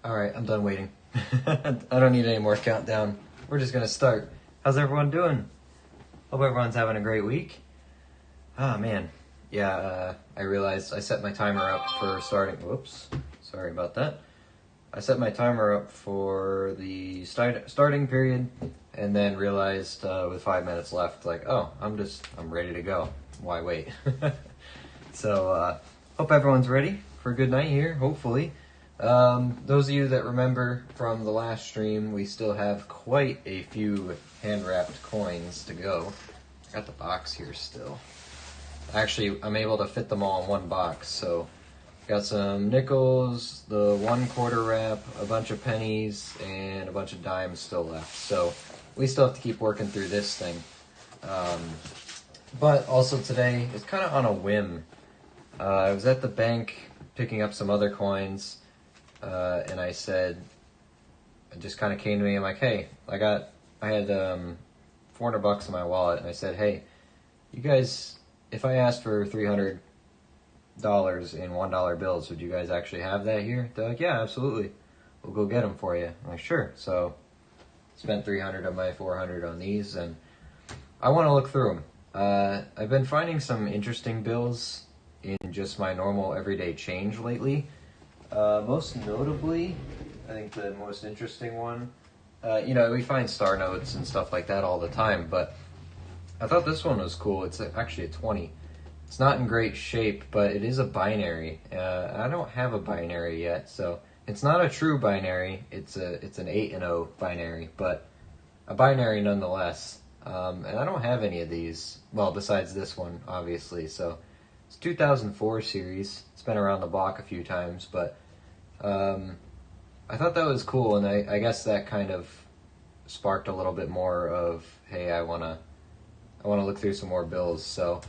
Alright, I'm done waiting. I don't need any more countdown. We're just gonna start. How's everyone doing? Hope everyone's having a great week. Oh man. Yeah, I realized I set my timer up for starting. Whoops. Sorry about that. I set my timer up for the starting period and then realized with 5 minutes left, like, oh, I'm ready to go. Why wait? So, hope everyone's ready for a good night here, hopefully. Those of you that remember from the last stream, we still have quite a few hand-wrapped coins to go. Got the box here still. Actually, I'm able to fit them all in one box, so got some nickels, the 1/4 wrap, a bunch of pennies, and a bunch of dimes still left. So we still have to keep working through this thing. But also today, it's kind of on a whim. I was at the bank picking up some other coins, and I said, it just kind of came to me, I'm like, hey, I had $400 in my wallet, and I said, hey, you guys, if I asked for $300 in $1 bills, would you guys actually have that here? They're like, yeah, absolutely. We'll go get them for you. I'm like, sure. So spent $300 of my $400 on these, and I want to look through them. I've been finding some interesting bills in just my normal everyday change lately. Most notably, I think the most interesting one, we find star notes and stuff like that all the time, but I thought this one was cool. It's actually a 20. It's not in great shape, but it is a binary. I don't have a binary yet, so it's not a true binary. It's an 8 and 0 binary, but a binary nonetheless. And I don't have any of these, well, besides this one, obviously. So it's 2004 series. It's been around the block a few times, but I thought that was cool, and I guess that kind of sparked a little bit more of, hey, I wanna look through some more bills. So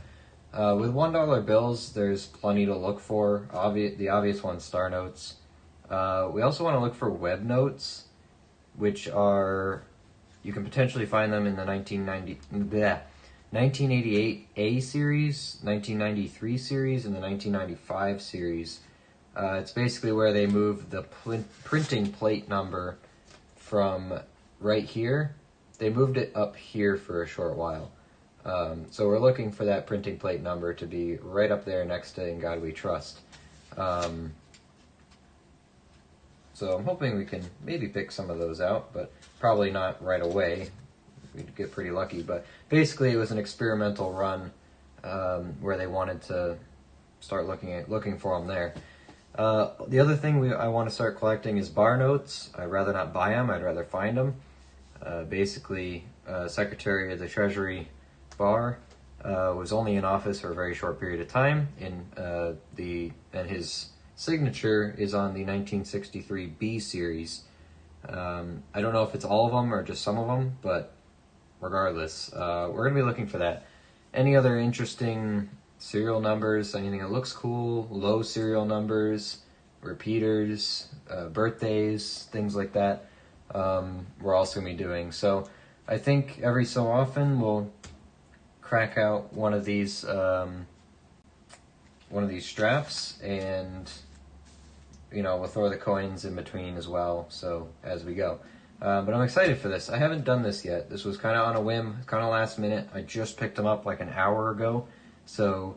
with $1 bills, there's plenty to look for. The obvious one, star notes. We also want to look for web notes, which are, you can potentially find them in the 1988 A series, 1993 series, and the 1995 series. It's basically where they move the printing plate number from right here. They moved it up here for a short while. So we're looking for that printing plate number to be right up there next to In God We Trust. So I'm hoping we can maybe pick some of those out, but probably not right away. We'd get pretty lucky. But basically it was an experimental run where they wanted to start looking for them there. The other thing I want to start collecting is bar notes. I'd rather not buy them, I'd rather find them. Basically, Secretary of the Treasury Barr was only in office for a very short period of time, and his signature is on the 1963 B series. I don't know if it's all of them or just some of them, but regardless, we're going to be looking for that. Any other interesting serial numbers, anything that looks cool, low serial numbers, repeaters, birthdays, things like that, we're also going to be doing. So I think every so often we'll crack out one of these straps, and we'll throw the coins in between as well, so as we go. But I'm excited for this. I haven't done this yet. This was kind of on a whim, kind of last minute. I just picked them up like an hour ago, so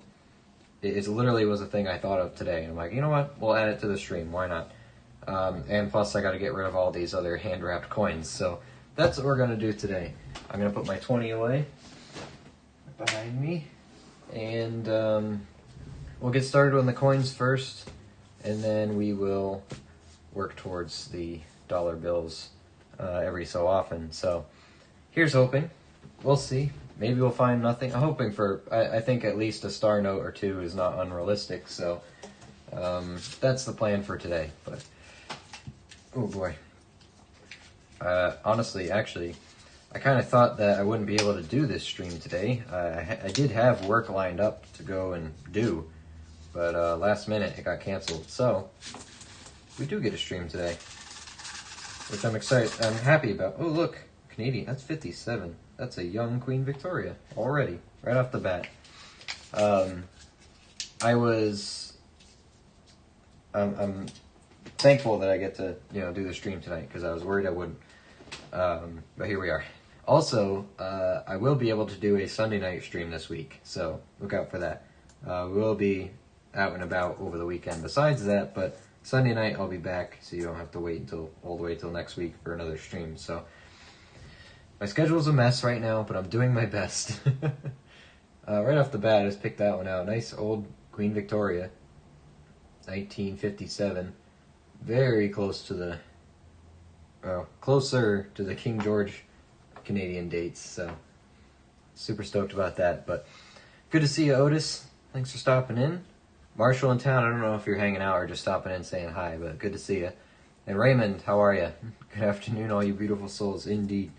it literally was a thing I thought of today. And I'm like, you know what? We'll add it to the stream. Why not? And plus, I got to get rid of all these other hand-wrapped coins. So that's what we're going to do today. I'm going to put my 20 away behind me, and we'll get started on the coins first, and then we will work towards the dollar bills every so often. So here's hoping. We'll see. Maybe we'll find nothing. I'm hoping for, I think at least a star note or two is not unrealistic, so that's the plan for today. But oh boy. Honestly, actually, I kind of thought that I wouldn't be able to do this stream today. I did have work lined up to go and do, but last minute it got canceled. So we do get a stream today, which I'm excited. I'm happy about. Oh look, Canadian. That's 57. That's a young Queen Victoria already, right off the bat. I'm thankful that I get to, do the stream tonight because I was worried I wouldn't. But here we are. Also, I will be able to do a Sunday night stream this week, so look out for that. We will be out and about over the weekend besides that, but Sunday night I'll be back, so you don't have to wait all the way till next week for another stream. So my schedule's a mess right now, but I'm doing my best. Right off the bat, I just picked that one out. Nice old Queen Victoria, 1957. Very close to the, closer to the King George Canadian dates, so super stoked about that. But good to see you, Otis. Thanks for stopping in. Marshall in town, I don't know if you're hanging out or just stopping in saying hi, but good to see you. And Raymond, how are you? Good afternoon, all you beautiful souls. Indeed,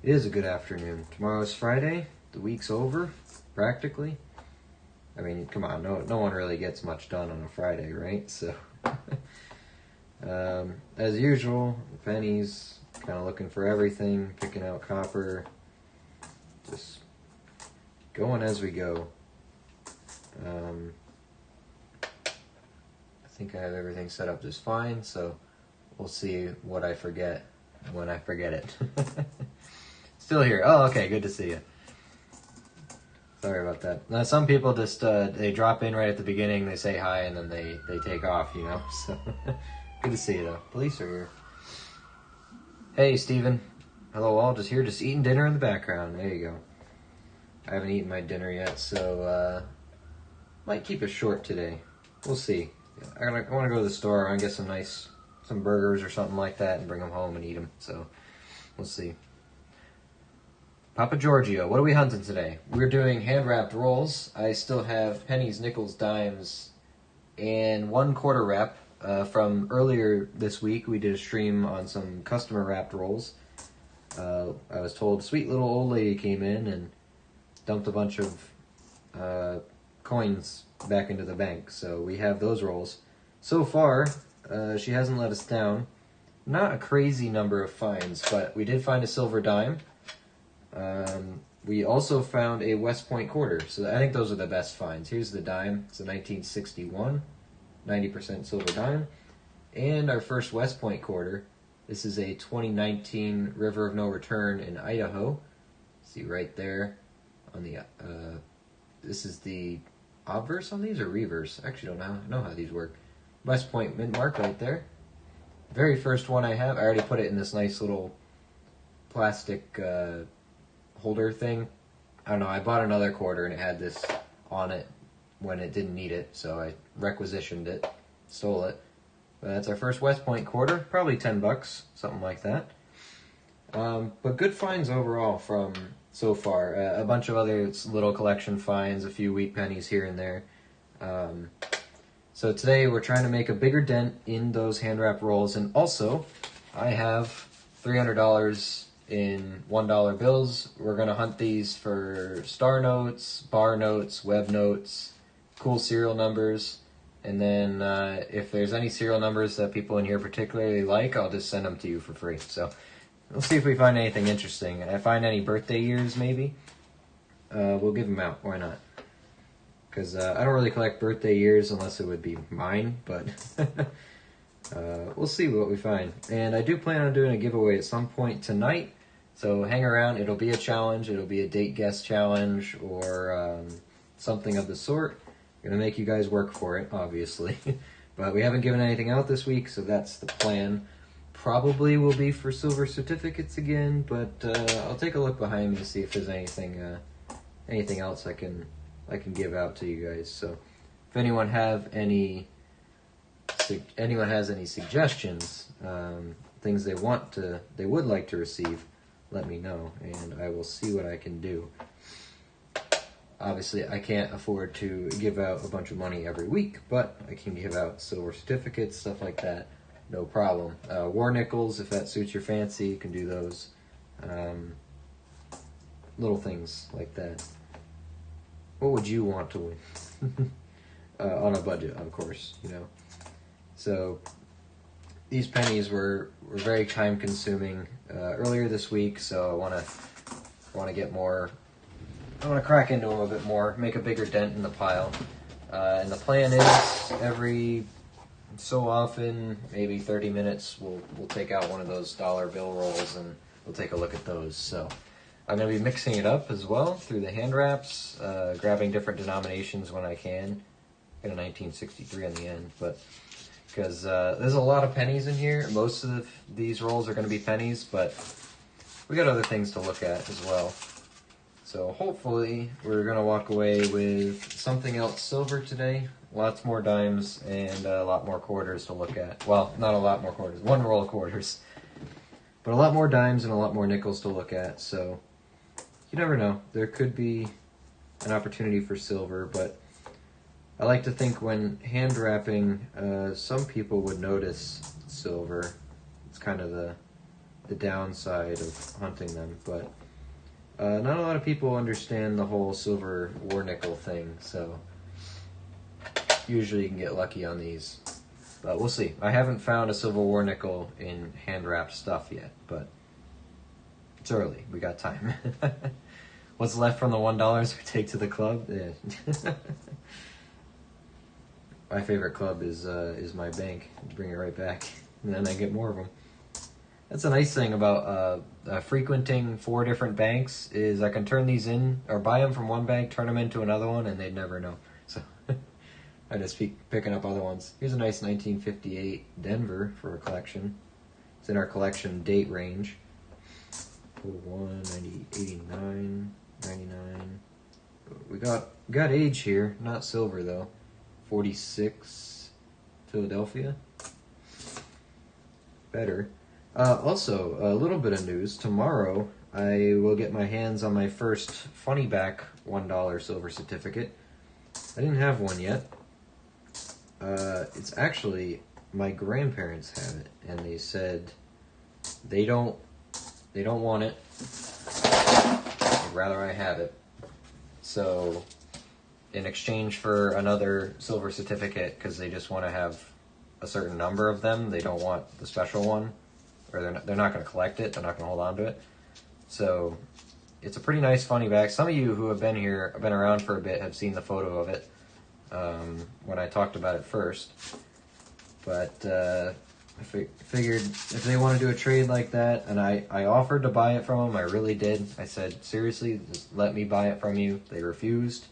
it is a good afternoon. Tomorrow's Friday. The week's over, practically. I mean, come on, no one really gets much done on a Friday, right? So, as usual, pennies, kind of looking for everything, picking out copper, just going as we go. I think I have everything set up just fine, so we'll see what I forget when I forget it. Still here. Oh, okay, good to see you. Sorry about that. Now, some people just, they drop in right at the beginning, they say hi, and then they take off, so good to see you, though. Police are here. Hey, Steven. Hello, all. Just here, just eating dinner in the background. There you go. I haven't eaten my dinner yet, so, might keep it short today. We'll see. I want to go to the store and get some burgers or something like that and bring them home and eat them, so we'll see. Papa Giorgio, what are we hunting today? We're doing hand-wrapped rolls. I still have pennies, nickels, dimes, and 1 quarter wrap. From earlier this week, we did a stream on some customer-wrapped rolls. I was told a sweet little old lady came in and dumped a bunch of coins back into the bank, so we have those rolls. So far, she hasn't let us down. Not a crazy number of finds, but we did find a silver dime. We also found a West Point quarter, so I think those are the best finds. Here's the dime. It's a 1961, 90% silver dime. And our first West Point quarter. This is a 2019 River of No Return in Idaho. See right there on the, this is the obverse on these or reverse? I actually don't know how these work. West Point mint mark right there. Very first one I have. I already put it in this nice little plastic holder thing. I don't know, I bought another quarter and it had this on it when it didn't need it, so I requisitioned it, stole it. But that's our first West Point quarter, probably $10, something like that. But good finds overall from so far. A bunch of other little collection finds, a few wheat pennies here and there. So today we're trying to make a bigger dent in those hand wrap rolls, and also I have $300 in $1 bills. We're going to hunt these for star notes, bar notes, web notes, cool serial numbers, and then if there's any serial numbers that people in here particularly like, I'll just send them to you for free. So we'll see if we find anything interesting. If I find any birthday years, maybe, we'll give them out. Why not? Because I don't really collect birthday years unless it would be mine, but we'll see what we find. And I do plan on doing a giveaway at some point tonight, so hang around. It'll be a challenge. It'll be a date guess challenge or something of the sort. I'm going to make you guys work for it, obviously. But we haven't given anything out this week, so that's the plan. Probably will be for silver certificates again, but I'll take a look behind me to see if there's anything else I can give out to you guys. So if anyone has any suggestions, things they would like to receive, let me know, and I will see what I can do. Obviously, I can't afford to give out a bunch of money every week, but I can give out silver certificates, stuff like that, no problem. War nickels, if that suits your fancy, you can do those. Little things like that. What would you want to win? On a budget, of course, So these pennies were very time consuming earlier this week, so I want to get more. I want to crack into them a bit more, make a bigger dent in the pile. And the plan is every so often, maybe 30 minutes, we'll take out one of those dollar bill rolls and we'll take a look at those. So I'm going to be mixing it up as well through the hand wraps, grabbing different denominations when I can. Got a 1963 on the end, but because there's a lot of pennies in here. Most of these rolls are going to be pennies, but we got other things to look at as well. So hopefully we're going to walk away with something else silver today. Lots more dimes and a lot more quarters to look at. Well, not a lot more quarters. One roll of quarters. But a lot more dimes and a lot more nickels to look at. So you never know. There could be an opportunity for silver, but I like to think when hand wrapping, some people would notice silver. It's kind of the downside of hunting them, but not a lot of people understand the whole silver war nickel thing, so usually you can get lucky on these. But we'll see. I haven't found a silver war nickel in hand wrapped stuff yet, but it's early. We got time. What's left from the $1 we take to the club? Yeah. My favorite club is my bank. Bring it right back, and then I get more of them. That's a nice thing about frequenting 4 different banks is I can turn these in or buy them from one bank, turn them into another one, and they'd never know. So I just keep picking up other ones. Here's a nice 1958 Denver for a collection. It's in our collection date range. 01, 90, 89, 99. We got age here, not silver though. 46 Philadelphia. Better. Also, a little bit of news. Tomorrow, I will get my hands on my first funny back $1 silver certificate. I didn't have one yet. It's actually, my grandparents have it, and they said they don't want it. They'd rather I have it. So, in exchange for another silver certificate, because they just want to have a certain number of them, they don't want the special one, or they're not going to collect it, they're not going to hold on to it. So it's a pretty nice funny bag. Some of you who have been here, have been around for a bit, have seen the photo of it when I talked about it first. But I figured if they want to do a trade like that, and I offered to buy it from them, I really did. I said, seriously, just let me buy it from you. They refused.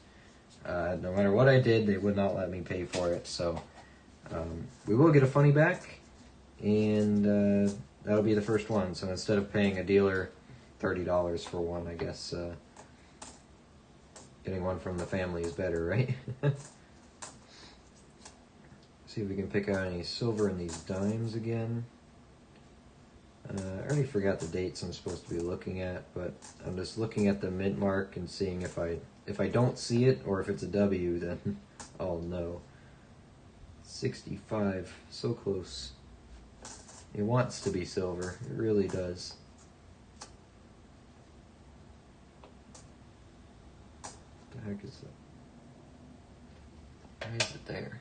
No matter what I did, they would not let me pay for it. So we will get a funny back, and that'll be the first one. So instead of paying a dealer $30 for one, I guess getting one from the family is better, right? See if we can pick out any silver in these dimes again. I already forgot the dates I'm supposed to be looking at, but I'm just looking at the mint mark and seeing if I don't see it or if it's a W, then I'll know. 65, so close. It wants to be silver, it really does. What the heck is that? Why is it there?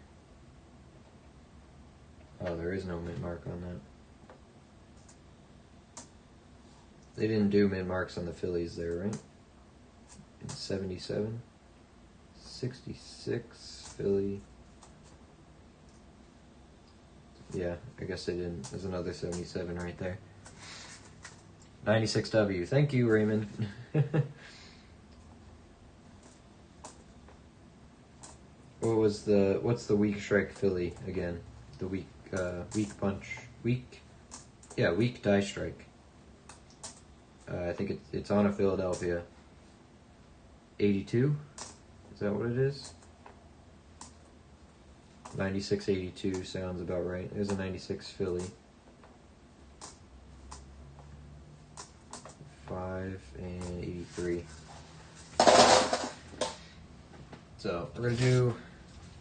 Oh, there is no mint mark on that. They didn't do mint marks on the Phillies there, right? In 77? 66, Philly. Yeah, I guess they didn't. There's another 77 right there. 96W. Thank you, Raymond. What's the weak strike Philly again? The weak punch. Weak die strike. I think it's on a Philadelphia. 82? Is that what it is? 96-82 sounds about right. There's a 96 Philly. 5 and 83. So we're gonna do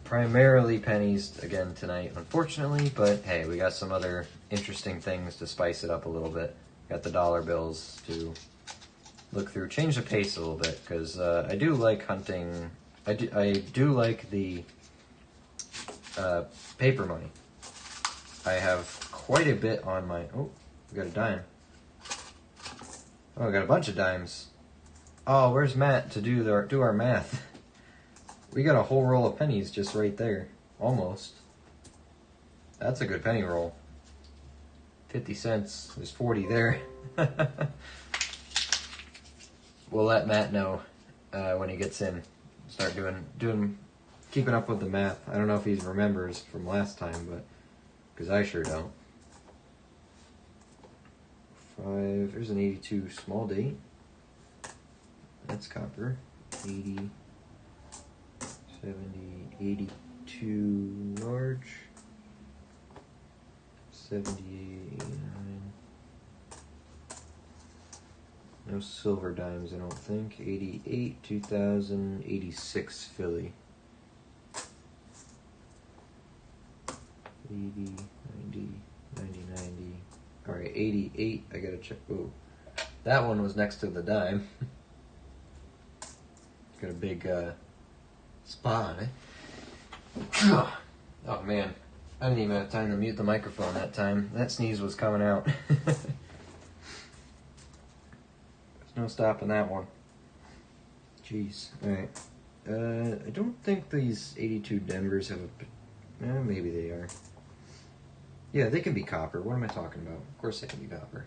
primarily pennies again tonight, unfortunately, but hey, we got some other interesting things to spice it up a little bit. Got the dollar bills to look through, change the pace a little bit, because I do like hunting. I do like the paper money. I have quite a bit on my. Oh, we got a dime. Oh, I got a bunch of dimes. Oh, where's Matt to do our math? We got a whole roll of pennies just right there, almost. That's a good penny roll. 50 cents. There's 40 there. We'll let Matt know when he gets in. Start keeping up with the math. I don't know if he remembers from last time, but because I sure don't. 5. There's an 82 small date. That's copper. 80, 70, 82 large. 78, 89. No silver dimes, I don't think. 88, 2000, 86 Philly. 80, 90, 90, 90. Alright, 88, I gotta check. Oh, that one was next to the dime. Got a big spot on it. Oh man, I didn't even have time to mute the microphone that time. That sneeze was coming out. There's no stopping that one. Jeez. Alright. I don't think these 82 Denvers have a... maybe they are. Yeah, they can be copper. What am I talking about? Of course they can be copper.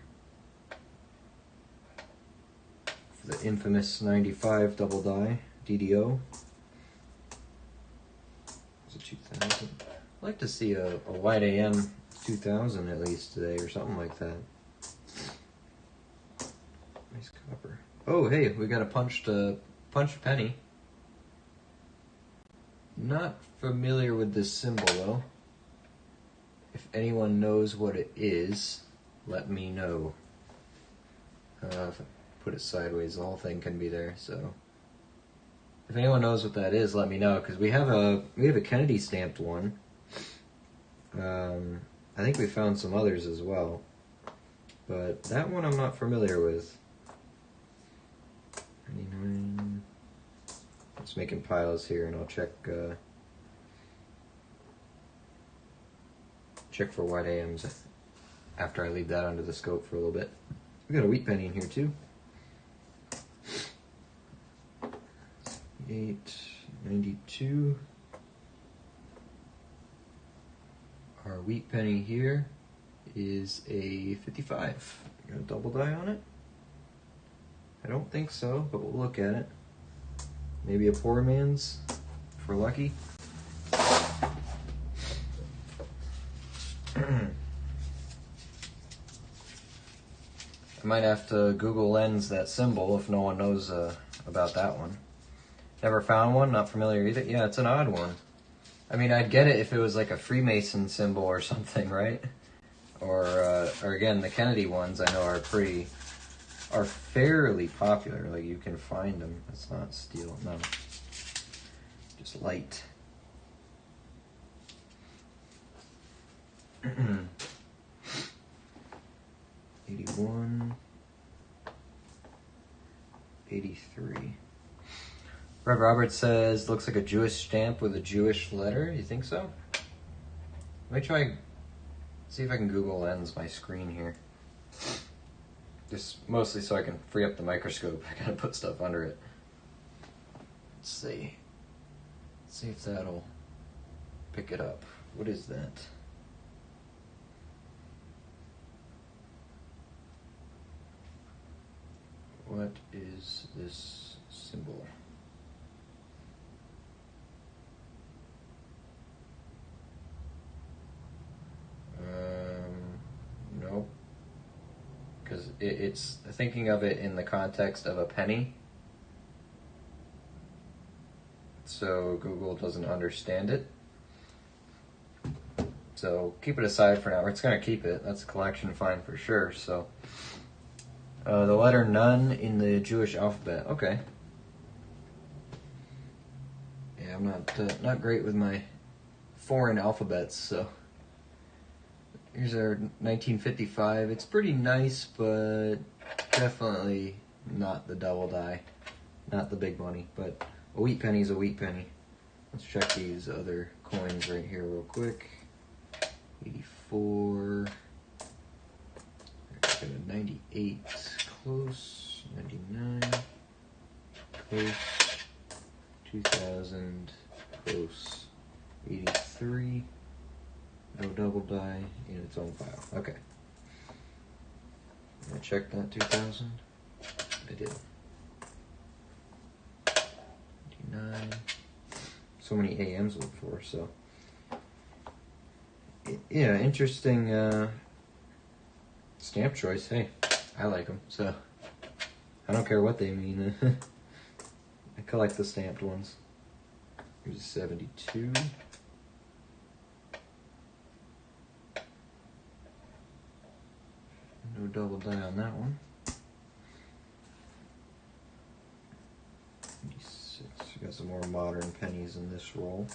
For the infamous 95 double die, DDO. Is it 2000? I'd like to see a white AM 2000 at least today or something like that. Nice copper. Oh, hey, we got a punched penny. Not familiar with this symbol though. If anyone knows what it is, let me know. If I put it sideways, the whole thing can be there. So, if anyone knows what that is, let me know. Because we have a Kennedy stamped one. I think we found some others as well, but that one I'm not familiar with. 99. Just making piles here, and I'll check for white AMs after I leave that under the scope for a little bit. We got a wheat penny in here too. 892. Our wheat penny here is a 55. Got a double die on it? I don't think so, but we'll look at it. Maybe a poor man's if we're lucky. I might have to Google Lens that symbol if no one knows about that one. Never found one, not familiar either. Yeah, it's an odd one. I mean, I'd get it if it was like a Freemason symbol or something, right? Or again, the Kennedy ones I know are fairly popular. Like, you can find them. It's not steel, no. Just light. 81. 83. Red Robert says, looks like a Jewish stamp with a Jewish letter. You think so? Let me try, see if I can Google Lens my screen here. Just mostly so I can free up the microscope. I gotta put stuff under it. Let's see. Let's see if that'll pick it up. What is that? What is this symbol? Nope. Because it's thinking of it in the context of a penny. So Google doesn't understand it. So keep it aside for now. It's going to keep it. That's a collection find for sure. So the letter none in the Jewish alphabet. Okay. Yeah, I'm not great with my foreign alphabets, so here's our 1955. It's pretty nice, but definitely not the double die, not the big money. But a wheat penny is a wheat penny. Let's check these other coins right here real quick. 84. Got a 98 close. 99 close. 2000 close. 83. No double die in its own file. Okay. I checked that 2000. I did. 89. So many AMs to look for, so. Yeah, interesting stamp choice. Hey, I like them, so. I don't care what they mean. I collect the stamped ones. Here's a 72. No double die on that one. 86. We got some more modern pennies in this roll.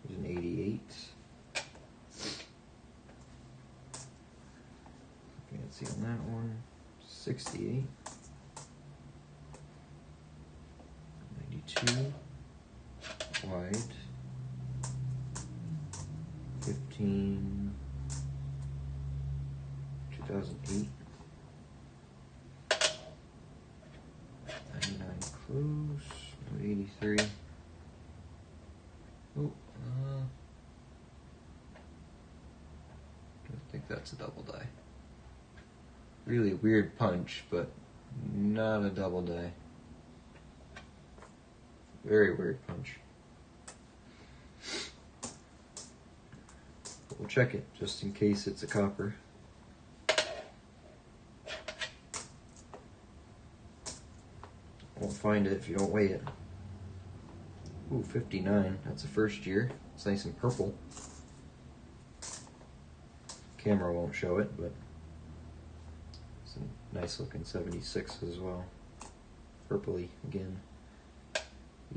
There's an 88. Fancy on that one. 68. 92. Wide. 15. 2008. 99 close. 83. Oh, I think that's a double die. Really weird punch, but not a double die. Very weird punch. But we'll check it just in case it's a copper. Won't find it if you don't weigh it. Ooh, 59. That's a first year. It's nice and purple. Camera won't show it, but it's a nice looking 76 as well. Purpley again.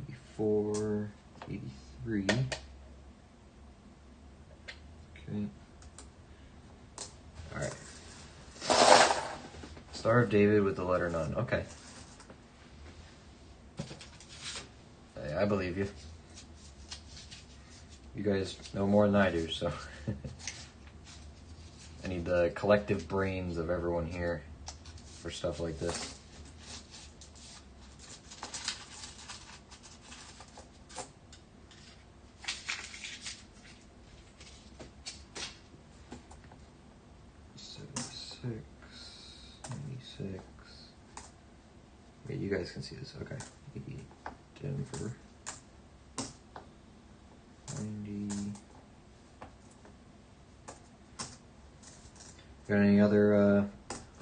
84, 83. Okay. Alright. Star of David with the letter none. Okay. I believe you. You guys know more than I do, so. I need the collective brains of everyone here for stuff like this. Yeah, you guys can see this. Okay. 80 Denver. 90. Got any other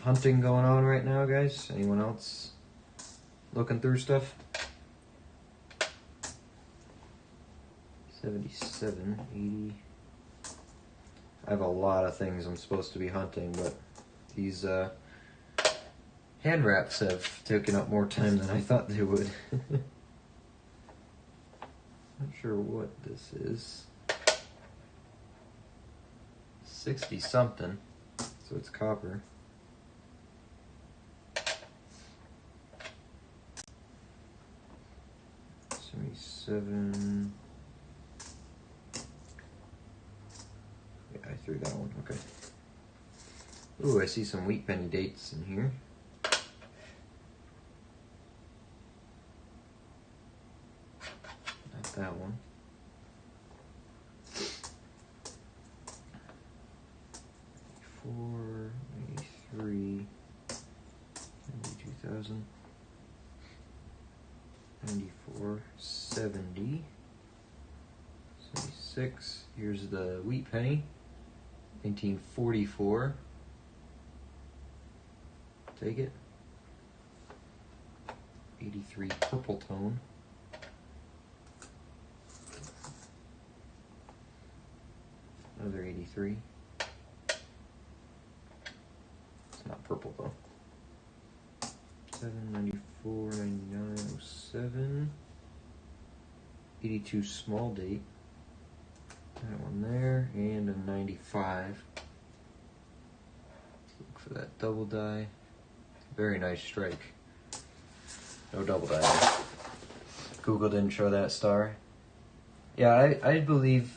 hunting going on right now, guys? Anyone else looking through stuff? 77, 80. I have a lot of things I'm supposed to be hunting, but these hand wraps have taken up more time than I thought they would. Not sure what this is. 60 something, so it's copper. $77. Yeah, I threw that one. Okay. Ooh, I see some wheat penny dates in here. Not that one. $4, $93, $92,000, $94, $70, $76. Here's the wheat penny, 1944. Take it. 83 purple tone. Another 83. It's not purple though. 794, 99, 07. 82 small date. That one there, and a 95. Look for that double die. Very nice strike. No double die. Google didn't show that star. Yeah, I believe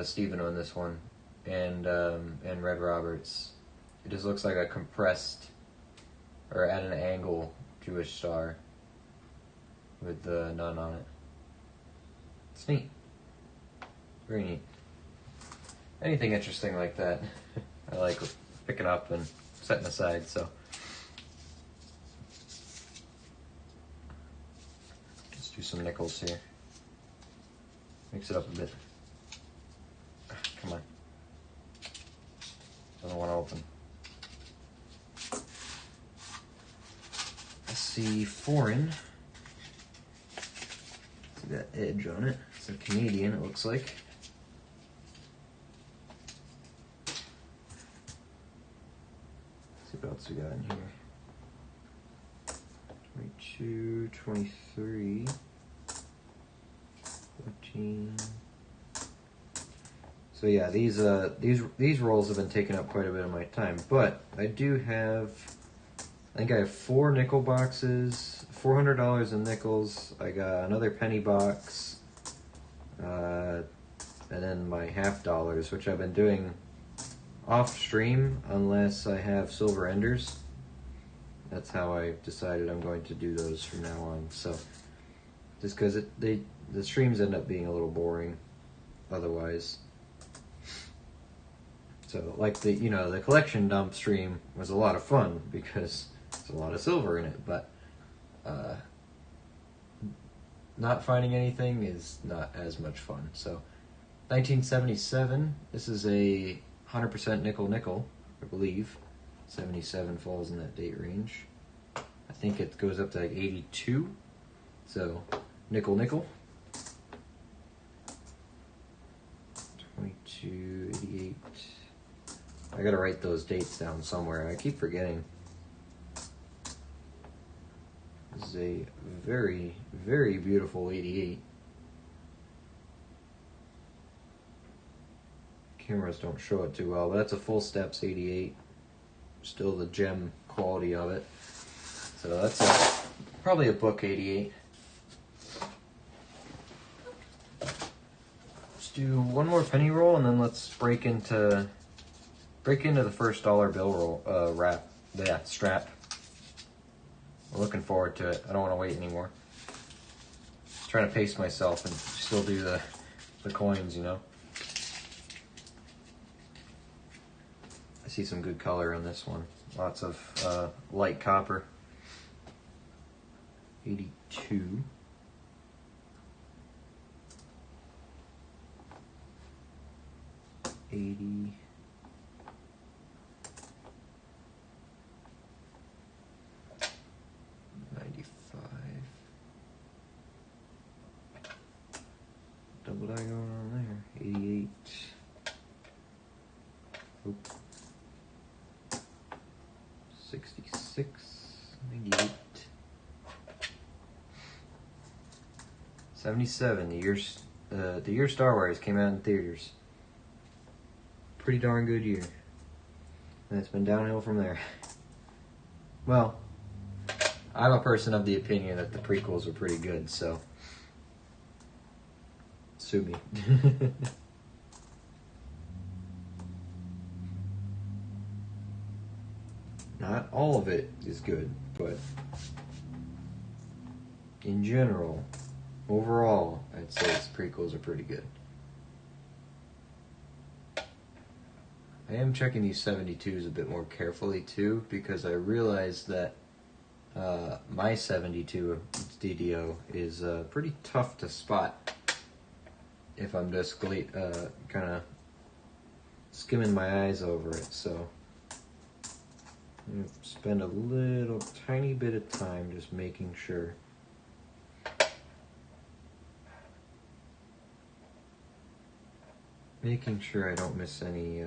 Stephen on this one, and Red Roberts. It just looks like a compressed or at an angle Jewish star with the none on it. It's neat. Very neat. anything interesting like that, I like picking up and setting aside. So let's do some nickels here. Mix it up a bit. Come on. Doesn't want to open. I see foreign. See that edge on it. It's a Canadian, it looks like. Let's see what else we got in here. 22, 23, 14. So yeah, these rolls have been taking up quite a bit of my time, but I do have, I think I have 4 nickel boxes, $400 in nickels. I got another penny box, and then my $50, which I've been doing off stream unless I have silver enders. That's how I decided I'm going to do those from now on. So just because the streams end up being a little boring otherwise. So like the collection dump stream was a lot of fun because there's a lot of silver in it, but not finding anything is not as much fun. So 1977, this is a 100% nickel, I believe. 77 falls in that date range. I think it goes up to like 82. So nickel. 22, 88. I gotta write those dates down somewhere. I keep forgetting. This is a very, very beautiful 88. Cameras don't show it too well, but that's a full steps 88. Still the gem quality of it. So that's probably a book 88. Let's do one more penny roll and then let's break into the first dollar bill roll strap. I'm looking forward to it. I don't want to wait anymore. Just trying to pace myself and still do the coins, you know. I see some good color on this one. Lots of light copper. 82. $80. Double die going on there. 88. Oop. 66. 98. 77. The year Star Wars came out in theaters. Pretty darn good year. And it's been downhill from there. Well, I'm a person of the opinion that the prequels were pretty good, so sue me. Not all of it is good, but in general, overall, I'd say its prequels are pretty good. I am checking these 72s a bit more carefully too, because I realized that my 72 DDO is pretty tough to spot if I'm just kind of skimming my eyes over it. So I'm going to spend a little tiny bit of time just making sure. Making sure I don't miss any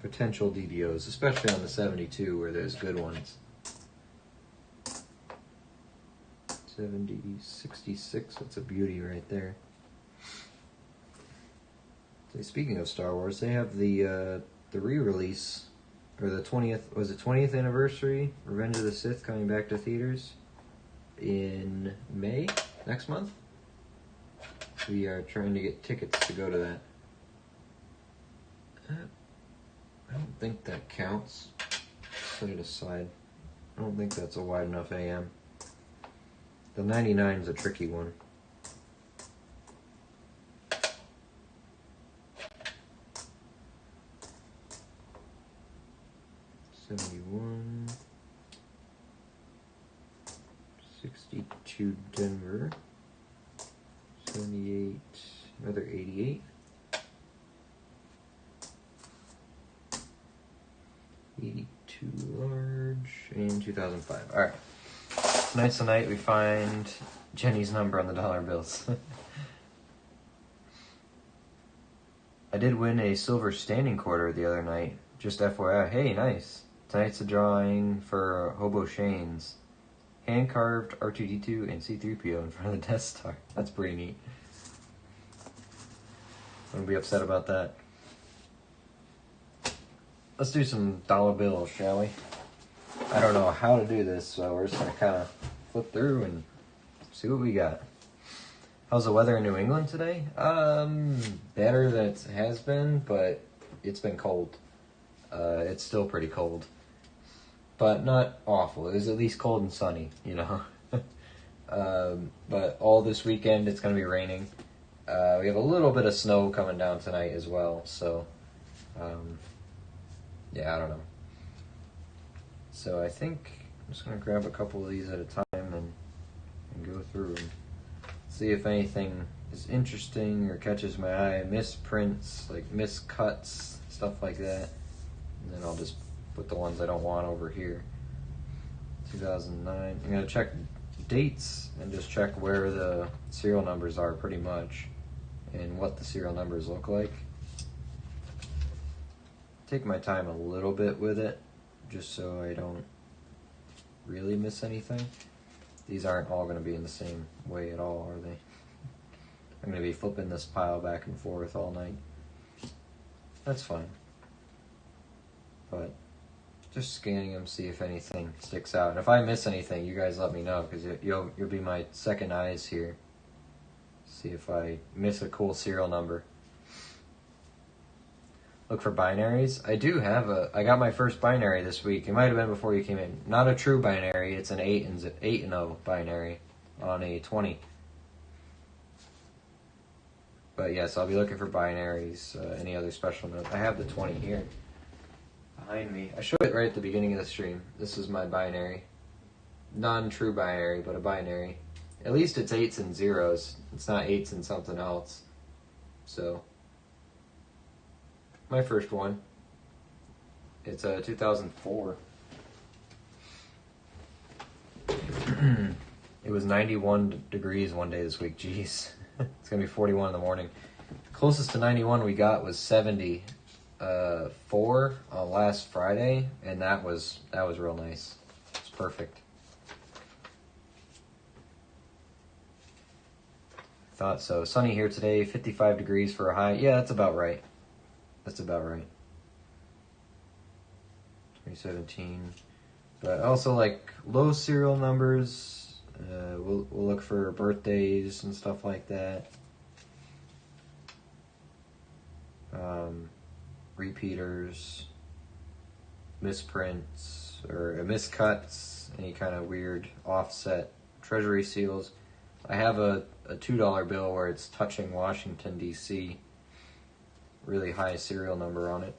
potential DDOs, especially on the 72 where there's good ones. 70, 66, that's a beauty right there. So speaking of Star Wars, they have the re-release, or the 20th, was it 20th anniversary, Revenge of the Sith coming back to theaters in May, next month. We are trying to get tickets to go to that. I don't think that counts. Set it aside. I don't think that's a wide enough AM. The 99 is a tricky one. to Denver. 78, another 88. 82 large, and 2005. Alright. Tonight's the night we find Jenny's number on the dollar bills. I did win a silver standing quarter the other night. Just FYI. Hey, nice. Tonight's a drawing for Hobo Shane's. Hand-carved R2-D2 and C-3PO in front of the Death Star. That's pretty neat. I'm gonna be upset about that. Let's do some dollar bills, shall we? I don't know how to do this, so we're just gonna kind of flip through and see what we got. How's the weather in New England today? Better than it has been, but it's been cold. It's still pretty cold, but not awful. It was at least cold and sunny, you know. But all this weekend it's gonna be raining. We have a little bit of snow coming down tonight as well, so yeah, I don't know. So I think I'm just going to grab a couple of these at a time and go through and see if anything is interesting or catches my eye. Misprints, like miscuts, stuff like that. And then I'll just put the ones I don't want over here. 2009. I'm going to check dates and just check where the serial numbers are pretty much and what the serial numbers look like. Take my time a little bit with it just so I don't really miss anything. These aren't all going to be in the same way at all, are they? I'm going to be flipping this pile back and forth all night. That's fine. But just scanning them, see if anything sticks out. And if I miss anything, you guys let me know, because you'll be my second eyes here. See if I miss a cool serial number. Look for binaries. I got my first binary this week. It might have been before you came in. Not a true binary. It's an 8 and 0 binary on a 20. But yes, I'll be looking for binaries. Any other special note? I have the 20 here behind me. I showed it right at the beginning of the stream. This is my binary. Non-true binary, but a binary. At least it's 8s and 0s. It's not 8s and something else. So my first one. It's 2004. It was 91 degrees one day this week. Jeez. It's going to be 41 in the morning. Closest to 91 we got was 74 on last Friday, and that was real nice. It's perfect. Thought so. Sunny here today, 55 degrees for a high. Yeah, that's about right. That's about right. 2017. But also like low serial numbers. We'll look for birthdays and stuff like that. Repeaters, misprints or miscuts, any kind of weird offset treasury seals. I have a $2 bill where it's touching Washington, D.C. Really high serial number on it.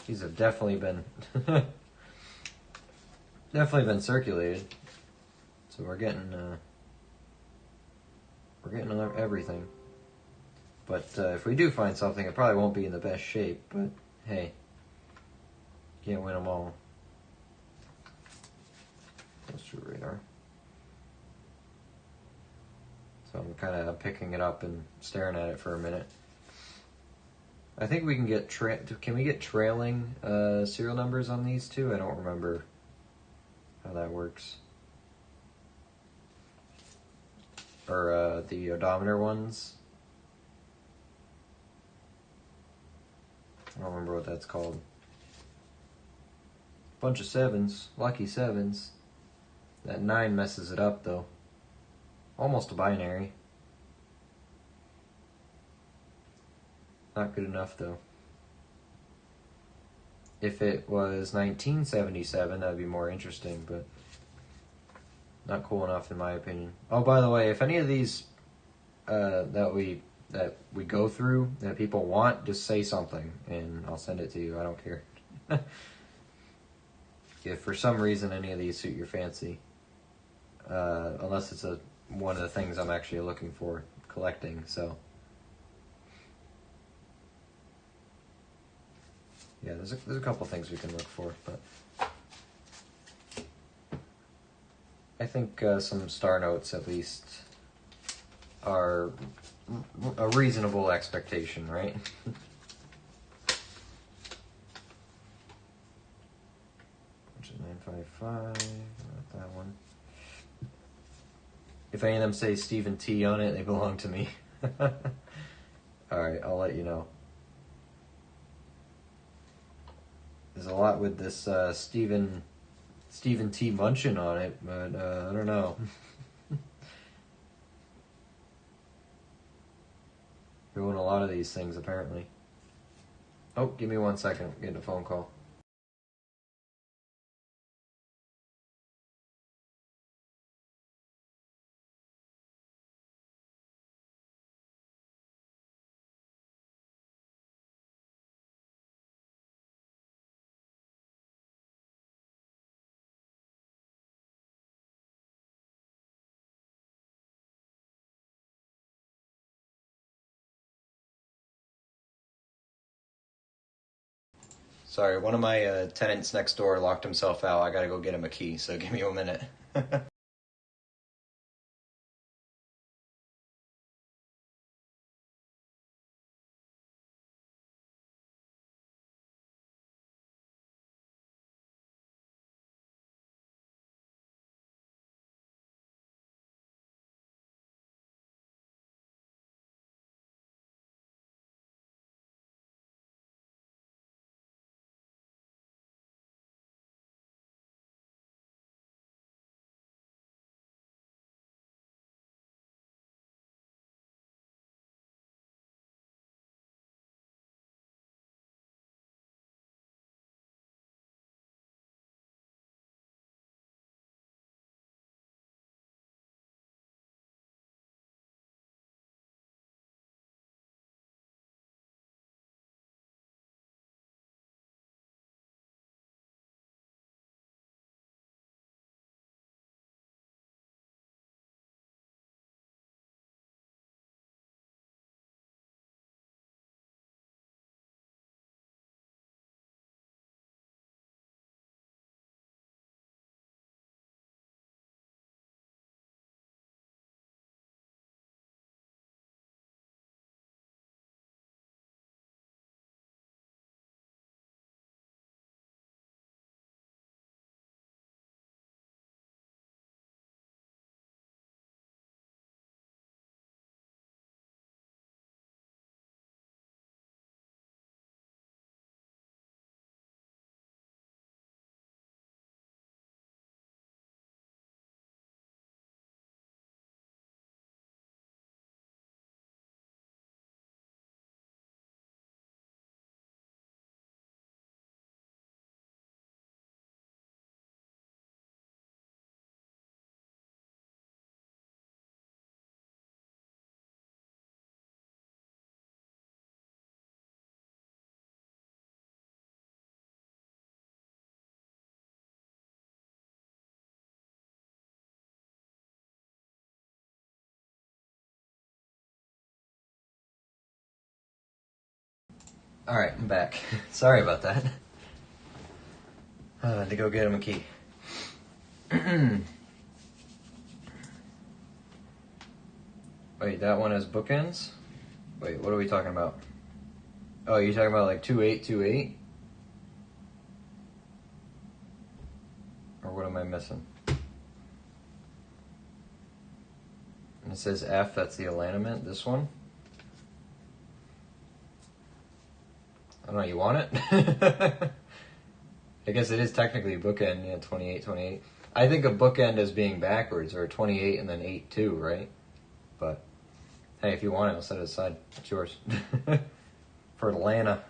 These have definitely been circulated. So we're getting everything. But if we do find something, it probably won't be in the best shape. But hey, can't win them all. That's true radar. So I'm kind of picking it up and staring at it for a minute. I think we can get can we get trailing serial numbers on these two? I don't remember how that works. Or the odometer ones. I don't remember what that's called. Bunch of 7s, lucky 7s. That 9 messes it up though. Almost a binary. Not good enough though. If it was 1977, that would be more interesting, but not cool enough in my opinion. Oh, by the way, if any of these that we that we go through that people want, just say something and I'll send it to you. I don't care. If for some reason any of these suit your fancy, unless it's one of the things I'm actually looking for collecting, so yeah, there's a couple things we can look for, but I think some star notes at least are a reasonable expectation, right? Which is 955, not that one. If any of them say Stephen T on it, they belong to me. Alright, I'll let you know. There's a lot with this Stephen T Munchin on it, but I don't know. Doing a lot of these things apparently. Oh, give me 1 second. I'm getting a phone call. Sorry, one of my tenants next door locked himself out. I gotta go get him a key, so give me a minute. Alright, I'm back. Sorry about that. To go get him a key. Wait, that one has bookends? Wait, what are we talking about? Oh, you're talking about like 2828? Or what am I missing? And it says F, that's the alignment, this one? I don't know, you want it? I guess it is technically a bookend, yeah, 2828. I think of bookend as being backwards, or 28 and then 82, right? But, hey, if you want it, I'll set it aside. It's yours. For Atlanta.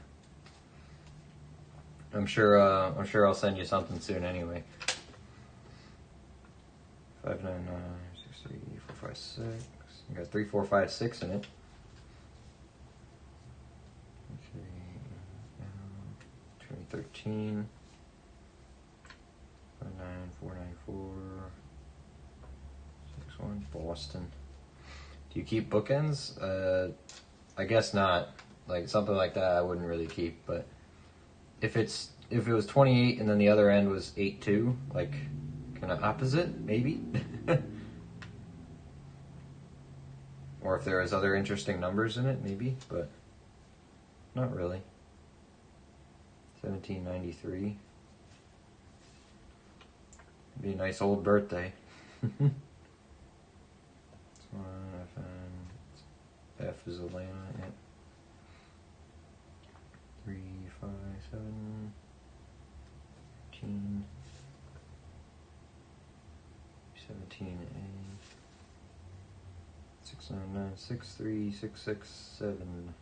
I'm sure I'll send you something soon anyway. 599 63456. You got 3456 in it. 13. 494. 61. Boston. Do you keep bookends? I guess not. Like something like that, I wouldn't really keep. But if it was 28 and then the other end was 8-2, like kind of opposite, maybe. Or if there is other interesting numbers in it, maybe, but not really. 1793. Be a nice old birthday. F is Atlanta, yeah. 3, 5, 7, 13, 17A, 699, 63, 667.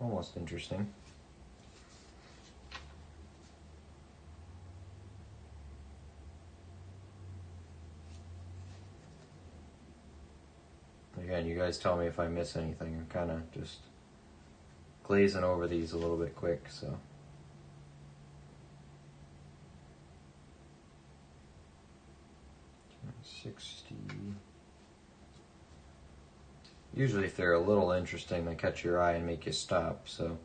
Almost interesting. Again, you guys tell me if I miss anything. I'm kind of just glazing over these a little bit quick, so. $60. Usually if they're a little interesting, they catch your eye and make you stop, so.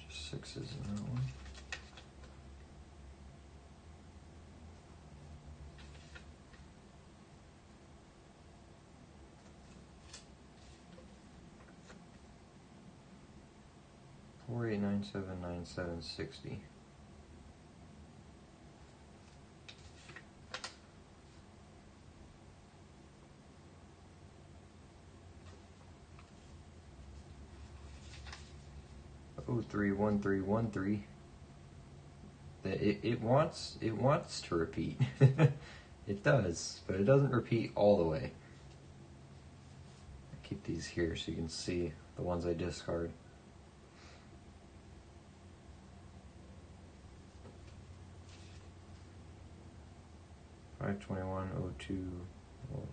Just sixes in that one. $4897.97.60. Oh, 31313. It wants to repeat. It does, but it doesn't repeat all the way. I keep these here so you can see the ones I discard. $521.02,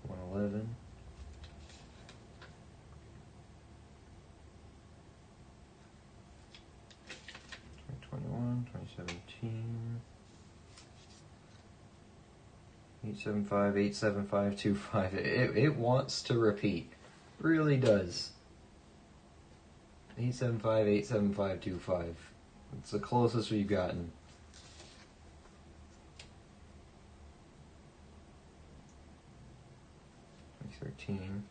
111. 2017. 875, 87525. It wants to repeat. Really does. 875, 87525. It's the closest we've gotten. 2013.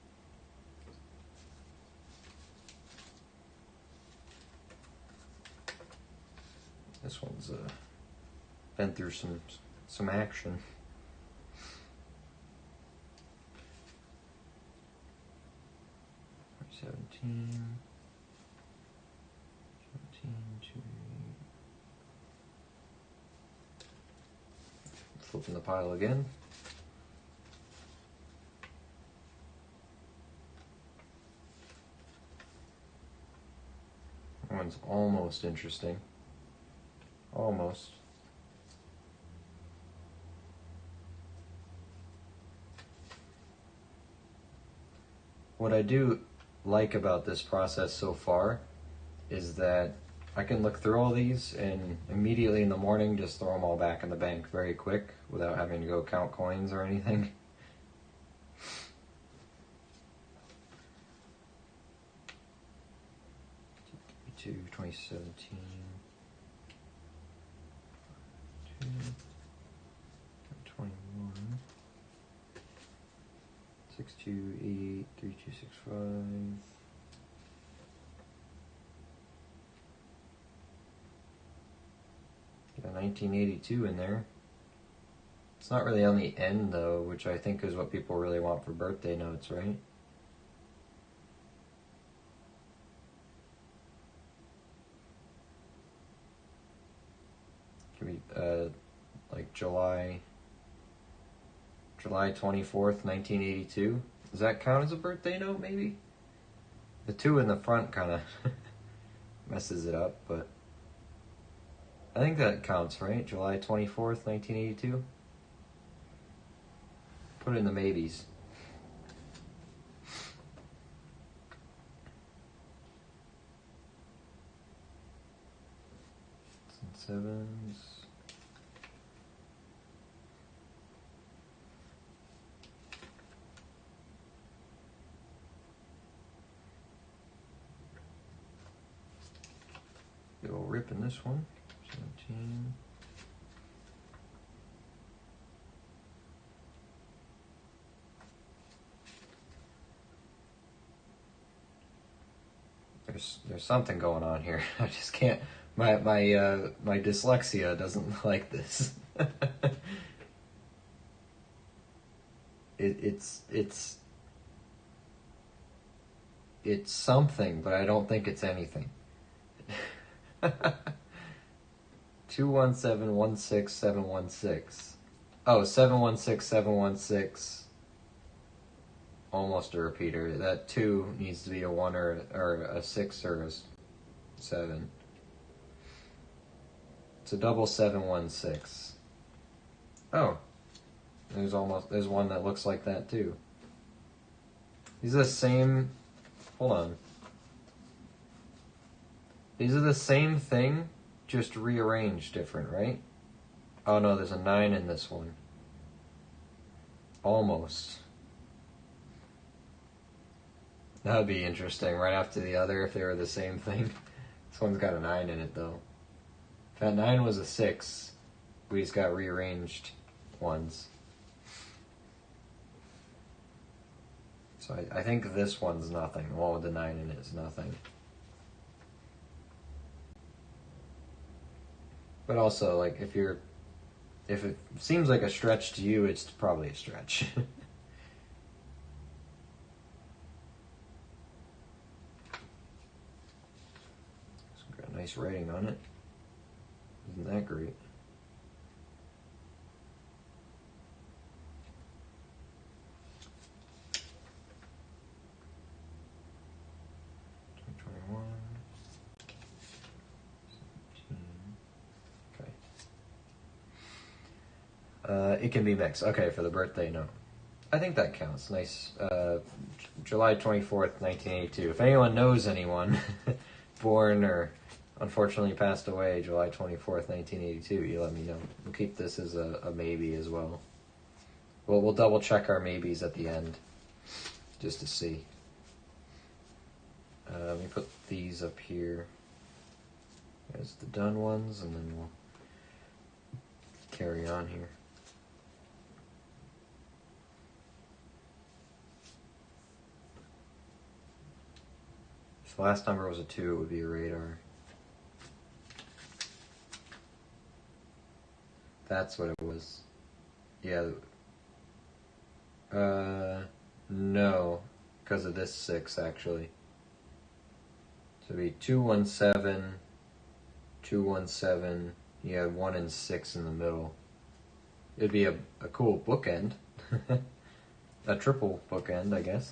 This one's been through some action. Seventeen, 2. Flipping the pile again. That one's almost interesting. Almost. What I do like about this process so far is that I can look through all these and immediately in the morning just throw them all back in the bank very quick without having to go count coins or anything. 2017. 21. 6288 3265. Got 1982 in there. It's not really on the end though, which I think is what people really want for birthday notes, right? Could be like July 24th, 1982. Does that count as a birthday note, maybe? The 2 in the front kind of messes it up, but I think that counts, right? July 24th, 1982. Put it in the maybes. Sevens. Big ol' rip in this one. 17. There's something going on here. I just can't. My dyslexia doesn't like this. It's something, but I don't think it's anything. 21716 Oh, 716716. Almost a repeater. That 2 needs to be a 1 or a 6 or a 7. It's a double 716. Oh, there's one that looks like that too. These are the same. Hold on. These are the same thing, just rearranged different, right? Oh no, there's a 9 in this one. Almost. That would be interesting, right after the other, if they were the same thing. This one's got a 9 in it, though. If that 9 was a 6, we just got rearranged ones. So I think this one's nothing. The one with the 9 in it is nothing. But also, like, if it seems like a stretch to you, it's probably a stretch. Got nice writing on it. Isn't that great? It can be mixed. Okay, for the birthday note. I think that counts. Nice. July 24th, 1982. If anyone knows anyone born or unfortunately passed away July 24th, 1982, you let me know. We'll keep this as a maybe as well. We'll double check our maybes at the end just to see. Let me put these up here. There's the done ones, and then we'll carry on here. If the last number was a 2, it would be a radar. That's what it was. Yeah. No, because of this 6, actually. So it'd be 217, 217. You have 1 and 6 in the middle. It'd be a cool bookend. A triple bookend, I guess.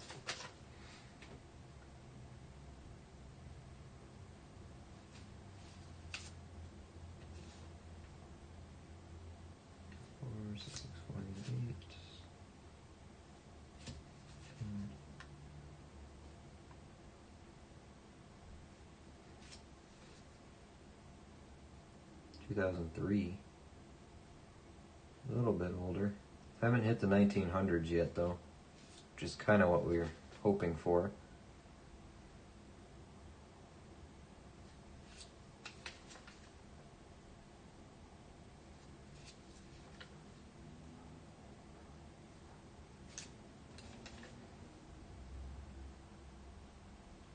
Two 2003. A little bit older. Haven't hit the 1900s yet, though, which is kind of what we were hoping for.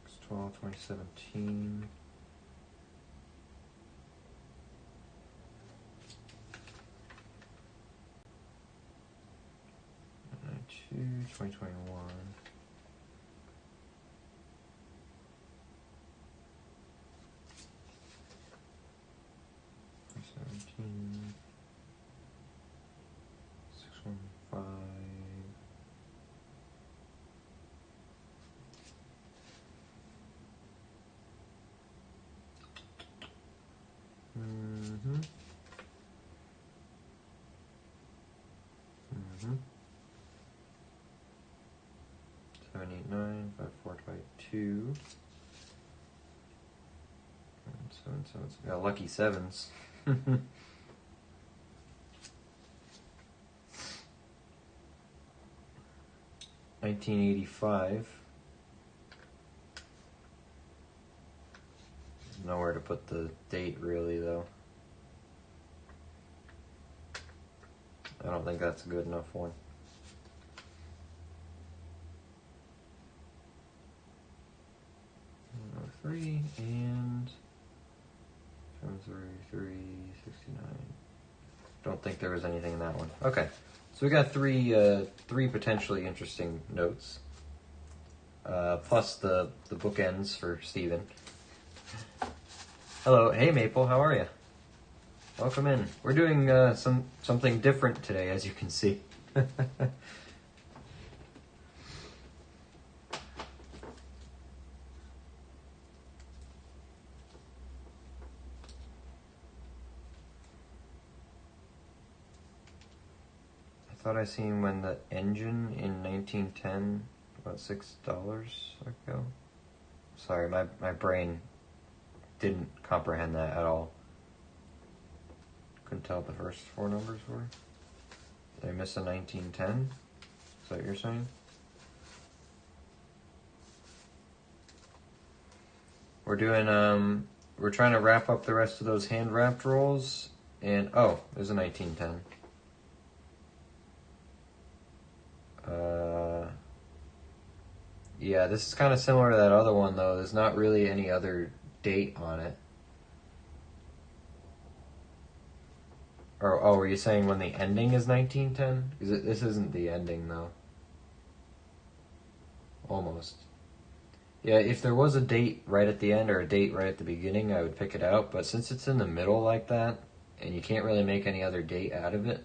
It's 12, 2017. To 2021. 17. 615. 7, 8, 9, 5, 4, 5, 2. 7, 7, 7. Got lucky sevens. 1985. Nowhere to put the date really though. I don't think that's a good enough one. 3 and 733, 69. Don't think there was anything in that one. Okay, so we got three potentially interesting notes, plus the bookends for Steven. Hello, hey Maple, how are you? Welcome in. We're doing something different today, as you can see. I thought I seen when the engine in 1910, about $6 ago. Sorry, my brain didn't comprehend that at all. Couldn't tell what the first four numbers were. Did I miss a 1910? Is that what you're saying? We're doing, we're trying to wrap up the rest of those hand wrapped rolls, and, oh, there's a 1910. Yeah, this is kind of similar to that other one, though. There's not really any other date on it. Or, oh, were you saying when the ending is 1910? Because this isn't the ending, though. Almost. Yeah, if there was a date right at the end or a date right at the beginning, I would pick it out. But since it's in the middle like that, and you can't really make any other date out of it,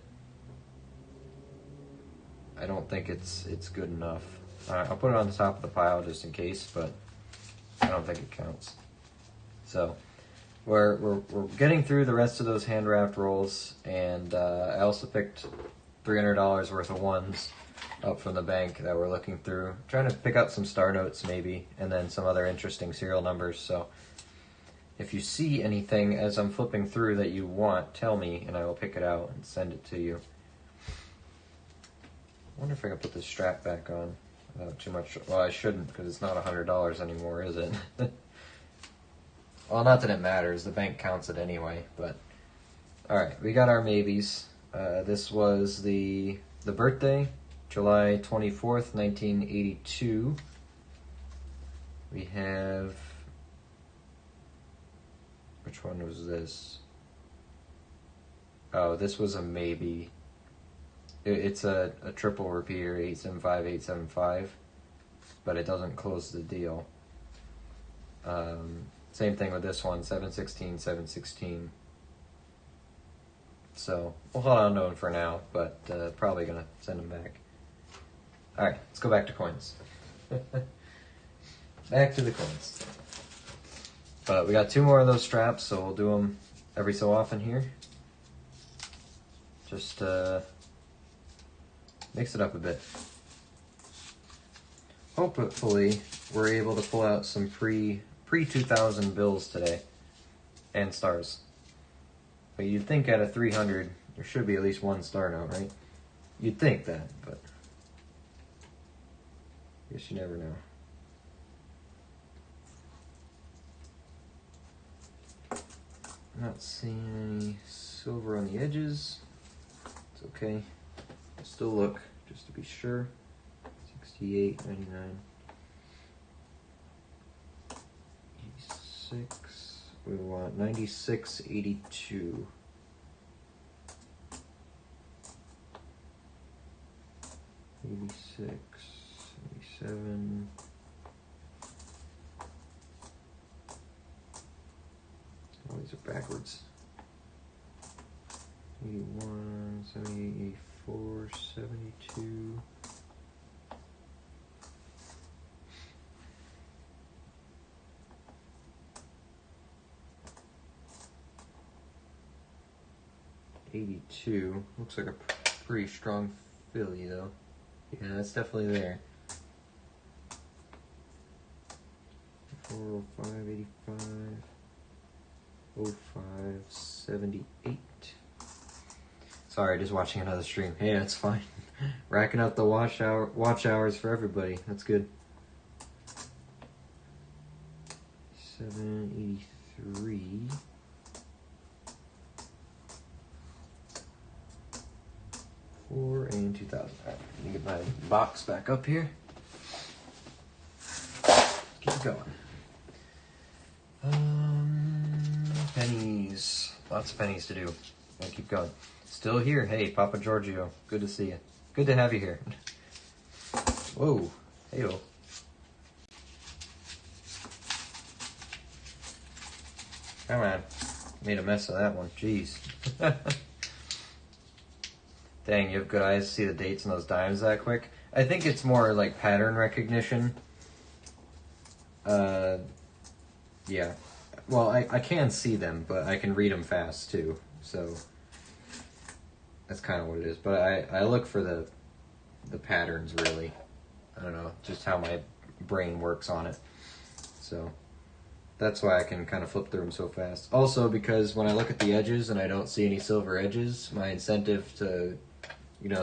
I don't think it's good enough. I'll put it on the top of the pile just in case, but I don't think it counts. So we're getting through the rest of those hand wrapped rolls, and I also picked $300 worth of ones up from the bank that we're looking through, trying to pick out some star notes maybe, and then some other interesting serial numbers. So if you see anything as I'm flipping through that you want, tell me, and I will pick it out and send it to you. I wonder if I can put this strap back on without too much. Well, I shouldn't, because it's not $100 anymore, is it? Well, not that it matters. The bank counts it anyway. But all right, we got our maybes. This was the birthday, July 24th, 1982. We have, which one was this? Oh, this was a maybe. It's a triple repeater, 875, 875, but it doesn't close the deal. Same thing with this one, 716, 716. So we'll hold on to them for now, but probably gonna send them back. All right, let's go back to coins. Back to the coins. But we got two more of those straps, so we'll do them every so often here. Just mix it up a bit. Hopefully, we're able to pull out some pre-2000 bills today, and stars. But you'd think out of 300, there should be at least one star note, right? You'd think that, but I guess you never know. I'm not seeing any silver on the edges. It's okay. Still look, just to be sure. 68, 99. 86. We want 96, 82. 86, 87. Oh, these are backwards. 81, 78, 84, 72. $82. Looks like a pretty strong Philly, though. Yeah, that's definitely there. 05, 85, 05, 78. Sorry, just watching another stream. Hey, that's fine. Racking up the watch hours for everybody. That's good. 783. 4 and 2000. All right, let me get my box back up here. Keep going. Pennies. Lots of pennies to do. Gotta keep going. Still here. Hey, Papa Giorgio. Good to see you. Good to have you here. Whoa. Hey-o. Come on. Made a mess of that one. Jeez. Dang, you have good eyes to see the dates on those dimes that quick. I think it's more like pattern recognition. Yeah. Well, I can see them, but I can read them fast too. So that's kind of what it is. But I look for the patterns, really. I don't know, just how my brain works on it. So that's why I can kind of flip through them so fast. Also, because when I look at the edges and I don't see any silver edges, my incentive to,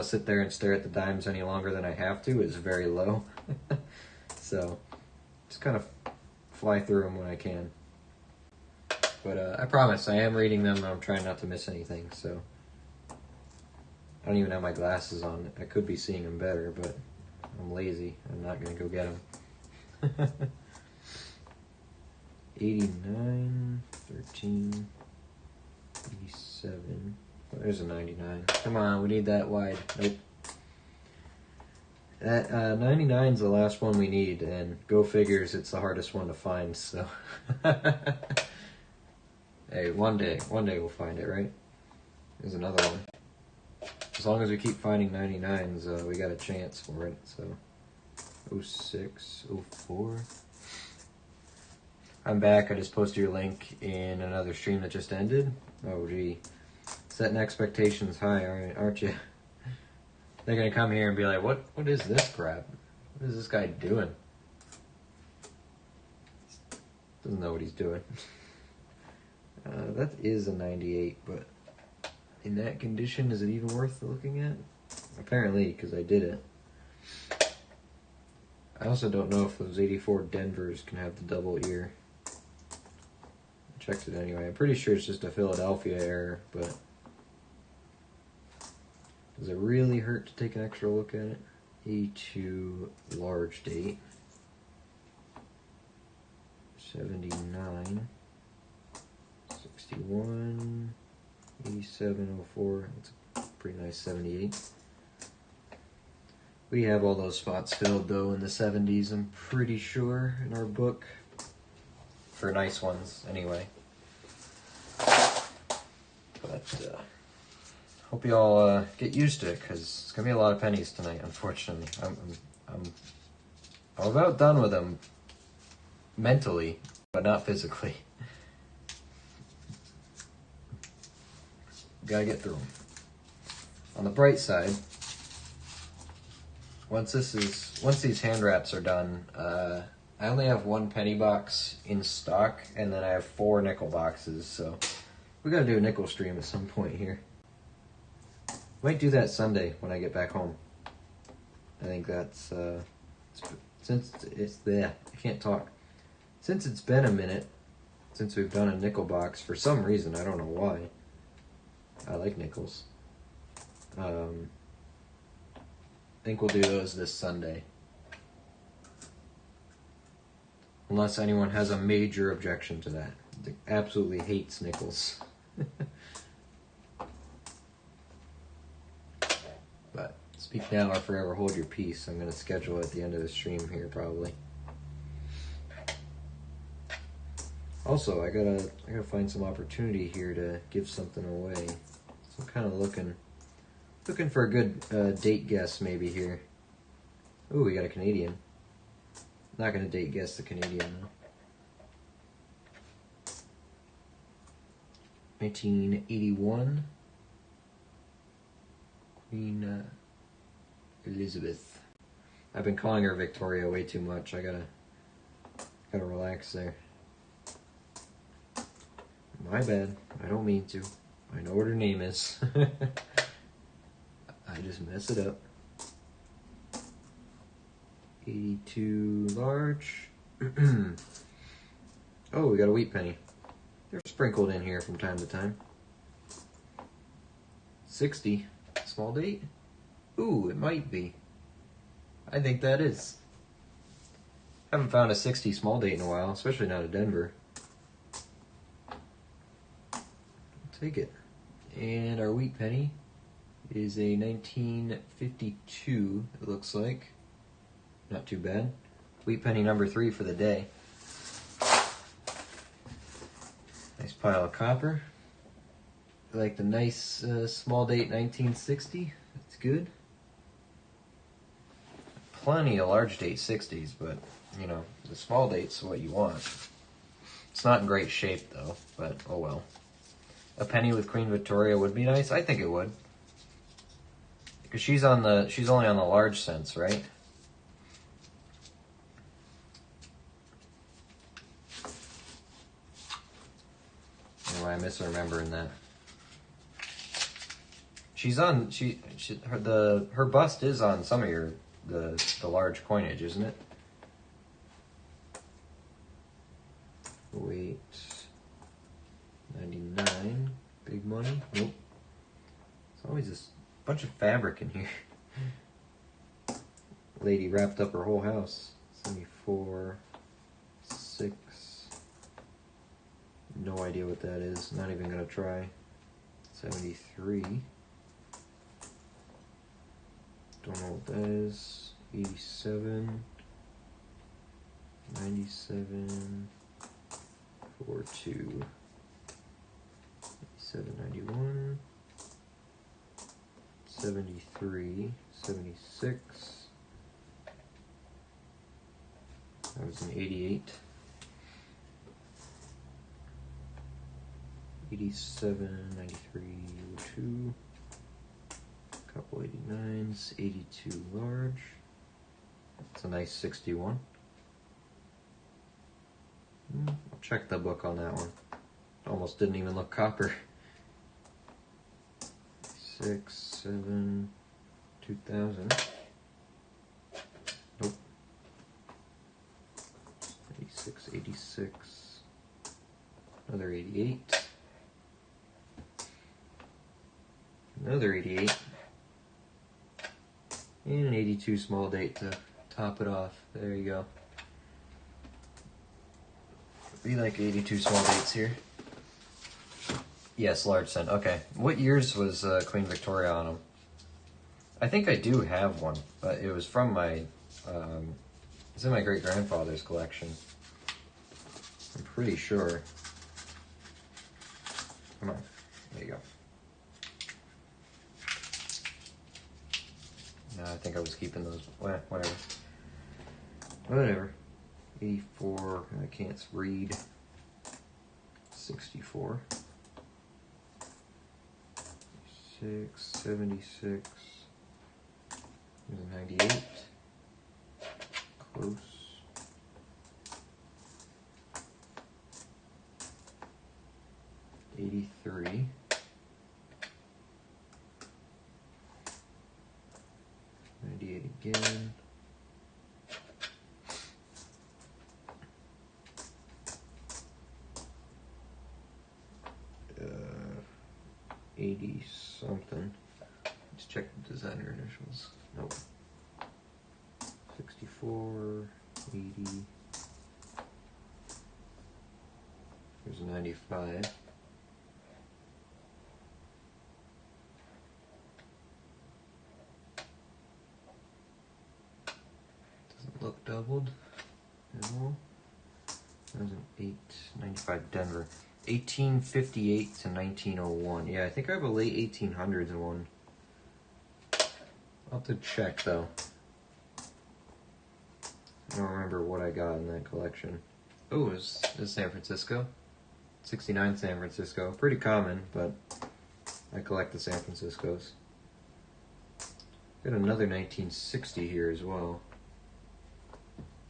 sit there and stare at the dimes any longer than I have to is very low. So just kind of fly through them when I can. But I promise, I am reading them and I'm trying not to miss anything. So I don't even have my glasses on. I could be seeing them better, but I'm lazy. I'm not going to go get them. 89, 13, 87. Oh, there's a 99. Come on, we need that wide. Nope. That 99 is the last one we need, and go figures, it's the hardest one to find, so. Hey, one day we'll find it, right? There's another one. As long as we keep finding 99s, we got a chance for it, so. 06, 04. I'm back. I just posted your link in another stream that just ended. Oh, gee. Setting expectations high, aren't you? They're going to come here and be like, what is this crap? What is this guy doing? Doesn't know what he's doing. That is a 98, but in that condition, is it even worth looking at? Apparently, because I did it. I also don't know if those 84 Denvers can have the double ear. I checked it anyway. I'm pretty sure it's just a Philadelphia error, but does it really hurt to take an extra look at it? A2 large date. 79. 61. 8704. That's a pretty nice 78. We have all those spots filled, though, in the 70s, I'm pretty sure, in our book. For nice ones, anyway. But, hope you all get used to it, because it's going to be a lot of pennies tonight, unfortunately. I'm about done with them mentally, but not physically. Gotta get through them. On the bright side, once these hand wraps are done, I only have one penny box in stock, and then I have 4 nickel boxes, so we gotta do a nickel stream at some point here. Might do that Sunday when I get back home. I think that's, since it's there, I can't talk. Since it's been a minute since we've done a nickel box, for some reason, I don't know why. I like nickels. I think we'll do those this Sunday. Unless anyone has a major objection to that. Absolutely hates nickels. But speak now or forever hold your peace. I'm going to schedule it at the end of the stream here probably. Also, I gotta find some opportunity here to give something away. So I'm kind of looking for a good date guess maybe here. Ooh, we got a Canadian. Not gonna date guess the Canadian though. 1981. Queen Elizabeth. I've been calling her Victoria way too much. I gotta relax there. My bad. I don't mean to. I know what her name is. I just mess it up. 82 large. Oh, we got a wheat penny. They're sprinkled in here from time to time. 60. Small date? Ooh, it might be. I think that is. Haven't found a 60 small date in a while, especially not a Denver. I'll take it. And our wheat penny is a 1952, it looks like. Not too bad. Wheat penny number 3 for the day. Nice pile of copper. I like the nice small date 1960. That's good. Plenty of large date 60s, but you know, the small date's what you want. It's not in great shape though, but oh well. A penny with Queen Victoria would be nice. I think it would. Because she's only on the large cents, right? Anyway, I'm misremembering that. She's on her bust is on some of the large coinage, isn't it? Wait, 99, big money. Nope. There's always this bunch of fabric in here. Lady wrapped up her whole house. 74, 6. No idea what that is. Not even gonna try. 73. Don't know what that is. 87. 97. 42. 87, 91. 73. 76. That was an 88. 87, 93, 02. Couple 89s, 82 large. That's a nice 61. I'll check the book on that one. Almost didn't even look copper. 6, 7, 2000. Nope. 86, 86. Another 88. Another 88. And an 82 small date to top it off. There you go. We like 82 small dates here. Yes, large cent. Okay. What years was Queen Victoria on them? I think I do have one, but it was from my... it's in my great-grandfather's collection. I'm pretty sure. Come on. There you go. No, I think I was keeping those. Whatever. Whatever. 84. I can't read. 64. 6. 76. 98. Close. 83. 98 again. 80 something. Let's check the designer initials. Nope. 64, 80. There's a 95. Doesn't look doubled at all. That was an 895 Denver. 1858 to 1901. Yeah, I think I have a late 1800s one. I'll have to check though. I don't remember what I got in that collection. Oh, it was San Francisco. 69 San Francisco. Pretty common, but I collect the San Franciscos. Got another 1960 here as well.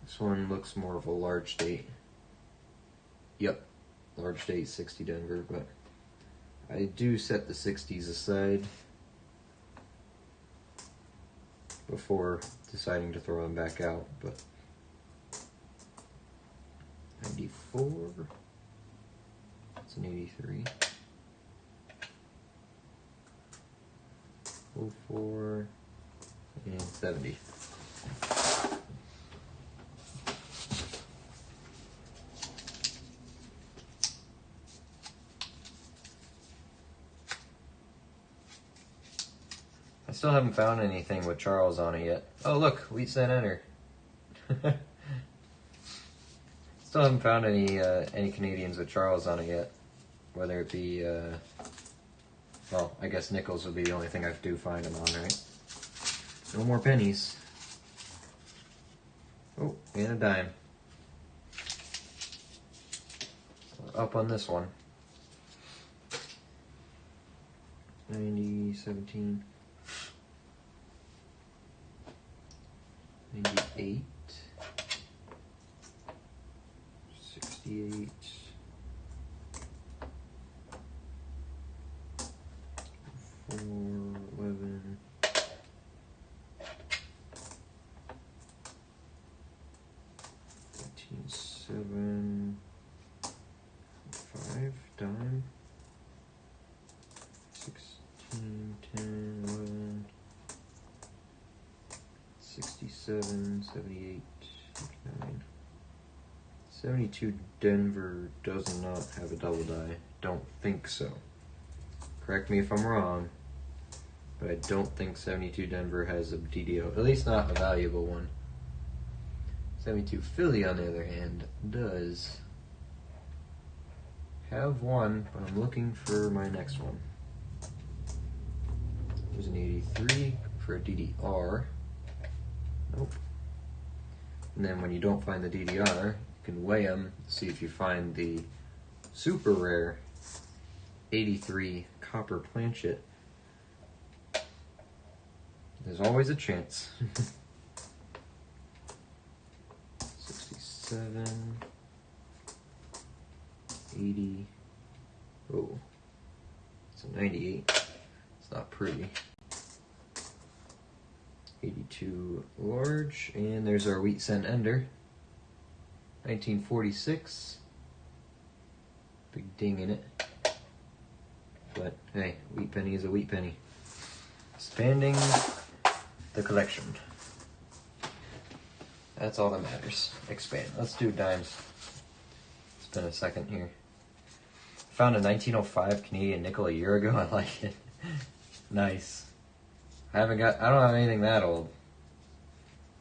This one looks more of a large date. Yep. large to 860 Denver, but I do set the 60s aside before deciding to throw them back out. But 94, it's an 83, 04, and 70. I still haven't found anything with Charles on it yet. Oh look, wheat cent enter. Still haven't found any Canadians with Charles on it yet. Whether it be, well, I guess nickels would be the only thing I do find them on, right? No more pennies. Oh, and a dime. Up on this one. 90, 17. 98, 68, 4, 11, 18, 7, 5, dime, 16, 10, 11, 67, 78, 59, 72 Denver does not have a double die. Don't think so. Correct me if I'm wrong, but I don't think 72 Denver has a DDO, at least not a valuable one. 72 Philly, on the other hand, does have one, but I'm looking for my next one. There's an 83 for a DDR. Nope. And then when you don't find the DDR, you can weigh them, see if you find the super rare 83 copper planchet. There's always a chance. 67, 80, oh, it's a 98, it's not pretty. 82 large, and there's our wheat cent ender. 1946. Big ding in it. But hey, wheat penny is a wheat penny. Expanding the collection. That's all that matters. Expand. Let's do dimes. It's been a second here. Found a 1905 Canadian nickel a year ago. I like it. Nice. I don't have anything that old.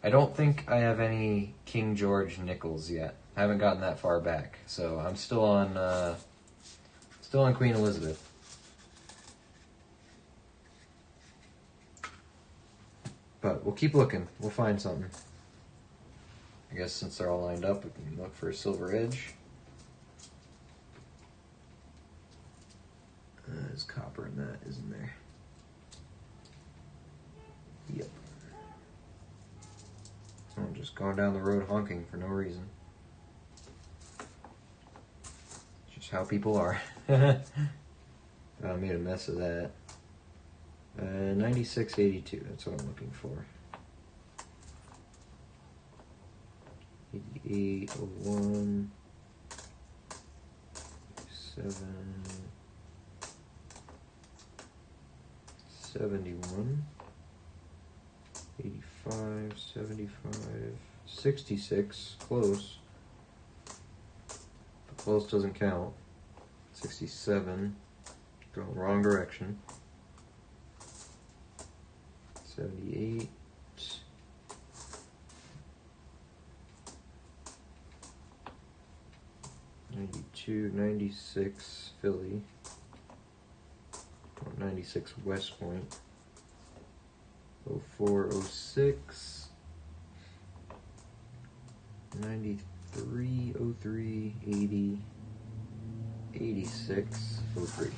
I don't think I have any King George nickels yet. I haven't gotten that far back, so I'm still on Queen Elizabeth. But we'll keep looking. We'll find something. I guess since they're all lined up, we can look for a silver edge. There's copper in that, isn't there? Yep. I'm just going down the road honking for no reason. It's just how people are. I made a mess of that. 9682, that's what I'm looking for. 8801, 7, 71, 85, 75, 66, close. The close doesn't count. 67, going wrong direction. 78, 92, 96 Philly, 96 West Point, 04, 06, 93, 03, 80, 86, 03.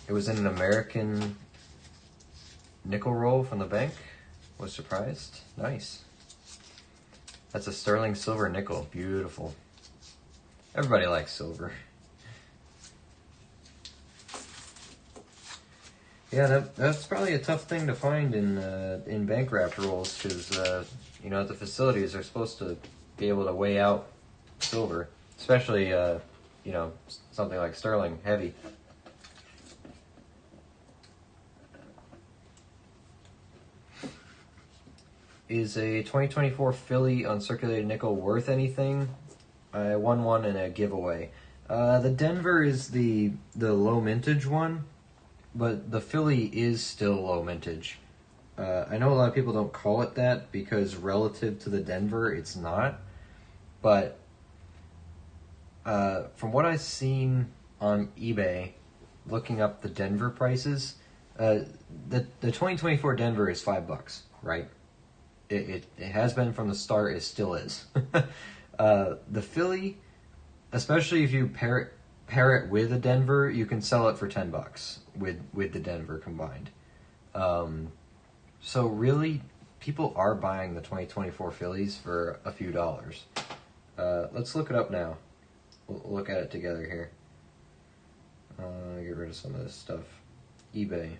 It was in an American nickel roll from the bank. Was surprised. Nice. That's a sterling silver nickel. Beautiful. Everybody likes silver. Yeah, that's probably a tough thing to find in bank wrapped rolls because you know, at the facilities they're supposed to be able to weigh out silver, especially you know, something like sterling heavy. Is a 2024 Philly uncirculated nickel worth anything? I won one in a giveaway. The Denver is the low mintage one, but the Philly is still low mintage. I know a lot of people don't call it that because relative to the Denver, it's not. But from what I've seen on eBay, looking up the Denver prices, the 2024 Denver is $5, right? It has been from the start. It still is. The Philly, especially if you pair it with a Denver, you can sell it for $10 with the Denver combined. So really, people are buying the 2024 Phillies for a few dollars. Let's look it up now. We'll look at it together here. Get rid of some of this stuff. eBay.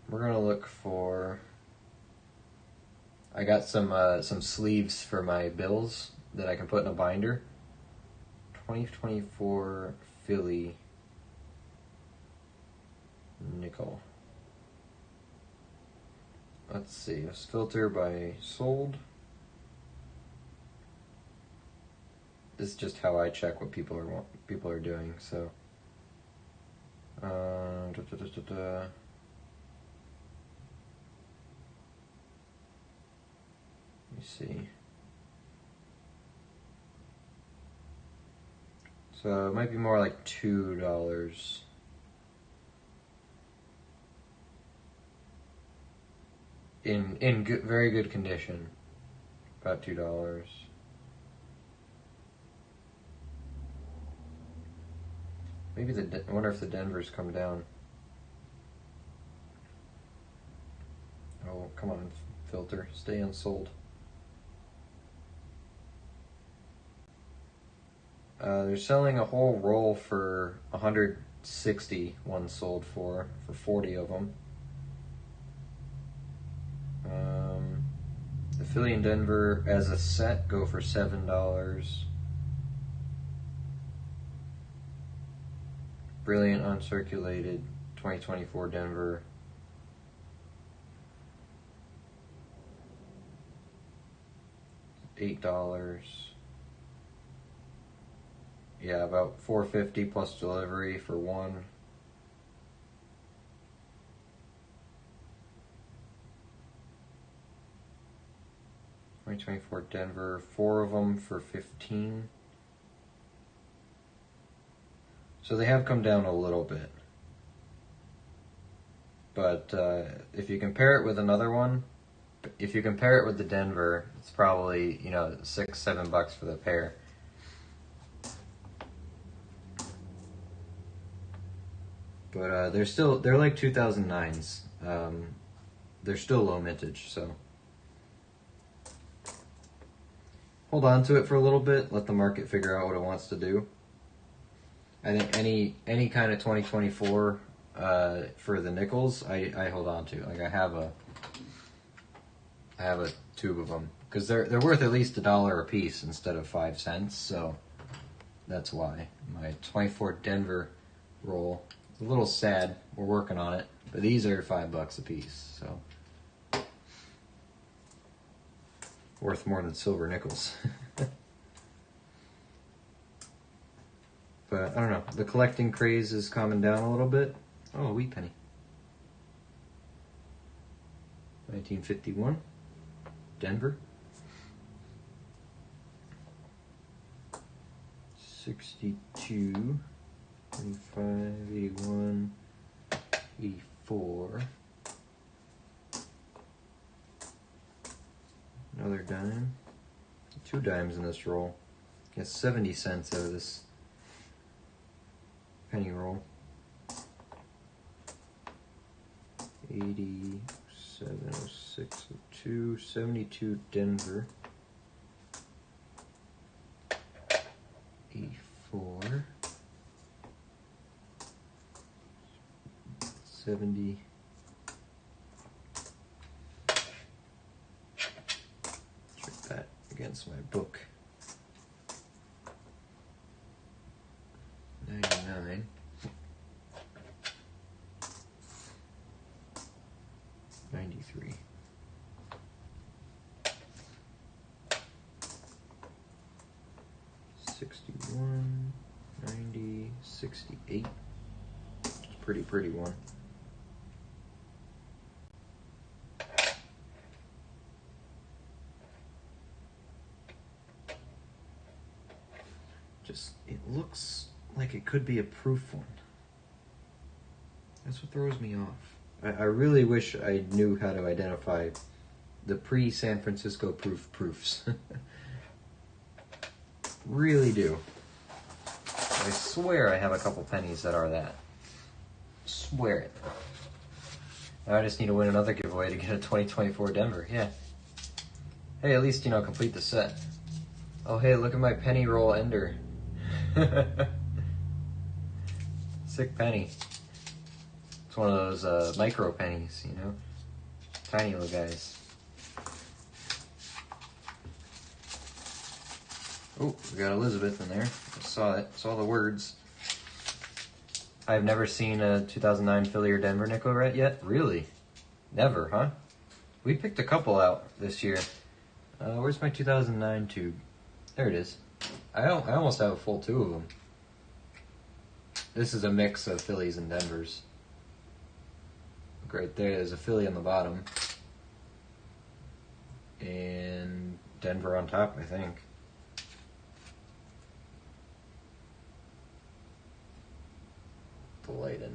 We're gonna look for. I got some sleeves for my bills that I can put in a binder. 2024 Philly nickel. Let's see. Let's filter by sold. This is just how I check what people are doing. So. Let me see. So it might be more like $2. In good, very good condition. About $2. Maybe I wonder if the Denver's come down. Oh, come on, filter. Stay unsold. They're selling a whole roll for $160. One sold for 40 of them. The Philly and Denver as a set go for $7. Brilliant uncirculated 2024 Denver. $8. Yeah, about $4.50 plus delivery for one. $2024 Denver, 4 of them for $15. So they have come down a little bit. But if you compare it with another one, if you compare it with the Denver, it's probably, you know, $6-7 for the pair. But they're like 2009s. They're still low mintage, so hold on to it for a little bit. Let the market figure out what it wants to do. I think any kind of 2024 for the nickels, I hold on to. Like I have a tube of them because they're worth at least $1 a piece instead of 5 cents. So that's why my 24 Denver roll. It's a little sad. We're working on it, but these are $5 a piece. So worth more than silver nickels. But I don't know. The collecting craze is calming down a little bit. Oh, a wheat penny. 1951. Denver. 62. 25, 81, 84. Another dime. 2 dimes in this roll. Get 70 cents out of this penny roll. 87, 06, 02, 72 Denver. 83. $61, $90, $68. It's a pretty one. Just, it looks like it could be a proof one. That's what throws me off. I really wish I knew how to identify the pre-San Francisco proofs. Really do. I swear I have a couple pennies that are that. Swear it. Now I just need to win another giveaway to get a 2024 Denver. Yeah. Hey, at least, complete the set. Oh, hey, look at my penny roll ender. Sick penny. It's one of those micro pennies, Tiny little guys. Oh, we got Elizabeth in there. I saw it. Saw the words. I've never seen a 2009 Philly or Denver nickel red yet. Really? Never, huh? We picked a couple out this year. Where's my 2009 tube? There it is. I almost have a full two of them. This is a mix of Phillies and Denvers. Right there's a Philly on the bottom. And Denver on top, I think. The light in.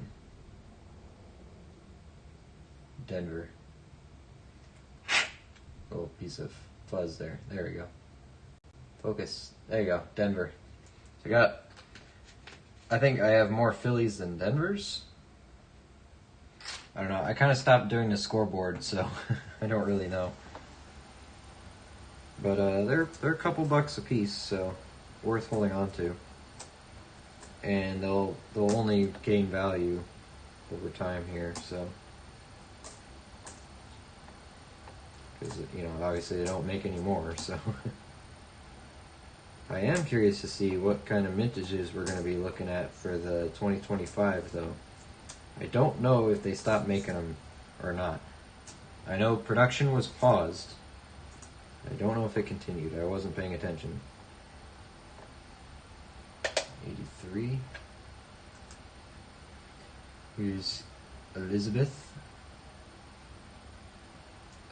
Denver. Little piece of fuzz there. There we go. Focus. There you go. Denver. So I think I have more Phillies than Denvers. I don't know. I kind of stopped doing the scoreboard, so I don't really know. But they're a couple bucks a piece, so worth holding on to. And they'll only gain value over time here, so because obviously they don't make any more, so I am curious to see what kind of mintages we're going to be looking at for the 2025, though. I don't know if they stopped making them or not. I know production was paused. I don't know if it continued. I wasn't paying attention. 83. Here's Elizabeth.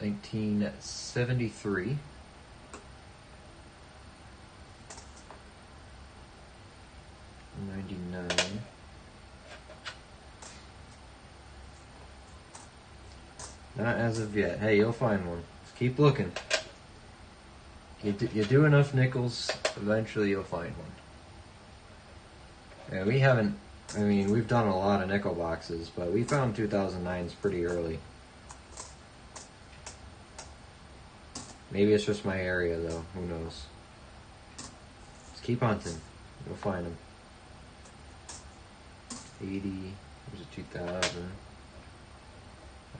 1973. 99. Not as of yet. Hey, you'll find one. Just keep looking. You do enough nickels, eventually you'll find one. Yeah, we haven't, we've done a lot of nickel boxes, but we found 2009s pretty early. Maybe it's just my area, though. Who knows? Just keep hunting. You'll find them. 80. There's a 2000.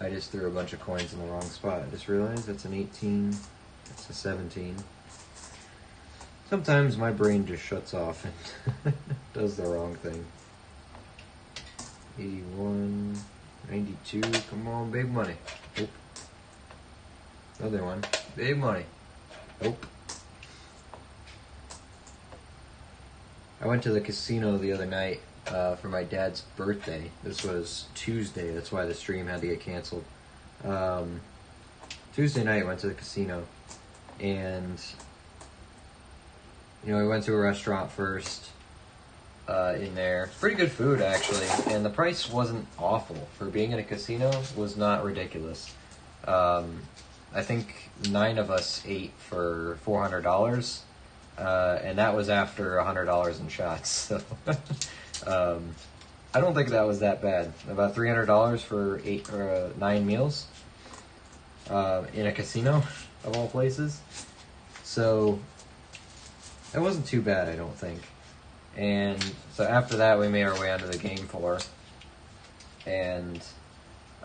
I just threw a bunch of coins in the wrong spot. I just realized that's an 18. That's a 17. Sometimes my brain just shuts off and does the wrong thing. 81, 92, come on, big money. Nope. Another one, big money. Nope. I went to the casino the other night for my dad's birthday. This was Tuesday, that's why the stream had to get canceled. Tuesday night I went to the casino, and we went to a restaurant first in there. Pretty good food, actually, and the price wasn't awful. For being in a casino, was not ridiculous. I think 9 of us ate for $400, and that was after $100 in shots. So I don't think that was that bad. About $300 for 9 meals in a casino, of all places. So it wasn't too bad, I don't think. And so after that, we made our way onto the game floor. And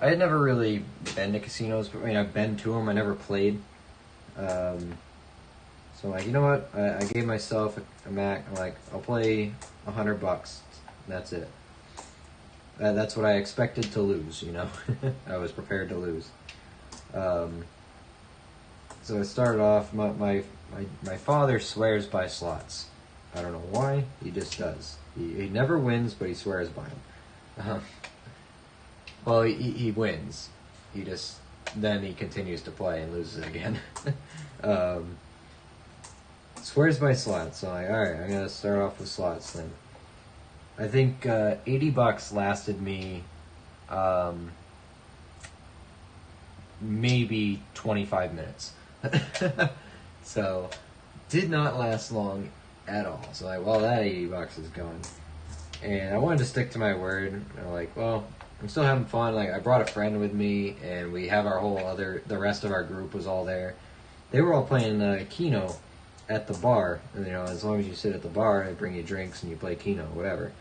I had never really been to casinos, but I've been to them. I never played. So I'm like, you know what? I gave myself a Mac. I'm like, I'll play $100. That's it. That's what I expected to lose. I was prepared to lose. So I started off, my father swears by slots. I don't know why, he just does. He never wins, but he swears by them. Well, he wins. Then he continues to play and loses again. Swears by slots. So I'm like, alright, I'm gonna start off with slots then. I think $80 lasted me maybe 25 minutes. So, did not last long at all. So like, well, that $80 is gone. And I wanted to stick to my word. And I'm like, well, I'm still having fun. Like, I brought a friend with me, and we have the rest of our group was all there. They were all playing Keno at the bar. And, as long as you sit at the bar, they bring you drinks and you play Keno, whatever.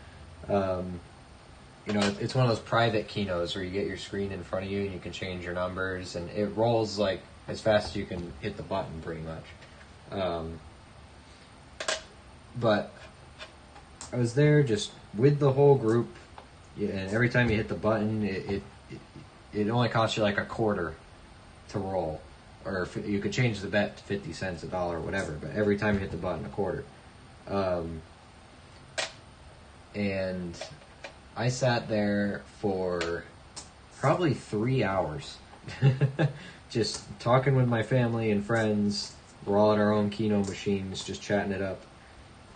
It's one of those private Kenos where you get your screen in front of you and you can change your numbers, and it rolls like as fast as you can hit the button, pretty much. But I was there just with the whole group, and every time you hit the button, it only costs you like a quarter to roll, or you could change the bet to 50 cents, $1, whatever. But every time you hit the button, a quarter. And I sat there for probably 3 hours, just talking with my family and friends. We're all in our own Keno machines, just chatting it up,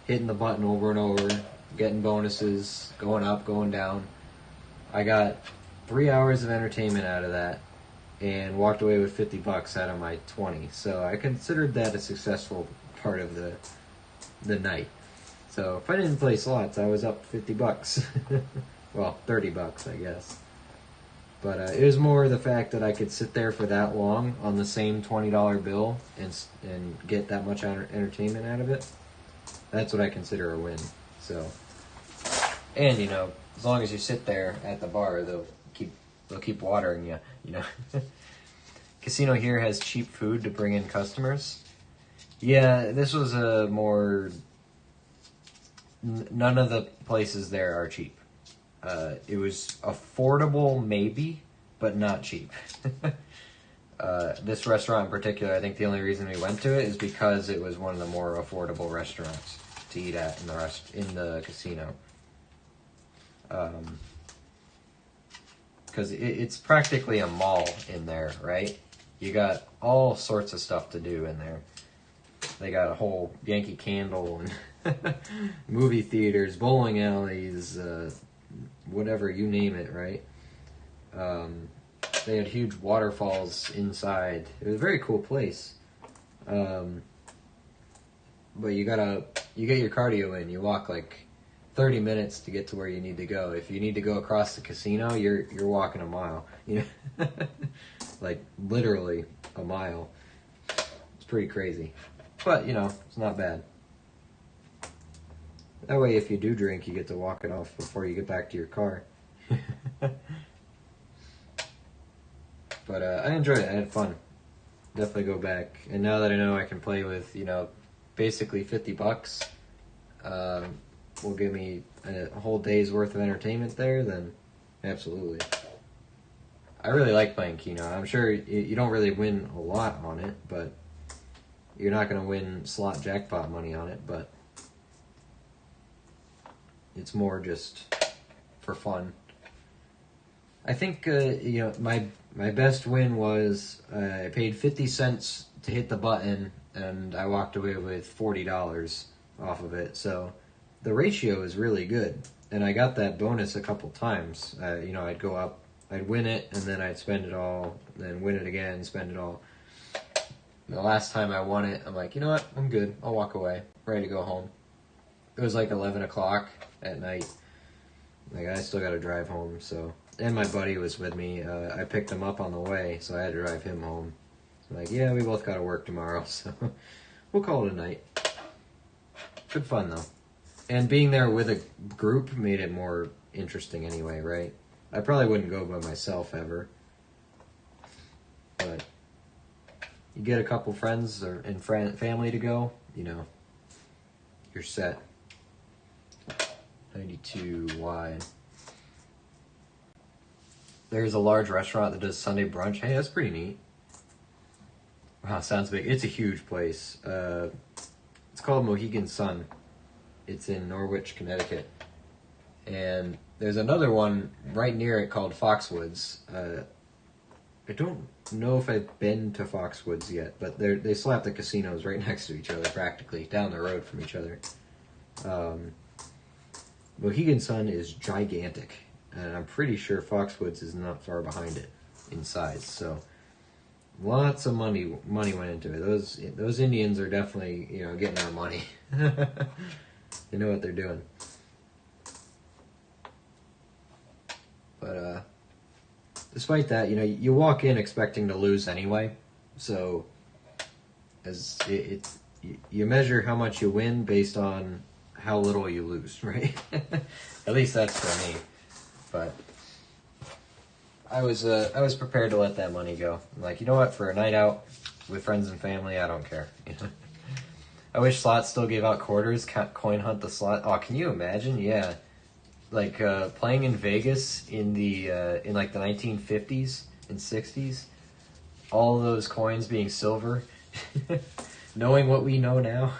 hitting the button over and over, getting bonuses, going up, going down. I got 3 hours of entertainment out of that, and walked away with $50 out of my 20. So I considered that a successful part of the night. So if I didn't play slots, I was up $50. Well, $30, I guess. But it was more the fact that I could sit there for that long on the same $20 bill and get that much entertainment out of it. That's what I consider a win. So, and as long as you sit there at the bar, they'll keep watering you. Casino here has cheap food to bring in customers. Yeah, this was a more. None of the places there are cheap. It was affordable, maybe, but not cheap. This restaurant in particular, I think the only reason we went to it is because it was one of the more affordable restaurants to eat at in the casino. Because it's practically a mall in there, right? You got all sorts of stuff to do in there. They got a whole Yankee Candle and movie theaters, bowling alleys, whatever, you name it, right? They had huge waterfalls inside. It was a very cool place. But you get your cardio in. You walk like 30 minutes to get to where you need to go. If you need to go across the casino, you're walking a mile. Like literally a mile. It's pretty crazy. But, it's not bad. That way, if you do drink, you get to walk it off before you get back to your car. But I enjoyed it. I had fun. Definitely go back. And now that I know I can play with, basically $50, will give me a whole day's worth of entertainment there, then absolutely. I really like playing Keno. I'm sure you don't really win a lot on it, but you're not going to win slot jackpot money on it, but it's more just for fun. I think, my best win was I paid 50 cents to hit the button, and I walked away with $40 off of it. So the ratio is really good, and I got that bonus a couple times. I'd go up, I'd win it, and then I'd spend it all, then win it again, spend it all. The last time I won it, I'm like, you know what, I'm good. I'll walk away, ready to go home. It was like 11 o'clock at night. Like, I still got to drive home, so. And my buddy was with me. I picked him up on the way, so I had to drive him home. So I'm like, yeah, we both got to work tomorrow, so we'll call it a night. Good fun, though. And being there with a group made it more interesting anyway, right? I probably wouldn't go by myself ever. But you get a couple friends and family to go, you're set. 92 wide. There's a large restaurant that does Sunday brunch. Hey, that's pretty neat. Wow, sounds big. It's a huge place. It's called Mohegan Sun. It's in Norwich, Connecticut. And there's another one right near it called Foxwoods. I don't know if I've been to Foxwoods yet, but they slap the casinos right next to each other, practically, down the road from each other. Mohegan Sun is gigantic, and I'm pretty sure Foxwoods is not far behind it in size. So lots of money went into it. Those Indians are definitely, getting our money. They know what they're doing. But despite that, you walk in expecting to lose anyway. So as you measure how much you win based on how little you lose, right? At least that's for me. But I was prepared to let that money go. I'm like, you know what? For a night out with friends and family, I don't care. I wish slots still gave out quarters. Coin hunt the slot. Oh, can you imagine? Yeah, like playing in Vegas in like the 1950s and 60s. All those coins being silver. Knowing what we know now.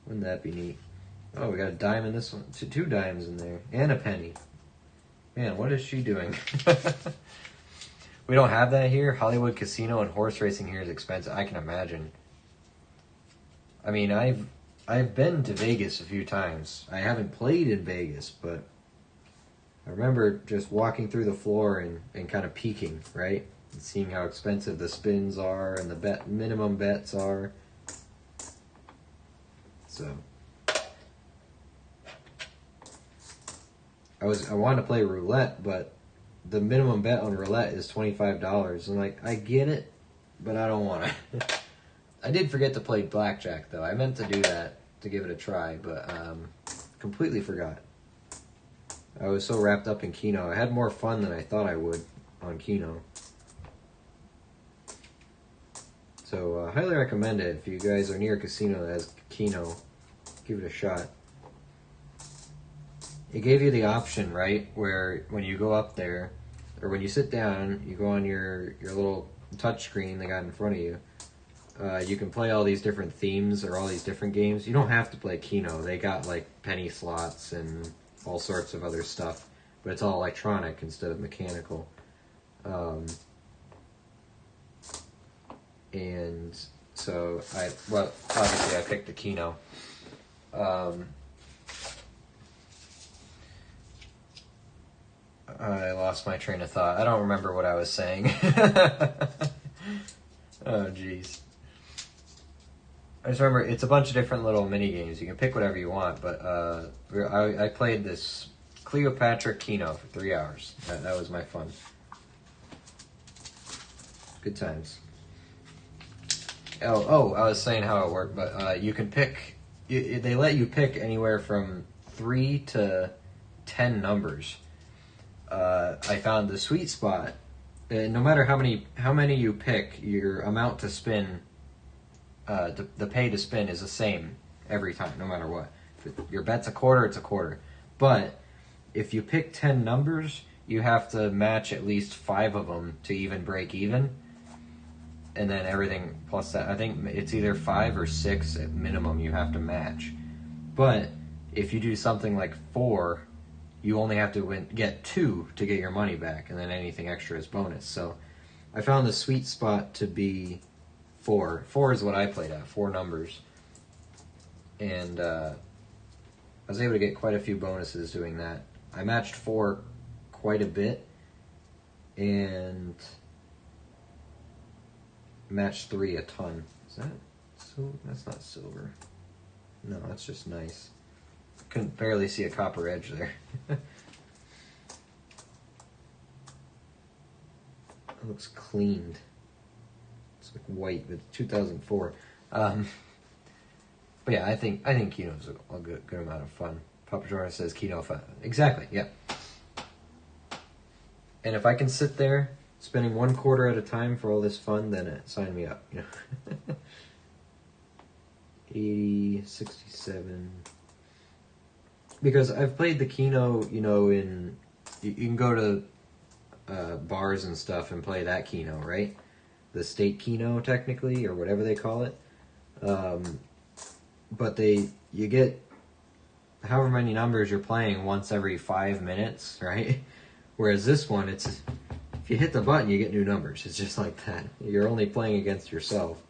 Wouldn't that be neat? Oh, we got a dime in this one. Two dimes in there. And a penny. Man, what is she doing? We don't have that here. Hollywood casino and horse racing here is expensive. I can imagine. I mean, I've been to Vegas a few times. I haven't played in Vegas, but I remember just walking through the floor and kind of peeking, right? And seeing how expensive the spins are and the minimum bets are. So I wanted to play roulette, but the minimum bet on roulette is $25. I'm like, I get it, but I don't want to. I did forget to play blackjack, though. I meant to do that to give it a try, but completely forgot. I was so wrapped up in Keno. I had more fun than I thought I would on Keno. So highly recommend it. If you guys are near a casino that has Keno, give it a shot. It gave you the option, right, where when you go up there, or when you sit down, you go on your little touch screen they got in front of you. You can play all these different themes or all these different games. You don't have to play Keno. They got like penny slots and all sorts of other stuff, but it's all electronic instead of mechanical. And so obviously I picked the Keno. I lost my train of thought. I don't remember what I was saying. Oh, jeez. I just remember it's a bunch of different little mini games. You can pick whatever you want, but I played this Cleopatra Keno for 3 hours. That was my fun. Good times. Oh, I was saying how it worked, but you can pick. They let you pick anywhere from 3 to 10 numbers. I found the sweet spot. No matter how many you pick, your amount to spin, the pay to spin is the same every time, no matter what. If your bet's a quarter, it's a quarter. But if you pick 10 numbers, you have to match at least 5 of them to even break even. And then everything plus that, I think it's either 5 or 6 at minimum you have to match. But if you do something like 4, you only have to get 2 to get your money back, and then anything extra is bonus. So I found the sweet spot to be 4. 4 is what I played at, 4 numbers. And I was able to get quite a few bonuses doing that. I matched 4 quite a bit, and matched 3 a ton. Is that silver? That's not silver. No, that's just nice. Couldn't barely see a copper edge there. It looks cleaned. It's like white, but 2004. But yeah, I think Keno's a good amount of fun. Papa Jordan says Keno fun. Exactly, yeah. And if I can sit there spending 1 quarter at a time for all this fun, then sign me up. 80, 67. Because I've played the Keno, you can go to bars and stuff and play that Keno, right? The state Keno, technically, or whatever they call it. But you get however many numbers you're playing once every 5 minutes, right? Whereas this one, it's if you hit the button, you get new numbers. It's just like that. You're only playing against yourself.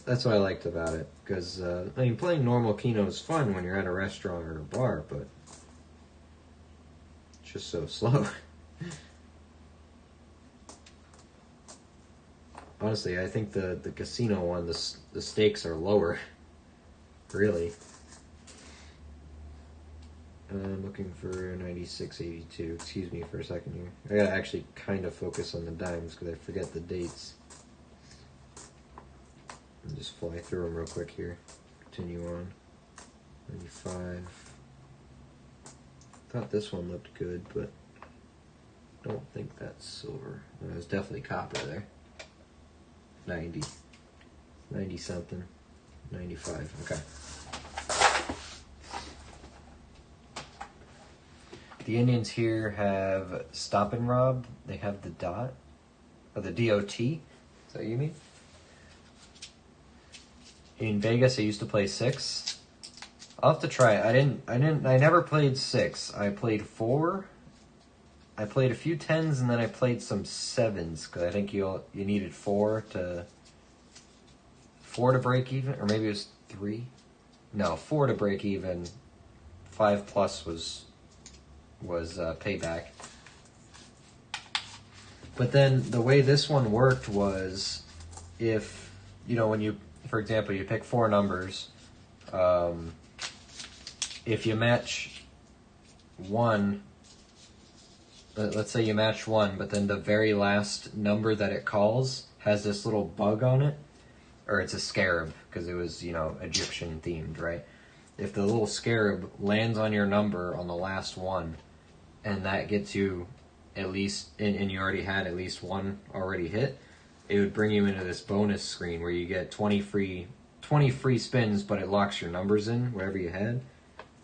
That's what I liked about it, because I mean, playing normal Keno is fun when you're at a restaurant or a bar, but it's just so slow. Honestly, I think the casino one, the stakes are lower. Really. I'm looking for 96.82. Excuse me for a second here. I gotta actually kind of focus on the dimes because I forget the dates. And just fly through them real quick here. Continue on. 95. Thought this one looked good, but don't think that's silver. It was definitely copper there. 90. 90 something. 95. Okay. The Indians here have stop and rob. They have the dot, or the DOT. Is that what you mean? In Vegas, I used to play 6. I'll have to try it. I never played 6. I played 4. I played a few 10s, and then I played some 7s because I think you needed 4 to break even, or maybe it was 3. No, 4 to break even. 5 plus was payback. But then the way this one worked was, if when you, for example, you pick 4 numbers, if you match 1, let's say you match 1, but then the very last number that it calls has this little bug on it, or it's a scarab because it was Egyptian themed, right? If the little scarab lands on your number on the last one, and that gets you at least, and you already had at least 1 already hit, it would bring you into this bonus screen where you get 20 free spins, but it locks your numbers in, whatever you had,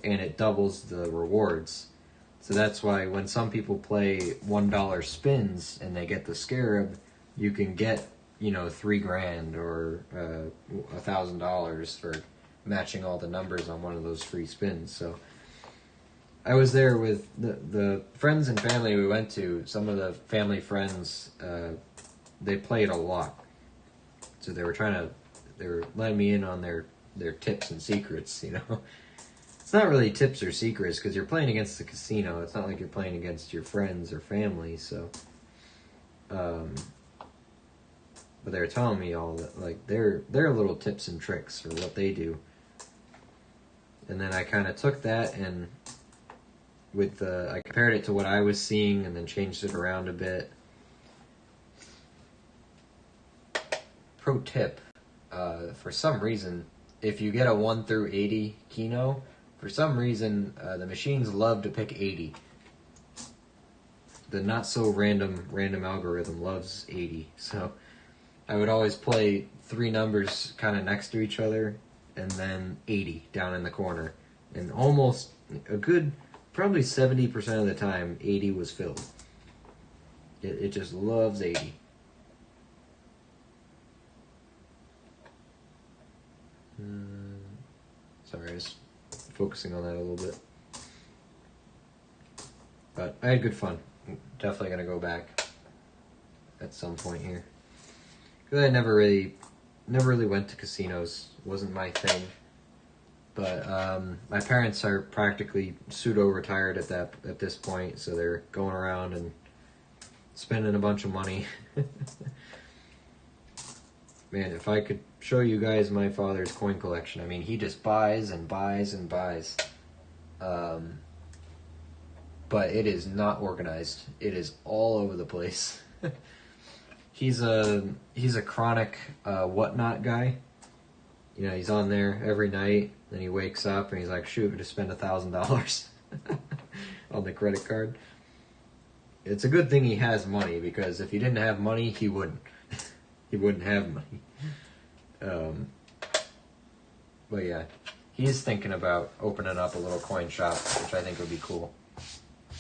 and it doubles the rewards. So that's why when some people play $1 spins and they get the scarab, you can get, $3,000 or $1,000 for matching all the numbers on one of those free spins. So I was there with the friends and family we went to. Some of the family friends, they played a lot. So they were letting me in on their tips and secrets, It's not really tips or secrets because you're playing against the casino. It's not like you're playing against your friends or family, so but they were telling me all that, like, their little tips and tricks for what they do. And then I kind of took that and I compared it to what I was seeing and then changed it around a bit. Pro tip, for some reason, if you get a 1 through 80 Keno, for some reason, the machines love to pick 80. The not so random algorithm loves 80. So I would always play 3 numbers kind of next to each other, and then 80 down in the corner. And almost a good, probably 70% of the time, 80 was filled. It just loves 80. Sorry, I was focusing on that a little bit. But I had good fun. Definitely going to go back at some point here. Because I never really went to casinos. It wasn't my thing. But my parents are practically pseudo-retired at this point, so they're going around and spending a bunch of money. Man, if I could show you guys my father's coin collection, I mean, he just buys and buys and buys. But it is not organized. It is all over the place. He's a chronic whatnot guy. He's on there every night, then he wakes up and he's like, shoot, I just spent $1,000 on the credit card. It's a good thing he has money, because if he didn't have money, he wouldn't. He wouldn't have money. But yeah, he's thinking about opening up a little coin shop, which I think would be cool.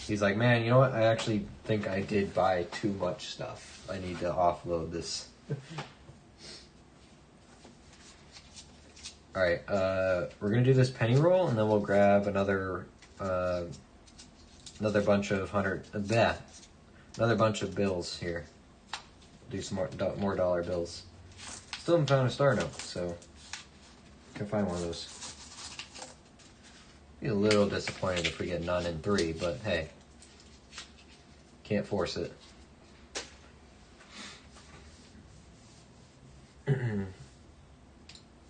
He's like, man, you know what? I actually think I did buy too much stuff. I need to offload this. All right, we're gonna do this penny roll, and then we'll grab another bunch of another bunch of bills here. Do some more dollar bills. Still haven't found a star note, so can find one of those. Be a little disappointed if we get none in 3, but hey, can't force it.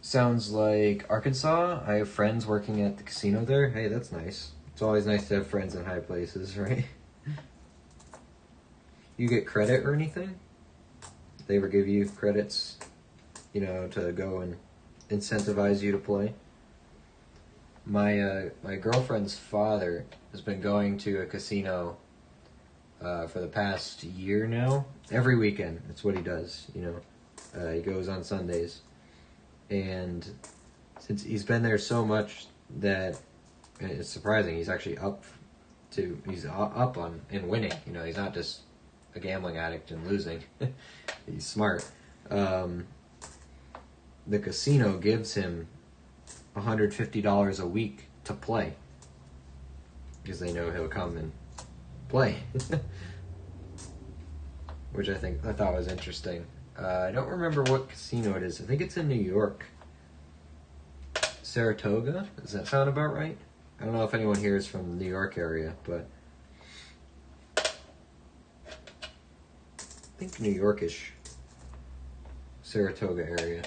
Sounds like Arkansas. I have friends working at the casino there. Hey, that's nice. It's always nice to have friends in high places, right? You get credit or anything? They ever give you credits, you know, to go and incentivize you to play? My girlfriend's father has been going to a casino for the past year now. Every weekend, that's what he does, you know. He goes on Sundays. And since he's been there so much that it's surprising, he's actually up on and winning. You know, he's not just a gambling addict and losing. He's smart. The casino gives him $150 a week to play because they know he'll come and play. Which I thought was interesting. I don't remember what casino it is. I think it's in New York. Saratoga? Does that sound about right? I don't know if anyone here is from the New York area, but I think New Yorkish. Saratoga area.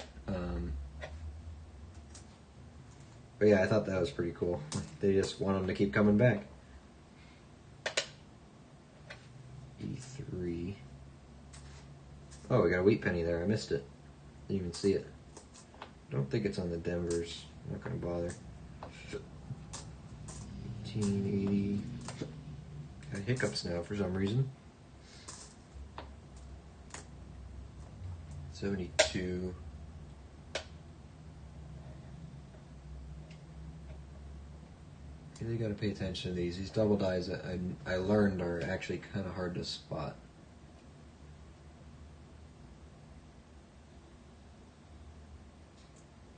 But yeah, I thought that was pretty cool. They just want him to keep coming back. E3. Oh, we got a wheat penny there. I missed it. Didn't even see it. Don't think it's on the Denvers. I'm not going to bother. 1880. Got hiccups now for some reason. 72. You really got to pay attention to these. These double dies I learned are actually kind of hard to spot.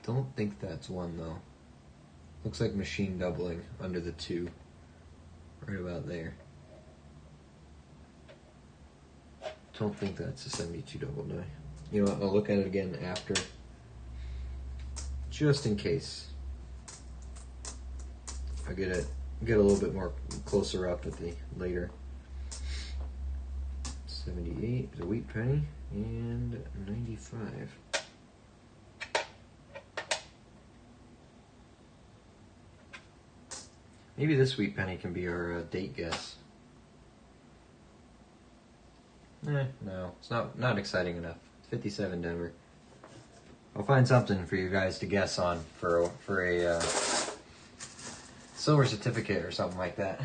Don't think that's one though. Looks like machine doubling under the 2. Right about there. Don't think that's a 72 double die. You know what, I'll look at it again after. Just in case. I'll get a little bit more closer up at the later. 78 is a wheat penny and 95. Maybe this wheat penny can be our date guess. No, it's not exciting enough. 57 Denver. I'll find something for you guys to guess on for a silver certificate or something like that.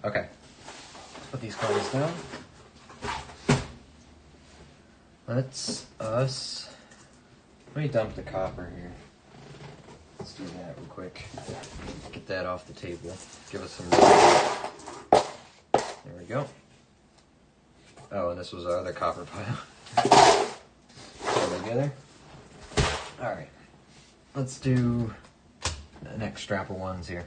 Okay, let's put these cards down. Let me dump the copper here. Let's do that real quick. Get that off the table. Give us some room. There we go. Oh, and this was our other copper pile. Put them together. Alright. Let's do the next strap of ones here.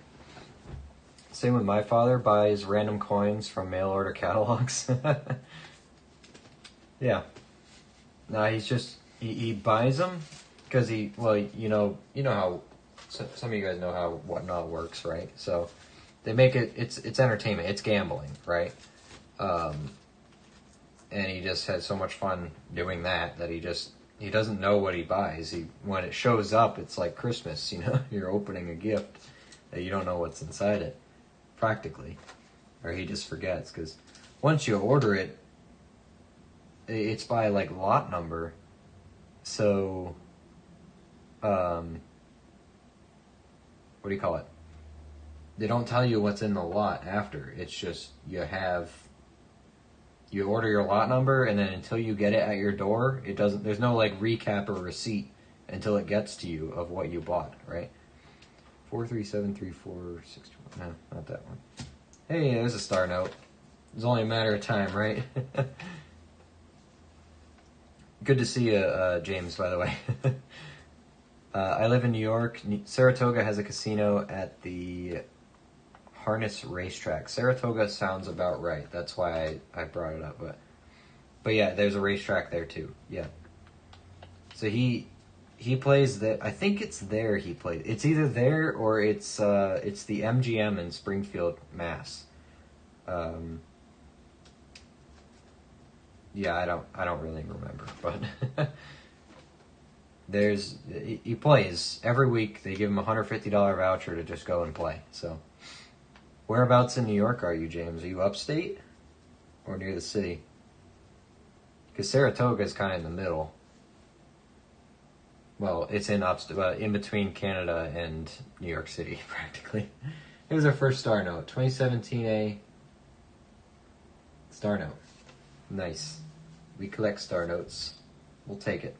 Same with my father. Buys random coins from mail order catalogs. Yeah. No, he's just... He buys them because you know how... Some of you guys know how whatnot works, right? So they make it's entertainment, it's gambling, right? And he just has so much fun doing that he doesn't know what he buys. When it shows up, it's like Christmas, you know? You're opening a gift that you don't know what's inside it, practically. Or he just forgets, because once you order it, it's by like lot number. So what do you call it? They don't tell you what's in the lot after. It's just you order your lot number, and then until you get it at your door, there's no like recap or receipt until it gets to you of what you bought, right? 4373461. No, not that one. Hey, there's a star note. It's only a matter of time, right? Good to see you, James, by the way. I live in New York. Saratoga has a casino at the Harness Racetrack. Saratoga sounds about right. That's why I brought it up. But yeah, there's a racetrack there too. Yeah. So he plays that. I think it's there he played. It's either there or it's the MGM in Springfield, Mass. Yeah, I don't really remember, but he plays every week. They give him a $150 voucher to just go and play. So, whereabouts in New York are you, James? Are you upstate or near the city? Because Saratoga is kind of in the middle. Well, it's in between Canada and New York City, practically. Here's our first star note, 2017 star note. Nice. We collect star notes. We'll take it.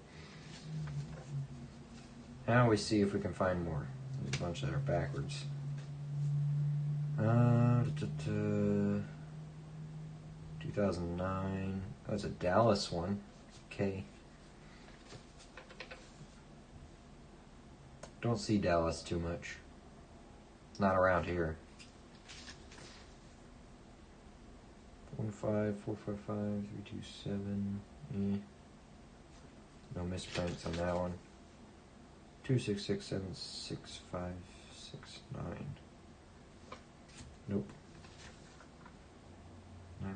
Now we see if we can find more. There's a bunch that are backwards. 2009. Oh, it's a Dallas one. Okay. Don't see Dallas too much. Not around here. 15455 327. No misprints on that one. 266766569. Nope. 9167688.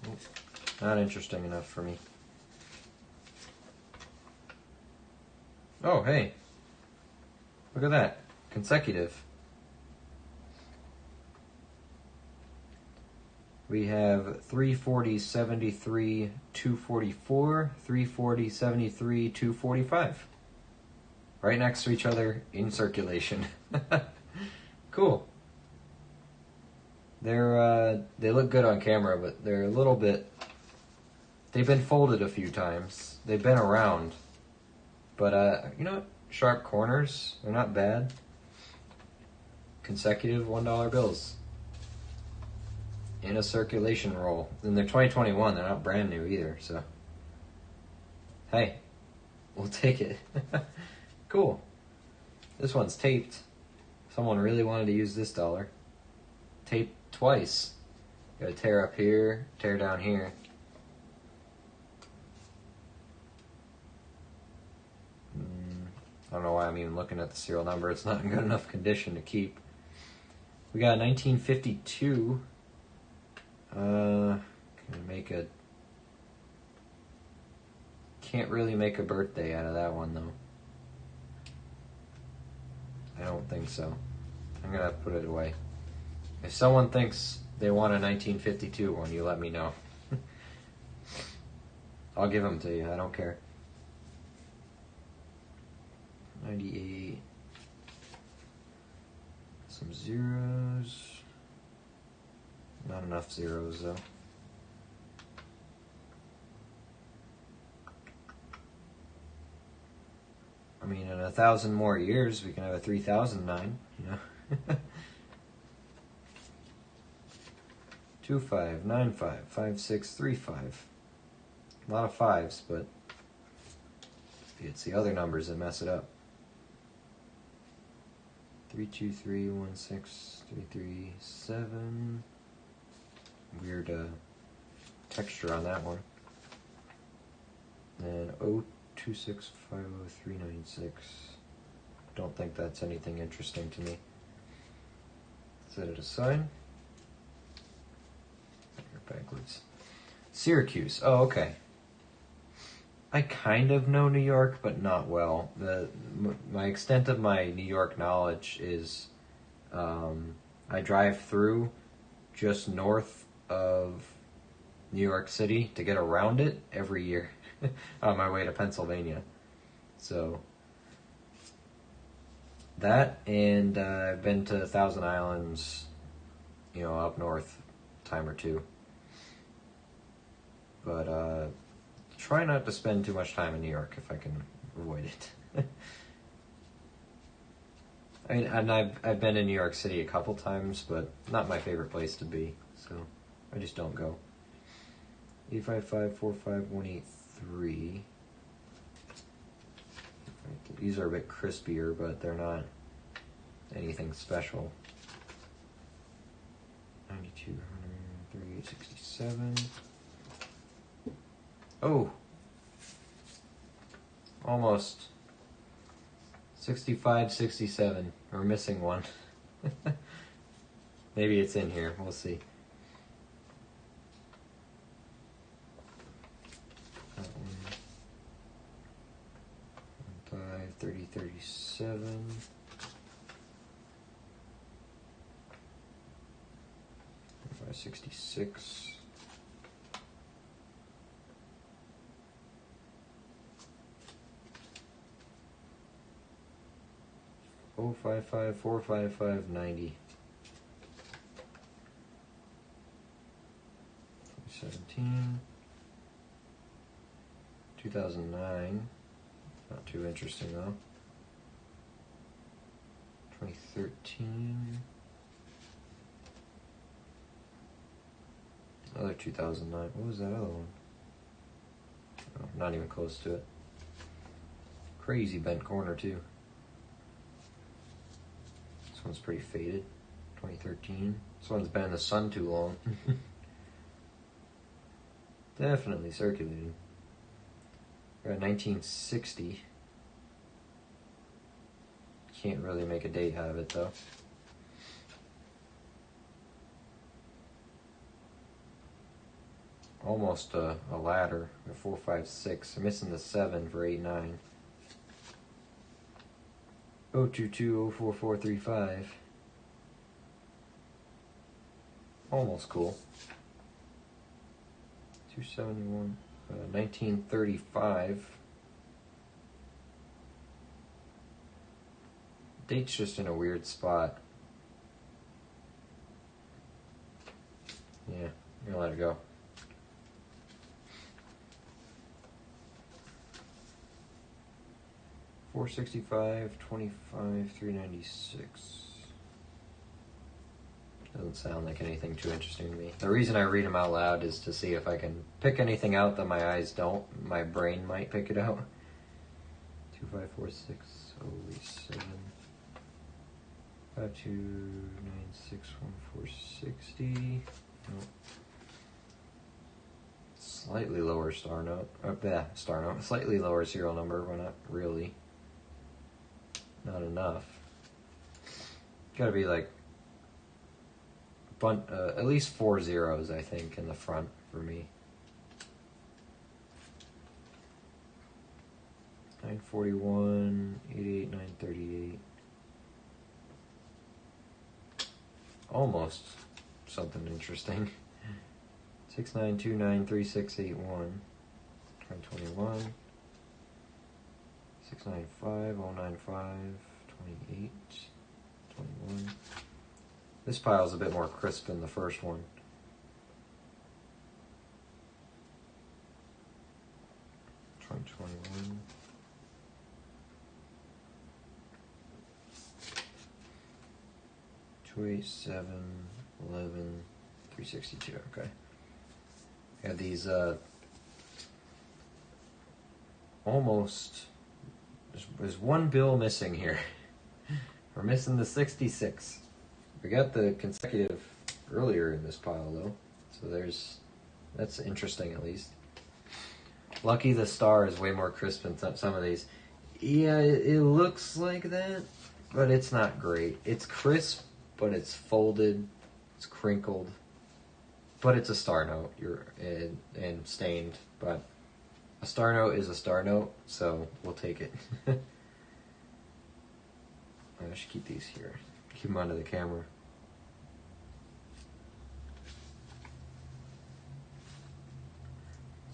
Nope. Not interesting enough for me. Oh, hey. Look at that. Consecutive. We have 340, 73, 244, 340, 73, 245. Right next to each other in circulation. Cool. They look good on camera, but they're a little bit... They've been folded a few times. They've been around. But, you know what? Sharp corners. They're not bad. Consecutive $1 bills. In a circulation roll. And they're 2021. They're not brand new either, so... Hey. We'll take it. Cool. This one's taped. Someone really wanted to use this dollar. Taped twice. Gotta tear up here, tear down here. I don't know why I'm even looking at the serial number. It's not in good enough condition to keep. We got 1952. Can make a... Can't really make a birthday out of that one, though. I don't think so. I'm gonna have to put it away. If someone thinks they want a 1952 one, you let me know. I'll give them to you. I don't care. 98. Some zeros. Not enough zeros, though. I mean, in 1,000 more years, we can have a 3009, you know? 2595 5635. A lot of fives, but it's the other numbers that mess it up. 32316337. Weird texture on that one. And 026503996. Don't think that's anything interesting to me. Set it aside. Backwards. Syracuse. Oh, okay. I kind of know New York, but not well. My extent of my New York knowledge is I drive through just north of New York City to get around it every year on my way to Pennsylvania. So that, and I've been to Thousand Islands, you know, up north a time or two. But try not to spend too much time in New York if I can avoid it. I mean, and I've been in New York City a couple times, but not my favorite place to be, so I just don't go. 855-45183. These are a bit crispier, but they're not anything special. 92, 138, 67. Oh! Almost. 65, 67. We're missing one. Maybe it's in here. We'll see. That one. 5, 30, 37. 566. Oh, 55, 455, 90. 17. 2009. Not too interesting though. 2013. Another 2009. What was that other one? Oh, not even close to it. Crazy bent corner too. This one's pretty faded. 2013. This one's been in the sun too long. Definitely circulating. We're at 1960. Can't really make a date out of it though. Almost a ladder, a 456. I'm missing the 7 for 89. 022-04435. Almost cool. 271. 1935. Date's just in a weird spot. Yeah, I'm gonna let it go. $465, $25, $396. Doesn't sound like anything too interesting to me. The reason I read them out loud is to see if I can pick anything out that my eyes don't. My brain might pick it out. 2546, holy 7. 52961460. Nope. Slightly lower star note. Star note. Slightly lower serial number, but not really. Not enough. Gotta be like at least 4 zeros, I think, in the front for me. 941, 88, 938. Almost something interesting. 69293681. 2021. 695, 095, 28, 21. This pile's a bit more crisp than the first one. Try 21. Two, 8, 7, 11, 362. Okay. I have these almost. There's one bill missing here. We're missing the 66. We got the consecutive earlier in this pile though, so that's interesting at least. Lucky the star is way more crisp than some of these. Yeah, it looks like that, but it's not great. It's crisp, but it's folded, it's crinkled, but it's a star note. And stained, but a star note is a star note, so we'll take it. I should keep these here. Keep them under the camera.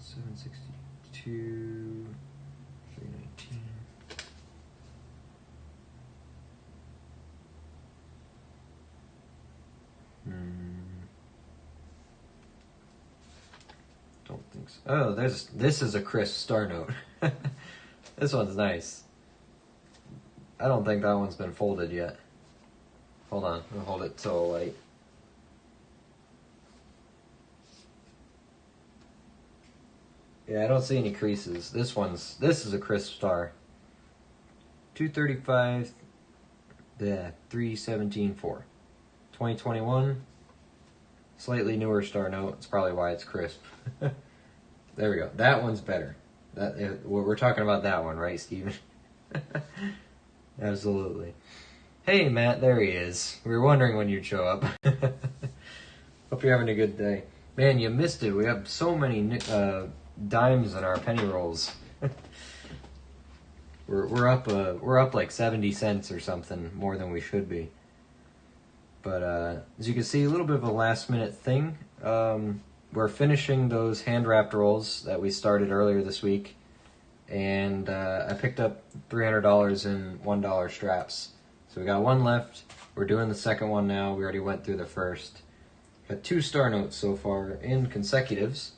$762, $319. Don't think so. Oh, this is a crisp star note. This one's nice. I don't think that one's been folded yet. Hold on, I'll hold it till light. Yeah, I don't see any creases. This is a crisp star. 235, yeah, 317.4. 2021, slightly newer star note. It's probably why it's crisp. There we go. That one's better. We're talking about that one, right, Steven? Absolutely. Hey, Matt, there he is. We were wondering when you'd show up. Hope you're having a good day. Man, you missed it. We have so many dimes in our penny rolls. we're up like 70 cents or something more than we should be. But as you can see, a little bit of a last minute thing. We're finishing those hand wrapped rolls that we started earlier this week, and I picked up $300 in $1 straps. So we got one left. We're doing the second one now. We already went through the first. Got 2 star notes so far in consecutives.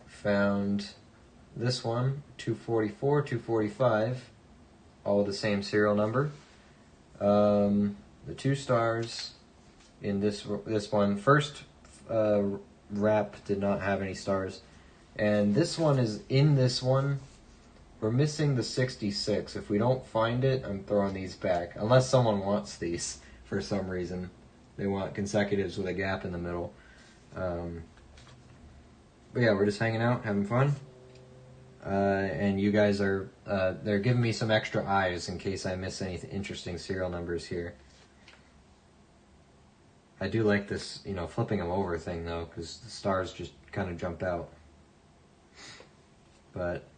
Found this one, 244, 245, all the same serial number. The 2 stars in this one. First wrap did not have any stars, and this one is in this one. We're missing the 66. If we don't find it, I'm throwing these back, unless someone wants these for some reason. They want consecutives with a gap in the middle. But yeah, we're just hanging out, having fun. And you guys are, they're giving me some extra eyes in case I miss any interesting serial numbers here. I do like this, flipping them over thing though, because the stars just kind of jump out. But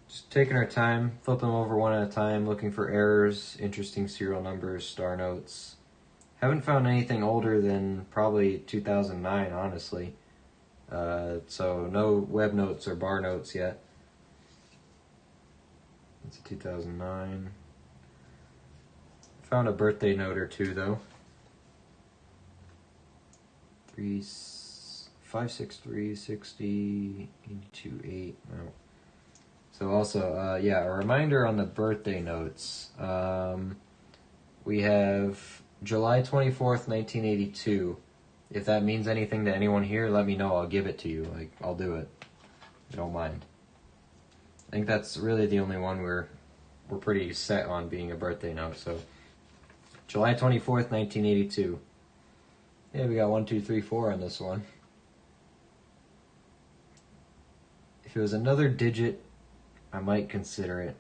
just taking our time, flipping them over one at a time, looking for errors, interesting serial numbers, star notes. Haven't found anything older than probably 2009, honestly. So no web notes or bar notes yet. It's a 2009. Found a birthday note or two though. 563 60 82 8. No. So also, yeah, a reminder on the birthday notes. We have July 24th, 1982. If that means anything to anyone here, let me know. I'll give it to you. I'll do it. I don't mind. I think that's really the only one we're pretty set on being a birthday note. So, July 24th, 1982. Yeah, we got 1, 2, 3, 4 on this one. If it was another digit, I might consider it.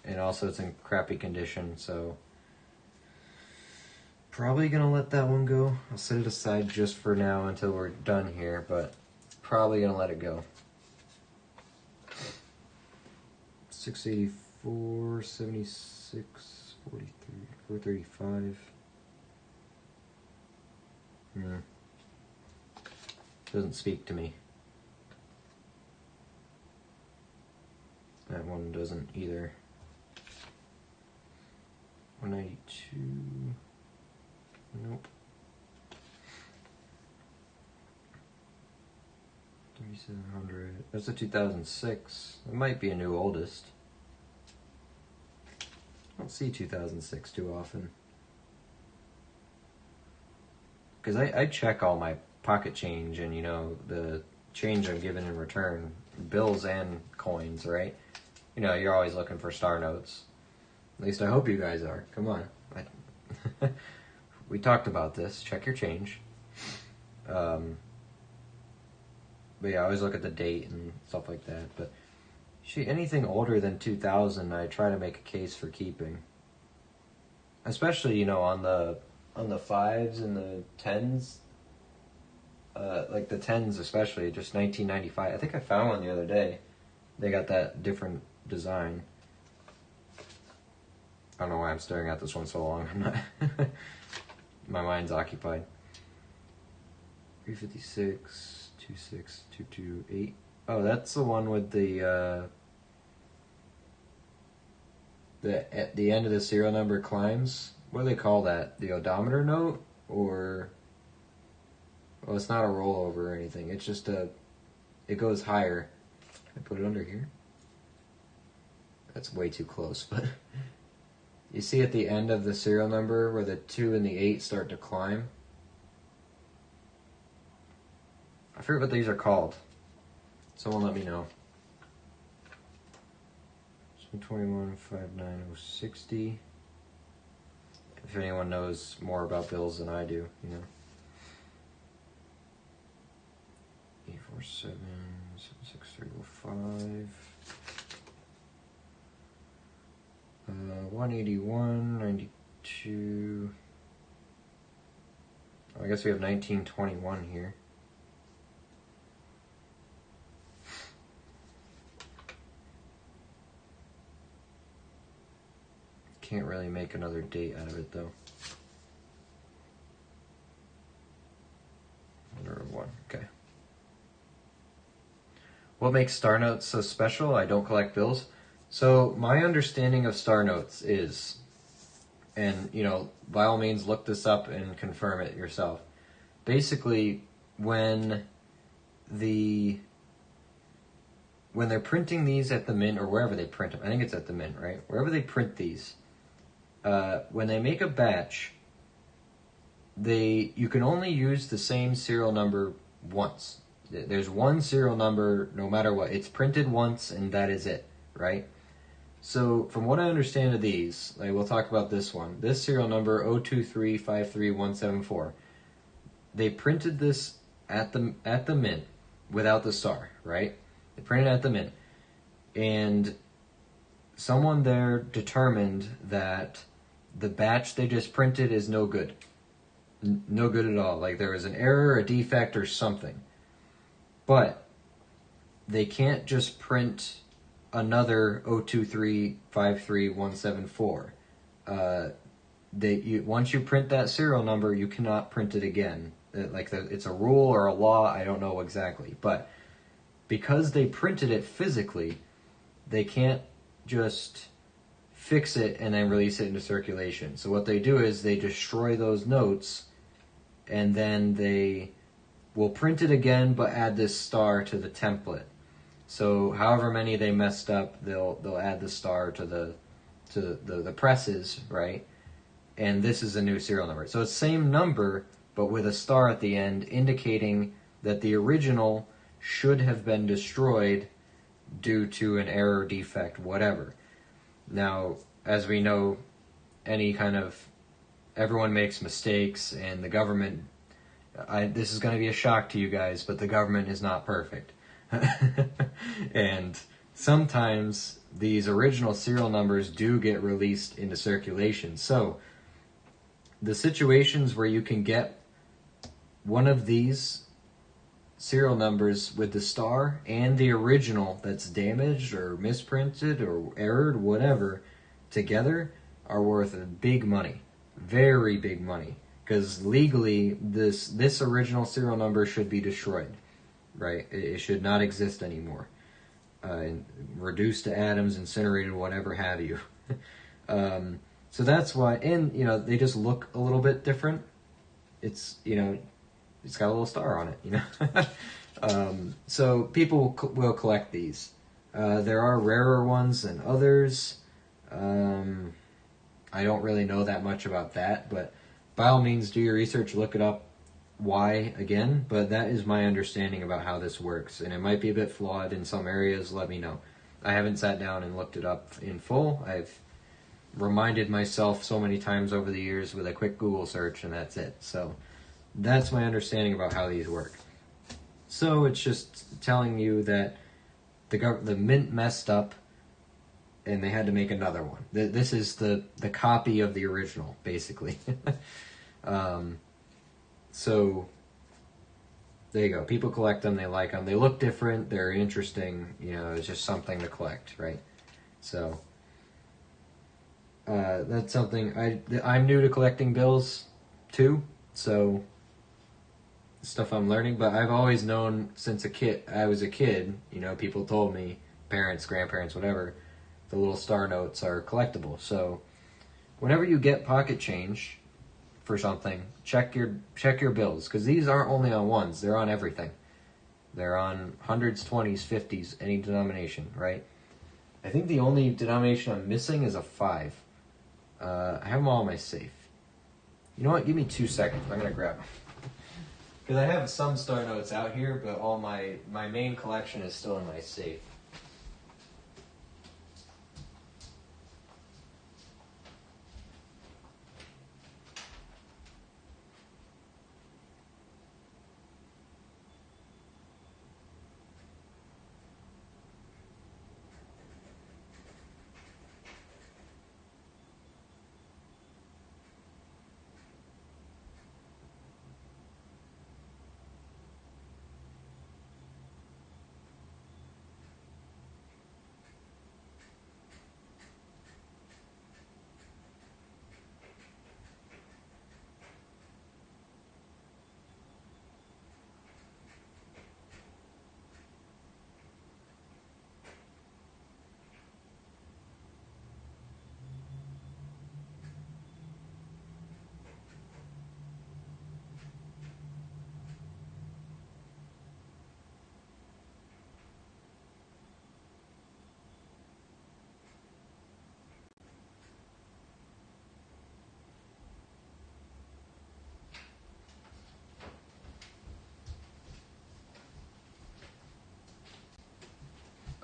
And also it's in crappy condition, so probably gonna let that one go. I'll set it aside just for now until we're done here, but probably gonna let it go. 684, 76, 43, 435. Doesn't speak to me. That one doesn't either. 192. Nope. 3700. That's a 2006. It might be a new oldest. I don't see 2006 too often. Because I check all my pocket change and, the change I'm given in return, bills and coins, right? You're always looking for star notes. At least I hope you guys are. Come on. We talked about this. Check your change. But yeah, I always look at the date and stuff like that. But anything older than 2000, I try to make a case for keeping. Especially, on the 5s and the 10s. Like the 10s especially, just 1995. I think I found one the other day. They got that different design. I don't know why I'm staring at this one so long. I'm not. My mind's occupied. 356, 26, 228. Oh, that's the one with the at the end of the serial number climbs. What do they call that? The odometer note? Or well, it's not a rollover or anything. It's just it goes higher. I put it under here. That's way too close, but you see at the end of the serial number where the 2 and the 8 start to climb? I forget what these are called. Someone let me know. 21, 59060. If anyone knows more about bills than I do, you know. 847 76305. 181 92. I guess we have 1921 here. Can't really make another date out of it though. Under one, okay. What makes star notes so special? I don't collect bills. So my understanding of star notes is, and you know, by all means look this up and confirm it yourself. Basically, when they're printing these at the mint or wherever they print them, I think it's at the mint, right? Wherever they print these, when they make a batch, you can only use the same serial number once. There's one serial number no matter what. It's printed once and that is it, right? So from what I understand of these, like we'll talk about this one, this serial number 023535174, they printed this at the mint without the star, right? They printed it at the mint. And someone there determined that the batch they just printed is no good. No good at all. Like there was an error, a defect, or something. But they can't just print another 023535174. Once you print that serial number, you cannot print it again. It's a rule or a law, I don't know exactly. But because they printed it physically, they can't just fix it and then release it into circulation. So what they do is they destroy those notes, and then they will print it again but add this star to the template. So however many they messed up, they'll add the star to the presses, right? And this is a new serial number. So it's the same number but with a star at the end, indicating that the original should have been destroyed due to an error, defect, whatever. Now, as we know, everyone makes mistakes, and the government, this is going to be a shock to you guys, but the government is not perfect. And sometimes these original serial numbers do get released into circulation. So the situations where you can get one of these serial numbers with the star and the original that's damaged or misprinted or errored, whatever, together are worth big money, very big money, because legally this original serial number should be destroyed, right? It should not exist anymore, reduced to atoms, incinerated, whatever have you. So that's why, and they just look a little bit different. It's it's got a little star on it, So people will collect these. There are rarer ones than others. I don't really know that much about that, but by all means, do your research, look it up. Why, again, but that is my understanding about how this works, and it might be a bit flawed in some areas. Let me know. I haven't sat down and looked it up in full. I've reminded myself so many times over the years with a quick Google search, and that's it. So that's my understanding about how these work. So it's just telling you that the mint messed up, and they had to make another one. This is the copy of the original, basically. So there you go. People collect them. They like them. They look different. They're interesting. It's just something to collect, right? So that's something. I'm new to collecting bills too, so stuff I'm learning. But I've always known since I was a kid. People told me, parents, grandparents, whatever, the little star notes are collectible. So whenever you get pocket change for something, check your bills, because these aren't only on ones, they're on everything. They're on hundreds, 20s, 50s, any denomination, right? I think the only denomination I'm missing is a 5. I have them all in my safe. You know what? Give me 2 seconds. I'm going to grab them. Because I have some star notes out here, but all my main collection is still in my safe.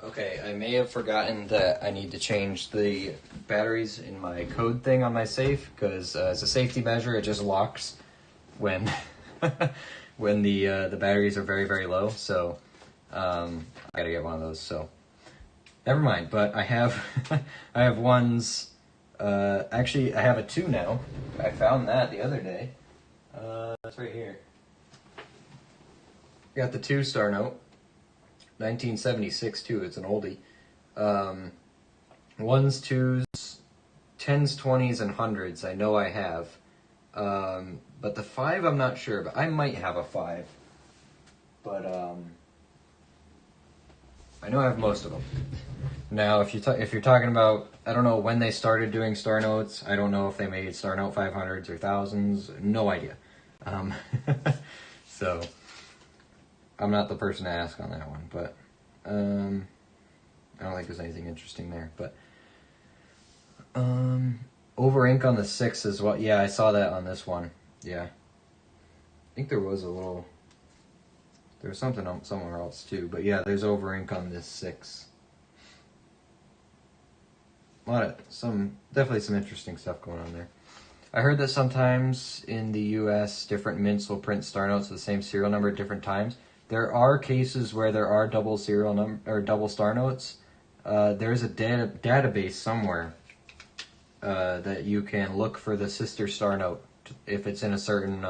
Okay, I may have forgotten that I need to change the batteries in my code thing on my safe, because as a safety measure, it just locks when when the batteries are very, very low. So I gotta get one of those. So never mind. But I have I have ones. Actually, I have a 2 now. I found that the other day. It's right here. Got the 2 star note. 1976 too. It's an oldie. 1s, 2s, 10s, 20s, and 100s. I know I have. But the 5, I'm not sure. But I might have a 5. But I know I have most of them. Now, if you're talking about, I don't know when they started doing star notes. I don't know if they made star note 500s or 1000s. No idea. So I'm not the person to ask on that one, but I don't think there's anything interesting there. But over ink on the 6 as well. Yeah, I saw that on this one. Yeah, I think there was something somewhere else too. But yeah, there's over ink on this 6. Definitely some interesting stuff going on there. I heard that sometimes in the U.S., different mints will print star notes with the same serial number at different times. There are cases where there are double serial number or double star notes. There's a database somewhere that you can look for the sister star note if it's in a certain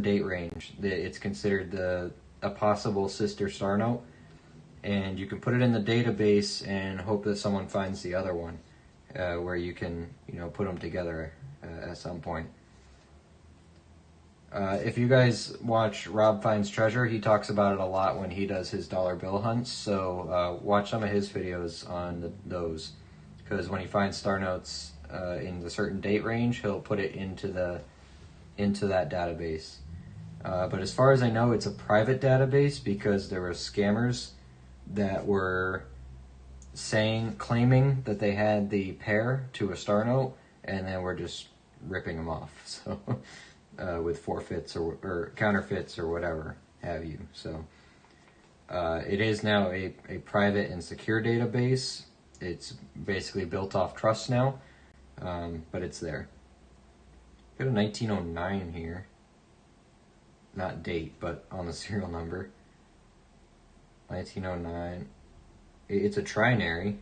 date range. It's considered a possible sister star note, and you can put it in the database and hope that someone finds the other one, where you can put them together at some point. If you guys watch Rob Finds Treasure, he talks about it a lot when he does his dollar bill hunts. So watch some of his videos on those, because when he finds star notes in the certain date range, he'll put it into that database. But as far as I know, it's a private database because there were scammers that were claiming that they had the pair to a star note, and then we're just ripping them off. So. With forfeits or counterfeits or whatever have you. So it is now a private and secure database. It's basically built off trust now, but it's there. Got a 1909 here. Not date, but on the serial number. 1909. It's a trinary.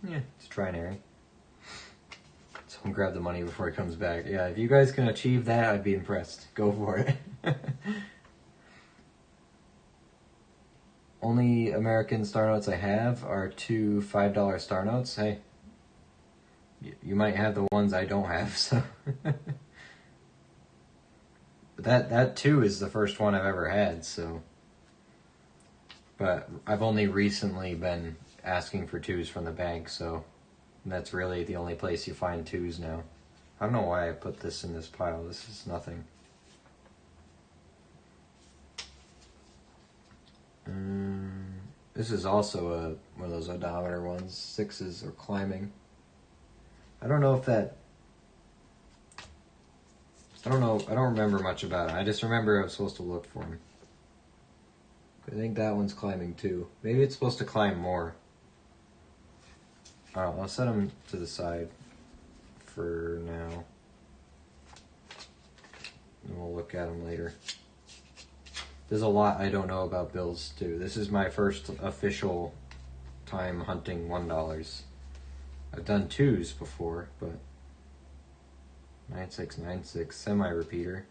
Yeah, it's trinary. Someone grab the money before it comes back. Yeah, if you guys can achieve that, I'd be impressed. Go for it. Only American star notes I have are 2 $5 star notes. Hey, you might have the ones I don't have, so. But that too is the first one I've ever had, so. But I've only recently been asking for 2s from the bank, so that's really the only place you find 2s now. I don't know why I put this in this pile. This is nothing. This is also one of those odometer ones. 6s are climbing. I don't know if that... I don't know. I don't remember much about it. I just remember I was supposed to look for them. I think that one's climbing too. Maybe it's supposed to climb more. Alright, I'll set them to the side for now. And we'll look at them later. There's a lot I don't know about bills too. This is my first official time hunting $1. I've done 2s before, but 9696 semi-repeater.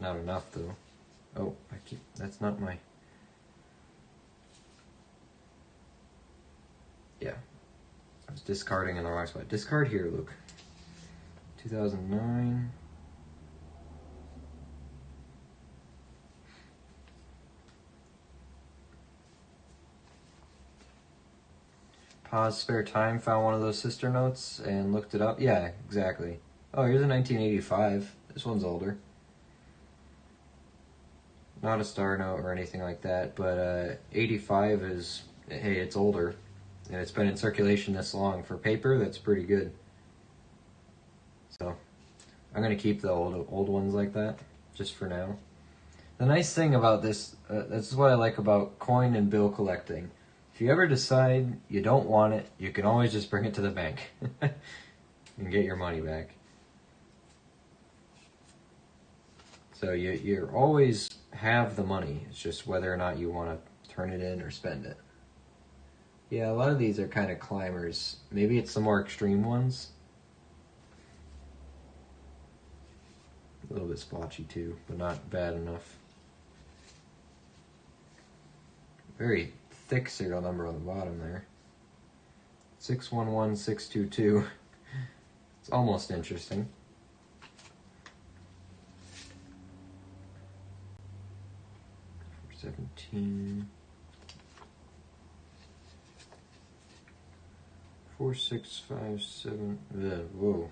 Not enough though. Oh, that's not my... Yeah. I was discarding in the wrong spot. Discard here, Luke. 2009. Pause spare time, found one of those sister notes and looked it up. Yeah, exactly. Oh, here's a 1985. This one's older. Not a star note or anything like that, but 85 is, hey, it's older. And it's been in circulation this long. For paper, that's pretty good. So, I'm going to keep the old ones like that, just for now. The nice thing about this, this is what I like about coin and bill collecting. If you ever decide you don't want it, you can always just bring it to the bank and get your money back. So you always have the money. It's just whether or not you want to turn it in or spend it. Yeah, a lot of these are kind of climbers. Maybe it's the more extreme ones. A little bit splotchy too, but not bad enough. Very thick serial number on the bottom there. 611622. It's almost interesting. $17. 4657. Whoa.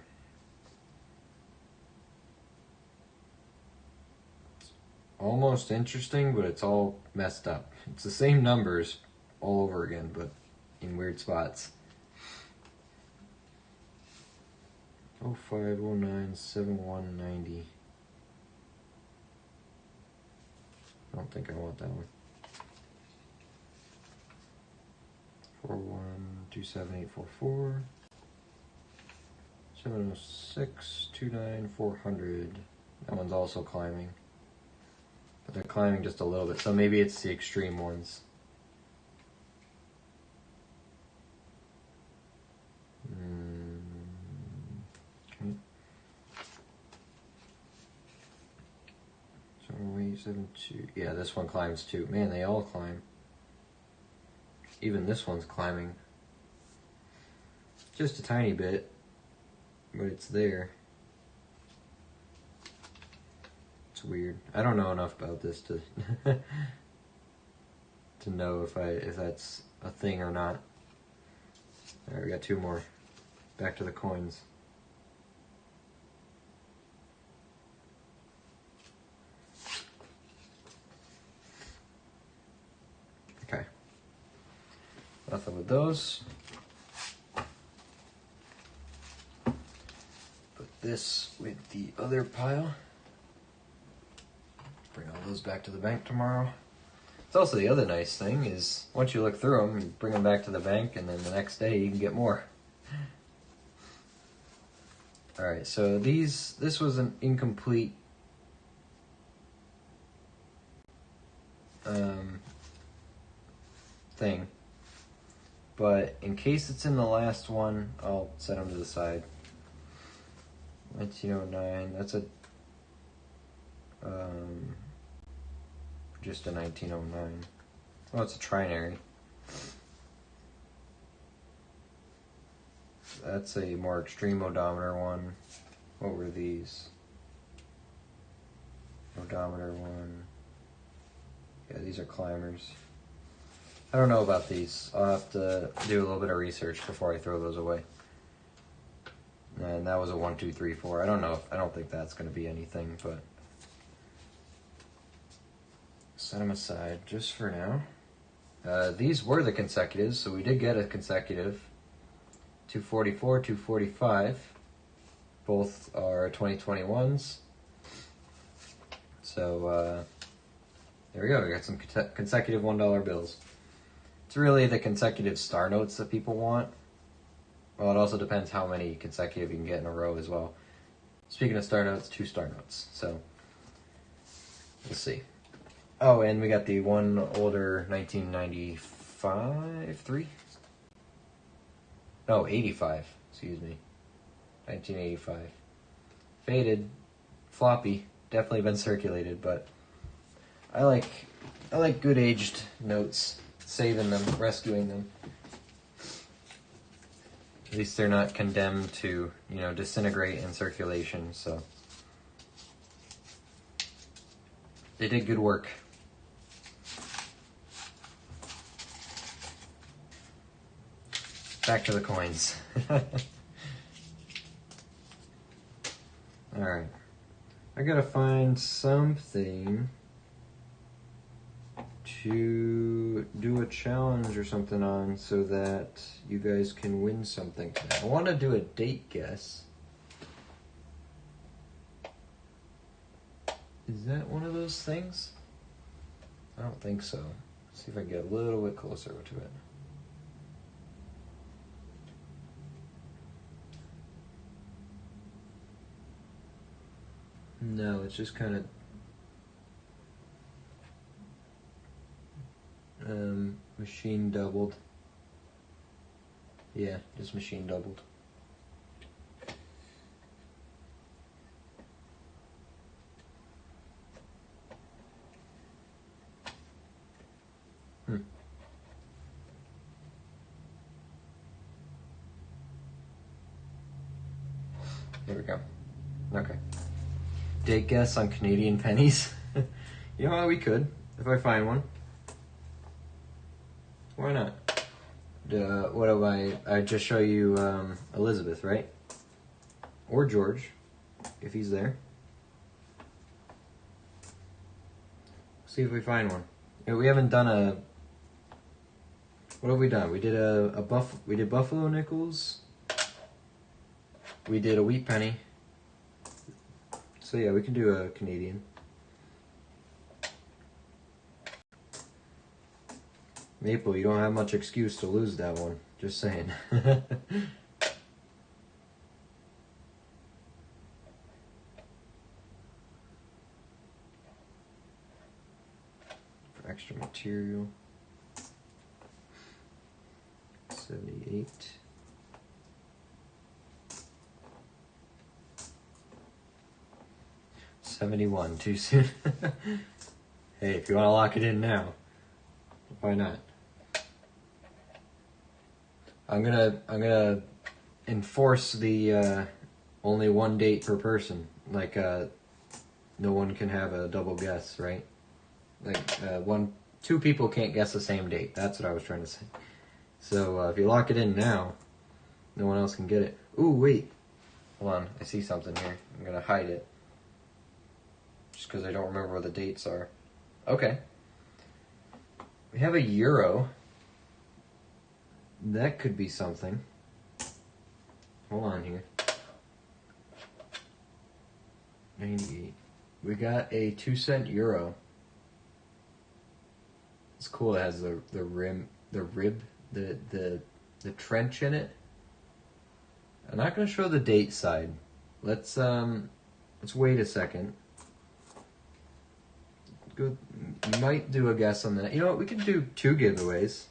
It's almost interesting, but it's all messed up. It's the same numbers all over again, but in weird spots. 05097190. I don't think I want that one. 4127844. 70629 That one's also climbing. But they're climbing just a little bit, so maybe it's the extreme ones. Okay. 0872. Yeah, this one climbs too. Man, they all climb. Even this one's climbing. Just a tiny bit, but it's there. It's weird. I don't know enough about this to to know if that's a thing or not. Alright, we got 2 more. Back to the coins. Okay. Nothing with those. Put this with the other pile. Bring all those back to the bank tomorrow. It's also the other nice thing is once you look through them, you bring them back to the bank, and then the next day you can get more. All right, so this was an incomplete thing, but in case it's in the last one, I'll set them to the side. 1909. That's a just a 1909. Oh, it's a trinary. That's a more extreme odometer one. What were these? Odometer one. Yeah, these are climbers. I don't know about these. I'll have to do a little bit of research before I throw those away. And that was a 1, 2, 3, 4. I don't know. I don't think that's going to be anything, but set them aside just for now. These were the consecutives, so we did get a consecutive. 244, 245. Both are 2021s. So there we go. We got some consecutive $1 bills. It's really the consecutive star notes that people want. Well, it also depends how many consecutive you can get in a row as well. Speaking of star notes, 2 star notes. So we'll see. Oh, and we got the one older 1995, 3? No, 85, excuse me. 1985. Faded, floppy, definitely been circulated, but I like good aged notes, saving them, rescuing them. At least they're not condemned to, disintegrate in circulation, so they did good work. Back to the coins. Alright. I gotta find something to do a challenge or something on so that you guys can win something. I want to do a date guess. Is that one of those things? I don't think so. Let's see if I can get a little bit closer to it. No, it's just kind of machine doubled. Yeah, just machine doubled. Here we go. Okay. Date guess on Canadian pennies. You know what, we could, if I find one. Why not? What do I just show you Elizabeth, right? Or George, if he's there. See if we find one. We haven't done a... What have we done? We did we did Buffalo nickels. We did a wheat penny. So yeah, we can do a Canadian. Maple, you don't have much excuse to lose that one. Just saying. For extra material. 78. $71, too soon. Hey, if you want to lock it in now, why not? I'm gonna enforce the only one date per person. Like no one can have a double guess, right? Like two people can't guess the same date. That's what I was trying to say. So if you lock it in now, no one else can get it. Ooh, wait. Hold on, I see something here. I'm gonna hide it. Just because I don't remember where the dates are. Okay. We have a euro. That could be something. Hold on here. 98. We got a 2-cent euro. It's cool. It has the rib, the trench in it. I'm not going to show the date side. Let's wait a second. Go, might do a guess on that. You know what? We can do 2 giveaways.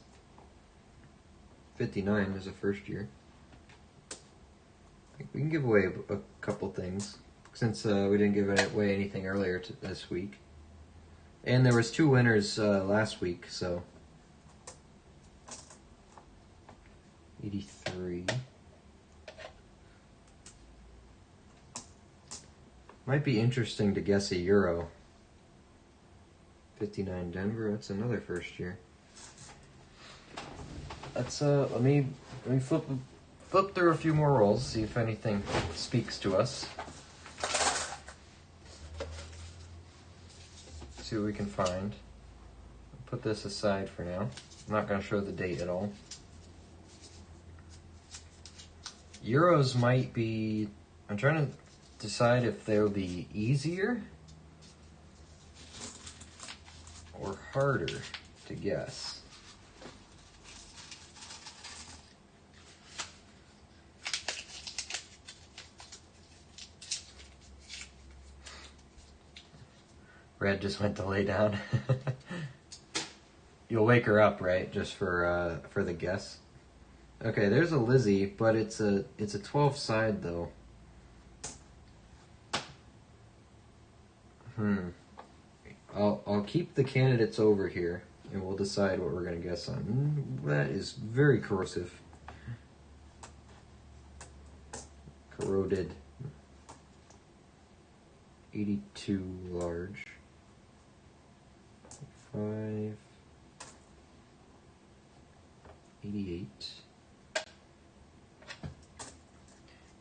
59 is the first year. We can give away a couple things since we didn't give away anything earlier this week. And there was 2 winners last week, so 83. Might be interesting to guess a euro. 59 Denver. That's another first year. Let's let me flip through a few more rolls, see if anything speaks to us. See what we can find. put this aside for now. I'm not going to show the date at all. Euros might be, I'm trying to decide if they'll be easier or harder to guess. Red just went to lay down. You'll wake her up, right? Just for the guess. Okay, there's a Lizzie, but it's a 12 side though. I'll keep the candidates over here, and we'll decide what we're gonna guess on. That is very corrosive. Corroded. 82 large. 5. 88.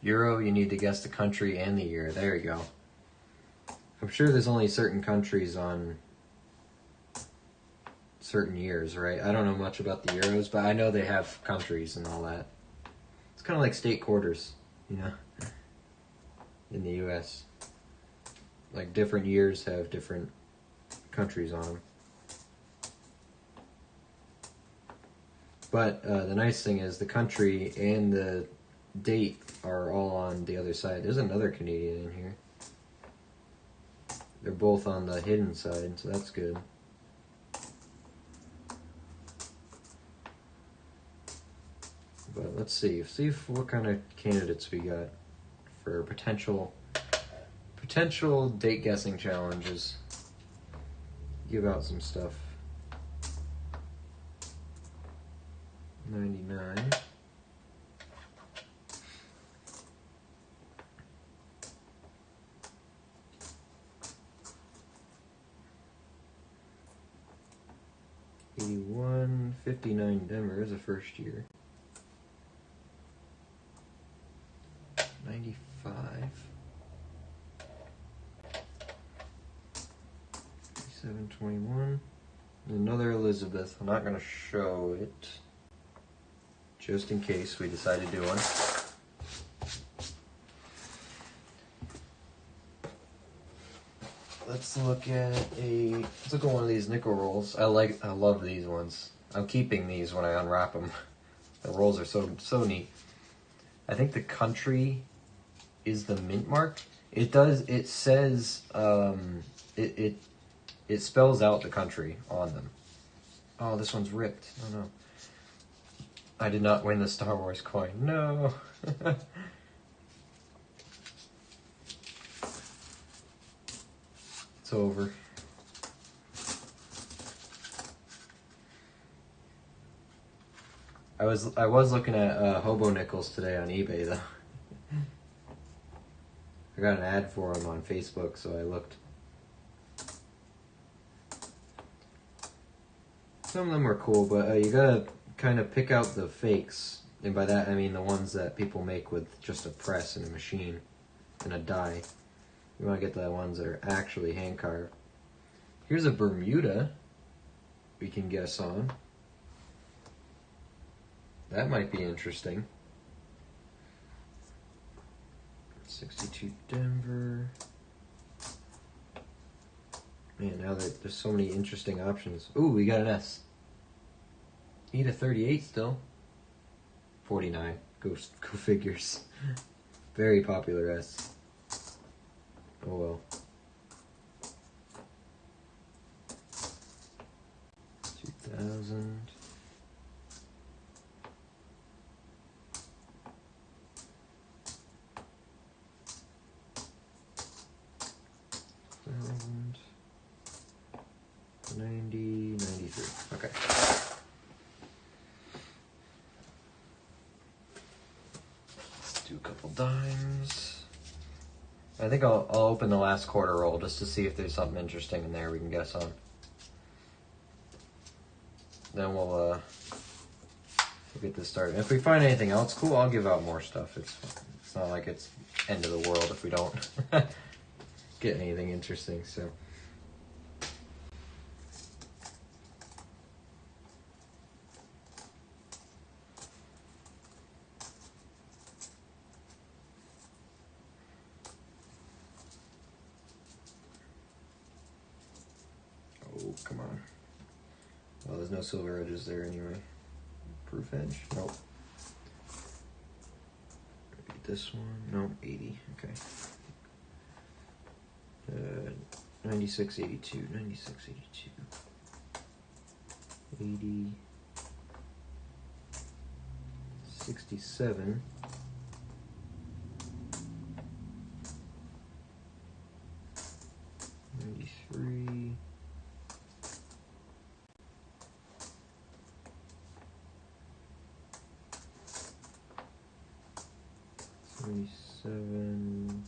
Euro, you need to guess the country and the year. There you go. I'm sure there's only certain countries on certain years, right? I don't know much about the Euros, but I know they have countries and all that. It's kind of like state quarters, you know, in the US. Like different years have different countries on them. But the nice thing is the country and the date are all on the other side. There's another Canadian in here. They're both on the hidden side, so that's good. But let's see what kind of candidates we got for potential date guessing challenges. Give out some stuff. 99. '81, 59 Denver is a first year. 95. 721. Another Elizabeth. I'm not going to show it, just in case we decide to do one. Let's look at one of these nickel rolls. I love these ones. I'm keeping these when I unwrap them. The rolls are so neat. I think the country is the mint mark. It says it spells out the country on them. Oh, this one's ripped. Oh no. I did not win the Star Wars coin. No. It's over. I was looking at hobo nickels today on eBay though. I got an ad for them on Facebook, so I looked. Some of them are cool, but you gotta kind of pick out the fakes, and by that I mean the ones that people make with just a press and a machine and a die. You want to get the ones that are actually hand carved. Here's a Bermuda we can guess on. That might be interesting. 62 Denver. Man, now there's so many interesting options. Ooh, we got an S. Need a 38 still. 49. Go figures. Very popular S. Oh well. 2000. And 90, 93. Okay. Let's do a couple dimes. I think I'll open the last quarter roll just to see if there's something interesting in there we can guess on. Then we'll get this started. If we find anything else cool, I'll give out more stuff. It's not like it's end of the world if we don't get anything interesting. So Oh, come on. Well, there's no silver edges there anyway. Proof edge? Nope. Maybe this one? No, 80. Okay. 9682. 9682. 80. 67. 93. 77.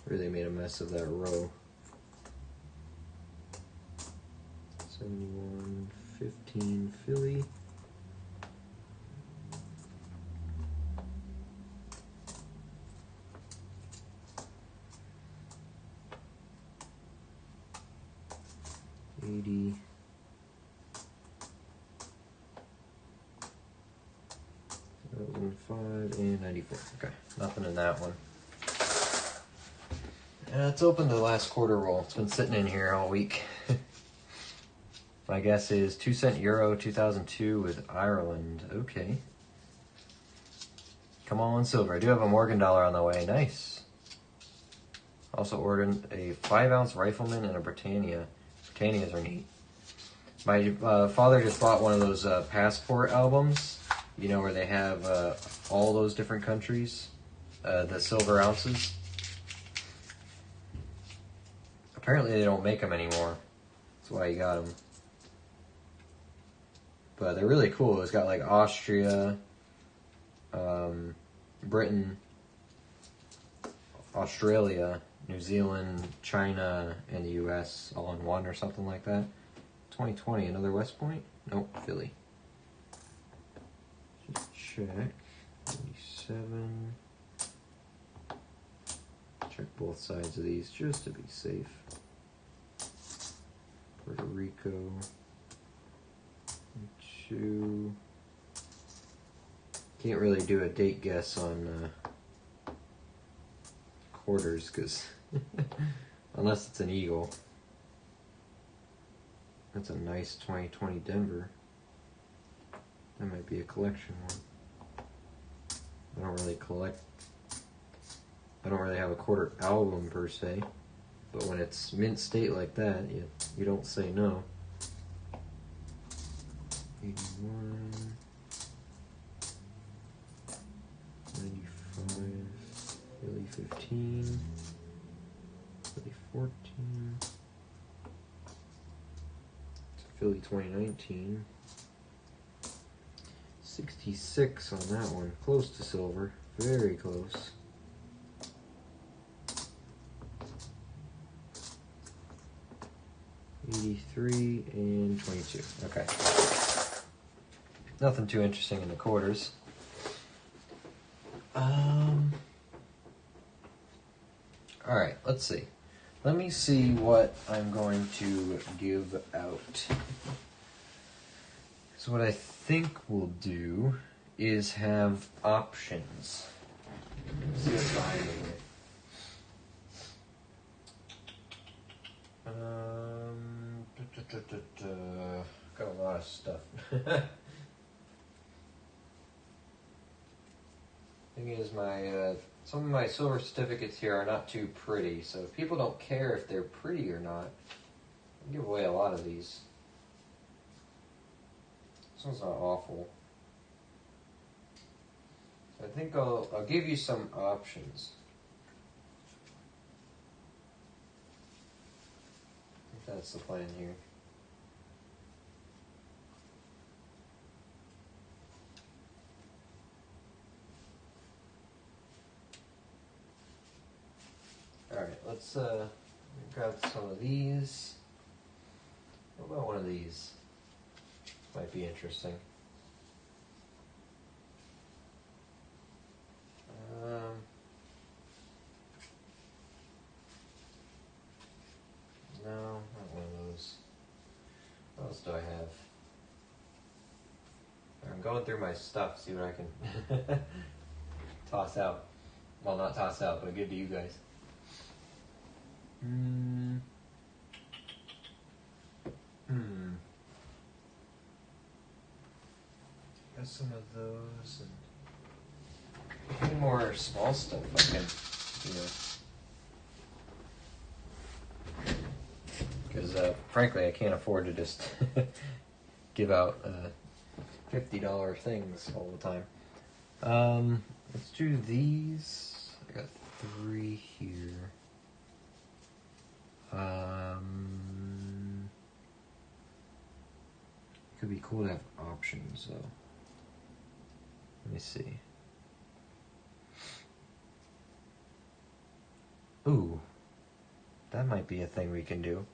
Really made a mess of that row. 71, 15 Philly. $80. 2005 and 94. Okay, nothing in that one. Let's open the last quarter roll. It's been sitting in here all week. My guess is 2-cent euro 2002 with Ireland. Okay. Come on, silver. I do have a Morgan dollar on the way. Nice. Also ordered a 5-ounce Rifleman and a Britannia. Britannias are neat. My father just bought one of those passport albums, you know, where they have all those different countries, the silver ounces. Apparently they don't make them anymore. That's why he got them. But they're really cool. It's got like Austria, Britain, Australia, New Zealand, China, and the US all in one or something like that. 2020, another West Point? Nope, Philly. Just check. 87. Check both sides of these just to be safe. Puerto Rico. 2. Can't really do a date guess on quarters because unless it's an eagle. That's a nice 2020 Denver. That might be a collection one. I don't really collect. I don't really have a quarter album per se, but when it's mint state like that, you don't say no. 81, 95, Philly 15, Philly 14, Philly 2019, 66 on that one, close to silver, very close. $83 and $22. Okay. Nothing too interesting in the quarters. Alright, let's see. Let me see what I'm going to give out. So what I think we'll do is have options. Let's see what's behind me here. Got a lot of stuff. Thing is, some of my silver certificates here are not too pretty, so if people don't care if they're pretty or not, I'll give away a lot of these. This one's not awful. So I think I'll give you some options. I think that's the plan here. Alright, let's grab some of these. What about one of these? Might be interesting. No, not one of those. What else do I have? I'm going through my stuff, see what I can toss out. Well, not toss out, but give to you guys. Got some of those and any more small stuff I can, because frankly I can't afford to just give out $50 things all the time. Let's do these. I got 3 here. Could be cool to have options though. Let me see. Ooh, that might be a thing we can do.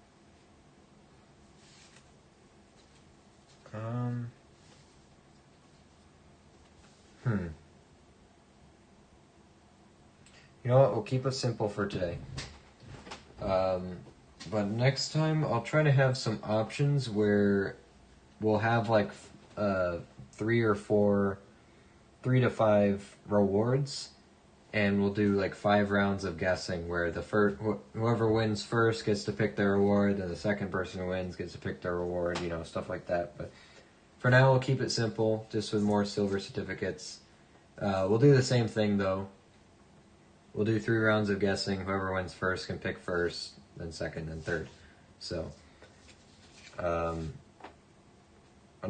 You know what? We'll keep it simple for today. But next time I'll try to have some options where we'll have like 3 to 5 rewards, and we'll do like 5 rounds of guessing where the whoever wins first gets to pick their reward, and the second person who wins gets to pick their reward, stuff like that. But for now, we'll keep it simple, just with more silver certificates. We'll do the same thing though. We'll do 3 rounds of guessing. Whoever wins first can pick first, then second, then third. So, I'm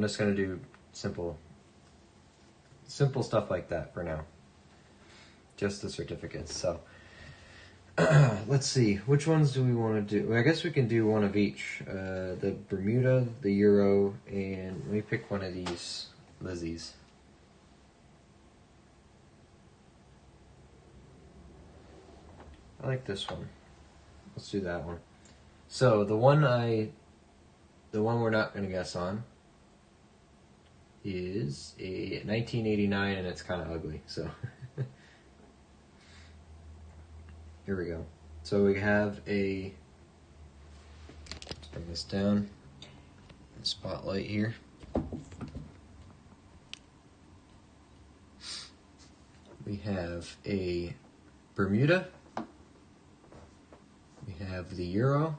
just gonna do simple stuff like that for now. Just the certificates. So, let's see. Which ones do we want to do? Well, I guess we can do one of each. The Bermuda, the Euro, and let me pick one of these Lizzies. I like this one. Let's do that one. So the one we're not going to guess on is a 1989, and it's kind of ugly. So here we go. So we have let's bring this down. Spotlight here. We have a Bermuda. We have the Euro,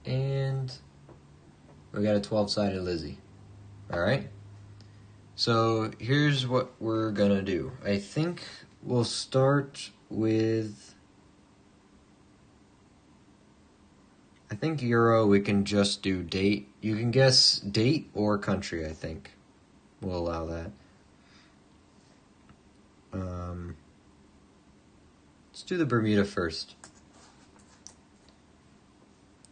and we got a 12-sided Lizzie. All right. So here's what we're gonna do. I think we'll start with. I think Euro. We can just do date. You can guess date or country. I think we'll allow that. Let's do the Bermuda first.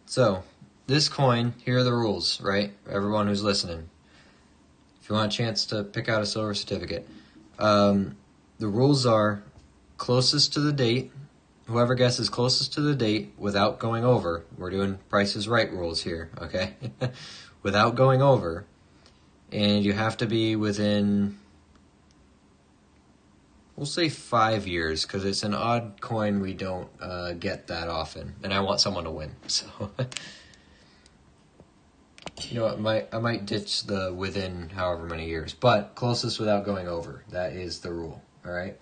So, this coin, here are the rules, right? Everyone who's listening. If you want a chance to pick out a silver certificate. The rules are closest to the date. Whoever guesses closest to the date without going over. We're doing Price is Right rules here, okay? Without going over. And you have to be within, we'll say 5 years, because it's an odd coin we don't get that often, and I want someone to win. So, you know what? I might ditch the within however many years, but closest without going over. That is the rule. All right.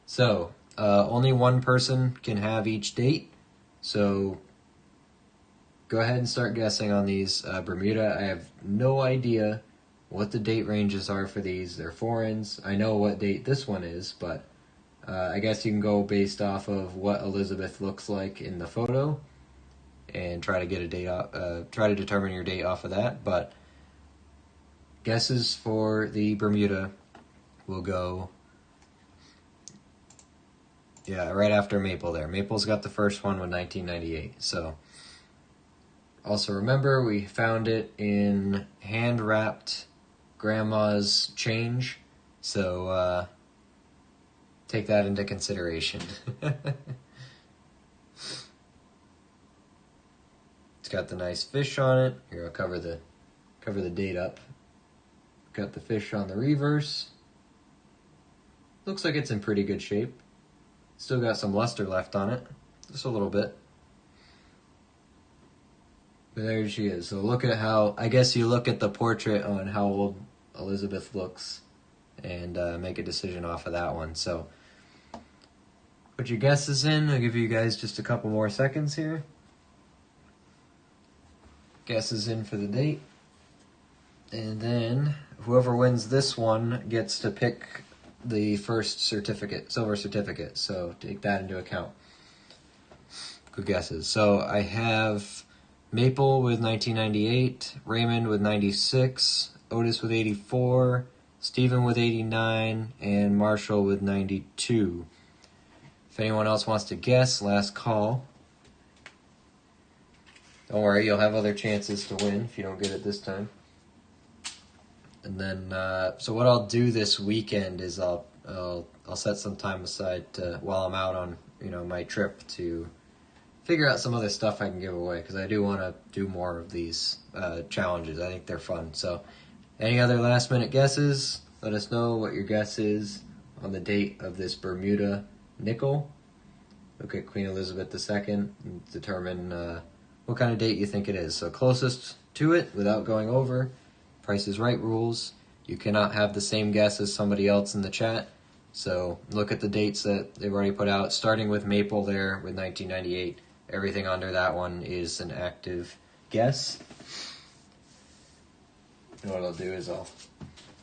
So only one person can have each date. So go ahead and start guessing on these. Bermuda, I have no idea what the date ranges are for these. They're foreigns. I know what date this one is, but I guess you can go based off of what Elizabeth looks like in the photo and try to get a date try to determine your date off of that. But guesses for the Bermuda will go right after Maple there. Maple's got the first one with 1998. So also remember, we found it in hand-wrapped grandma's change, so take that into consideration. It's got the nice fish on it. Here, I'll cover the date up. Got the fish on the reverse. Looks like it's in pretty good shape. Still got some luster left on it, just a little bit. But there she is. So look at how, I guess you look at the portrait on how old Elizabeth looks and make a decision off of that one. So Put your guesses in. I'll give you guys just a couple more seconds here. Guesses in for the date. And then whoever wins this one gets to pick the first certificate, silver certificate. So take that into account. Good guesses. So I have Maple with 1998, Raymond with 96, Otis with 84, Stephen with 89, and Marshall with 92. If anyone else wants to guess, last call. Don't worry, you'll have other chances to win if you don't get it this time. And then, so what I'll do this weekend is I'll set some time aside to, while I'm out on my trip, to figure out some other stuff I can give away, because I do want to do more of these challenges. I think they're fun. So, any other last minute guesses? Let us know what your guess is on the date of this Bermuda nickel. Look at Queen Elizabeth II and determine what kind of date you think it is. So closest to it without going over. Price is Right rules. You cannot have the same guess as somebody else in the chat. So look at the dates that they've already put out, starting with Maple there with 1998. Everything under that one is an active guess. And what I'll do is I'll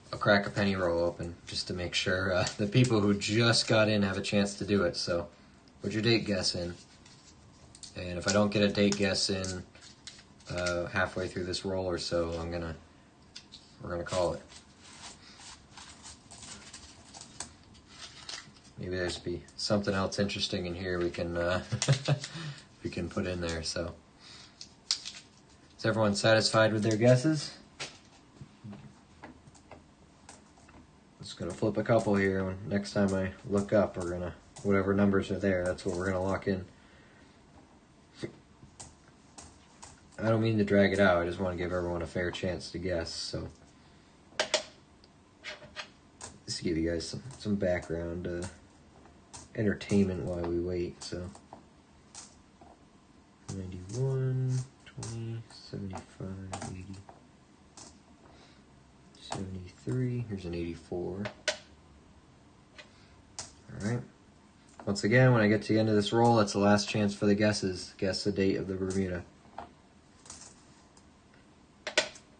crack a penny roll open just to make sure the people who just got in have a chance to do it. So put your date guess in. And if I don't get a date guess in halfway through this roll or so, we're gonna call it. Maybe there's be something else interesting in here we can we can put in there. So, is everyone satisfied with their guesses? Just gonna flip a couple here. Next time I look up, we're gonna, whatever numbers are there, that's what we're gonna lock in. I don't mean to drag it out. I just want to give everyone a fair chance to guess. So, just to give you guys some background entertainment while we wait. So, 91, 20, 75, 80, 73. Here's an 84. All right. Once again, when I get to the end of this roll, that's the last chance for the guesses. Guess the date of the Bermuda.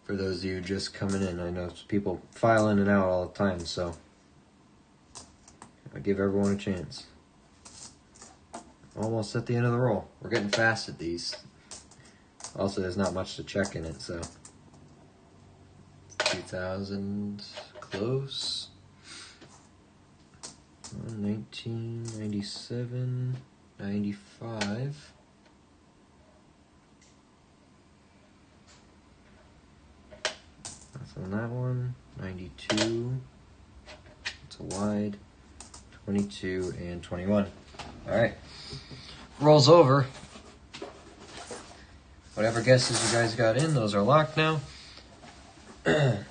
For those of you just coming in, I know people file in and out all the time, so I give everyone a chance. Almost at the end of the roll. We're getting fast at these. Also, there's not much to check in it, so 2000, close. 1997, 95. That's on that one. 92. It's a wide. 22 and 21. All right. Rolls over. Whatever guesses you guys got in, those are locked now. I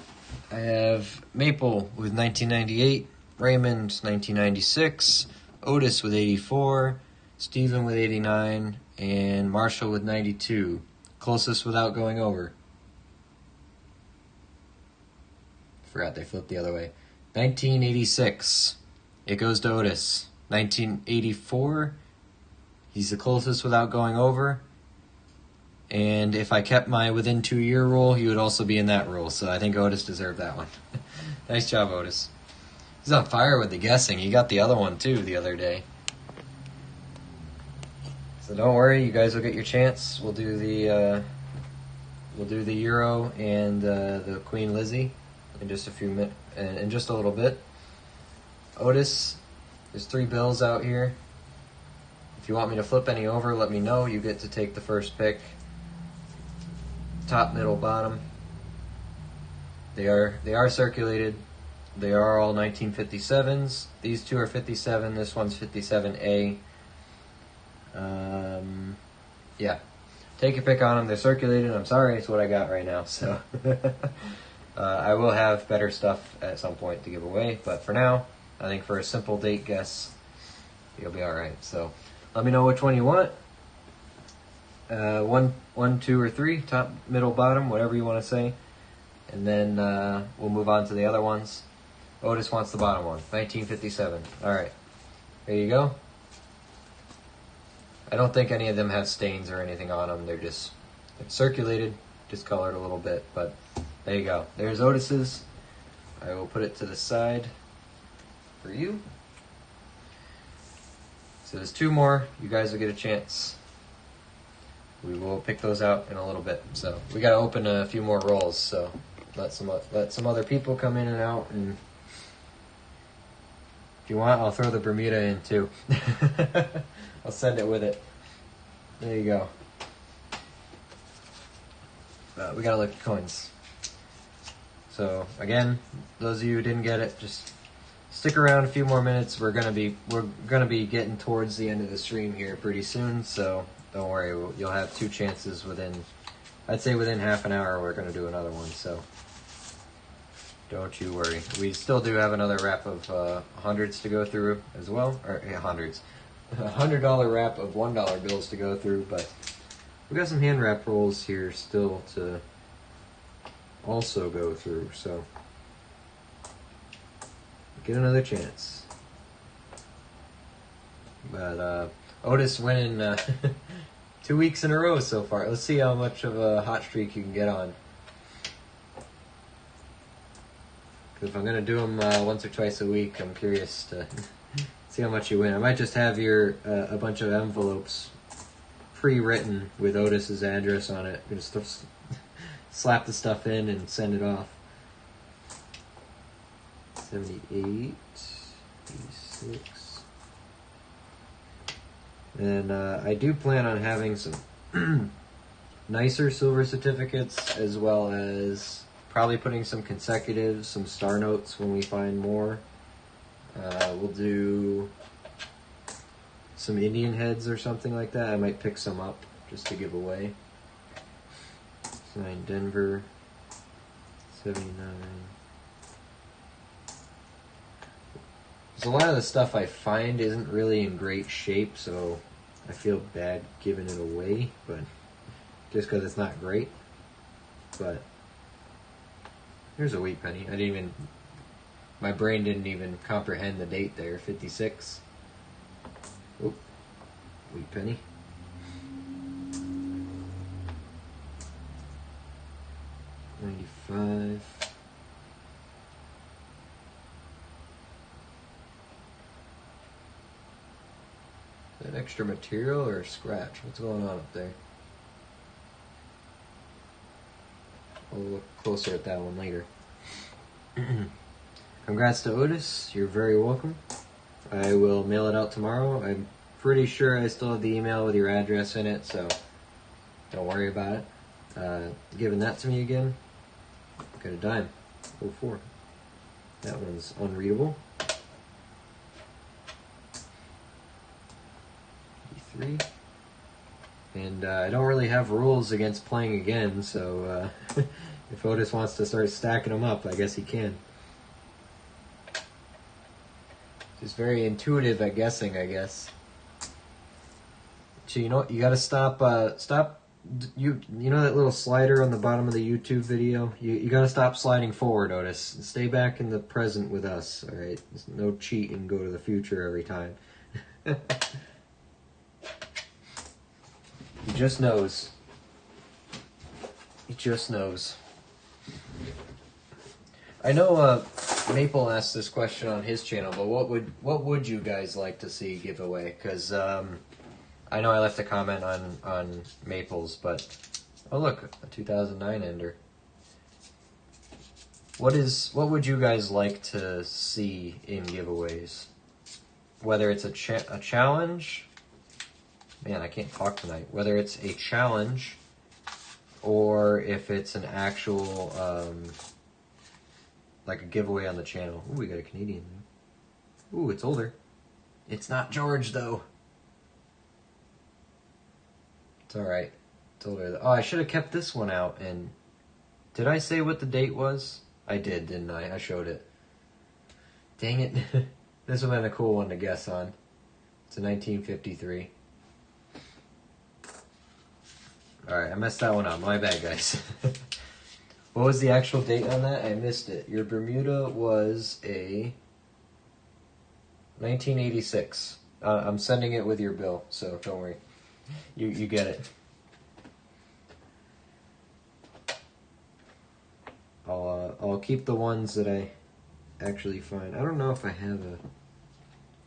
have Maple with 1998, Raymond 1996, Otis with 84, Stephen with 89, and Marshall with 92. Closest without going over. Forgot they flipped the other way. 1986. It goes to Otis. 1984. He's the closest without going over. And if I kept my within 2 year rule, he would also be in that rule. So I think Otis deserved that one. Nice job, Otis. He's on fire with the guessing. He got the other one too the other day. So don't worry, you guys will get your chance. We'll do the Euro and the Queen Lizzie in just a few minutes, in just a little bit. Otis, there's 3 bills out here. If you want me to flip any over, let me know. You get to take the first pick. Top, middle, bottom. They are circulated. They are all 1957s. These two are 57. This one's 57A. Yeah. Take your pick on them. They're circulated. I'm sorry, it's what I got right now. So I will have better stuff at some point to give away. But for now, I think for a simple date guess, you'll be all right. So let me know which one you want. 1, 2, or 3, top, middle, bottom, whatever you want to say. And then we'll move on to the other ones. Otis wants the bottom one, 1957. All right, there you go. I don't think any of them have stains or anything on them. They're circulated, discolored a little bit, but there you go. There's Otis's. I will put it to the side for you. So there's 2 more. You guys will get a chance. We will pick those out in a little bit. So we got to open a few more rolls. So let some other people come in and out. And if you want, I'll throw the Bermuda in too. I'll send it with it. There you go. We got to look at coins. So again, those of you who didn't get it, just stick around a few more minutes. We're gonna be getting towards the end of the stream here pretty soon. So don't worry, you'll have 2 chances within, I'd say within half an hour. We're gonna do another one. So don't you worry. We still do have another wrap of hundreds to go through as well, or hundreds, $100 wrap of $1 bills to go through. But we got some hand wrap rolls here still to also go through, so get another chance. But Otis winning 2 weeks in a row so far. Let's see how much of a hot streak you can get on. Because if I'm going to do them once or twice a week, I'm curious to see how much you win. I might just have a bunch of envelopes pre-written with Otis's address on it. Just slap the stuff in and send it off. 78, 86. And I do plan on having some nicer silver certificates, as well as probably putting some consecutives, some star notes when we find more. We'll do some Indian heads or something like that. I might pick some up just to give away. 9 Denver, 79. So a lot of the stuff I find isn't really in great shape, so I feel bad giving it away, but just because it's not great. But here's a wheat penny. My brain didn't even comprehend the date there. 56. Oh, wheat penny. 95. Is that extra material or scratch? What's going on up there? I'll look closer at that one later. Congrats to Otis. You're very welcome. I will mail it out tomorrow. I'm pretty sure I still have the email with your address in it, so don't worry about it. Giving that to me again. Got a dime. 04. That one's unreadable. 83. And I don't really have rules against playing again, so if Otis wants to start stacking them up, I guess he can. Just very intuitive at guessing, I guess. So you know what? You got to stop. You know that little slider on the bottom of the YouTube video? You got to stop sliding forward, Otis. Stay back in the present with us. All right. There's no cheat and go to the future every time. He just knows. He just knows. I know Maple asked this question on his channel, but what would you guys like to see giveaway? Because I know I left a comment on Maple's, but oh look, a 2009 Ender. What would you guys like to see in giveaways? Whether it's a challenge. Man, I can't talk tonight. Whether it's a challenge or if it's an actual, like a giveaway on the channel. Ooh, we got a Canadian. Ooh, it's older. It's not George, though. It's alright. It's older. Oh, I should have kept this one out. And did I say what the date was? I did, didn't I? I showed it. Dang it. This would have been a cool one to guess on. It's a 1953. Alright, I messed that one up. My bad, guys. What was the actual date on that? I missed it. Your Bermuda was a 1986. I'm sending it with your bill, so don't worry. You get it. I'll keep the ones that I actually find. I don't know if I have a.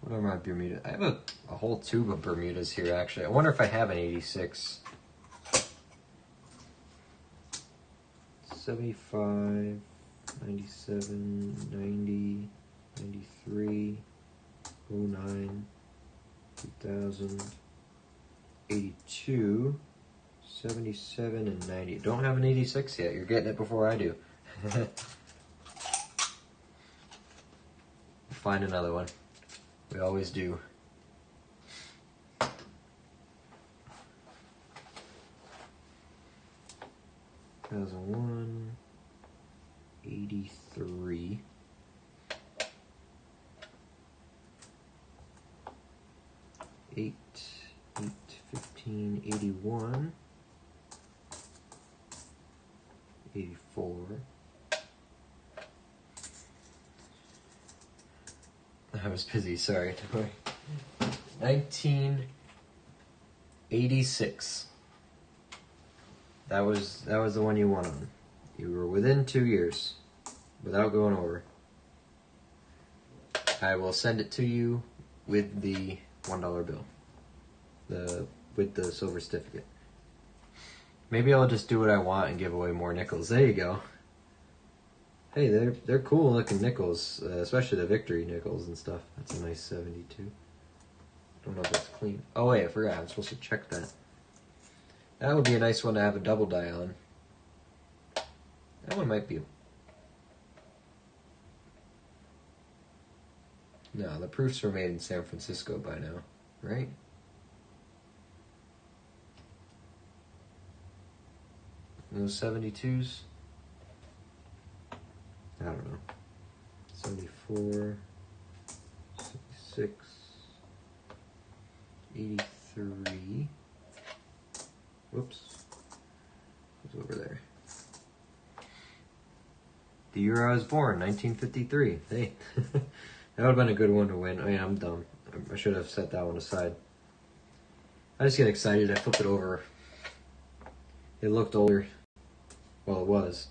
What are my Bermuda? I have a whole tube of Bermudas here, actually. I wonder if I have an 86. 75, 97, 90, 93, 09, 2000, 82, 77, and 90. Don't have an 86 yet. You're getting it before I do. Find another one. We always do. 2001, 83, 8, 15, 81, 84. I was busy, sorry. 1986. That was the one you won on. You were within 2 years, without going over. I will send it to you with the $1 bill, with the silver certificate. Maybe I'll just do what I want and give away more nickels. There you go. Hey, they're cool looking nickels, especially the victory nickels and stuff. That's a nice 72. Don't know if it's clean. Oh wait, I forgot. I'm supposed to check that. That would be a nice one to have a double die on. That one might be. No, the proofs were made in San Francisco by now, right? Those 72s? I don't know. 74, 66, 83. Whoops. What's over there? The year I was born, 1953. Hey. That would have been a good one to win. Oh yeah, I'm dumb. I should have set that one aside. I just get excited. I flip it over. It looked older. Well, it was.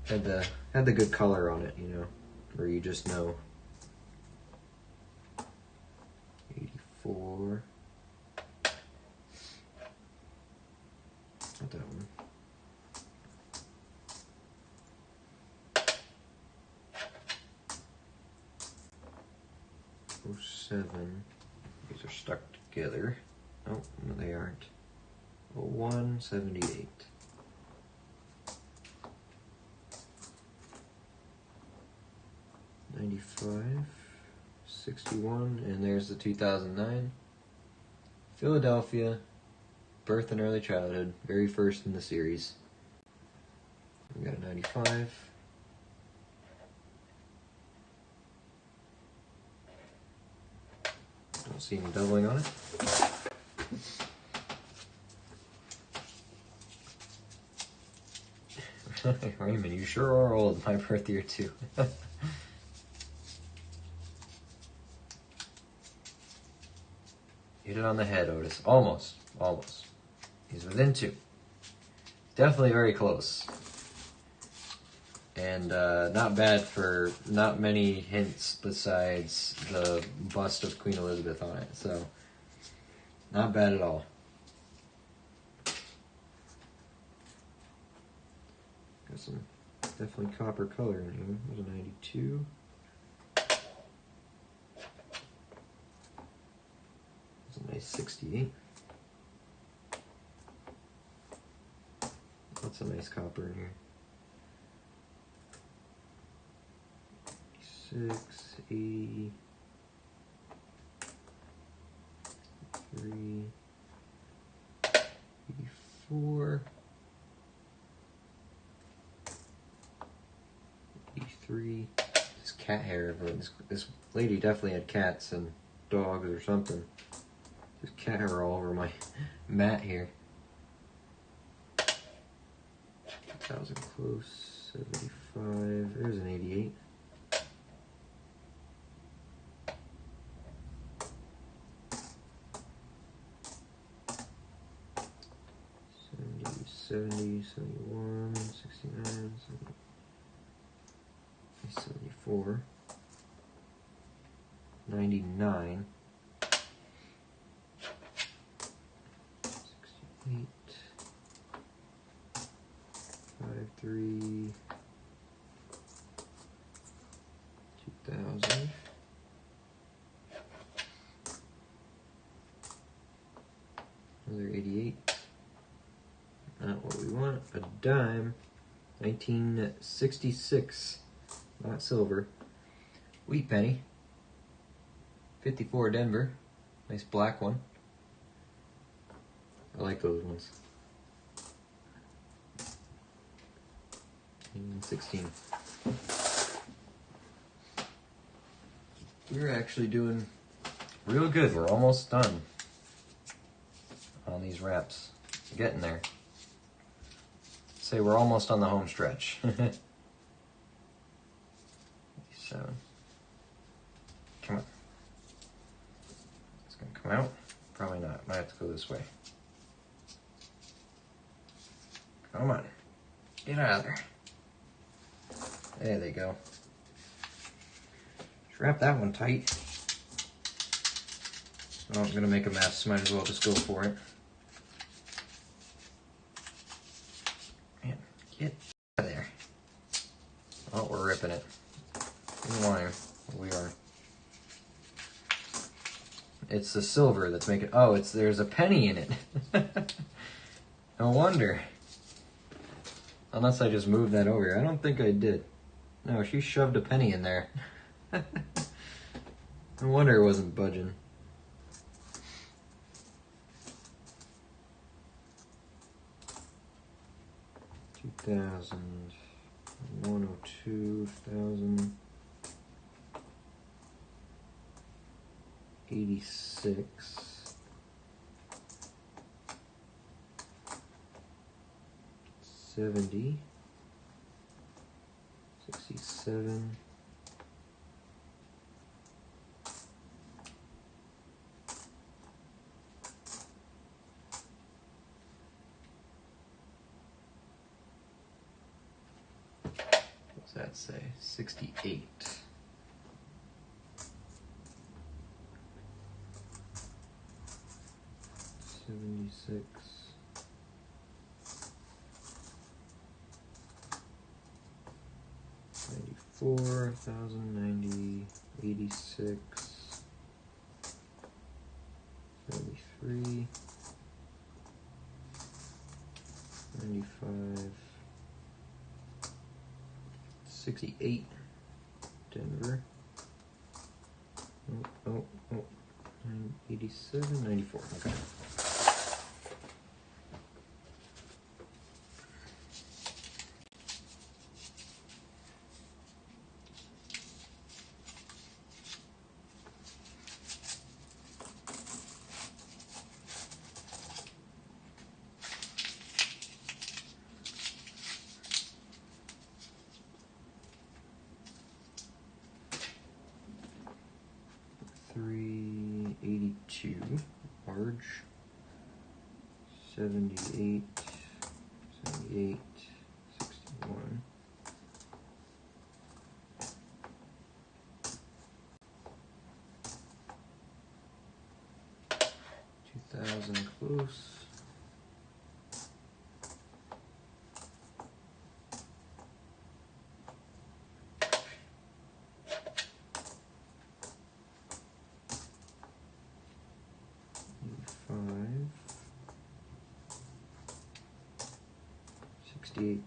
Had the good color on it, you know, where you just know. 84. Not that one. Oh, 07. These are stuck together. Oh, no, they aren't. 01, 78. 95, 61, and there's the 2009. Philadelphia, birth and early childhood, very first in the series. We got a 95. Don't see any doubling on it. Raymond, you sure are old. My birth year too. Hit it on the head, Otis. Almost. Almost. He's within 2. Definitely very close. And not bad for not many hints besides the bust of Queen Elizabeth on it. So, not bad at all. Got some definitely copper color in here. There's a 92. There's a nice 68. Lots of nice copper in here. 6, 80, 3, 84, 83. This cat hair everywhere. This lady definitely had cats and dogs or something. There's cat hair all over my mat here. 1,000 close, 75. There's an 88. 70, 71, 69, 74, 99, 68, 53, 2000, another 88, not what we want, a dime, 1966, not silver, wheat penny, 54 Denver, nice black one, I like those ones, 16. We're actually doing real good. We're almost done on these wraps. Getting there. Say we're almost on the home stretch. 7. Come on. It's gonna come out? Probably not. Might have to go this way. Come on. Get out of there. There they go. Wrap that one tight. Oh, I'm gonna make a mess. Might as well just go for it. Man, get out of there. Oh, we're ripping it. In line. We are. It's the silver that's making. Oh, there's a penny in it. No wonder. Unless I just moved that over. I don't think I did. No, she shoved a penny in there. No wonder it wasn't budging. $2,000, 102, 1,000, 86, 70, 67. What's that say? 68. 76. 94, 1,090, 86, 73, 95, 68, Denver, oh, 87, 94, okay. $382 large, 78, 78, 61, 2,000 close.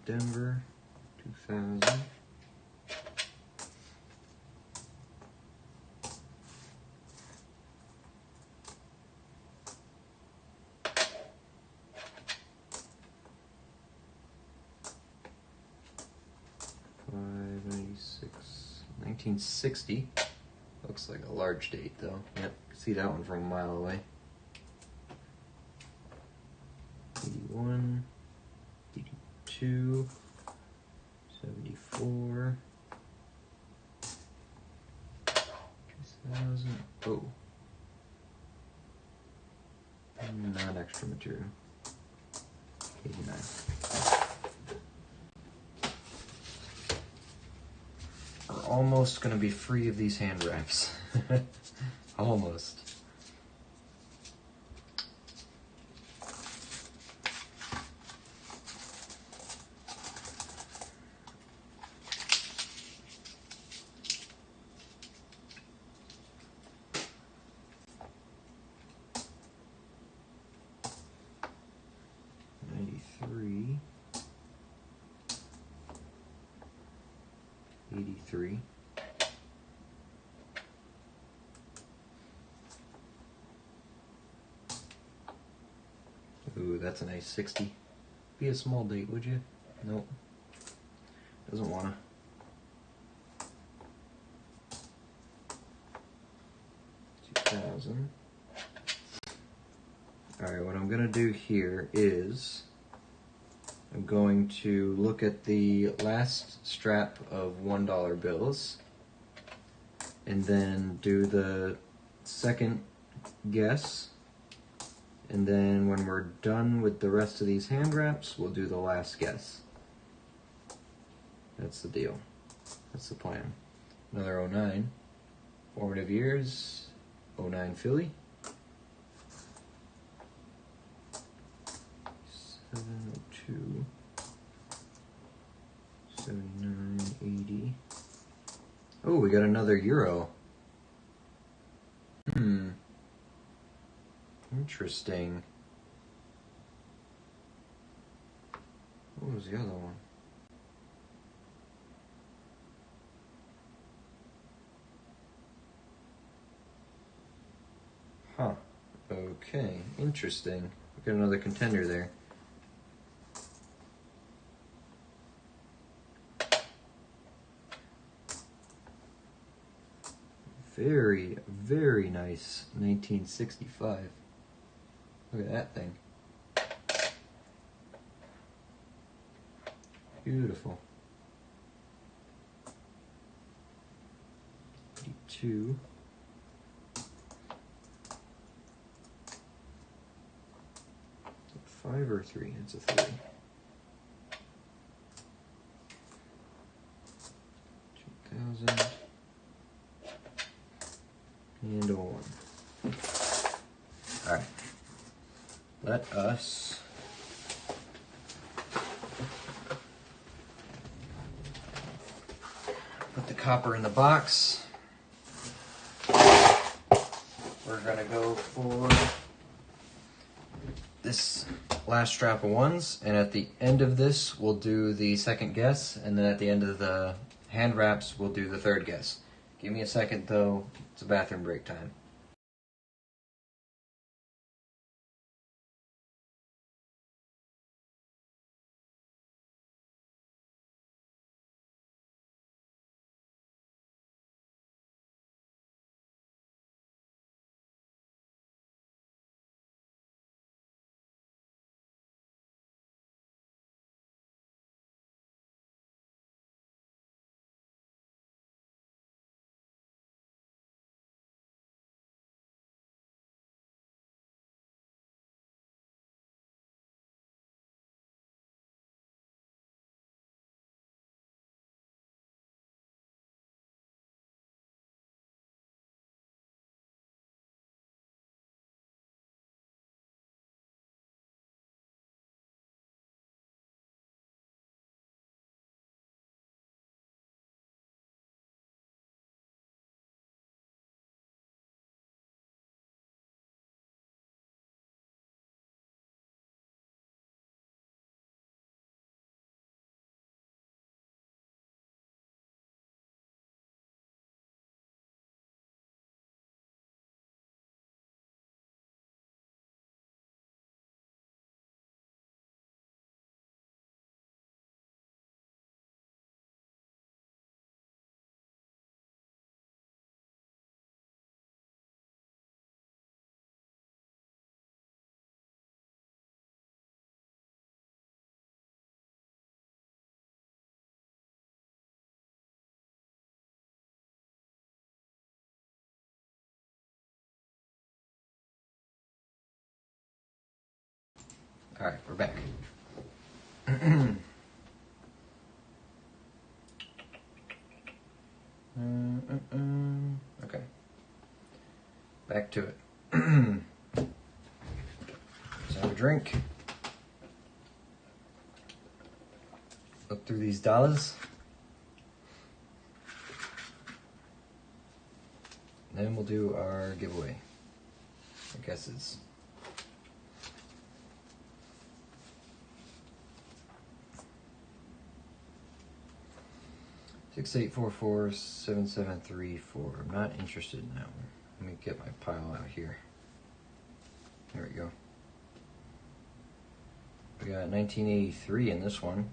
Denver, 2,000. $596, 1960. Looks like a large date though. Yep, see that one from a mile away. 81. 82, 74, 2,000, oh, not extra material, 89. We're almost going to be free of these hand wraps. Almost. $93. $83. Ooh, that's a nice 60. Be a small date, would you? Nope. Doesn't wanna. $2,000. Alright, what I'm gonna do here is I'm going to look at the last strap of $1 bills and then do the second guess, and then when we're done with the rest of these hand wraps, we'll do the last guess. That's the deal. That's the plan. Another 09. Formative years. 09 Philly. 702. 79, 80. Oh, we got another Euro. Interesting. What was the other one? Huh. Okay, interesting. We got another contender there. Very, very nice 1965. Look at that thing. Beautiful. 82. Five or three? It's a 3. 2000. And a 1. Alright. Let us put the copper in the box. We're going to go for this last strap of ones, and at the end of this we'll do the second guess, and then at the end of the hand wraps we'll do the third guess. Give me a second though, it's a bathroom break time. Alright, we're back. Okay. Back to it. Let's have a drink. Look through these dollars. Then we'll do our giveaway. I guess it's 68447734. I'm not interested in that one. Let me get my pile out here. There we go. We got 1983 in this one.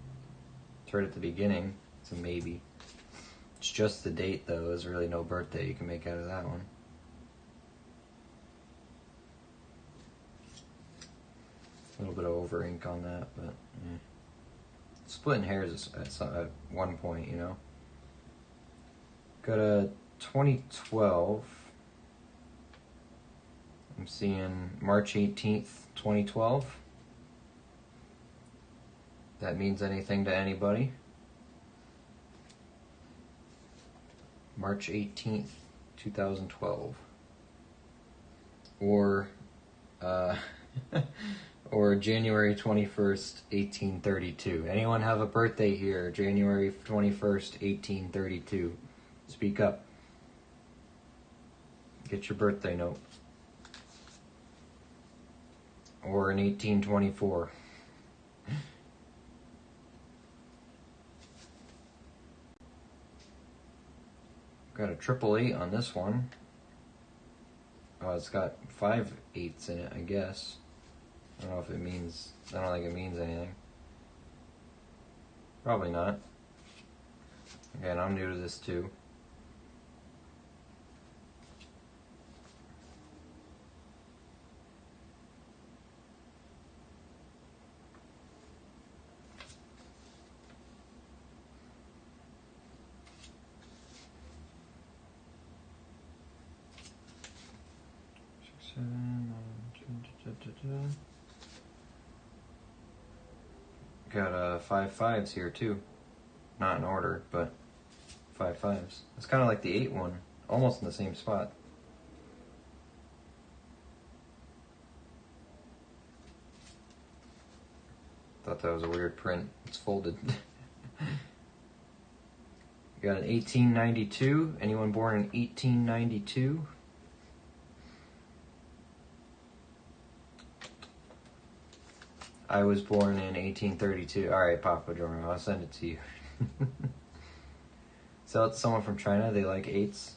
It's right at the beginning. It's a maybe. It's just the date though. There's really no birthday you can make out of that one. A little bit of over ink on that, but splitting hairs at one point, you know. Got a 2012. I'm seeing March 18th, 2012. That means anything to anybody. March 18th, 2012. Or or January 21st, 1832. Anyone have a birthday here? January 21st, 1832. Speak up. Get your birthday note. Or in 1824. Got a 888 on this one. Oh, it's got 5 8s in it, I guess. I don't know if it means, I don't think it means anything. Probably not. Again, I'm new to this too. Got 5 5s here too. Not in order, but 5 5s. It's kind of like the 8 one, almost in the same spot. Thought that was a weird print. It's folded. Got an 1892. Anyone born in 1892? I was born in 1832. Alright, Papa Jordan, I'll send it to you. Sell it to someone from China, they like 8s?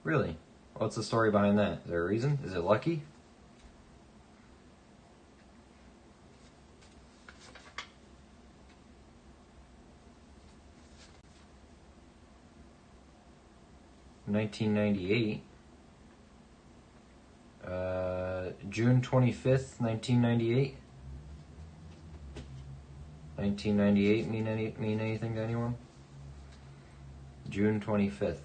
Really? What's the story behind that? Is there a reason? Is it lucky? $1998. June 25th, 1998. 1998 mean anything to anyone? June 25th. It's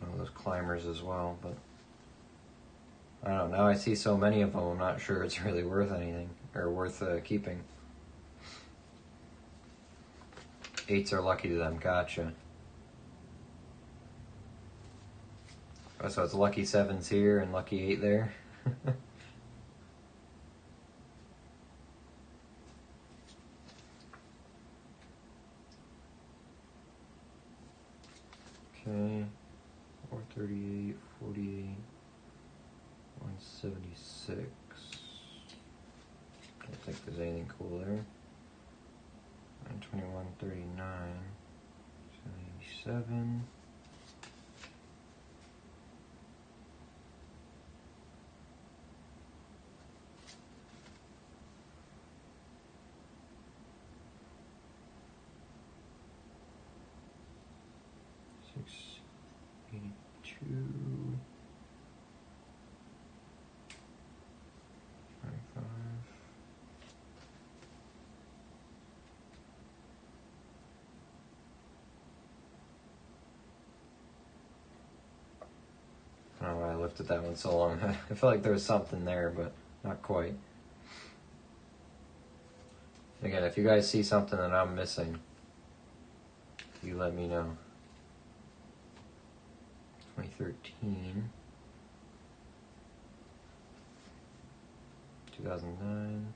one of those climbers as well, but I don't know. I see so many of them, I'm not sure it's really worth anything, or worth keeping. 8s are lucky to them, gotcha. Oh, so it's lucky 7s here and lucky 8 there. Okay, 438, 48, 176. Don't think there's anything cool there. 921, 39, 77. lifted that one so long. I feel like there was something there, but not quite. Again, if you guys see something that I'm missing, you let me know. 2013, 2009,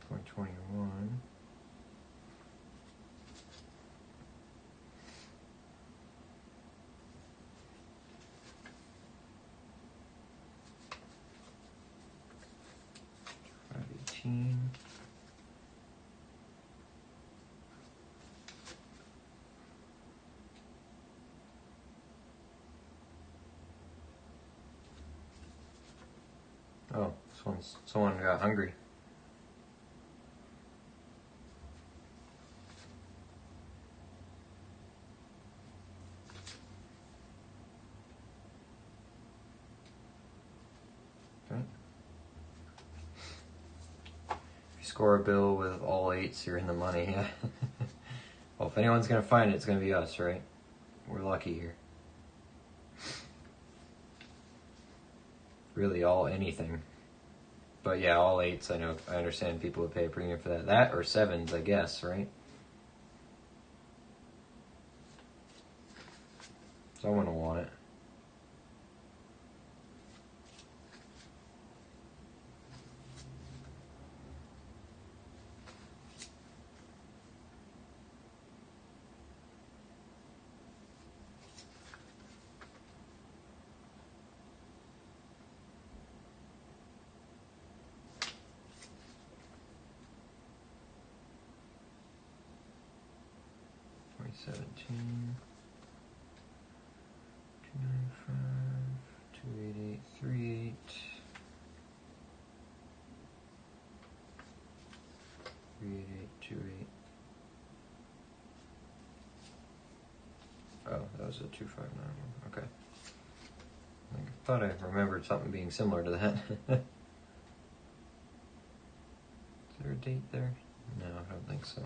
2021, 518. Oh, someone got hungry. Okay. If you score a bill with all 8s, you're in the money, yeah. Well, if anyone's gonna find it, it's gonna be us, right? We're lucky here. Really, anything. But yeah, all 8s, I understand people would pay a premium for that. That or 7s, I guess, right? Someone will want it. $17, 295, 288, 38, 388, 28. Oh, that was a 259 one. Okay. I thought I remembered something being similar to that. Is there a date there? No, I don't think so.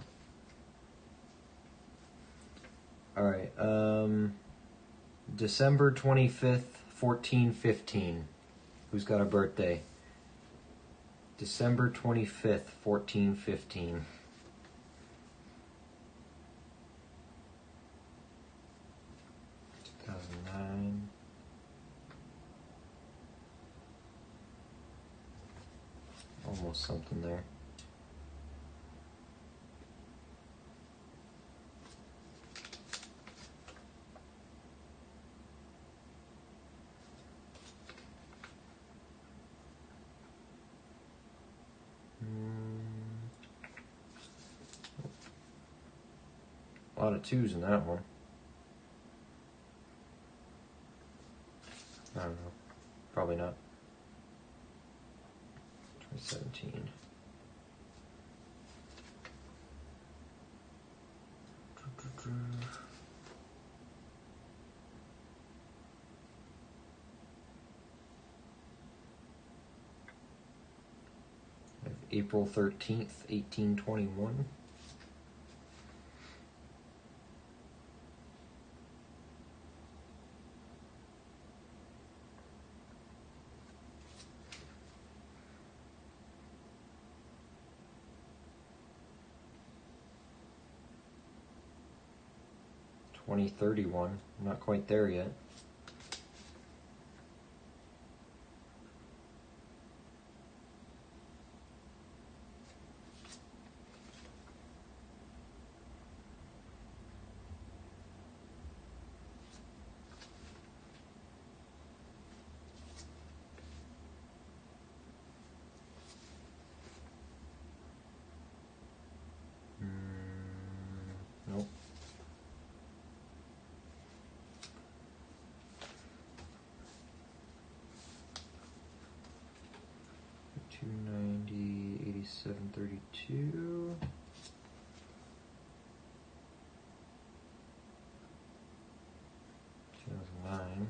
Alright, December 25th, 1415. Who's got a birthday? December 25th, 1415. Almost something there. A lot of 2s in that one. I don't know. Probably not. 2017. April 13th, 1821. $20.31. Not quite there yet. Nope. $290, 87.32. $2009.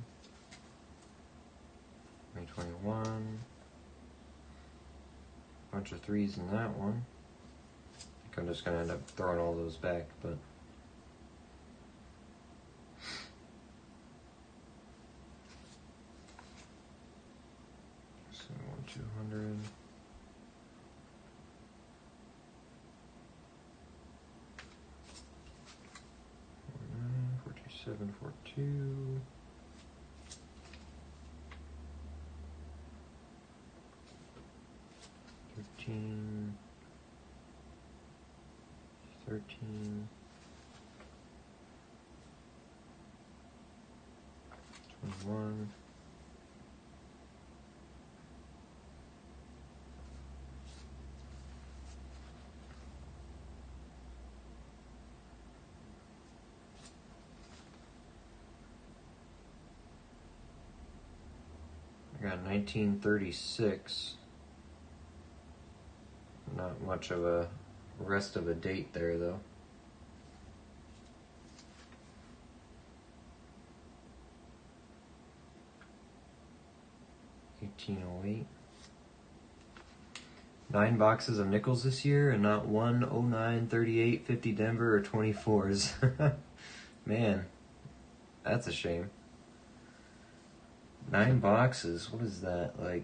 2021. Bunch of 3s in that one. I think I'm just gonna end up throwing all those back, but 100. 47, 42. 13. 13. 21. I got 1936. Not much of a rest of a date there, though. 1808. 9 boxes of nickels this year, and not one 09, 38, 50 Denver, or 24s. Man, that's a shame. 9 boxes, what is that, like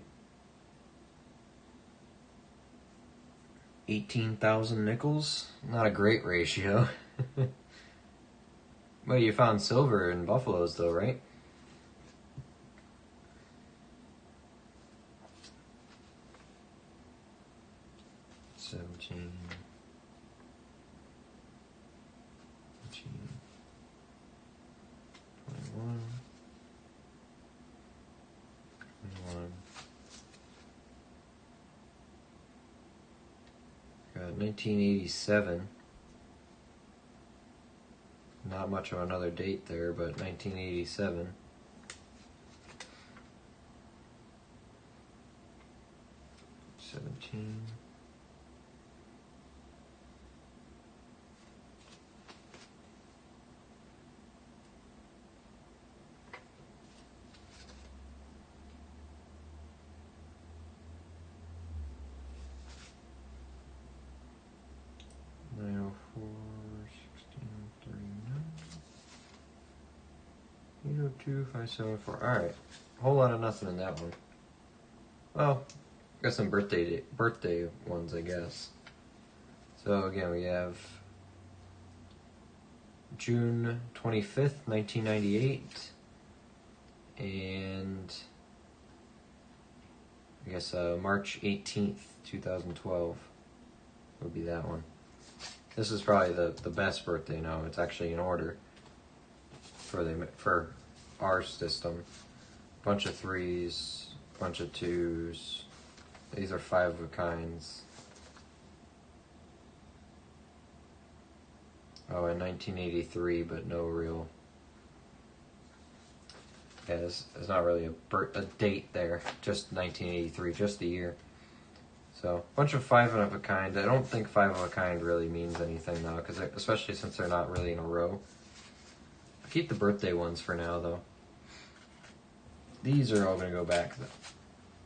18,000 nickels? Not a great ratio. Well, you found silver in Buffalo's though, right? $17. 21. 21. Got 1987. Not much of another date there, but 1987. 17. 904, 16, 39. 802, 574. Alright. Whole lot of nothing in that one. Well, got some birthday ones, I guess. So again, we have June 25th, 1998, and I guess March 18th, 2012 would be that one. This is probably the best birthday now. It's actually in order for our system. Bunch of 3s, bunch of 2s. These are 5 of a kinds. Oh, in 1983, but no real. Yeah, there's not really a date there. Just 1983, just the year. So, bunch of 5 of a kind. I don't think 5 of a kind really means anything now, because especially since they're not really in a row. I'll keep the birthday ones for now, though. These are all going to go back,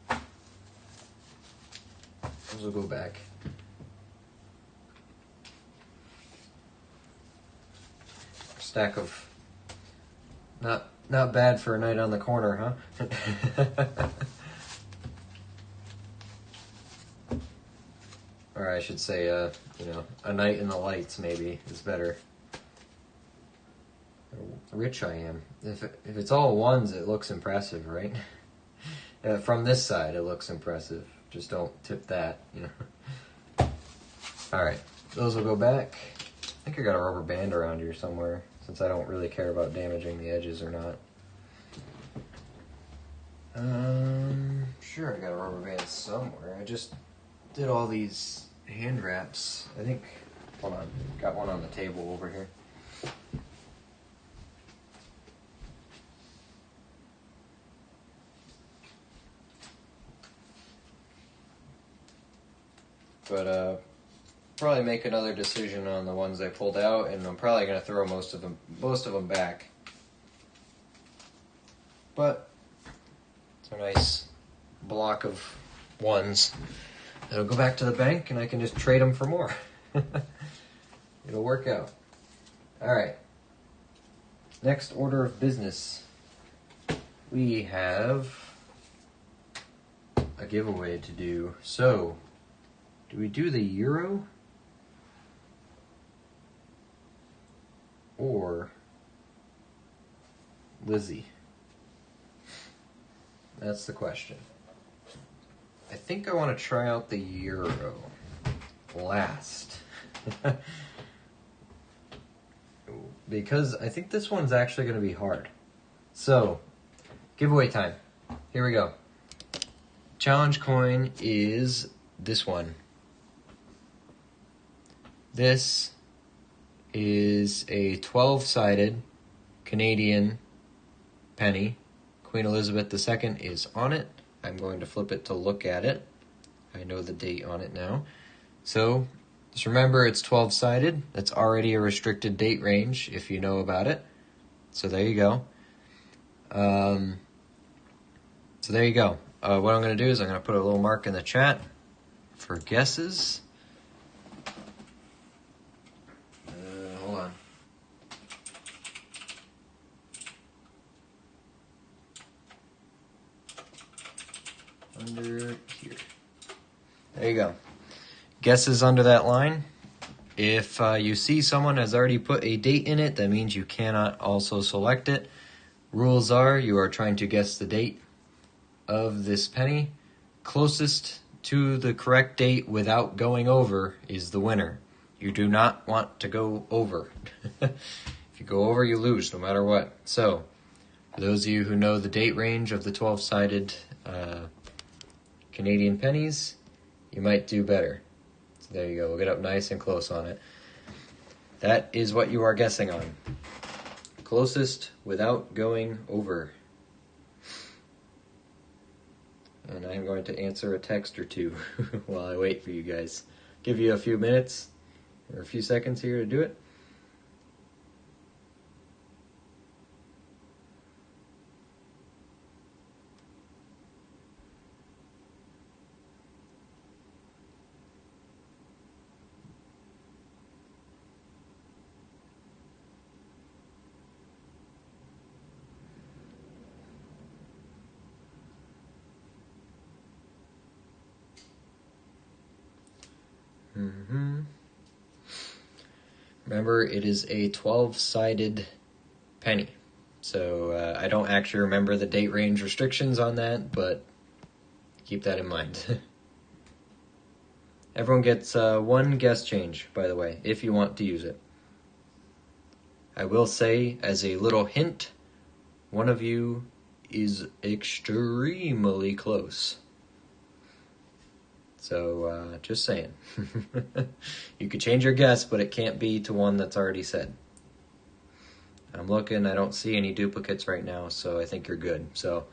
though. Those will go back. Stack of not bad for a night on the corner, huh? Or I should say, a night in the lights maybe is better. How rich I am. If it's all ones, it looks impressive, right? From this side, it looks impressive. Just don't tip that, All right, those will go back. I think I got a rubber band around here somewhere, since I don't really care about damaging the edges or not. Sure, I got a rubber band somewhere. I just did all these hand wraps. I think, hold on, got one on the table over here. But probably make another decision on the ones I pulled out, and I'm probably gonna throw most of them back. But it's a nice block of ones. It'll go back to the bank, and I can just trade them for more. It'll work out. All right. Next order of business. We have a giveaway to do. So, do we do the euro? Or Lizzie? That's the question. I think I want to try out the euro last. Because I think this one's actually going to be hard. So, giveaway time. Here we go. Challenge coin is this one. This is a 12-sided Canadian penny. Queen Elizabeth II is on it. I'm going to flip it to look at it. I know the date on it now. So, just remember it's 12-sided. That's already a restricted date range if you know about it. So there you go. What I'm going to do is I'm going to put a little mark in the chat for guesses. Hold on. Under here. There you go. Guesses under that line. If you see someone has already put a date in it, that means you cannot also select it. Rules are you are trying to guess the date of this penny. Closest to the correct date without going over is the winner. You do not want to go over. If you go over, you lose no matter what. So, for those of you who know the date range of the 12-sided Canadian pennies, you might do better. So there you go. We'll get up nice and close on it. That is what you are guessing on. Closest without going over. And I'm going to answer a text or two while I wait for you guys. Give you a few minutes or a few seconds here to do it. Remember, it is a 12-sided penny. So I don't actually remember the date range restrictions on that, but keep that in mind. Everyone gets one guess change, by the way, if you want to use it. I will say, as a little hint, one of you is extremely close. So, just saying. You could change your guess, but it can't be to one that's already said. I'm looking, I don't see any duplicates right now, so I think you're good. So,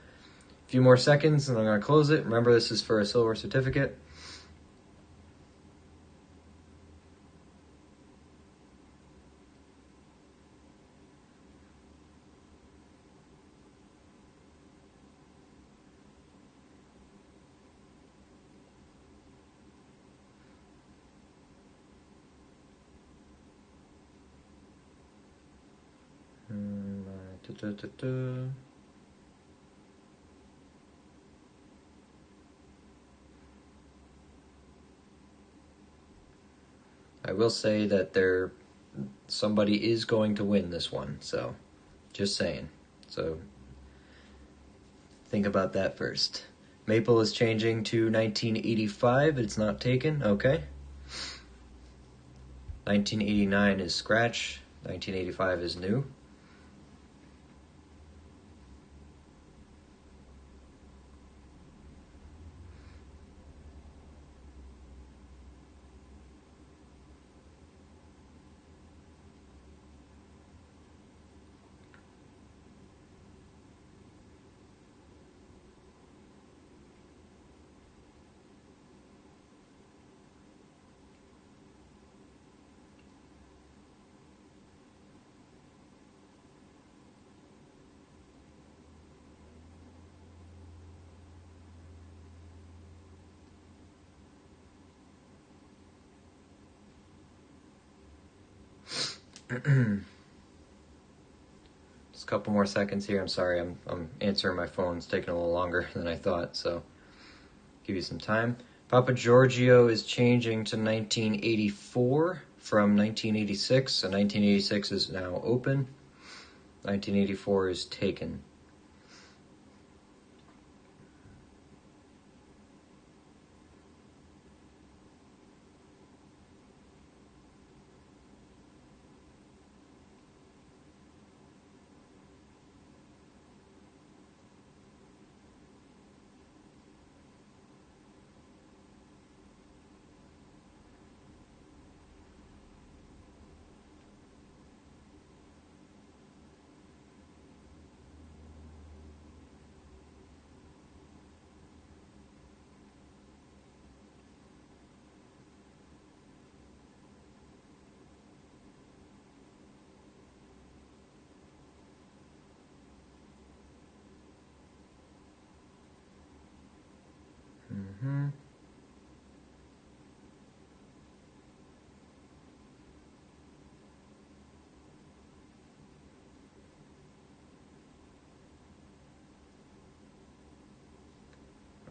a few more seconds and I'm going to close it. Remember, this is for a silver certificate. I will say that somebody is going to win this one, so just saying. So think about that first. Maple is changing to 1985. It's not taken. Okay. 1989 is scratch. 1985 is new. Just a couple more seconds here. I'm sorry, I'm answering my phone. It's taking a little longer than I thought. So Give you some time. Papa Giorgio is changing to 1984 from 1986, so 1986 is now open. 1984 is taken.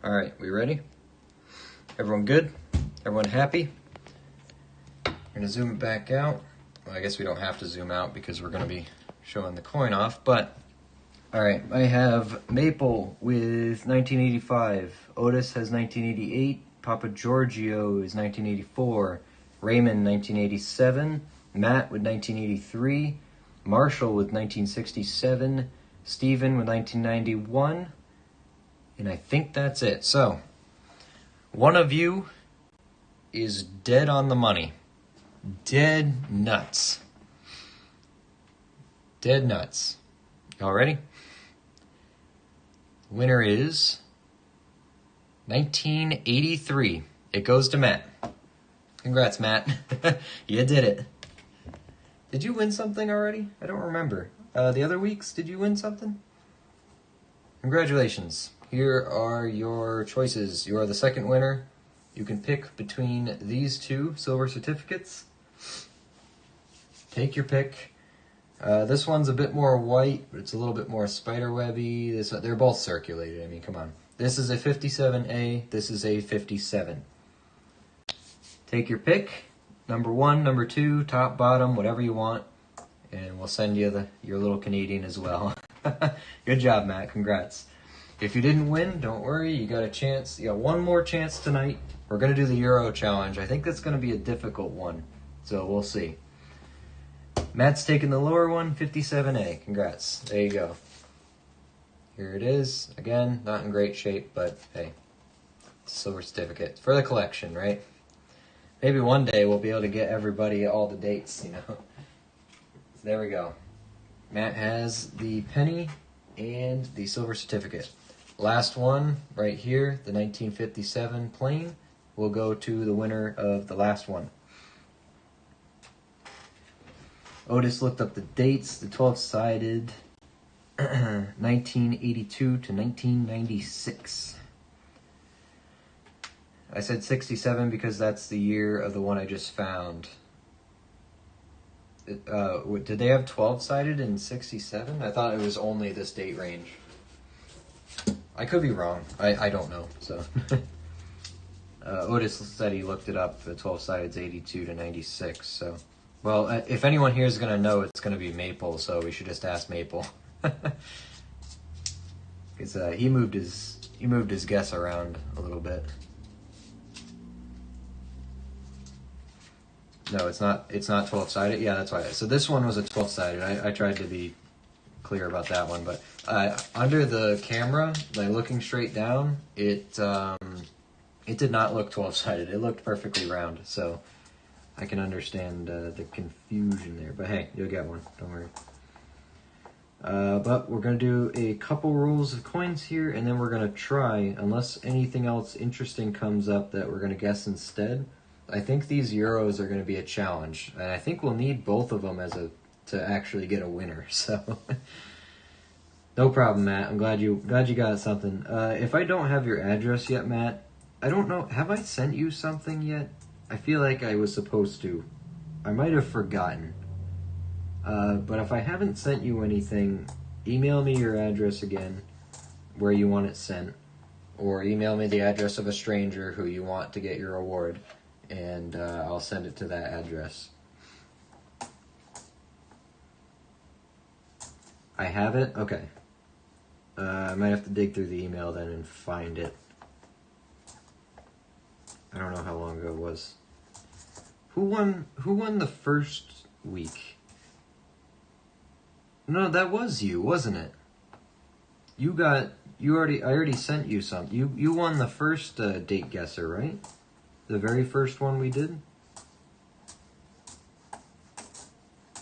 All right, we ready? Everyone good? Everyone happy? We're gonna zoom it back out. Well, I guess we don't have to zoom out because we're gonna be showing the coin off, but all right, I have Maple with 1985, Otis has 1988, Papa Giorgio is 1984, Raymond 1987, Matt with 1983, Marshall with 1967, Steven with 1991, and I think that's it. So, one of you is dead on the money. Dead nuts. Dead nuts. Y'all ready? Winner is 1983. It goes to Matt. Congrats, Matt. You did it. Did you win something already? I don't remember. The other weeks, did you win something? Congratulations. Here are your choices. You are the second winner. You can pick between these two silver certificates. Take your pick. This one's a bit more white, but it's a little bit more spiderwebby. They're both circulated. I mean, come on. This is a 57A. This is a 57. Take your pick. Number 1, number 2, top, bottom, whatever you want. And we'll send you your little Canadian as well. Good job, Matt. Congrats. If you didn't win, don't worry. You got a chance. You got one more chance tonight. We're going to do the Euro challenge. I think that's going to be a difficult one. So we'll see. Matt's taking the lower one, 57A. Congrats. There you go. Here it is. Again, not in great shape, but hey, it's a silver certificate. For the collection, right? Maybe one day we'll be able to get everybody all the dates, you know. So there we go. Matt has the penny and the silver certificate. Last one, right here, the 1957 plane, will go to the winner of the last one. Otis looked up the dates, the 12-sided, 1982 to 1996. I said 67 because that's the year of the one I just found. Did they have 12-sided in 67? I thought it was only this date range. I could be wrong. I don't know. So Otis said he looked it up. The 12-sided is 82 to 96. So, well, if anyone here is gonna know, it's gonna be Maple. So we should just ask Maple, because he moved his guess around a little bit. No, it's not 12-sided. Yeah, that's why. So this one was a 12-sided. I tried to be clear about that one, but under the camera, like looking straight down, it did not look 12-sided. It looked perfectly round, so I can understand the confusion there. But hey, you'll get one. Don't worry. But we're going to do a couple rolls of coins here, and then we're going to try, unless anything else interesting comes up that we're going to guess instead. I think these Euros are going to be a challenge, and I think we'll need both of them to actually get a winner. So, no problem, Matt. I'm glad you got something. If I don't have your address yet, Matt, I don't know. Have I sent you something yet? I feel like I was supposed to. I might have forgotten. But if I haven't sent you anything, email me your address again, where you want it sent, or email me the address of a stranger who you want to get your award, and I'll send it to that address. I have it? Okay. I might have to dig through the email then and find it. I don't know how long ago it was. Who won the first week? No, that was you, wasn't it? I already sent you some. You won the first date guesser, right? The very first one we did?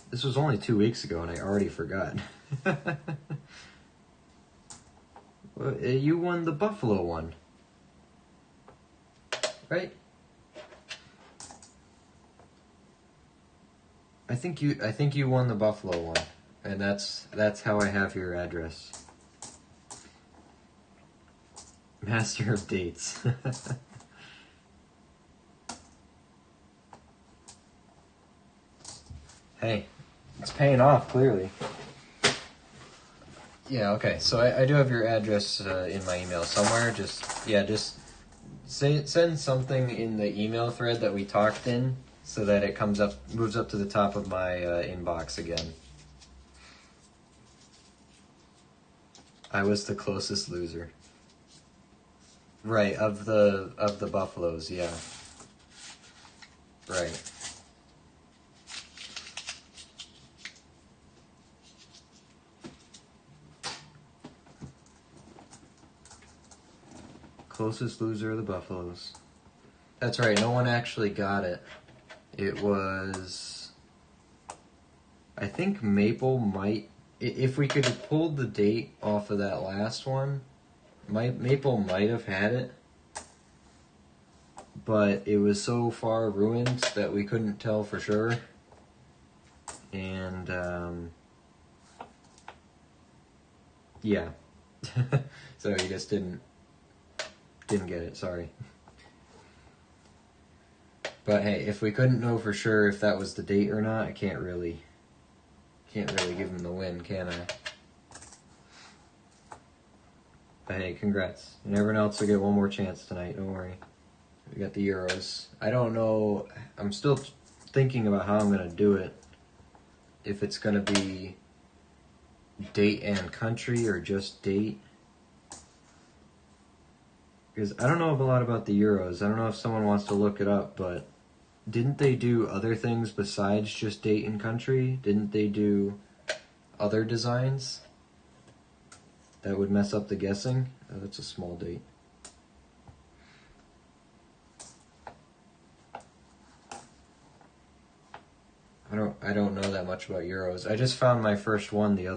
This was only 2 weeks ago and I already forgot. Well, you won the Buffalo one. Right? I think you won the Buffalo one. And that's how I have your address. Master of dates. Hey, it's paying off, clearly. Yeah, okay. So I do have your address in my email somewhere. Just send something in the email thread that we talked in so that it moves up to the top of my inbox again. I was the closest loser. Right, of the Buffaloes, yeah. Right. Closest loser of the Buffaloes. That's right, no one actually got it. It was... I think Maple might... If we could have pulled the date off of that last one, Maple might have had it. But it was so far ruined that we couldn't tell for sure. And, yeah. So you just didn't get it, sorry. But hey, if we couldn't know for sure if that was the date or not, I can't really give him the win, can I? But hey, congrats. And everyone else will get one more chance tonight, don't worry. We got the Euros. I don't know, I'm still thinking about how I'm going to do it. If it's going to be date and country or just date. Because I don't know a lot about the Euros. I don't know if someone wants to look it up, but didn't they do other things besides just date and country? Didn't they do other designs that would mess up the guessing? Oh, that's a small date. I don't know that much about Euros. I just found my first one it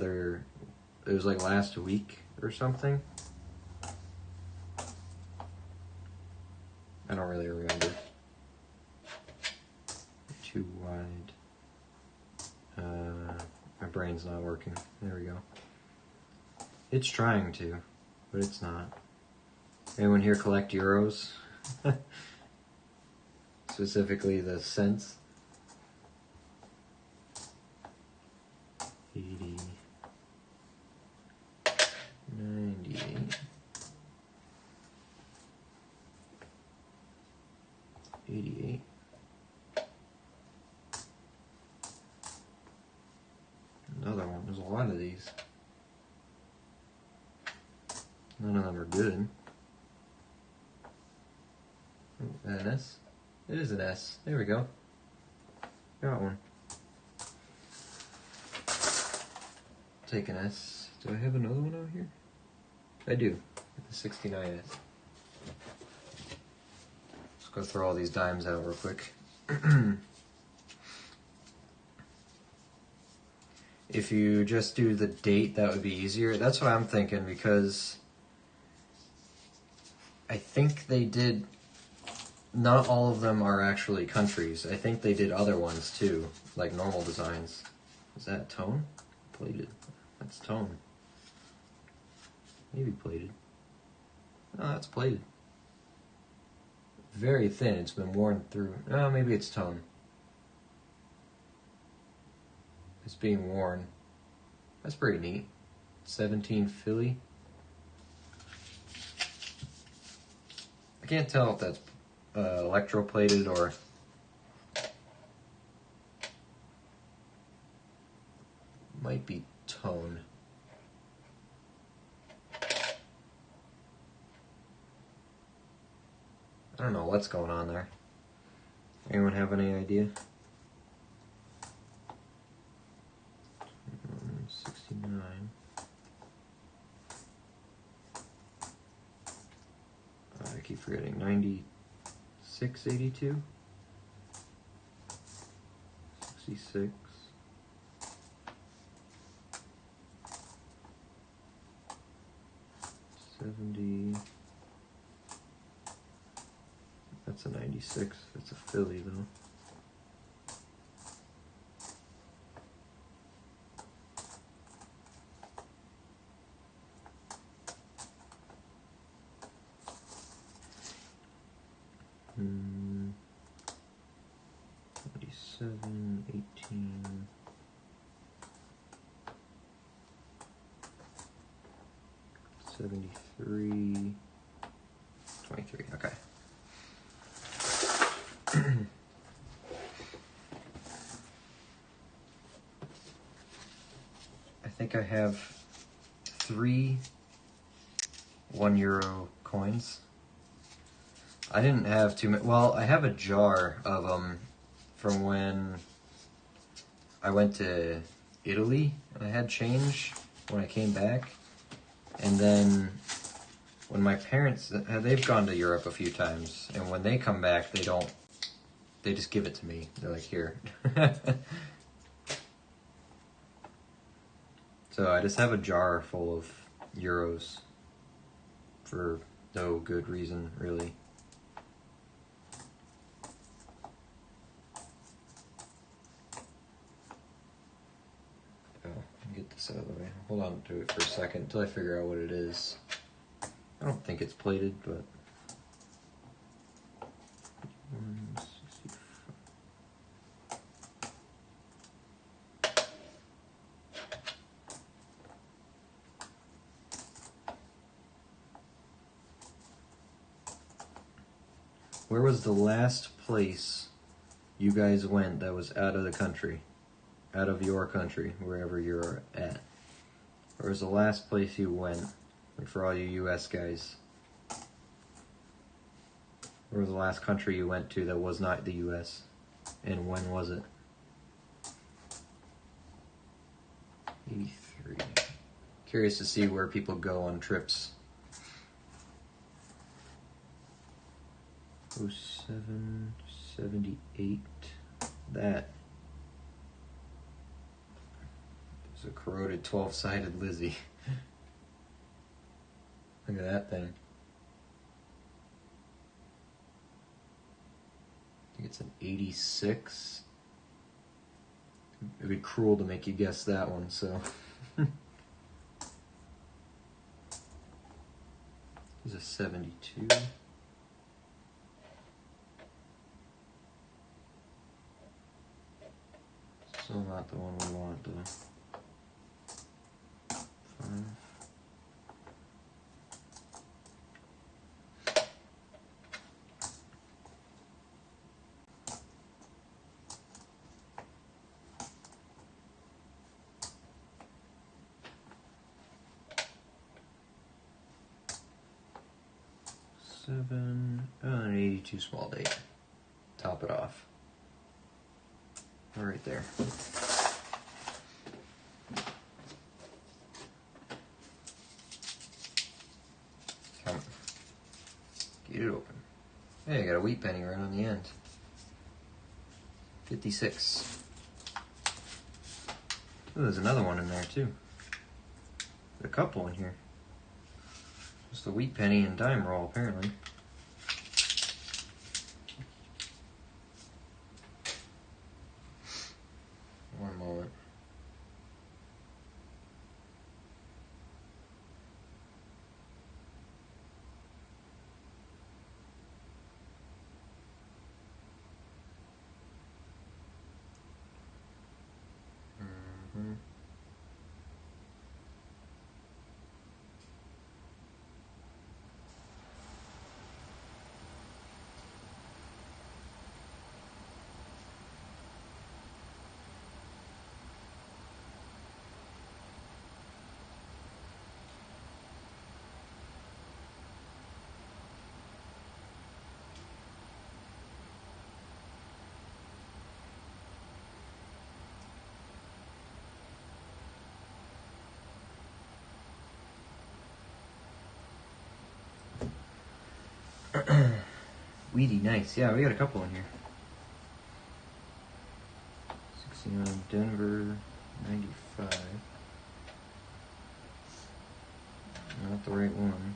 was like last week or something. I don't really remember. Too wide. My brain's not working. There we go. It's trying to, but it's not. Anyone here collect Euros? Specifically the cents? 80, 98, 88. Another one. There's a lot of these. None of them are good. Oh, an S? It is an S. There we go. Got one. Take an S. Do I have another one out here? I do. The 69S. Let's go throw all these dimes out real quick. If you just do the date, that would be easier. That's what I'm thinking, because I think they did... Not all of them are actually countries. I think they did other ones too, like normal designs. Is that tone? Plated. That's tone. Maybe plated. No, that's plated. Very thin. It's been worn through. Oh, maybe it's tone. It's being worn. That's pretty neat. 17 Philly. I can't tell if that's electroplated or might be tone. I don't know what's going on there. Anyone have any idea? 69. I keep forgetting. 9682? 66. 70. That's a 96. That's a Philly though. Hmm. 27, 18. $73, $23. Okay. I think I have 3 €1 coins. I didn't have too many. Well, I have a jar of them from when I went to Italy and I had change when I came back. And then when my parents, they've gone to Europe a few times, and when they come back, they just give it to me. They're like, here. So I just have a jar full of euros for no good reason, really. Get this out of the way. Hold on to it for a second until I figure out what it is. I don't think it's plated, but 165. Where was the last place you guys went that was out of the country? Out of your country, wherever you're at. Where was the last place you went? Like for all you US guys. Where was the last country you went to that was not the US? And when was it? 83. Curious to see where people go on trips. 07, 78. That. There's a corroded 12-sided Lizzie. Look at that thing. I think it's an 86. It'd be cruel to make you guess that one, so. There's a 72. Still not the one we want, though. 5. Seven, an 82 small date. Top it off. Right there. Come. Get it open. Hey, I got a wheat penny right on the end. 56. Oh, there's another one in there too. There's a couple in here. Just a wheat penny and dime roll, apparently. One moment. Weedy, nice. Yeah, we got a couple in here. 69 Denver, 95. Not the right one.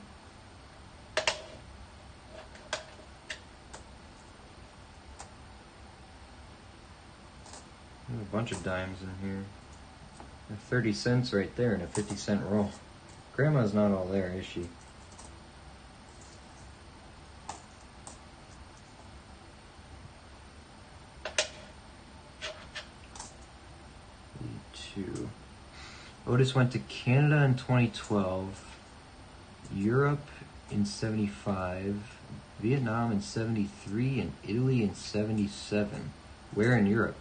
There's a bunch of dimes in here. 30 cents right there and a 50-cent roll. Grandma's not all there, is she? E2. Otis went to Canada in 2012, Europe in 75, Vietnam in 73, and Italy in 77. Where in Europe?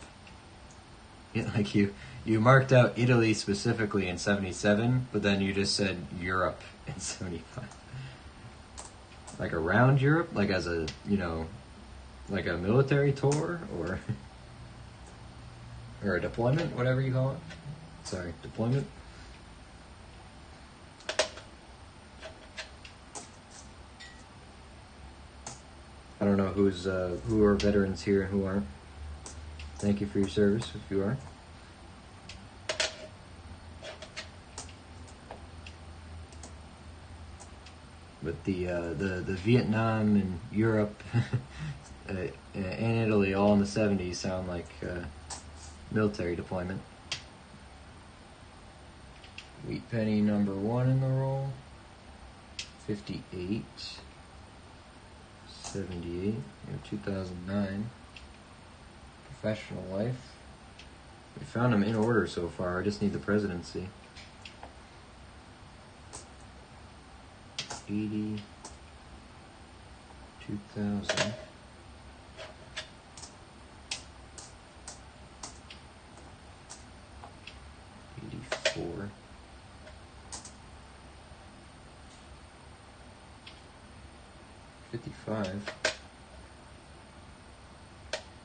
Yeah, like you marked out Italy specifically in 77, but then you just said Europe in 75. Like around Europe, like as a, like a military tour, or a deployment, whatever you call it. Sorry, deployment. I don't know who are veterans here and who aren't. Thank you for your service, if you are. But the Vietnam and Europe and Italy all in the 70s sound like military deployment. Wheat penny number 1 in the roll. 58. 78. 2009. Professional life. We found them in order so far. I just need the presidency. 80. 2000. 84. 55.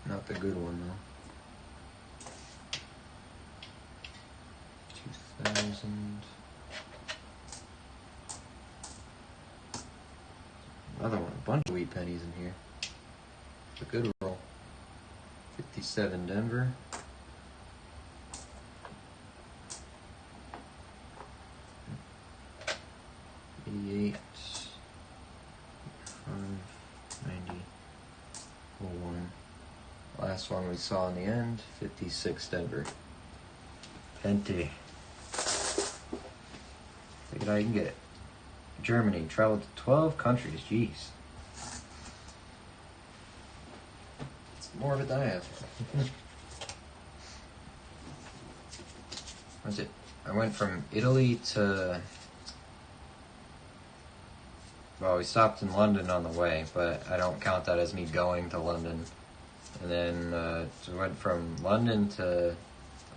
Not the good one though. 2000. Another one. A bunch of wheat pennies in here. A good roll. 57 Denver. 88. 90. 01. Last one we saw in the end. 56 Denver. Plenty. Take it how you can get it. Germany. Traveled to 12 countries. Jeez. It's more of it than I have. What's it? I went from Italy to... Well, we stopped in London on the way, but I don't count that as me going to London. And then so we went from London to...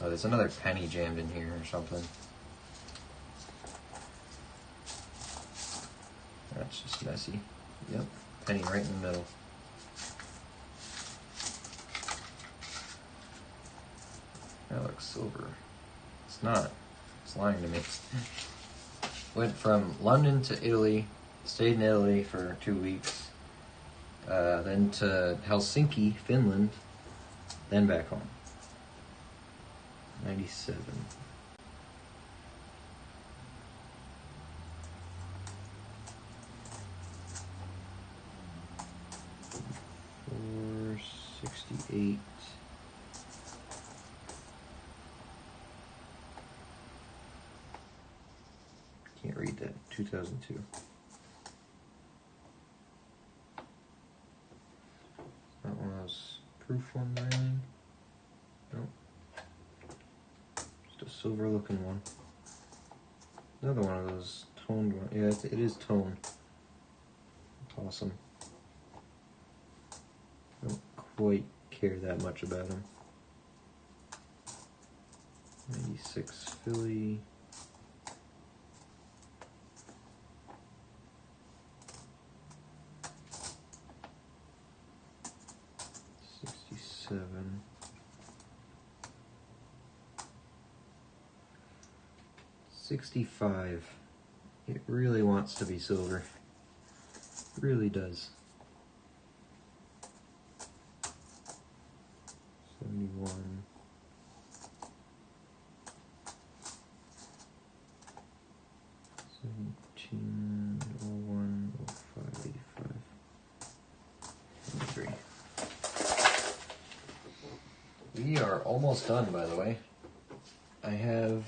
Oh, there's another penny jammed in here or something. That's just messy. Yep, penny right in the middle. That looks silver. It's not. It's lying to me. Went from London to Italy, stayed in Italy for 2 weeks, then to Helsinki, Finland, then back home. 97. 468. Can't read that. 2002. That one was proof one by anything? Nope. Just a silver looking one. Another one of those toned ones. Yeah, it is toned. It's awesome. I don't quite care that much about them. 96 Philly. $67. 65. It really wants to be silver. It really does. 91. We are almost done, by the way. I have,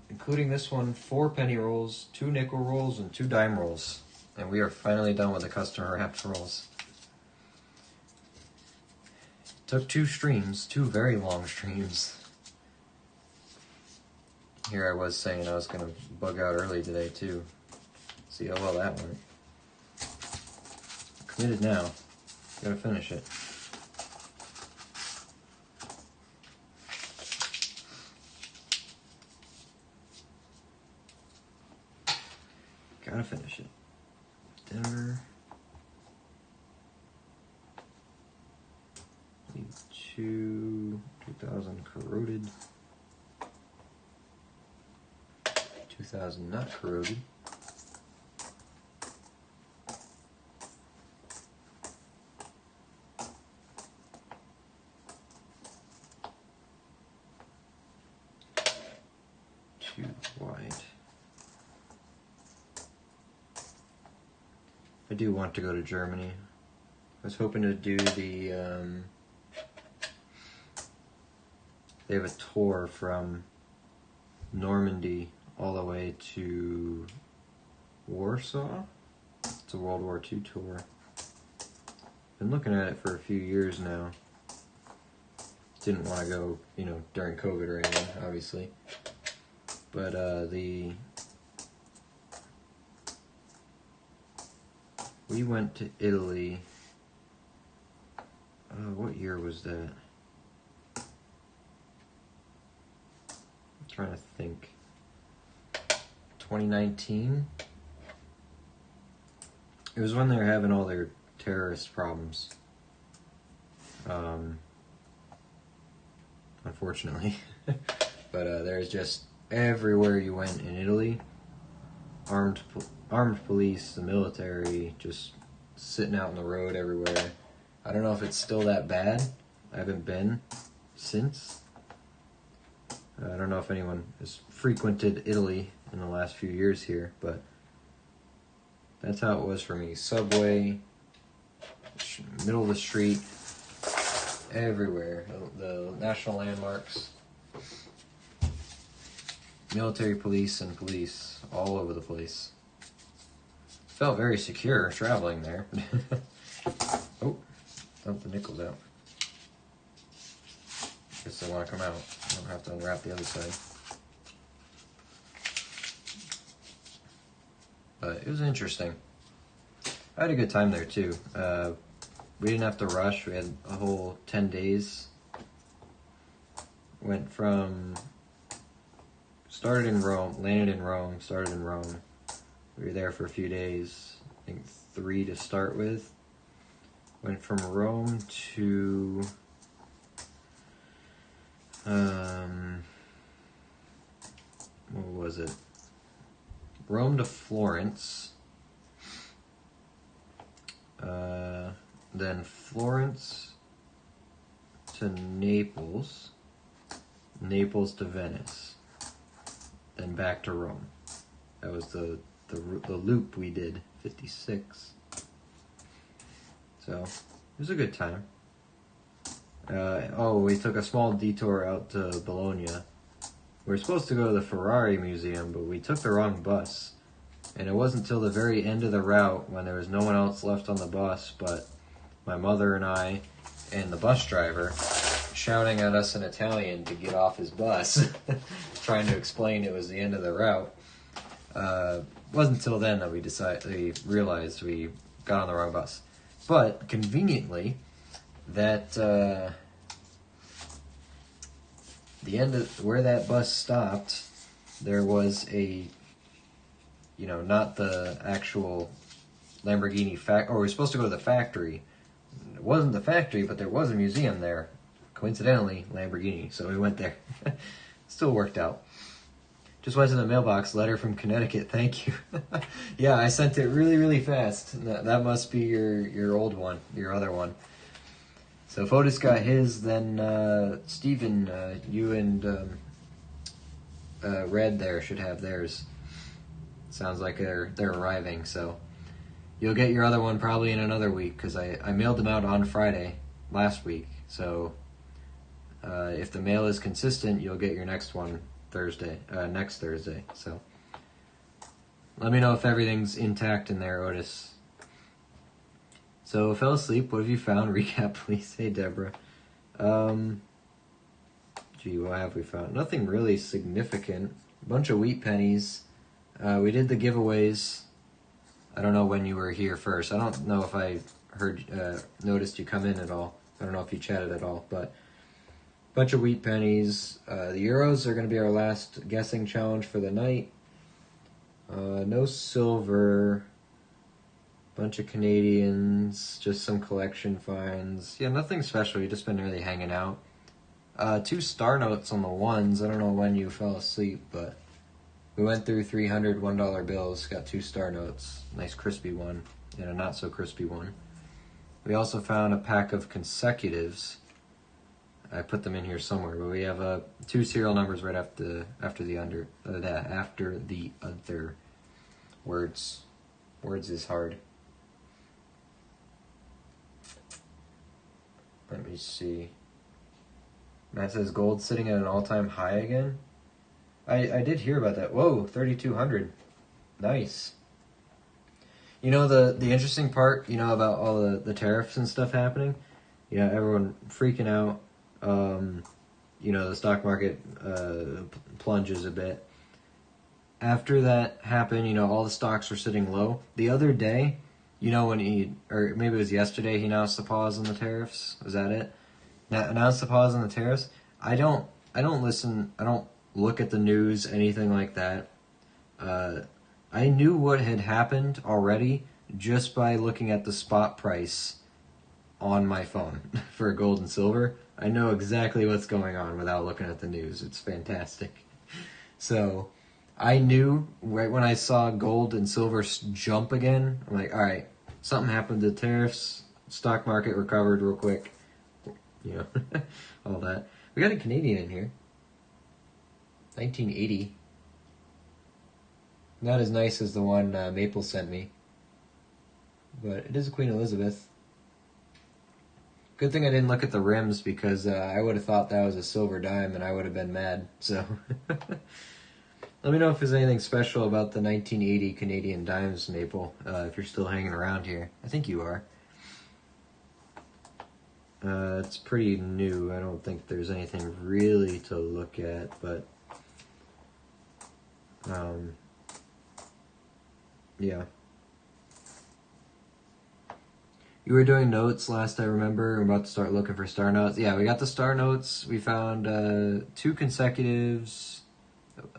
including this one, 4 penny rolls, 2 nickel rolls, and 2 dime rolls. And we are finally done with the custom wrapped rolls. Took 2 streams, 2 very long streams. Here I was saying I was going to bug out early today too. See how well that went. Committed now. Gotta finish it. Gotta finish it. Denver. 2000 corroded. 2000 not corroded. Too wide. I do want to go to Germany. I was hoping to do the, they have a tour from Normandy all the way to Warsaw. It's a World War II tour. Been looking at it for a few years now. Didn't want to go, you know, during COVID or anything, obviously. But we went to Italy. What year was that? I'm trying to think. 2019? It was when they were having all their terrorist problems. Unfortunately. But there's just everywhere you went in Italy, armed police, the military, just sitting out on the road everywhere. I don't know if it's still that bad. I haven't been since. I don't know if anyone has frequented Italy in the last few years here, but that's how it was for me. Subway, middle of the street, everywhere. The national landmarks, military police and police all over the place. Felt very secure traveling there. Oh, dump the nickels out. Guess they want to come out. I don't have to unwrap the other side. But it was interesting. I had a good time there too. We didn't have to rush. We had a whole 10 days. Went from, started in Rome, landed in Rome, started in Rome. We were there for a few days, I think 3 to start with. Went from Rome to, what was it? Rome to Florence. Then Florence to Naples. Naples to Venice. Then back to Rome. That was the loop we did, 56. So, it was a good time. We took a small detour out to Bologna. We were supposed to go to the Ferrari Museum, but we took the wrong bus. And it wasn't until the very end of the route, when there was no one else left on the bus but my mother and I and the bus driver, shouting at us in Italian to get off his bus, trying to explain it was the end of the route. Wasn't until then that we realized we got on the wrong bus. But conveniently, that the end of where that bus stopped, there was a, you know, not the actual Lamborghini or we were supposed to go to the factory. It wasn't the factory, but there was a museum there. Coincidentally, Lamborghini. So we went there. Still worked out. Just went to the mailbox, letter from Connecticut, thank you. Yeah, I sent it really, really fast. That must be your old one, your other one. So if Otis got his, then Steven, you and Red there should have theirs. Sounds like they're arriving, so you'll get your other one probably in another week, because I mailed them out on Friday last week. So if the mail is consistent, you'll get your next one next Thursday. So let me know if everything's intact in there, Otis. So, fell asleep. What have you found? Recap, please. Hey, Deborah. Gee, what have we found? Nothing really significant. A bunch of wheat pennies. We did the giveaways. I don't know when you were here first. I don't know if I noticed you come in at all. I don't know if you chatted at all, but a bunch of wheat pennies. The euros are going to be our last guessing challenge for the night. No silver. Bunch of Canadians, just some collection finds. Yeah, nothing special. You've just been really hanging out. 2 star notes on the ones. I don't know when you fell asleep, but we went through 300 $1 bills, got 2 star notes. Nice crispy one and a not so crispy one. We also found a pack of consecutives. I put them in here somewhere, but we have 2 serial numbers right after the other words. Words is hard. Let me see. Matt says gold sitting at an all-time high again. I did hear about that. Whoa, 3,200. Nice. You know the interesting part, about all the tariffs and stuff happening? Everyone freaking out. The stock market plunges a bit. After that happened, all the stocks were sitting low. The other day, when or maybe it was yesterday, he announced the pause on the tariffs. Was that it? Announced the pause on the tariffs. I don't listen. I don't look at the news, anything like that. I knew what had happened already just by looking at the spot price on my phone for gold and silver. I know exactly what's going on without looking at the news. It's fantastic. So I knew right when I saw gold and silver jump again, I'm like, all right, something happened to tariffs, stock market recovered real quick, all that. We got a Canadian in here. 1980. Not as nice as the one Maple sent me, but it is a Queen Elizabeth. Good thing I didn't look at the rims, because I would have thought that was a silver dime and I would have been mad. So let me know if there's anything special about the 1980 Canadian dimes, Maple, if you're still hanging around here. I think you are. It's pretty new. I don't think there's anything really to look at, but yeah. You were doing notes last, I remember. I'm about to start looking for star notes. Yeah, we got the star notes. We found 2 consecutives,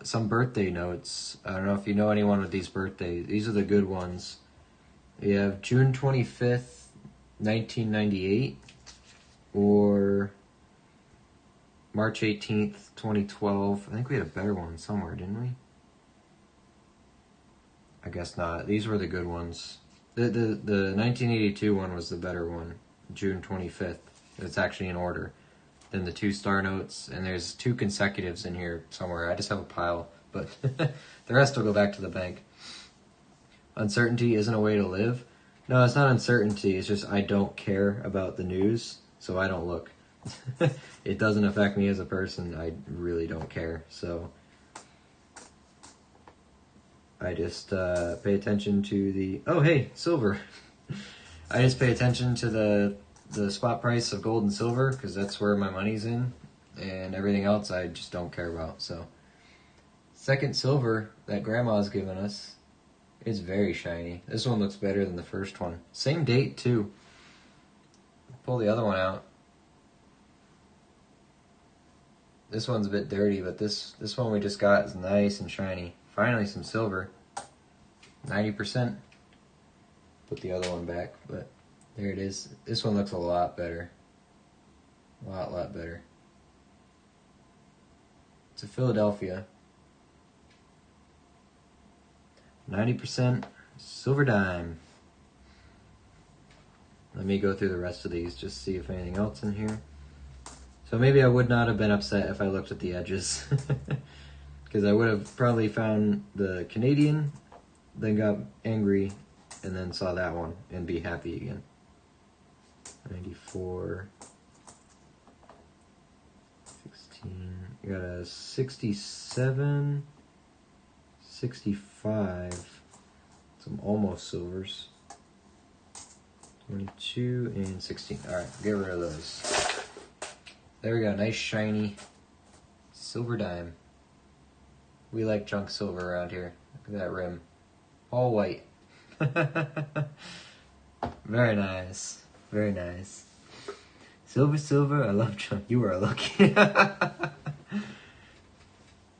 some birthday notes. I don't know if you know anyone with these birthdays. These are the good ones. We have June 25th, 1998, or March 18th, 2012. I think we had a better one somewhere, didn't we? I guess not. These were the good ones. The 1982 one was the better one, June 25th. It's actually in order. Then the 2 star notes, and there's 2 consecutives in here somewhere. I just have a pile, but the rest will go back to the bank. Uncertainty isn't a way to live. No, it's not uncertainty. It's just I don't care about the news, so I don't look. It doesn't affect me as a person. I really don't care, so I just pay attention to the... Oh, hey, silver. I just pay attention to the spot price of gold and silver, because that's where my money's in, and everything else I just don't care about. So, second silver that Grandma's given us is very shiny. This one looks better than the first one. Same date, too. Pull the other one out. This one's a bit dirty, but this one we just got is nice and shiny. Finally, some silver. 90%. Put the other one back, but there it is. This one looks a lot better. A lot better. It's a Philadelphia. 90% silver dime. Let me go through the rest of these, just see if anything else in here. So maybe I would not have been upset if I looked at the edges. Because I would have probably found the Canadian, then got angry, and then saw that one, and be happy again. 94, 16, you got a 67, 65, some almost silvers, 22, and 16. Alright, get rid of those. There we go, nice shiny silver dime. We like junk silver around here. Look at that rim. All white. Very nice. Very nice. Silver, silver, I love junk. You are lucky.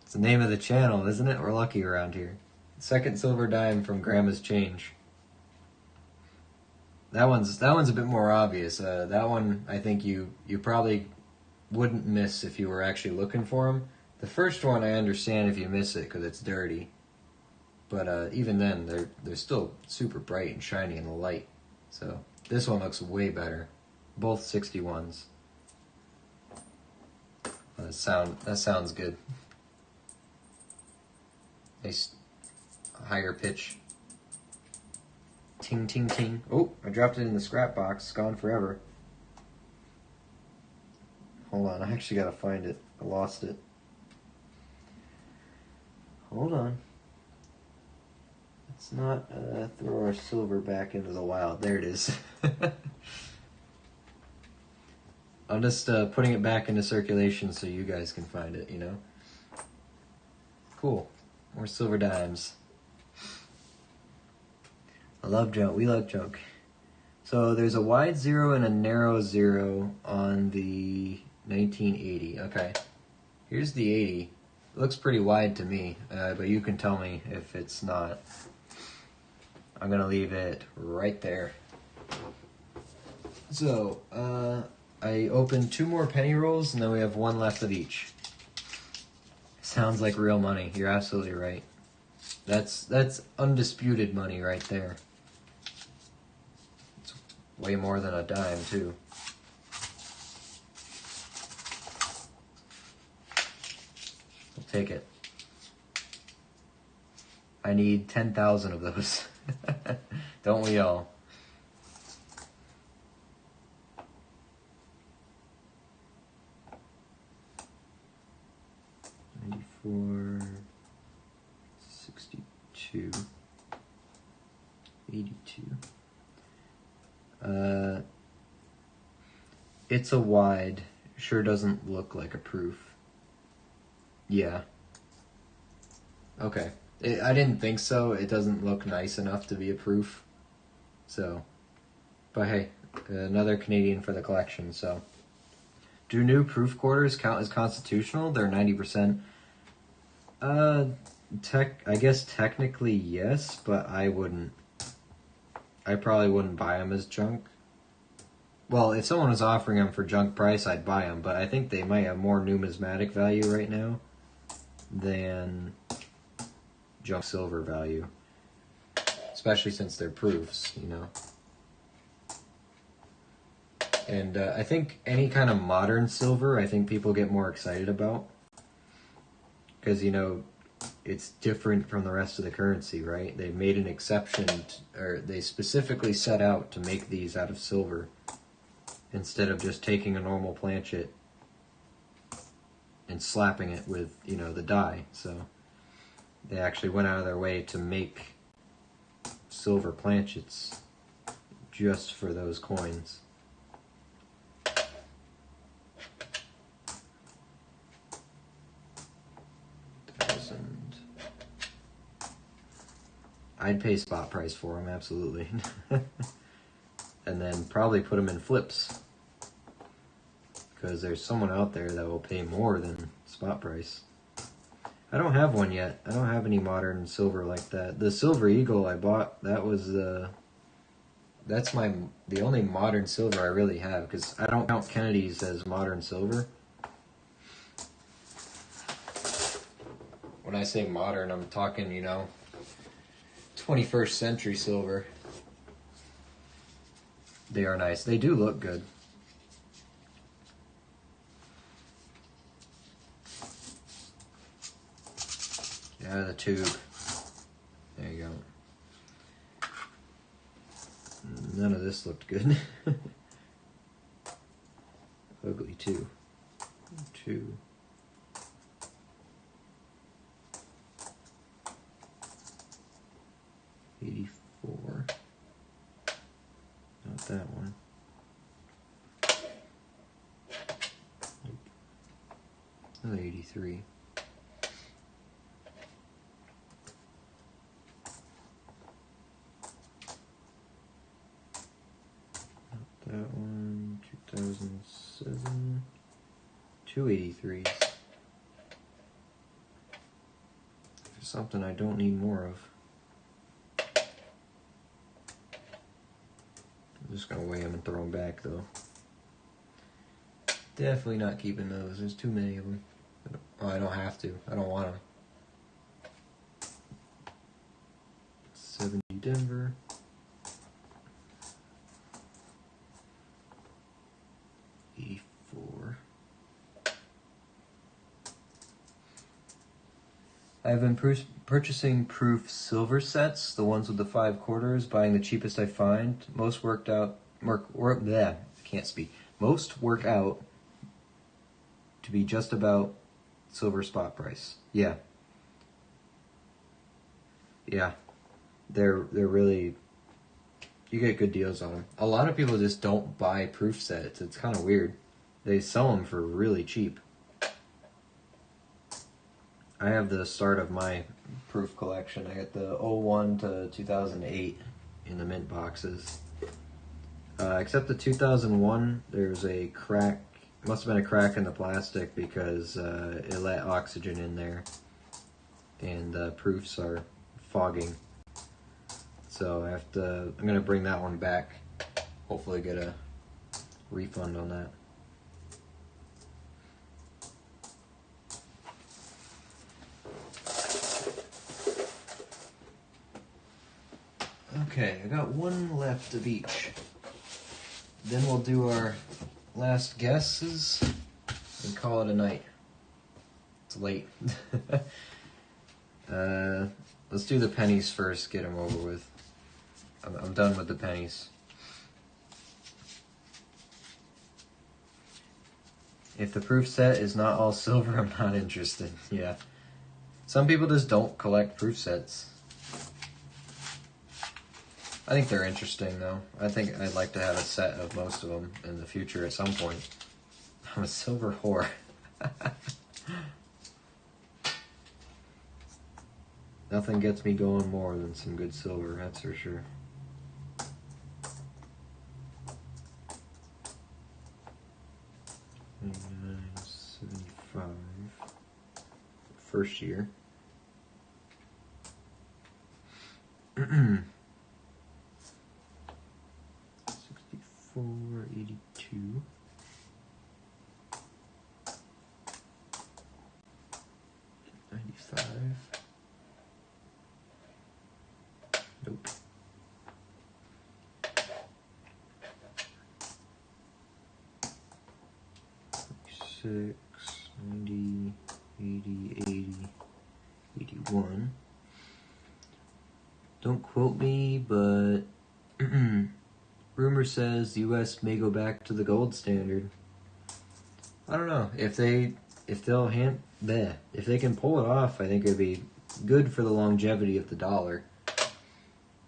It's the name of the channel, isn't it? We're lucky around here. Second silver dime from Grandma's Change. That one's a bit more obvious. That one, I think you probably wouldn't miss if you were actually looking for them. The first one I understand if you miss it because it's dirty, but even then they're still super bright and shiny in the light. So this one looks way better. Both 61s. That sounds good. Nice higher pitch. Ting ting ting. Oh, I dropped it in the scrap box. It's gone forever. Hold on, I actually gotta find it. I lost it. Hold on. Let's not throw our silver back into the wild. There it is. I'm just putting it back into circulation so you guys can find it, you know? Cool. More silver dimes. I love junk. We love junk. So there's a wide 0 and a narrow 0 on the 1980. Okay. Here's the 80. It looks pretty wide to me, but you can tell me if it's not. I'm going to leave it right there. So, I opened 2 more penny rolls, and then we have 1 left of each. Sounds like real money. You're absolutely right. That's undisputed money right there. It's way more than a dime, too. I'll take it. I need 10,000 of those. Don't we all? $94, 62, 82. It's a wide. Sure doesn't look like a proof. Yeah. Okay. I didn't think so. It doesn't look nice enough to be a proof. So, but hey, another Canadian for the collection. So, do new proof quarters count as constitutional? They're 90%. I guess technically yes, but I wouldn't. I probably wouldn't buy them as junk. Well, if someone was offering them for junk price, I'd buy them. But I think they might have more numismatic value right now than junk silver value, especially since they're proofs, you know. And I think any kind of modern silver, I think people get more excited about because, you know, it's different from the rest of the currency, right? They made an exception, or they specifically set out to make these out of silver instead of just taking a normal planchet and slapping it with, you know, the die. So they actually went out of their way to make silver planchets just for those coins. I'd pay spot price for them, absolutely. And then probably put them in flips. Because there's someone out there that will pay more than spot price. I don't have one yet. I don't have any modern silver like that. The Silver Eagle I bought, that was that's the only modern silver I really have, because I don't count Kennedy's as modern silver. When I say modern, I'm talking, you know, 21st century silver. They are nice. They do look good. Get out of the tube. There you go. None of this looked good. Ugly too. 84. Not that one. Nope. Another 83. Not that one. 2007. 283s. Something I don't need more of. I'm just gonna weigh them and throw them back though. Definitely not keeping those. There's too many of them. Oh, I don't have to. I don't want them. 70 Denver. 84. I've been purchasing proof silver sets, the ones with the 5 quarters, buying the cheapest I find. Most work out to be just about silver spot price. Yeah. They're really, you get good deals on them. A lot of people just don't buy proof sets. It's kind of weird. They sell them for really cheap. I have the start of my proof collection. I got the 01 to 2008 in the mint boxes. Except the 2001, there's a crack. Must have been a crack in the plastic because it let oxygen in there, and the proofs are fogging. So I'm gonna bring that one back. Hopefully get a refund on that. Okay, I got one left of each. Then we'll do our last guesses and call it a night. It's late. Let's do the pennies first, get them over with. I'm done with the pennies. If the proof set is not all silver, I'm not interested. Yeah. Some people just don't collect proof sets. I think they're interesting, though. I think I'd like to have a set of most of them in the future at some point. I'm a silver whore. Nothing gets me going more than some good silver, that's for sure. $79.75. First year. 64.82. $95. Nope. $6, 90, 80, 80, 81. Don't quote me, but rumor says the U.S. may go back to the gold standard. I don't know if they can pull it off. I think it'd be good for the longevity of the dollar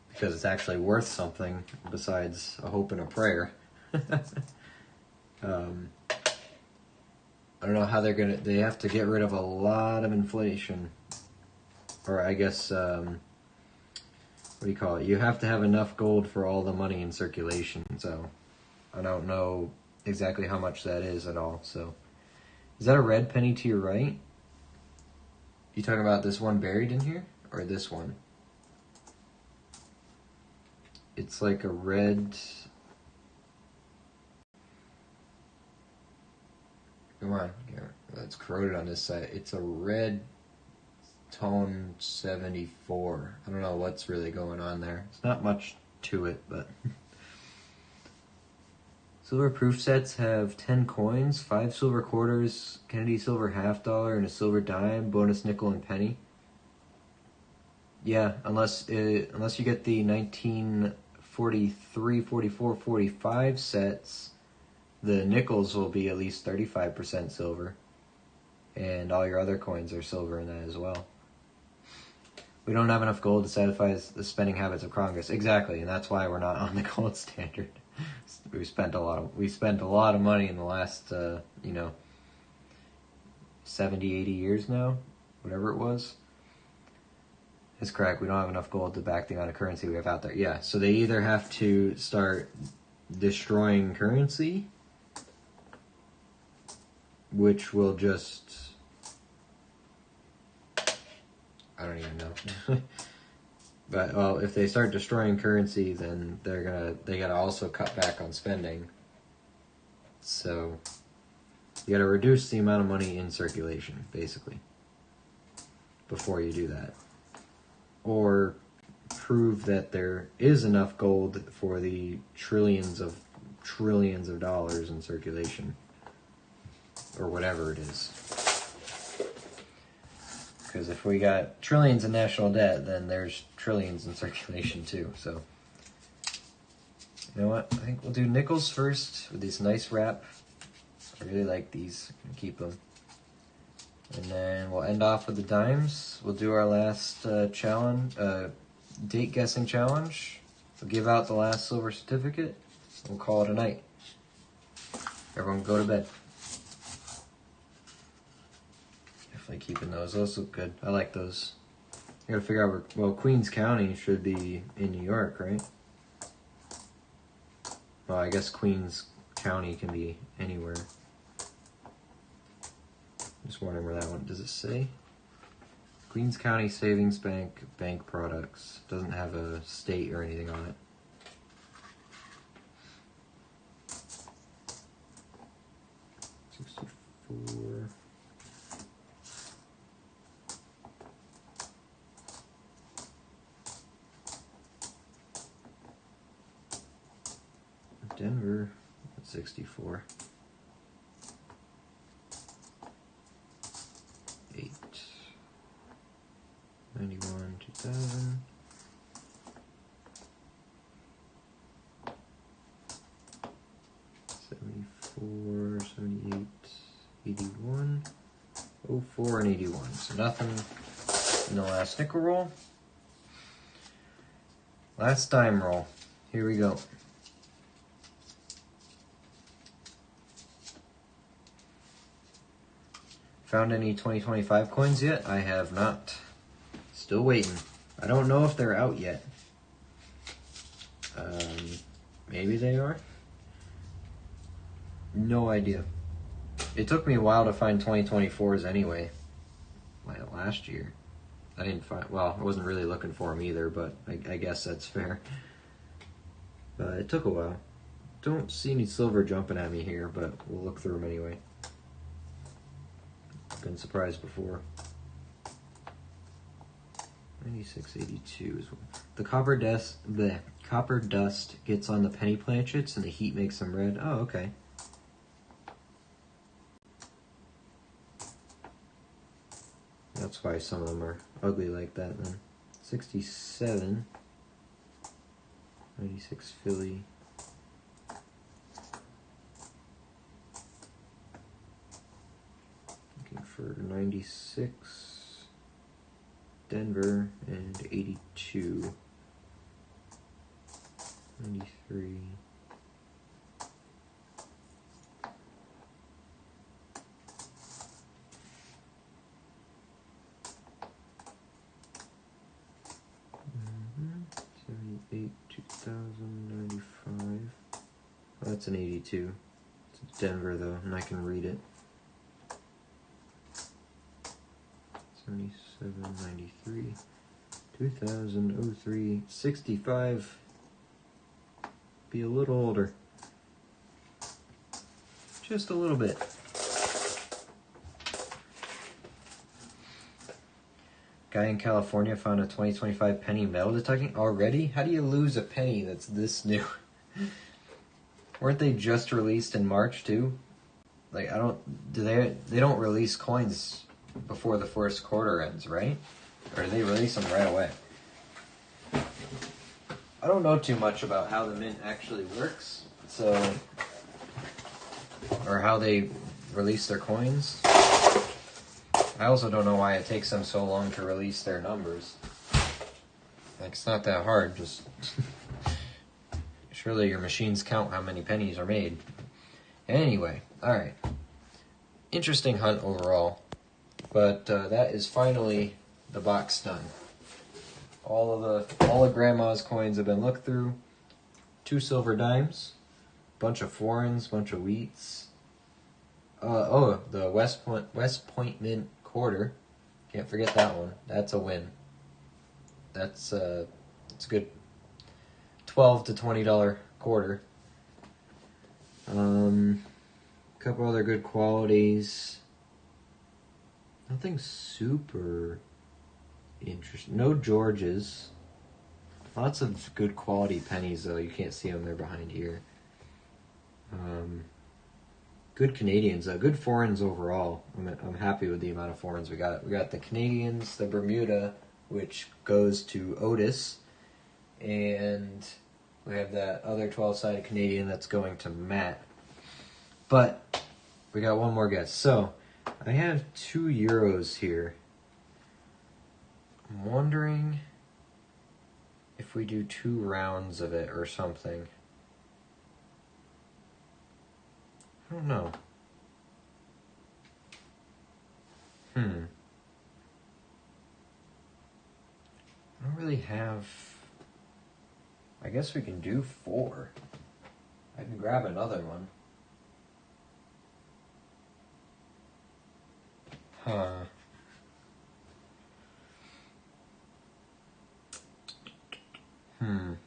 because it's actually worth something besides a hope and a prayer. I don't know how they have to get rid of a lot of inflation, or I guess what do you call it? You have to have enough gold for all the money in circulation. So I don't know exactly how much that is at all. So is that a red penny to your right? You talking about this one buried in here or this one? It's like a red. Come on, it's corroded on this side. It's a red tone 74. I don't know what's really going on there. It's not much to it, but Silver proof sets have 10 coins, 5 silver quarters, Kennedy silver $50, and a silver dime, bonus nickel and penny. Yeah, unless you get the 1943, 44, 45 sets, the nickels will be at least 35% silver. And all your other coins are silver in that as well. We don't have enough gold to satisfy the spending habits of Congress. Exactly, and that's why we're not on the gold standard. We spent a lot of money in the last 70, 80 years now, whatever it was. It's correct. We don't have enough gold to back the amount of currency we have out there. Yeah, so they either have to start destroying currency, which will just, I don't even know. But well, if they start destroying currency, then they gotta also cut back on spending. So you gotta reduce the amount of money in circulation, basically, before you do that. Or prove that there is enough gold for the trillions of dollars in circulation. Or whatever it is. Because if we got trillions in national debt, then there's trillions in circulation too. So, you know what? I think we'll do nickels first with this nice wrap. I really like these. I'll keep them. And then we'll end off with the dimes. We'll do our last challenge, date guessing challenge. We'll give out the last silver certificate. We'll call it a night. Everyone go to bed. Definitely keeping those. Those look good. I like those. I gotta figure out where, well, Queens County should be in New York, right? Well, I guess Queens County can be anywhere. Just wondering where that one, does it say? Queens County Savings Bank, bank products. Doesn't have a state or anything on it. $64. Denver, 64. 8. 91, 2000. 74, 78, 81. 04 and 81. So nothing in the last nickel roll. Last dime roll. Here we go. Found any 2025 coins yet? I have not. Still waiting. I don't know if they're out yet. Maybe they are? No idea. It took me a while to find 2024s anyway. Last year. I didn't find, well, I wasn't really looking for them either, but I guess that's fair. It took a while. Don't see any silver jumping at me here, but we'll look through them anyway. Been surprised before. 9682 is one. The copper dust gets on the penny planchets and the heat makes them red. Oh, okay. That's why some of them are ugly like that then. 67. 96 Philly. For 96 Denver and 82 93 78 2095. Oh, that's an 82. It's Denver though, and I can read it. 7793 2003 65. Be a little older, just a little bit. Guy in California found a 2025 penny metal detecting already. How do you lose a penny that's this new? Weren't they just released in March too? Like they don't release coins before the first quarter ends, right? Or do they release them right away? I don't know too much about how the mint actually works, so or how they release their coins. I also don't know why it takes them so long to release their numbers. Like, it's not that hard, just surely your machines count how many pennies are made. Anyway, alright. Interesting hunt overall. But that is finally the box done. All of Grandma's coins have been looked through. 2 silver dimes, bunch of foreigns, bunch of wheats. The West Point Mint quarter. Can't forget that one. That's a win. It's a good $12 to $20 quarter. Couple other good qualities. Nothing super interesting. No Georges. Lots of good quality pennies though. You can't see them. They're behind here. Good Canadians. Good foreigns overall. I'm happy with the amount of foreigns we got. We got the Canadians, the Bermuda, which goes to Otis, and we have that other 12-sided Canadian that's going to Matt. But we got one more guess. So I have 2 euros here. I'm wondering if we do 2 rounds of it or something. I don't know. I don't really have... I guess we can do 4. I can grab another one. I'm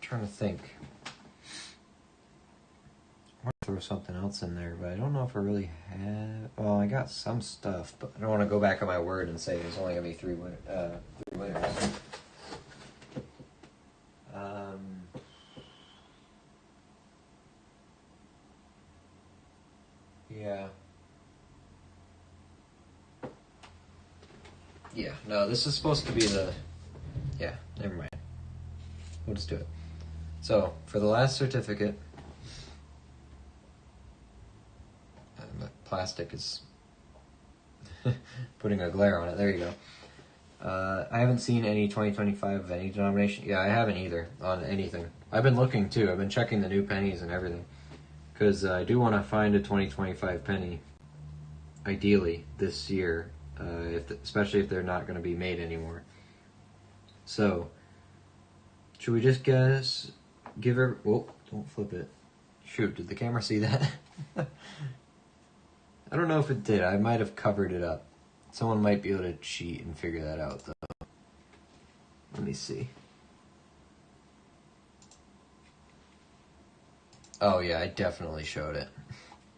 trying to think. I want to throw something else in there, but I don't know if I really have... Well, I got some stuff, but I don't want to go back on my word and say there's only going to be 3 winners. Yeah, no, this is supposed to be the... Yeah, never mind. We'll just do it. So, for the last certificate... the plastic is putting a glare on it. There you go. I haven't seen any 2025 of any denomination. Yeah, I haven't either on anything. I've been looking too. I've been checking the new pennies and everything. Because I do want to find a 2025 penny, ideally, this year. Especially if they're not going to be made anymore. So, should we just guess? Give her... Whoa, don't flip it. Shoot, did the camera see that? I don't know if it did. I might have covered it up. Someone might be able to cheat and figure that out, though. Let me see. Oh, yeah, I definitely showed it.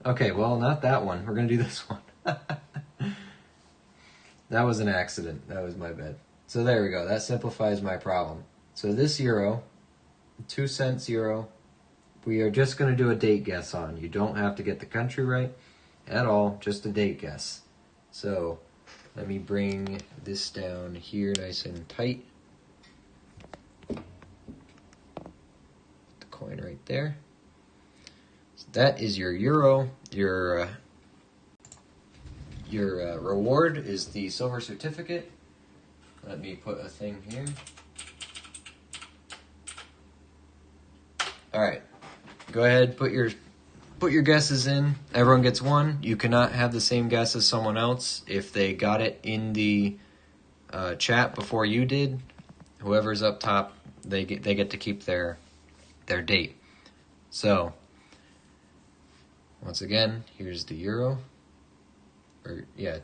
Okay, well, not that one. We're going to do this one. That was an accident. That was my bad. So there we go. That simplifies my problem. So this euro, 2 cents euro, we are just going to do a date guess on. You don't have to get the country right at all, just a date guess. So let me bring this down here nice and tight. Put the coin right there. So that is your euro. Your reward is the silver certificate. Let me put a thing here. All right, go ahead, put your guesses in. Everyone gets 1. You cannot have the same guess as someone else if they got it in the chat before you did. Whoever's up top, they get to keep their date. So once again, here's the euro.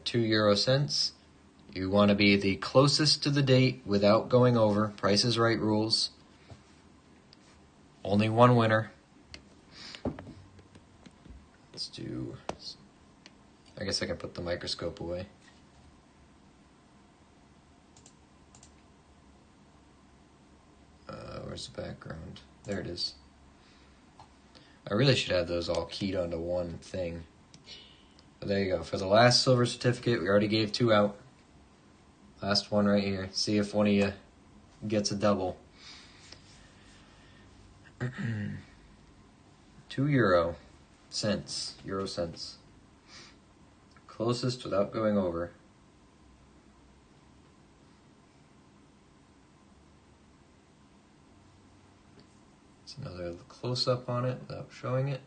2 euro cents. You want to be the closest to the date without going over. Price is Right rules. Only 1 winner. Let's do... I guess I can put the microscope away. Where's the background? There it is. I really should have those all keyed onto one thing. But there you go. For the last silver certificate, we already gave 2 out. Last one right here. See if one of you gets a double. 2 euro cents. Closest without going over. It's another close-up on it without showing it.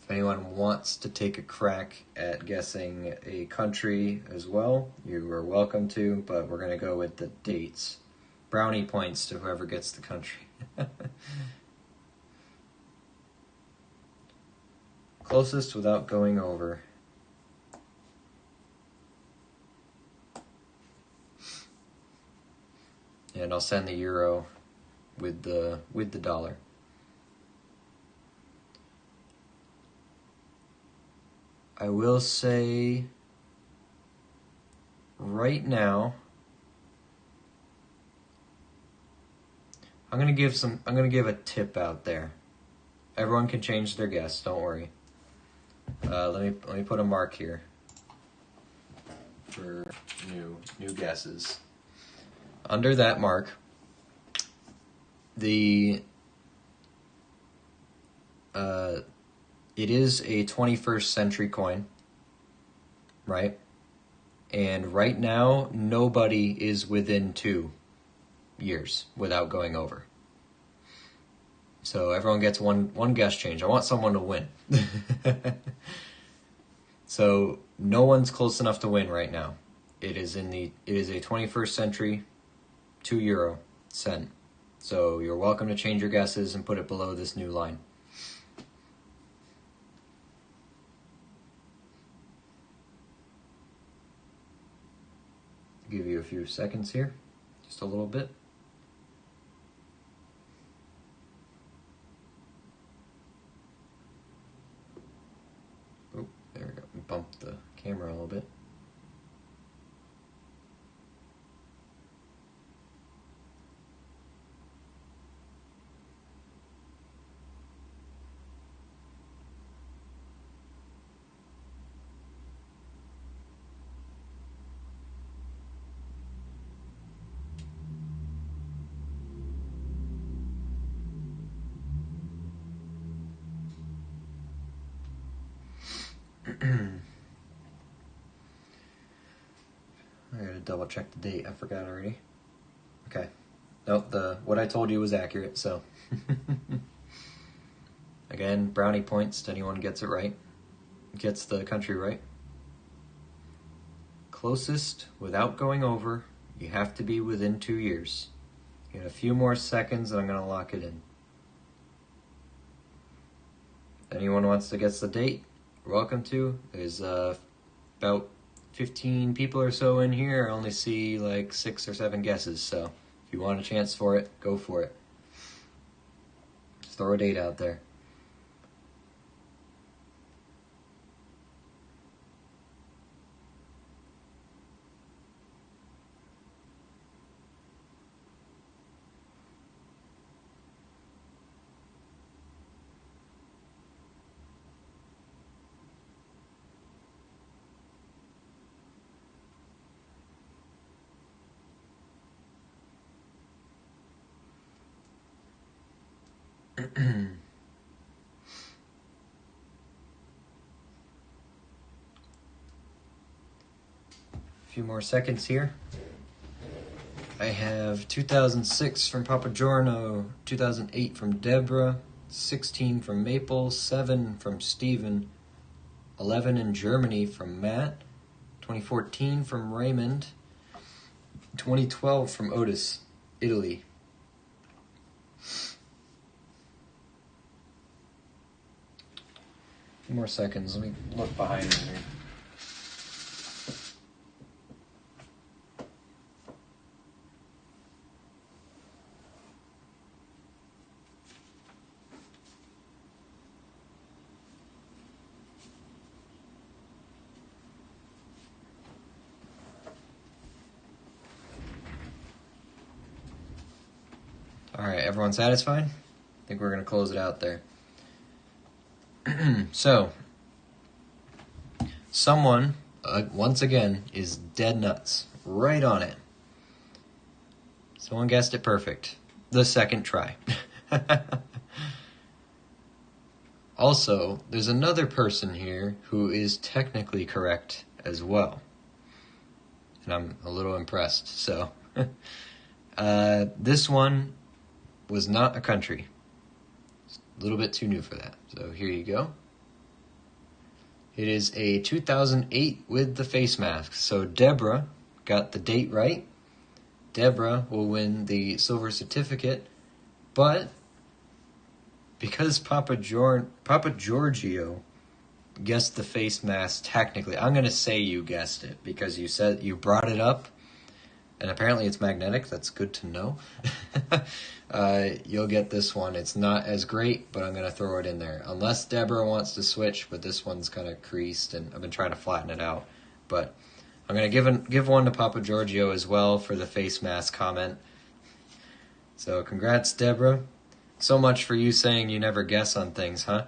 If anyone wants to take a crack at guessing a country as well, you are welcome to, but we're going to go with the dates. Brownie points to whoever gets the country. Closest without going over. And I'll send the euro with the dollar. I will say right now I'm gonna give a tip out there. Everyone can change their guess, don't worry. Let me put a mark here for new guesses. Under that mark, it is a 21st century coin, right? And right now, nobody is within 2 years without going over. So everyone gets one guess change. I want someone to win. So no one's close enough to win right now. It is a 21st century 2 euro cent. So you're welcome to change your guesses and put it below this new line. I'll give you a few seconds here, just a little bit. Oh, there we go. We bumped the camera a little bit. I gotta double check the date. I forgot already. Okay. Nope, what I told you was accurate, so. Again, brownie points to anyone gets it right. Gets the country right. Closest without going over, you have to be within 2 years. You got a few more seconds and I'm gonna lock it in. If anyone wants to guess the date, you're welcome to. There's about 15 people or so in here. I only see like 6 or 7 guesses, so if you want a chance for it, go for it. Just throw a date out there. Few more seconds here. I have 2006 from Papa Giorno, 2008 from Deborah, 16 from Maple, 7 from Steven, 11 in Germany from Matt, 2014 from Raymond, 2012 from Otis, Italy. Few more seconds. Let me look behind me here. everyone satisfied? I think we're going to close it out there. So, someone, once again, is dead nuts. Right on it. Someone guessed it perfect. The second try. Also, there's another person here who is technically correct as well. And I'm a little impressed. So, this one was not a country. It's a little bit too new for that. So here you go. It is a 2008 with the face mask. So Deborah got the date right. Deborah will win the silver certificate. But because Papa Giorgio guessed the face mask technically, I'm going to say you guessed it because you said you brought it up. And apparently it's magnetic. That's good to know. You'll get this one. It's not as great, but I'm going to throw it in there. Unless Deborah wants to switch, but this one's kind of creased, and I've been trying to flatten it out. But I'm going to give one to Papa Giorgio as well for the face mask comment. So congrats, Deborah. So much for you saying you never guess on things, huh?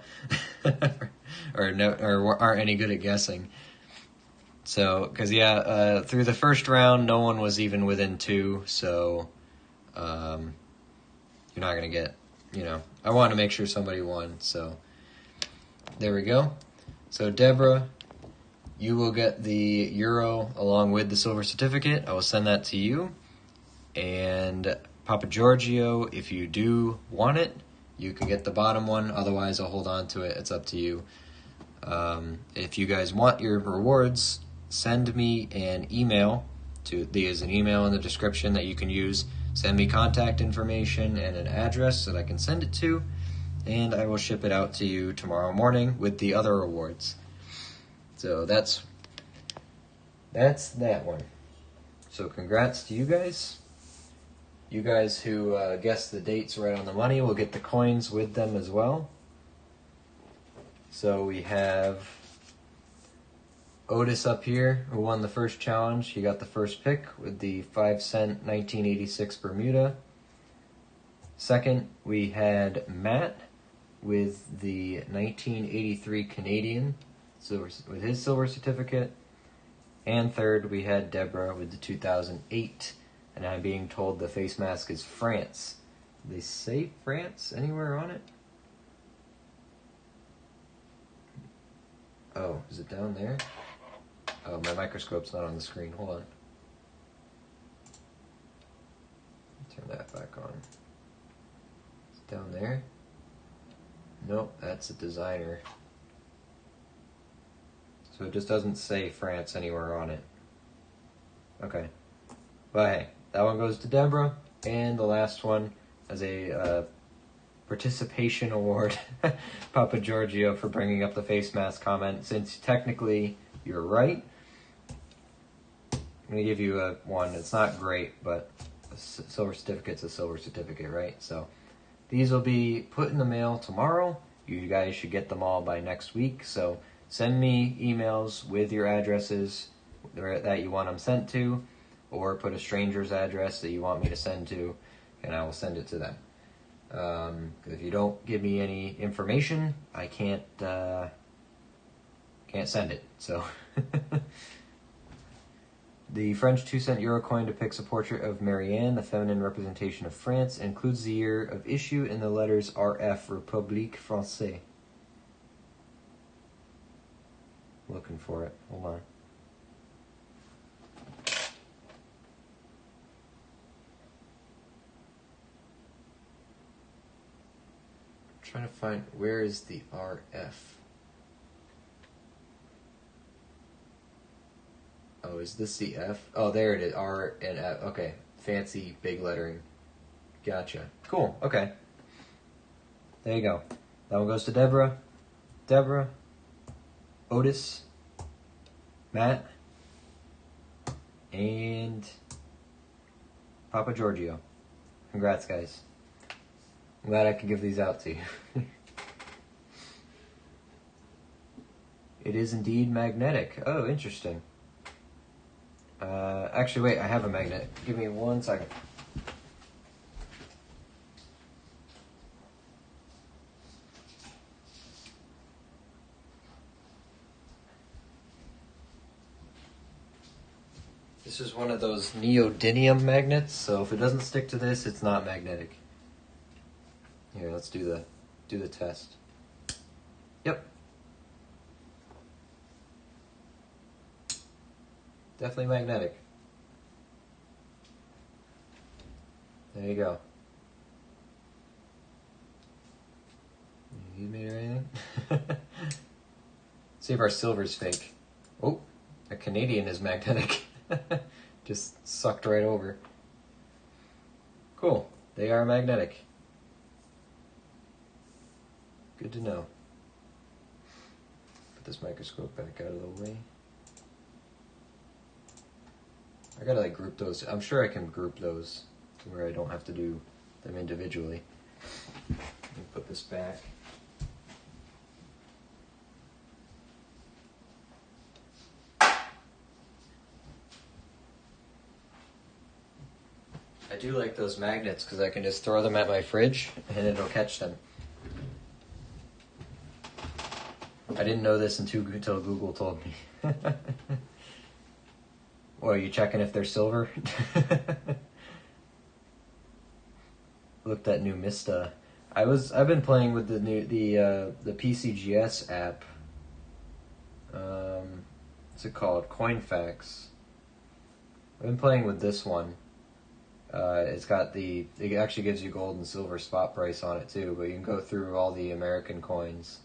or aren't any good at guessing. So, because through the first round, no one was even within 2, so you're not going to get, I wanted to make sure somebody won, so there we go. So, Deborah, you will get the euro along with the silver certificate. I will send that to you. And Papa Giorgio, if you do want it, you can get the bottom one. Otherwise, I'll hold on to it. It's up to you. If you guys want your rewards, send me an email. There's an email in the description that you can use. Send me contact information and an address that I can send it to, and I will ship it out to you tomorrow morning with the other rewards. So that's that one. So congrats to you guys. You guys who guessed the dates right on the money will get the coins with them as well. So we have Otis up here, who won the first challenge. He got the first pick with the 5-cent 1986 Bermuda. Second, we had Matt with the 1983 Canadian with his silver certificate. And third, we had Deborah with the 2008. And I'm being told the face mask is France. Do they say France anywhere on it? Oh, is it down there? Oh, my microscope's not on the screen. Hold on. Turn that back on. It's down there. Nope, that's a designer. So it just doesn't say France anywhere on it. Okay. But hey, that one goes to Deborah. And the last one as a participation award, Papa Giorgio, for bringing up the face mask comment. Since technically you're right, I'm going to give you one. It's not great, but a silver certificate's a silver certificate, right? So these will be put in the mail tomorrow. You guys should get them all by next week. So send me emails with your addresses that you want them sent to, or put a stranger's address that you want me to send to, and I will send it to them. If you don't give me any information, I can't send it. So the French 2-cent euro coin depicts a portrait of Marianne, the feminine representation of France, and includes the year of issue in the letters RF, République Française. Looking for it. Hold on. Trying to find, where is the RF? Oh, is this the F? Oh, there it is. R and F. Okay. Fancy big lettering. Gotcha. Cool. Okay. There you go. That one goes to Deborah. Deborah. Otis. Matt. And Papa Giorgio. Congrats, guys. I'm glad I could give these out to you. It is indeed magnetic. Oh, interesting. Actually, wait, I have a magnet. Give me 1 second. This is one of those neodymium magnets, so if it doesn't stick to this, it's not magnetic. Here, let's do the test. Yep. Definitely magnetic. There you go. You need me or anything? See if our silver's fake. Oh, a Canadian is magnetic. Just sucked right over. Cool. They are magnetic. Good to know. Put this microscope back out of the way. I gotta like group those. I'm sure I can group those to where I don't have to do them individually. Let me put this back. I do like those magnets because I can just throw them at my fridge and it'll catch them. I didn't know this until Google told me. Well, are you checking if they're silver? Look, that new Mista. I've been playing with the PCGS app. What's it called? Coinfax. I've been playing with this one. It actually gives you gold and silver spot price on it too, but you can go through all the American coins.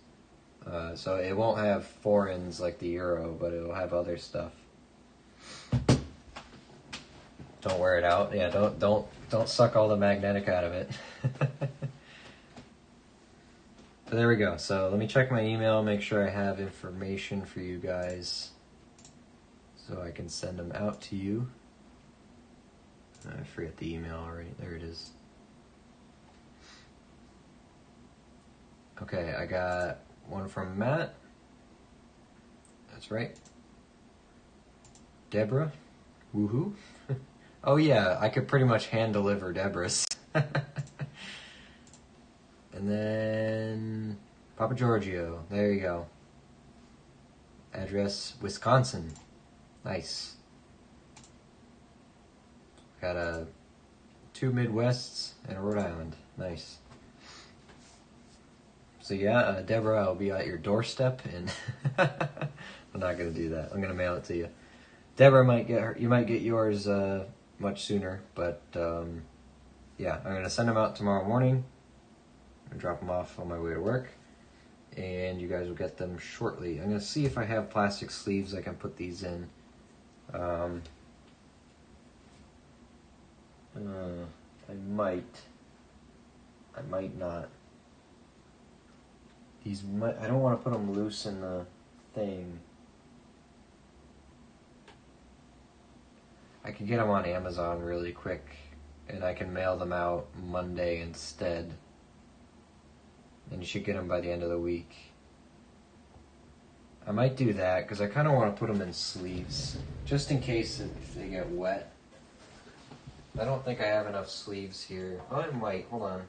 So it won't have foreigns like the euro, but it'll have other stuff. Don't wear it out. Yeah, don't suck all the magnetic out of it. But there we go. So let me check my email, make sure I have information for you guys so I can send them out to you. I forget the email already. There it is. Okay, I got one from Matt. That's right. Deborah. Woohoo. Oh yeah, I could pretty much hand deliver Deborah's. And then Papa Giorgio. There you go. Address Wisconsin. Nice. Got 2 Midwests and a Rhode Island. Nice. So yeah, Deborah, I'll be at your doorstep, and I'm not gonna do that. I'm gonna mail it to you. Deborah you might get yours much sooner, but yeah, I'm gonna send them out tomorrow morning. I'm gonna drop them off on my way to work, and you guys will get them shortly. I'm gonna see if I have plastic sleeves I can put these in. I might not. I don't want to put them loose in the thing. I could get them on Amazon really quick, and I can mail them out Monday instead. And you should get them by the end of the week. I might do that, because I kind of want to put them in sleeves, just in case if they get wet. I don't think I have enough sleeves here. Oh, I might. Hold on.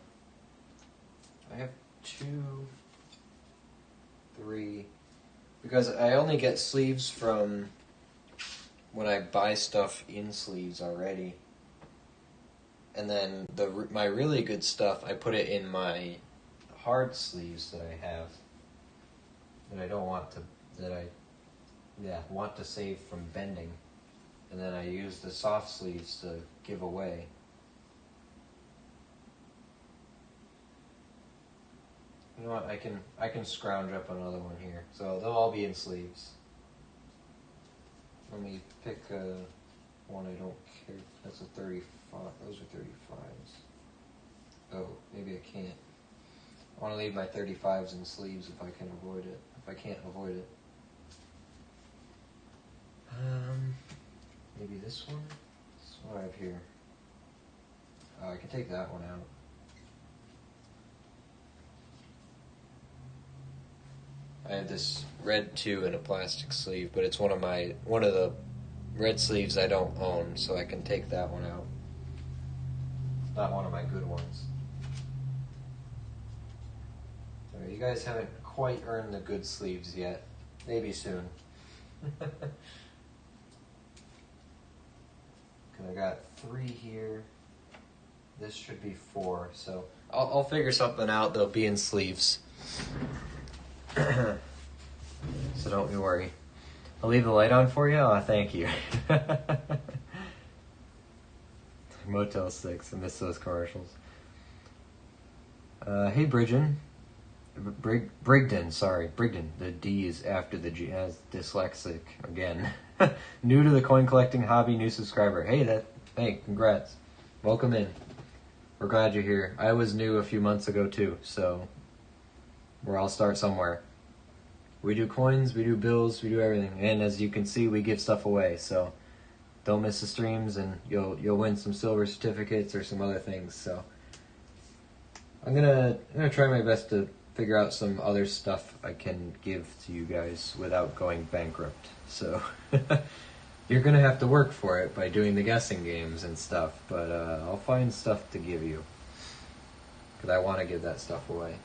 I have 2, 3. Because I only get sleeves from when I buy stuff in sleeves already. And then my really good stuff, I put it in my hard sleeves that I have. That I don't want to, want to save from bending. And then I use the soft sleeves to give away. You know what, I can scrounge up another one here. So they'll all be in sleeves. Let me pick one I don't care. That's a 35. Those are 35s. Oh, maybe I can't. I want to leave my 35s in sleeves if I can avoid it. If I can't avoid it. Maybe this one? This is what I have here. I can take that one out. I have this red too in a plastic sleeve, but it's one of the red sleeves I don't own, so I can take that one out. Not one of my good ones. You guys haven't quite earned the good sleeves yet. Maybe soon. I got 3 here. This should be 4, so I'll figure something out. They'll be in sleeves. So don't you worry. I'll leave the light on for you. Oh, thank you. Motel 6. I miss those commercials. Hey, Brigden. Brigden. The D is after the G. As dyslexic again. New to the coin collecting hobby, new subscriber. Hey, congrats. Welcome in. We're glad you're here. I was new a few months ago too, so we'll all start somewhere. We do coins, we do bills, we do everything, and as you can see, we give stuff away. So don't miss the streams, and you'll win some silver certificates or some other things. So I'm gonna try my best to figure out some other stuff I can give to you guys without going bankrupt. So you're gonna have to work for it by doing the guessing games and stuff, but I'll find stuff to give you because I want to give that stuff away.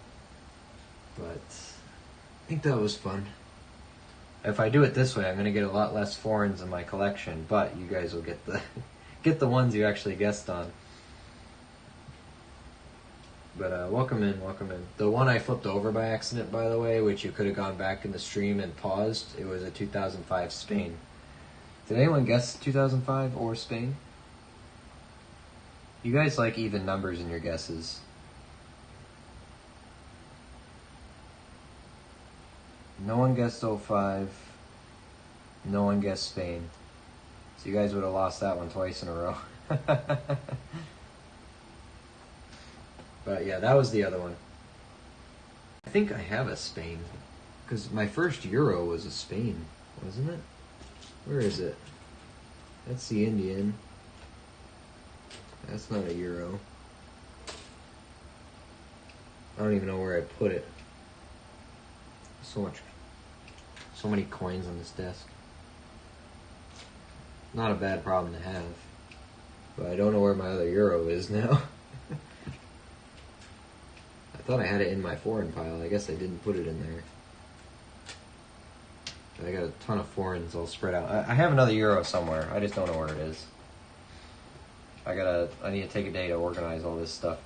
But I think that was fun. If I do it this way, I'm gonna get a lot less foreigns in my collection, but you guys will get the get the ones you actually guessed on. But welcome in. The one I flipped over by accident, by the way, which you could have gone back in the stream and paused, it was a 2005 Spain. Did anyone guess 2005 or Spain? You guys like even numbers in your guesses. No one guessed 05. No one guessed Spain. So you guys would have lost that one twice in a row. But yeah, that was the other one. I think I have a Spain. Because my first Euro was a Spain, wasn't it? Where is it? That's the Indian. That's not a Euro. I don't even know where I put it. So many coins on this desk. Not a bad problem to have. But I don't know where my other Euro is now. I thought I had it in my foreign pile. I guess I didn't put it in there. I got a ton of foreigns all spread out. I have another Euro somewhere. I just don't know where it is. I need to take a day to organize all this stuff.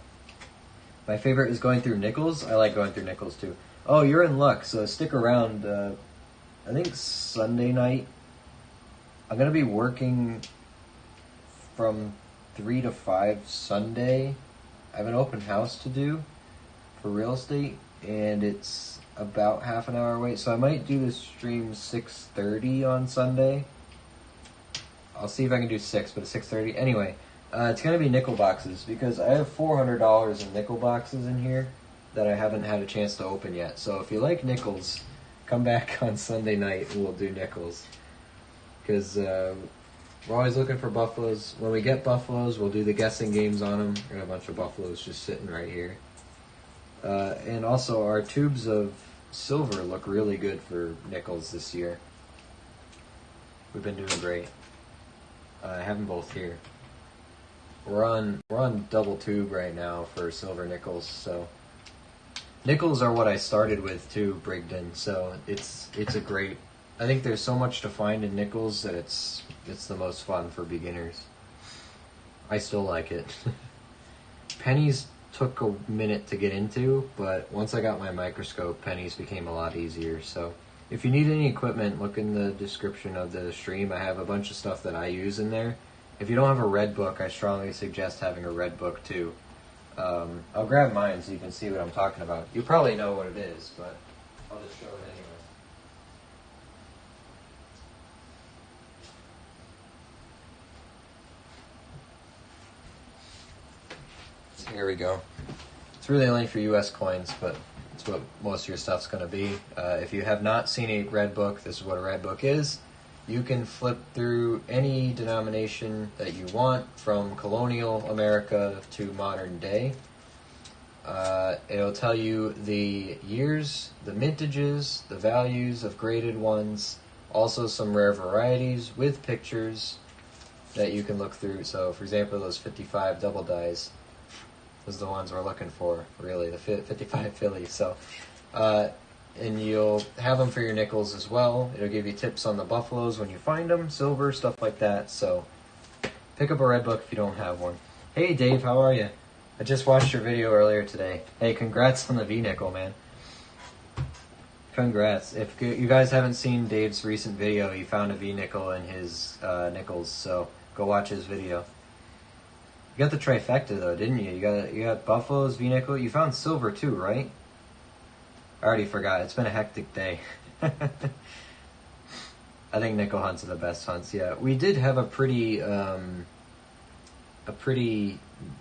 My favorite is going through nickels. I like going through nickels too. Oh, you're in luck, so stick around. I think Sunday night, I'm going to be working from 3 to 5 Sunday. I have an open house to do for real estate, and it's about half an hour away, so I might do the stream 6:30 on Sunday. I'll see if I can do 6, but it's 6:30. Anyway, it's going to be nickel boxes, because I have $400 in nickel boxes in here that I haven't had a chance to open yet. So if you like nickels, come back on Sunday night and we'll do nickels. Because we're always looking for buffaloes. When we get buffaloes, we'll do the guessing games on them. I got a bunch of buffaloes just sitting right here. And also our tubes of silver look really good for nickels this year. We've been doing great. I have them both here. We're on double tube right now for silver nickels, so nickels are what I started with too, Brigden. So it's a great. I think there's so much to find in nickels that it's the most fun for beginners. I still like it. Pennies took a minute to get into, but once I got my microscope, pennies became a lot easier. So if you need any equipment, look in the description of the stream. I have a bunch of stuff that I use in there. If you don't have a red book, I strongly suggest having a red book too. I'll grab mine so you can see what I'm talking about. You probably know what it is, but I'll just show it anyway. So here we go. It's really only for US coins, but it's what most of your stuff's going to be. If you have not seen a red book, this is what a red book is. You can flip through any denomination that you want, from colonial America to modern day. It'll tell you the years, the mintages, the values of graded ones, also some rare varieties with pictures that you can look through. So, for example, those 55 double dies, those are the ones we're looking for, really, the 55 Phillies. So, and you'll have them for your nickels as well. It'll give you tips on the buffaloes when you find them, silver, stuff like that. So Pick up a red book if you don't have one. Hey Dave, how are you? I just watched your video earlier today. Hey, congrats on the V-nickel, man. Congrats. If you guys haven't seen Dave's recent video, he found a V-nickel in his nickels, so go watch his video. You got the trifecta though, didn't you? You got Buffalo's V-nickel. You found silver too, right? I already forgot. It's been a hectic day. I think nickel hunts are the best hunts. Yeah, we did have a pretty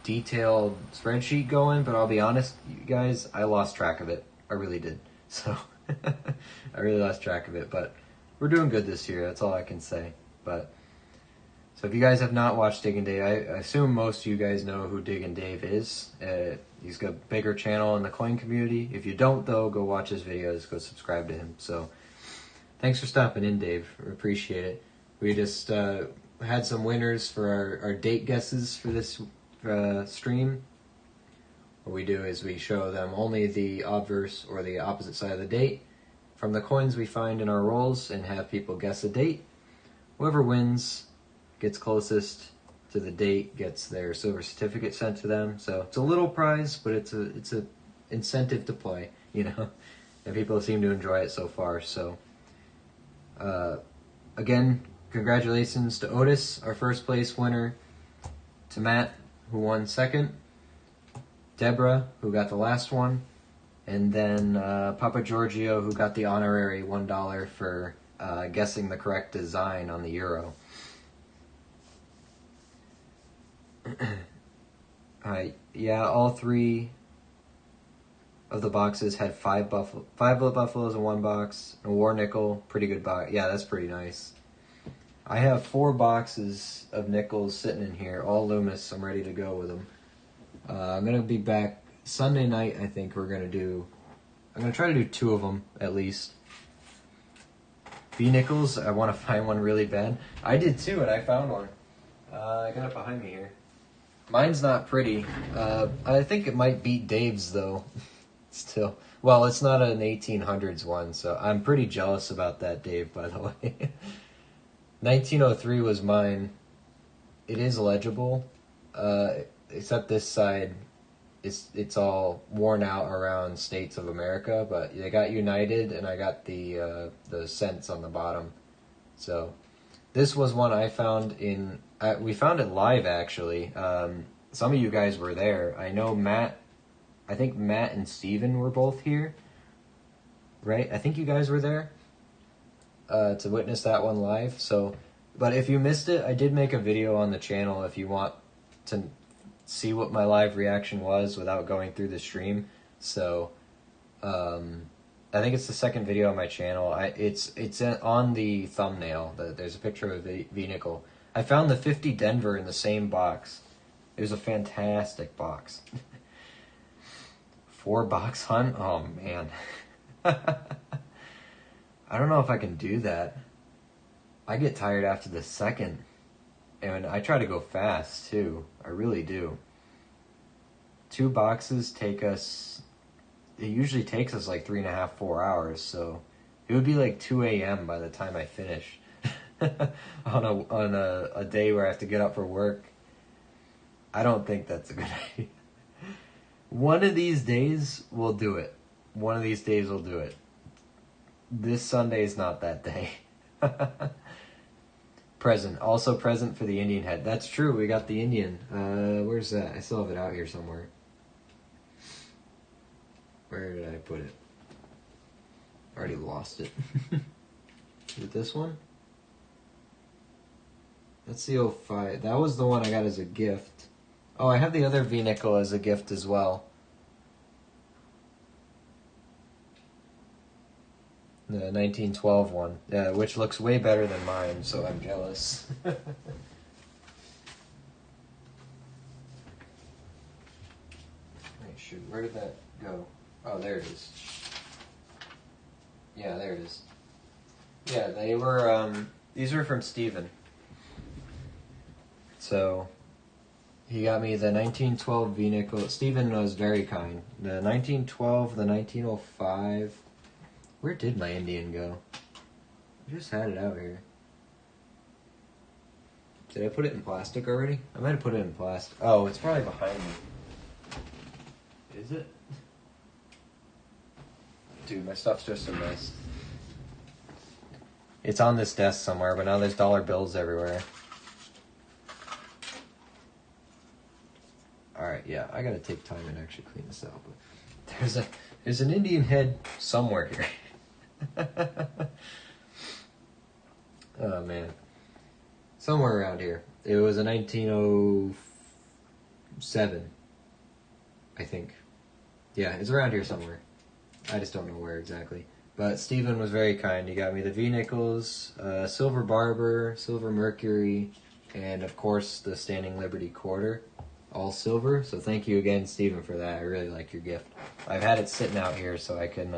detailed spreadsheet going, but I'll be honest, you guys, I lost track of it. I really did. So I really lost track of it, but we're doing good this year. That's all I can say. But so if you guys have not watched Diggin' Dave, I assume most of you guys know who Diggin' Dave is. He's got a bigger channel in the coin community. If you don't, though, go watch his videos. Go subscribe to him. So thanks for stopping in, Dave. We appreciate it. We just had some winners for our date guesses for this stream. What we do is we show them only the obverse or the opposite side of the date from the coins we find in our rolls and have people guess a date. Whoever wins, gets closest to the date, gets their silver certificate sent to them. So it's a little prize, but it's a incentive to play, you know. And people seem to enjoy it so far. So again, congratulations to Otis, our first place winner, to Matt, who won second, Deborah, who got the last one, and then Papa Giorgio, who got the honorary $1 for guessing the correct design on the euro. Yeah, all three of the boxes had five buffaloes in one box. A war nickel, pretty good box. Yeah, that's pretty nice. I have 4 boxes of nickels sitting in here, all Loomis. I'm ready to go with them. I'm gonna be back Sunday night. I think I'm gonna try to do 2 of them at least. V-nickels, I want to find one really bad. I did too, and I found one. I got it behind me here. Mine's not pretty. I think it might beat Dave's though. Still. Well, it's not an 1800s one, so I'm pretty jealous about that, Dave, by the way. 1903 was mine. It is legible, except this side, it's all worn out around States of America, but they got United, and I got the cents on the bottom. So this was one I found in... we found it live, actually. Some of you guys were there. I know I think Matt and Steven were both here. Right? I think you guys were there to witness that one live. So, but if you missed it, I did make a video on the channel if you want to see what my live reaction was without going through the stream. So, I think it's the second video on my channel. It's on the thumbnail. There's a picture of a V-nickel. I found the 50 Denver in the same box. It was a fantastic box. 4 box hunt? Oh, man. I don't know if I can do that. I get tired after the second. And I try to go fast, too. I really do. 2 boxes take us... It usually takes us like 3.5, 4 hours, so... It would be like 2 a.m. by the time I finish. on a day where I have to get up for work. I don't think that's a good idea. One of these days we'll do it. One of these days we'll do it. This Sunday is not that day. Present. Also present for the Indian head. That's true, we got the Indian. Where's that? I still have it out here somewhere. Where did I put it? I already lost it. Is it this one? That's the 05. That was the one I got as a gift. Oh, I have the other V-nickel as a gift as well. The 1912 one. Yeah, which looks way better than mine, so I'm jealous. Wait, shoot, where did that go? Oh, there it is. Yeah, there it is. Yeah, they were, these were from Steven. So, he got me the 1912 V-nickel. Steven was very kind. The 1912, the 1905. Where did my Indian go? I just had it out here. Did I put it in plastic already? I might have put it in plastic. Oh, it's probably behind me. Is it? Dude, my stuff's just a mess. It's on this desk somewhere, but now there's dollar bills everywhere. Alright, yeah, I gotta take time and actually clean this out. But there's an Indian head somewhere here. Oh, man. Somewhere around here. It was a 1907, I think. Yeah, it's around here somewhere. I just don't know where exactly. But Stephen was very kind. He got me the V-nickels, silver barber, silver mercury, and of course the Standing Liberty quarter. All silver. So thank you again, Stephen, for that. I really like your gift. I've had it sitting out here so I can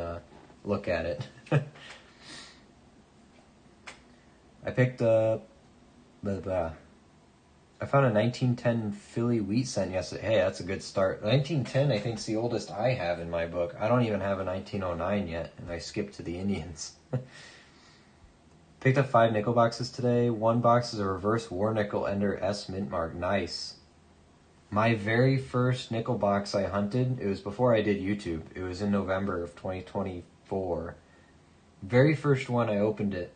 look at it. I picked up... I found a 1910 Philly wheat cent yesterday. Hey, that's a good start. 1910, I think, is the oldest I have in my book. I don't even have a 1909 yet, and I skipped to the Indians. Picked up 5 nickel boxes today. 1 box is a reverse war nickel Ender S mint mark. Nice. My very first nickel box I hunted, it was before I did YouTube. It was in November of 2024. Very first one, I opened it.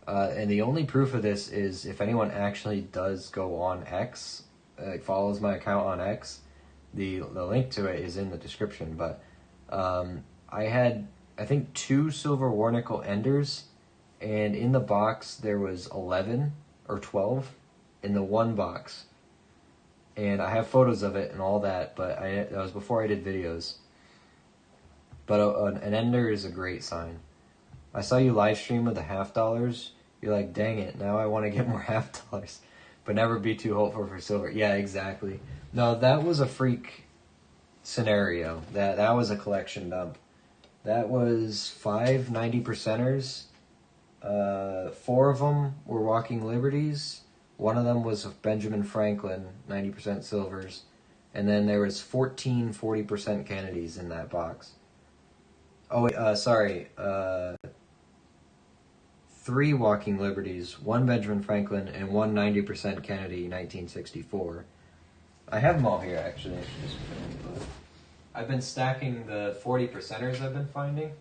And the only proof of this is if anyone actually does go on X, follows my account on X, the link to it is in the description. But I had, I think, 2 silver war nickel enders, and in the box there was 11 or 12 in the one box. And I have photos of it and all that, but that was before I did videos. But an ender is a great sign. I saw you live stream with the $half. You're like, dang it, now I want to get more $half. But never be too hopeful for silver. Yeah, exactly. No, that was a freak scenario. That was a collection dump. That was 5 90%ers. 4 of them were Walking Liberties. 1 of them was Benjamin Franklin, 90% silvers. And then there was 14 40% Kennedys in that box. Oh, wait, sorry. 3 Walking Liberties, 1 Benjamin Franklin, and 1 90% Kennedy, 1964. I have them all here, actually. I've been stacking the 40%ers I've been finding.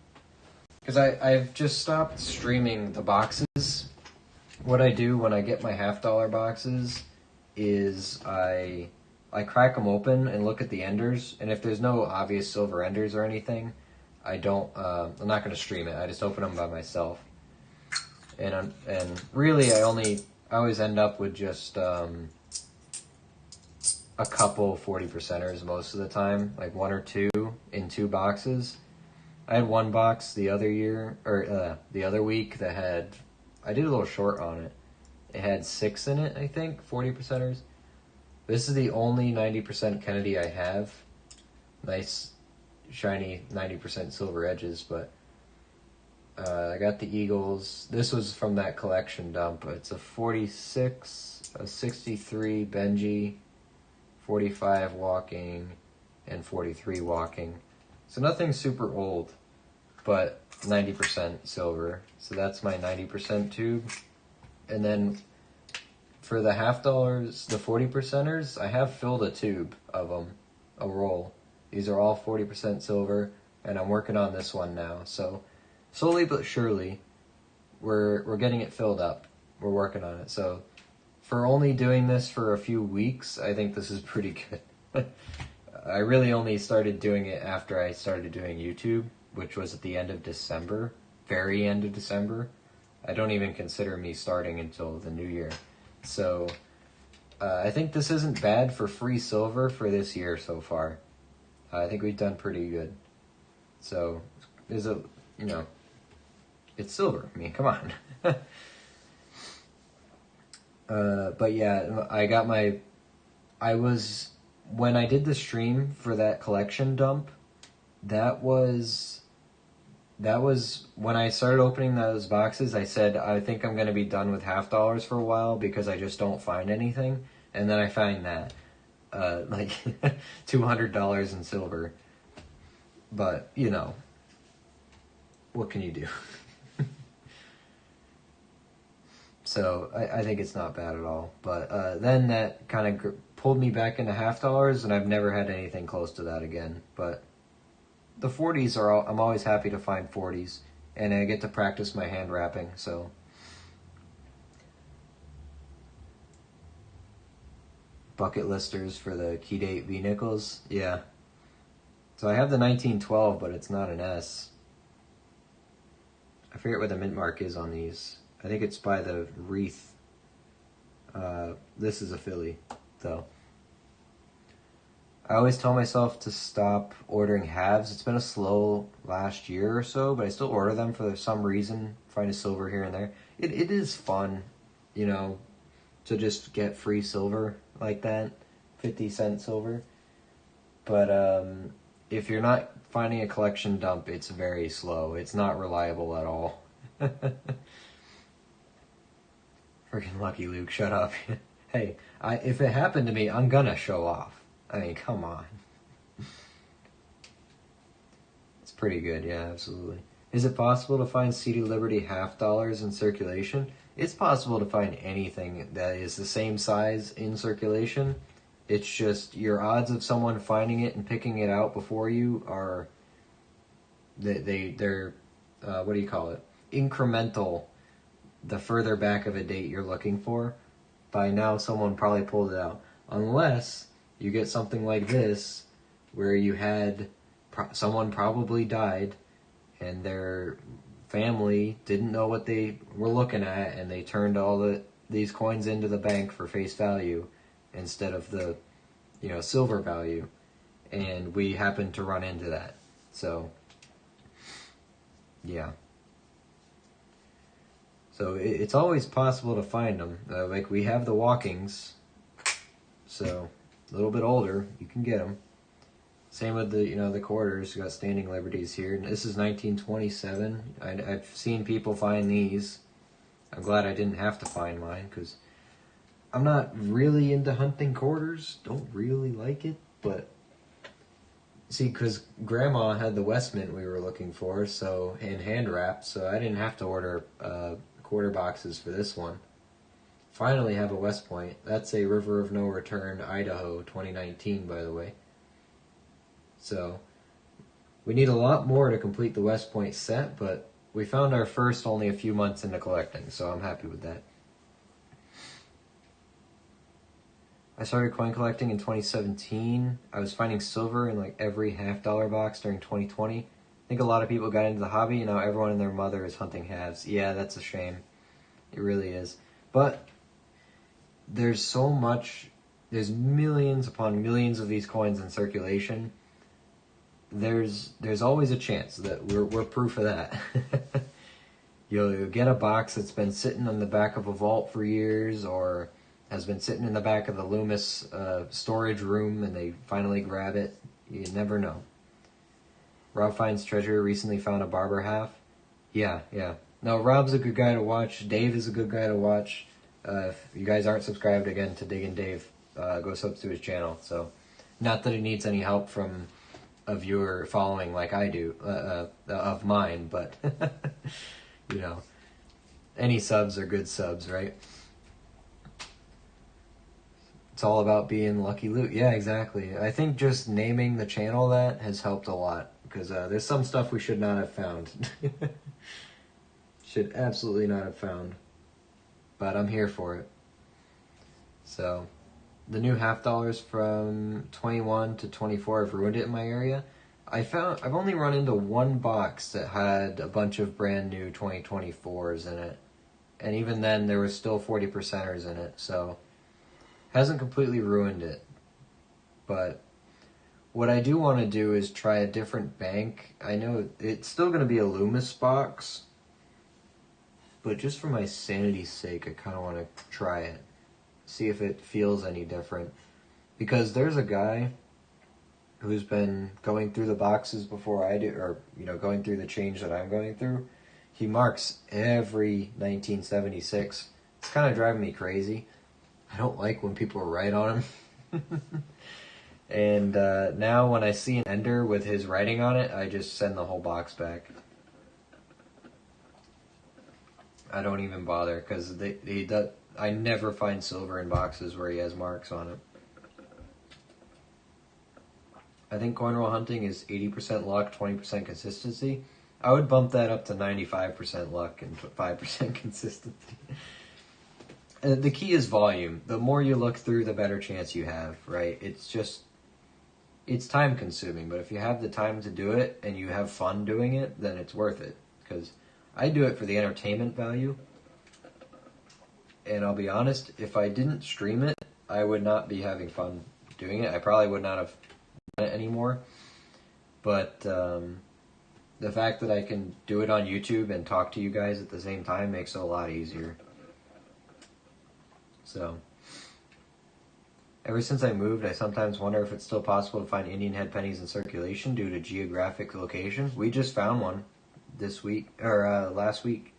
Because I've just stopped streaming the boxes. What I do when I get my $half boxes is I crack them open and look at the enders, and if there's no obvious silver enders or anything, I'm not going to stream it. I just open them by myself. And really, I always end up with just a couple 40%ers most of the time, like 1 or 2 in 2 boxes. I had 1 box the other year, or the other week that had, I did a little short on it. It had 6 in it, I think, 40%ers. This is the only 90% Kennedy I have. Nice, shiny 90% silver edges, but I got the Eagles. This was from that collection dump. It's a 46, a 63 Benji, 45 Walking, and 43 Walking. So nothing super old, but 90% silver. So that's my 90% tube. And then for the $half, the 40%ers, I have filled a tube of them, a roll. These are all 40% silver, and I'm working on this one now. So slowly but surely, we're getting it filled up. We're working on it. So for only doing this for a few weeks, I think this is pretty good. I really only started doing it after I started doing YouTube, which was at the end of December, very end of December. I don't even consider me starting until the new year. So I think this isn't bad for free silver for this year so far. I think we've done pretty good. So there's a, it's silver. I mean, come on. But yeah, when I did the stream for that collection dump, that was when I started opening those boxes. I said, I think I'm going to be done with $half for a while because I just don't find anything. And then I find that, like $200 in silver. But, what can you do? So I think it's not bad at all. But then that kind of pulled me back into half dollars, and I've never had anything close to that again. But the 40s I'm always happy to find 40s, and I get to practice my hand wrapping. So bucket listers for the key date V nickels, yeah. So I have the 1912, but it's not an S. I forget what the mint mark is on these. I think it's by the wreath. This is a Philly, though. I always tell myself to stop ordering halves. It's been a slow last year or so, but I still order them for some reason. Find a silver here and there. It is fun, you know, to just get free silver like that, 50-cent silver. But if you're not finding a collection dump, it's very slow. It's not reliable at all. Freaking Lucky Luke, shut up. Hey, if it happened to me, I'm gonna show off. I mean, come on. It's pretty good, yeah, absolutely. Is it possible to find CD Liberty half dollars in circulation? It's possible to find anything that is the same size in circulation. It's just your odds of someone finding it and picking it out before you are they're what do you call it? Incremental. The further back of a date you're looking for, by now someone probably pulled it out. Unless you get something like this, where you had someone probably died, and their family didn't know what they were looking at, and they turned all these coins into the bank for face value instead of the, silver value, and we happened to run into that. So, yeah. So it's always possible to find them. Like we have the Walkings, so a little bit older, you can get them. Same with the the quarters. You got Standing Liberties here. And this is 1927. I've seen people find these. I'm glad I didn't have to find mine because I'm not really into hunting quarters. Don't really like it, but see, because Grandma had the West Mint we were looking for, so and hand wrapped, so I didn't have to order quarter boxes for this one. Finally have a West Point. That's a River of No Return, Idaho, 2019, by the way. So we need a lot more to complete the West Point set, but we found our first only a few months into collecting, so I'm happy with that. I started coin collecting in 2017. I was finding silver in like every half-dollar box during 2020. I think a lot of people got into the hobby, and now everyone and their mother is hunting halves. Yeah, that's a shame. It really is. But there's so much, there's millions upon millions of these coins in circulation. There's always a chance that we're proof of that. You'll get a box that's been sitting on the back of a vault for years, or has been sitting in the back of the Loomis storage room, and they finally grab it. You never know. Rob Finds Treasure recently found a barber half. Yeah. No, Rob's a good guy to watch. Dave is a good guy to watch. If you guys aren't subscribed again to Diggin' Dave, go sub to his channel. So, not that he needs any help from a viewer following like I do of mine, but any subs are good subs, right? It's all about being Lucky Luke. Yeah, exactly. I think just naming the channel that has helped a lot, because there's some stuff we should not have found. Should absolutely not have found. But I'm here for it. So, the new half dollars from 21 to 24 have ruined it in my area. I've only run into one box that had a bunch of brand new 2024s in it. And even then, there was still 40%ers in it, so hasn't completely ruined it. But what I do want to do is try a different bank. I know it's still going to be a Loomis box, but just for my sanity's sake, I kind of want to try it. See if it feels any different. Because there's a guy who's been going through the boxes before I do, or, going through the change that I'm going through. He marks every 1976. It's kind of driving me crazy. I don't like when people write on him. And now when I see an ender with his writing on it, I just send the whole box back. I don't even bother because I never find silver in boxes where he has marks on it. I think coin roll hunting is 80% luck, 20% consistency. I would bump that up to 95% luck and 5% consistency. The key is volume. The more you look through, the better chance you have, right? It's time consuming, but if you have the time to do it and you have fun doing it, then it's worth it. Because I do it for the entertainment value. And I'll be honest, if I didn't stream it, I would not be having fun doing it. I probably would not have done it anymore. But the fact that I can do it on YouTube and talk to you guys at the same time makes it a lot easier. So, ever since I moved, I sometimes wonder if it's still possible to find Indian head pennies in circulation due to geographic location. We just found one this week, or last week.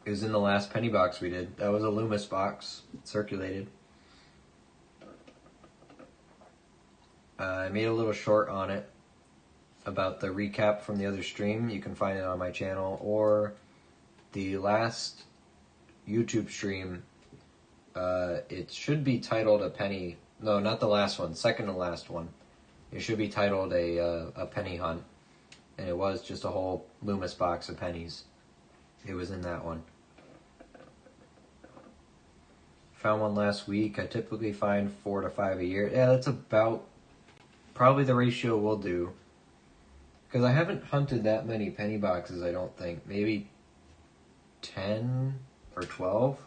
It was in the last penny box we did. That was a Loomis box, circulated. I made a little short on it about the recap from the other stream. You can find it on my channel, or the last YouTube stream. It should be titled a penny. No, not the last one. Second to last one. It should be titled a penny hunt, and it was just a whole Loomis box of pennies. It was in that one. Found one last week. I typically find 4 to 5 a year. Yeah, that's about probably the ratio we'll do. Because I haven't hunted that many penny boxes, I don't think. Maybe 10 or 12.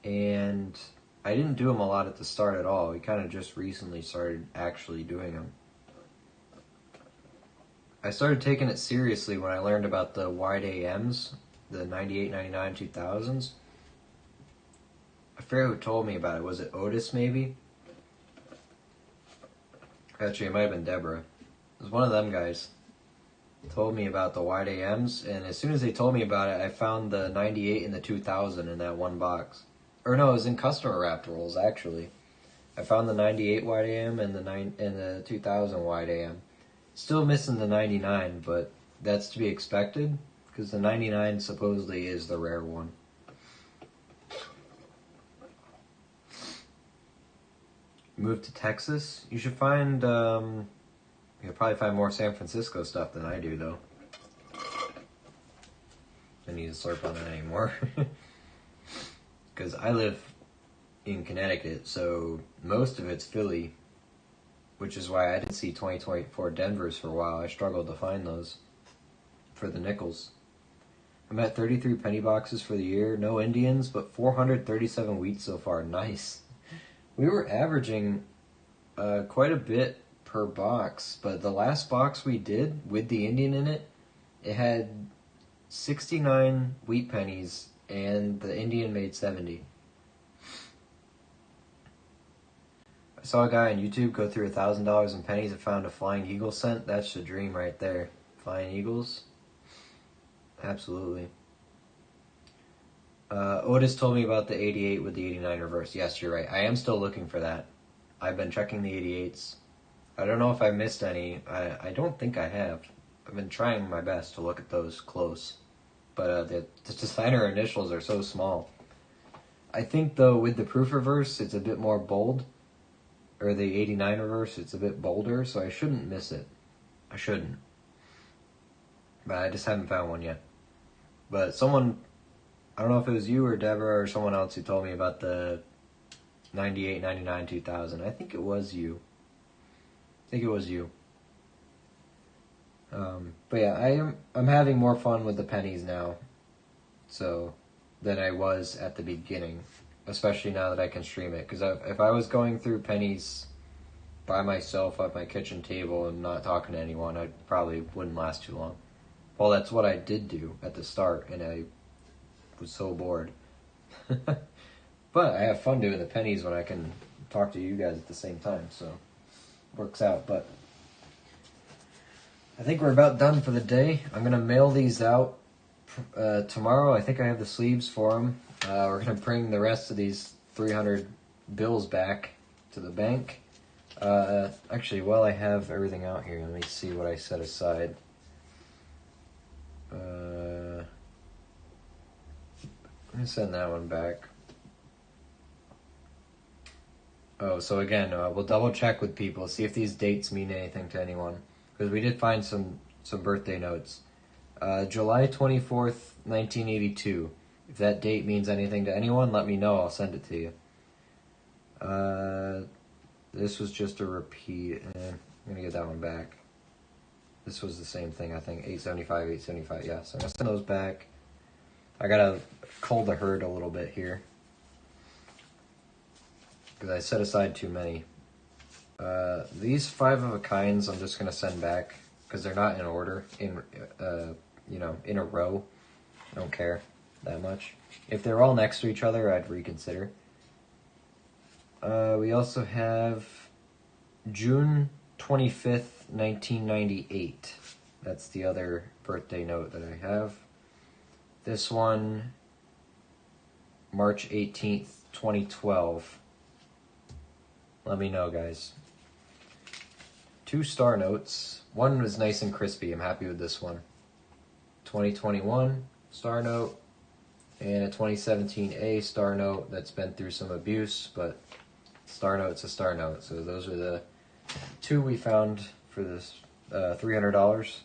And I didn't do them a lot at the start at all. We kind of just recently started actually doing them. I started taking it seriously when I learned about the wide AMs, the 98, 99, 2000s. I forget who told me about it. Was it Otis, maybe? Actually, it might have been Deborah. It was one of them guys. Told me about the wide AMs, and as soon as they told me about it, I found the 98 and the 2000 in that one box. Or no, it was in customer wrapped rolls, actually. I found the 98 wide AM and the 2000 wide AM. Still missing the 99, but that's to be expected, because the 99 supposedly is the rare one. Moved to Texas? You should find, you'll probably find more San Francisco stuff than I do, though. I need to slurp on that anymore. Because I live in Connecticut, so most of it's Philly, which is why I didn't see 2024 Denvers for a while. I struggled to find those for the nickels. I'm at 33 penny boxes for the year. No Indians, but 437 wheat so far. Nice. We were averaging quite a bit per box, but the last box we did with the Indian in it, it had 69 wheat pennies, and the Indian made 70. I saw a guy on YouTube go through $1,000 in pennies and found a flying eagle cent. That's the dream right there. Flying eagles? Absolutely. Otis told me about the 88 with the 89 reverse. Yes, you're right. I am still looking for that. I've been checking the 88s. I don't know if I missed any. I don't think I have. I've been trying my best to look at those close. But the designer initials are so small. I think, though, with the proof reverse, it's a bit more bold. Or the 89 reverse, it's a bit bolder, so I shouldn't miss it. I shouldn't. But I just haven't found one yet. But someone, I don't know if it was you or Deborah or someone else who told me about the 98, 99, 2000. I think it was you. But yeah, I'm having more fun with the pennies now, so than I was at the beginning, especially now that I can stream it. Because if I was going through pennies by myself at my kitchen table and not talking to anyone, I probably wouldn't last too long. Well, that's what I did do at the start, and I was so bored. But I have fun doing the pennies when I can talk to you guys at the same time, so it works out. But I think we're about done for the day. I'm going to mail these out tomorrow. I think I have the sleeves for them. We're going to bring the rest of these 300 bills back to the bank. Actually, while I have everything out here, let me see what I set aside. gonna send that one back. Oh, so again, we'll double check with people, see if these dates mean anything to anyone, because we did find some birthday notes. July 24th, 1982. If that date means anything to anyone, let me know. I'll send it to you. This was just a repeat. I'm gonna get that one back. This was the same thing, I think. 875, 875. Yeah, so I'm gonna send those back. I gotta cull the herd a little bit here, because I set aside too many. These 5 of a kinds I'm just gonna send back because they're not in order, in in a row. I don't care that much. If they're all next to each other, I'd reconsider. We also have June 25th, 1998. That's the other birthday note that I have. This one, March 18th, 2012. Let me know, guys. 2 star notes. One was nice and crispy. I'm happy with this one. 2021 star note, and a 2017 A star note that's been through some abuse, but star note's a star note. So those are the 2 we found for this $300.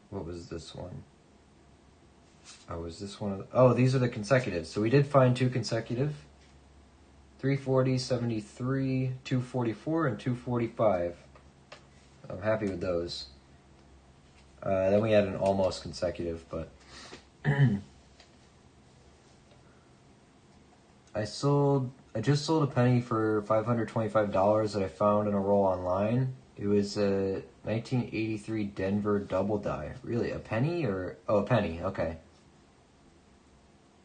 What was this one? Oh, was this one of the... Oh, these are the consecutive. So we did find 2 consecutive. 340, 73, 244, and 245. I'm happy with those. Then we had an almost consecutive, but... I just sold a penny for $525 that I found in a roll online. It was a 1983 Denver double die. Really, a penny or... Oh, a penny, okay.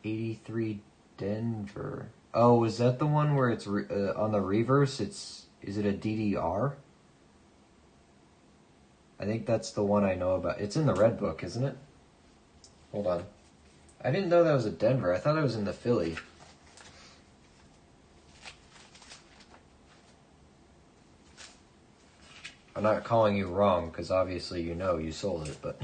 83 Denver. Oh, was that the one where it's on the reverse? Is it a DDR? I think that's the one I know about. It's in the red book, isn't it? Hold on. I didn't know that was a Denver. I thought it was in the Philly. I'm not calling you wrong, because obviously you know you sold it, but...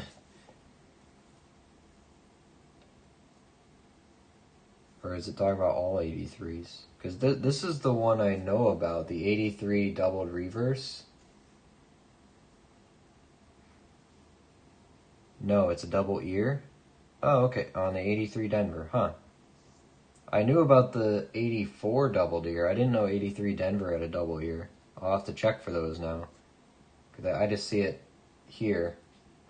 Or is it talking about all 83s? Because this is the one I know about, the 83 doubled reverse. No, it's a double ear. Oh, okay, on the 83 Denver, huh. I knew about the 84 doubled ear. I didn't know 83 Denver had a double ear. I'll have to check for those now. Because I just see it here.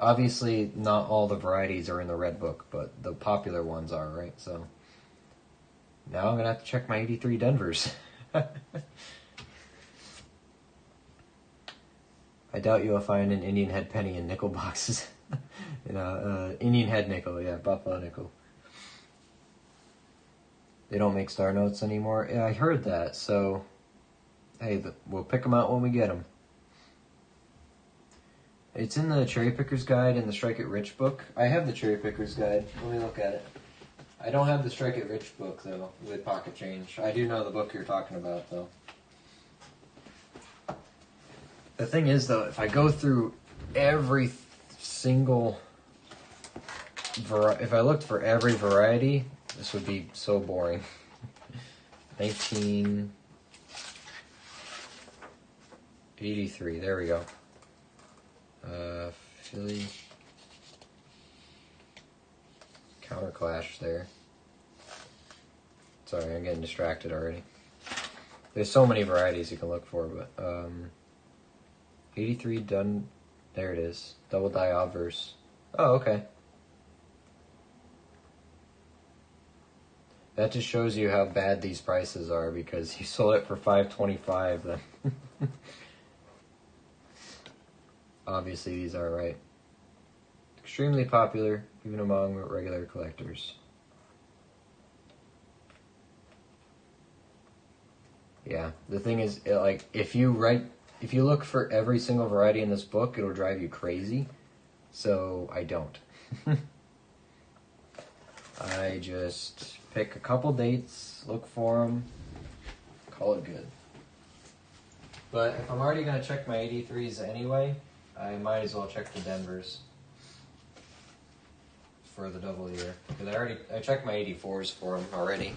Obviously, not all the varieties are in the red book, but the popular ones are, right? So... Now I'm going to have to check my 83 Denvers. I doubt you'll find an Indian head penny in nickel boxes. Indian head nickel, yeah, buffalo nickel. They don't make star notes anymore. Yeah, I heard that, so... Hey, we'll pick them out when we get them. It's in the Cherry Picker's Guide in the Strike It Rich book. I have the Cherry Picker's Guide. Let me look at it. I don't have the Strike It Rich book, though, with pocket change. I do know the book you're talking about, though. The thing is, though, if I go through every single... If I looked for every variety, this would be so boring. 1983, there we go. Philly... Counterclash there. Sorry, I'm getting distracted already. There's so many varieties you can look for, but 83 done. There it is. Double die obverse. Oh, okay. That just shows you how bad these prices are, because you sold it for $525. Then obviously these are right. Extremely popular, even among regular collectors. Yeah, the thing is, if you look for every single variety in this book, it'll drive you crazy. So I don't. I just pick a couple dates, look for them, call it good. But if I'm already gonna check my 83s anyway, I might as well check the Denvers for the double year, because I checked my 84s for them already,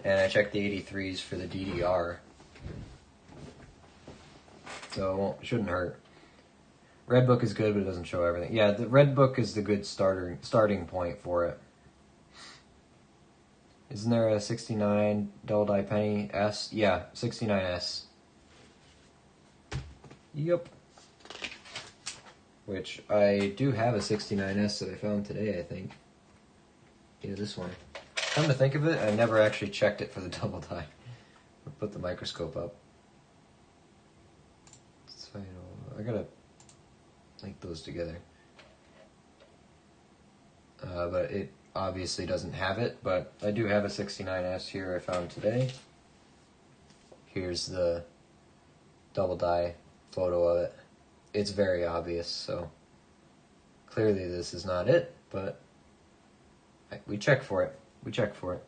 and I checked the 83s for the DDR, so it shouldn't hurt. Red Book is good, but it doesn't show everything. Yeah, the Red Book is the good starting point for it. Isn't there a 69 double die penny S? Yeah, 69S. Yep. Which I do have a 69S that I found today, I think. Yeah, this one. Come to think of it, I never actually checked it for the double die. I'll put the microscope up. So, I gotta link those together. But it obviously doesn't have it, but I do have a 69S here I found today. Here's the double die photo of it. It's very obvious, so clearly this is not it, but we check for it. We check for it.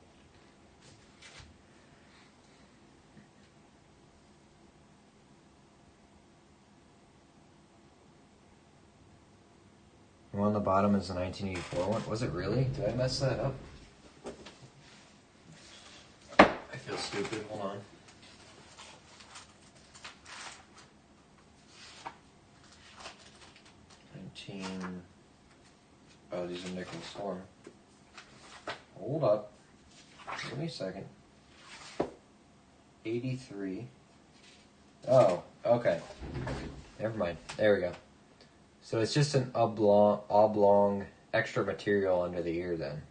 The one on the bottom is the 1984 one. Was it really? Did I mess that up? I feel stupid. Hold on. Oh, these are nickel storm. Hold up. Give me a second. 83. Oh, okay. Never mind. There we go. So it's just an oblong extra material under the ear then.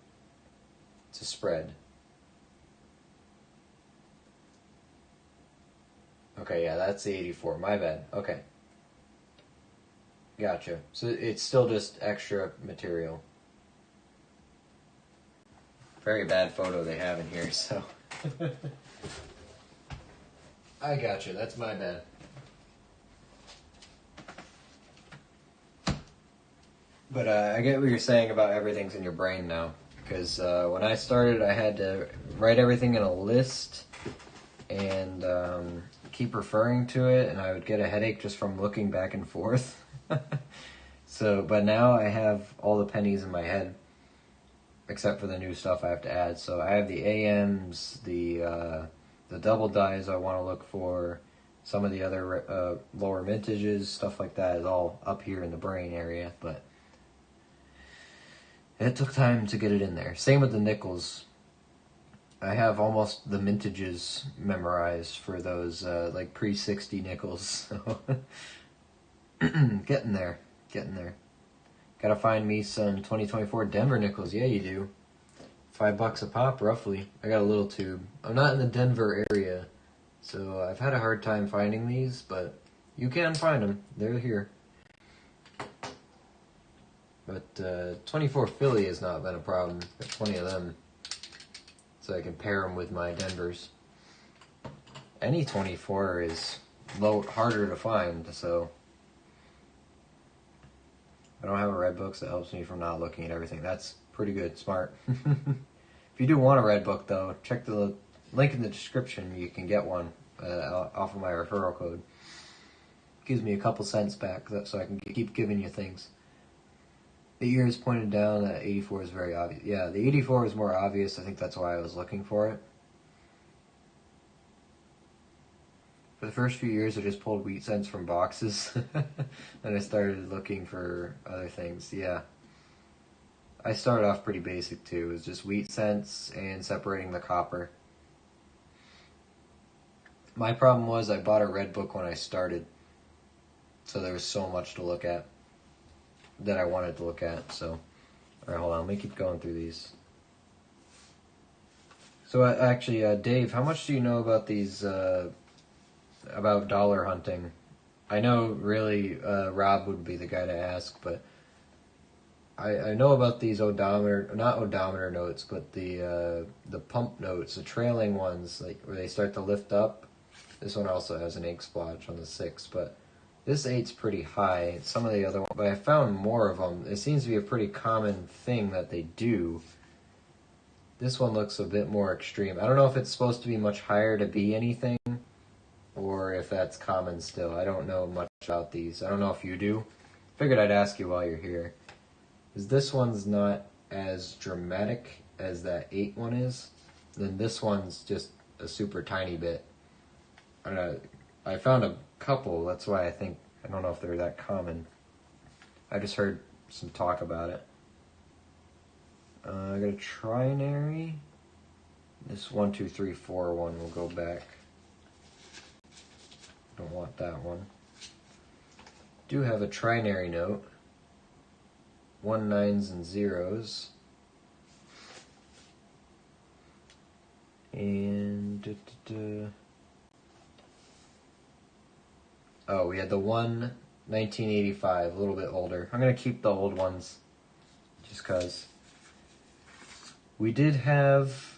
It's a spread. Okay, yeah, that's the 84. My bad. Okay. Gotcha. So it's still just extra material. Very bad photo they have in here, so. I gotcha. That's my bad. But I get what you're saying about everything's in your brain now. Because when I started, I had to write everything in a list and keep referring to it, and I would get a headache just from looking back and forth. So, but now I have all the pennies in my head, except for the new stuff I have to add. So I have the AMs, the double dies I want to look for, some of the other lower mintages, stuff like that is all up here in the brain area, but it took time to get it in there. Same with the nickels. I have almost the mintages memorized for those like pre-60 nickels. So getting there. Gotta find me some 2024 Denver nickels. Yeah, you do. $5 a pop, roughly. I got a little tube. I'm not in the Denver area, so I've had a hard time finding these, but you can find them. They're here. But 24 Philly has not been a problem. Got plenty of them, so I can pair them with my Denvers. Any 24 is harder to find, so I don't have a red book, so that helps me from not looking at everything. That's pretty good, smart. If you do want a red book, though, check the link in the description. You can get one off of my referral code. Gives me a couple cents back, so I can keep giving you things. The ear is pointed down. That 84 is very obvious. Yeah, the 84 is more obvious. I think that's why I was looking for it. For the first few years, I just pulled wheat cents from boxes. And I started looking for other things. Yeah. I started off pretty basic, too. It was just wheat cents and separating the copper. My problem was I bought a red book when I started. So there was so much to look at that I wanted to look at. So, alright, hold on. Let me keep going through these. So, actually, Dave, how much do you know about these, about dollar hunting? I know, really, Rob would be the guy to ask, but I know about these not odometer notes, but the pump notes, the trailing ones, like where they start to lift up. This one also has an ink splotch on the 6, but this 8's pretty high. Some of the other ones, but I found more of them. It seems to be a pretty common thing that they do. This one looks a bit more extreme. I don't know if it's supposed to be much higher to be anything, or if that's common still. I don't know much about these. I don't know if you do. Figured I'd ask you while you're here. Because this one's not as dramatic as that 8 one is. Then this one's just a super tiny bit. I found a couple, that's why I don't know if they're that common. I just heard some talk about it. I got a trinary. This 1, 2, 3, 4 one will go back. Don't want that one. Do have a trinary note. 1 9s and 0s. And oh, we had the 1 1985, a little bit older. I'm gonna keep the old ones just cause. We did have